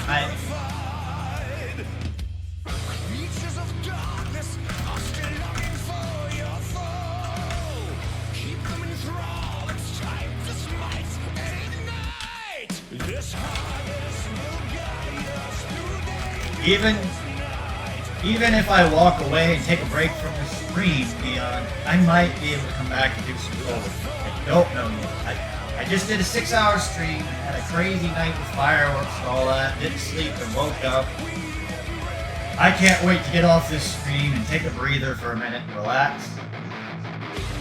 Even if I walk away and take a break from the stream, Leon, I might be able to come back and do some solo. I don't know yet. I just did a 6-hour stream, had a crazy night with fireworks and all that, didn't sleep and woke up. I can't wait to get off this stream and take a breather for a minute and relax.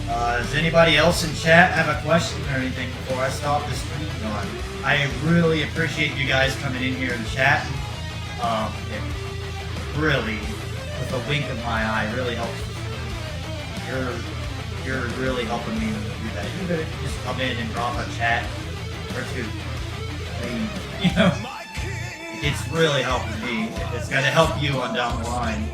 Does anybody else in chat have a question or anything before I stop this stream going? I really appreciate you guys coming in here and chatting. It really, with a wink of my eye, really helps. You're really helping me do that. You better just come in and drop a chat or two. I mean, you know, it's really helping me. It's going to help you on down the line.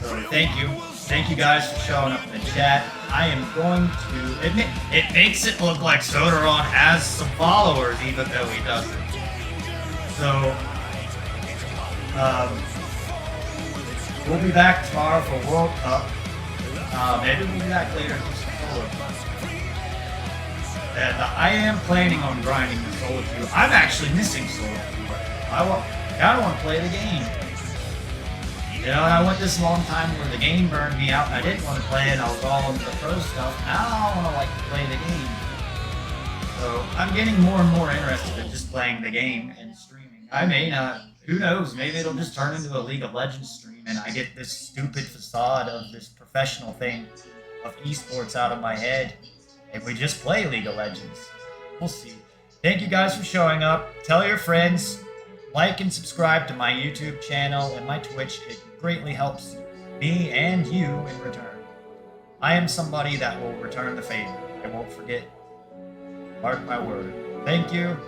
So thank you. Thank you guys for showing up in the chat. I am going to admit, it makes it look like Sodaron has some followers, even though he doesn't. So, we'll be back tomorrow for World Cup. Maybe we'll be back later for some solo queue. And I am planning on grinding the solo queue. I'm actually missing solo queue. I kind of want to play the game. You know, I went this long time where the game burned me out and I didn't want to play it. I was all into the pro stuff. Now I want to like to play the game. So I'm getting more and more interested in just playing the game and streaming. I may not. Who knows? Maybe it'll just turn into a League of Legends stream and I get this stupid facade of this professional thing of esports out of my head and we just play League of Legends. We'll see. Thank you guys for showing up. Tell your friends. Like and subscribe to my YouTube channel and my Twitch. It greatly helps me and you in return. I am somebody that will return the favor. I won't forget. Mark my word. Thank you.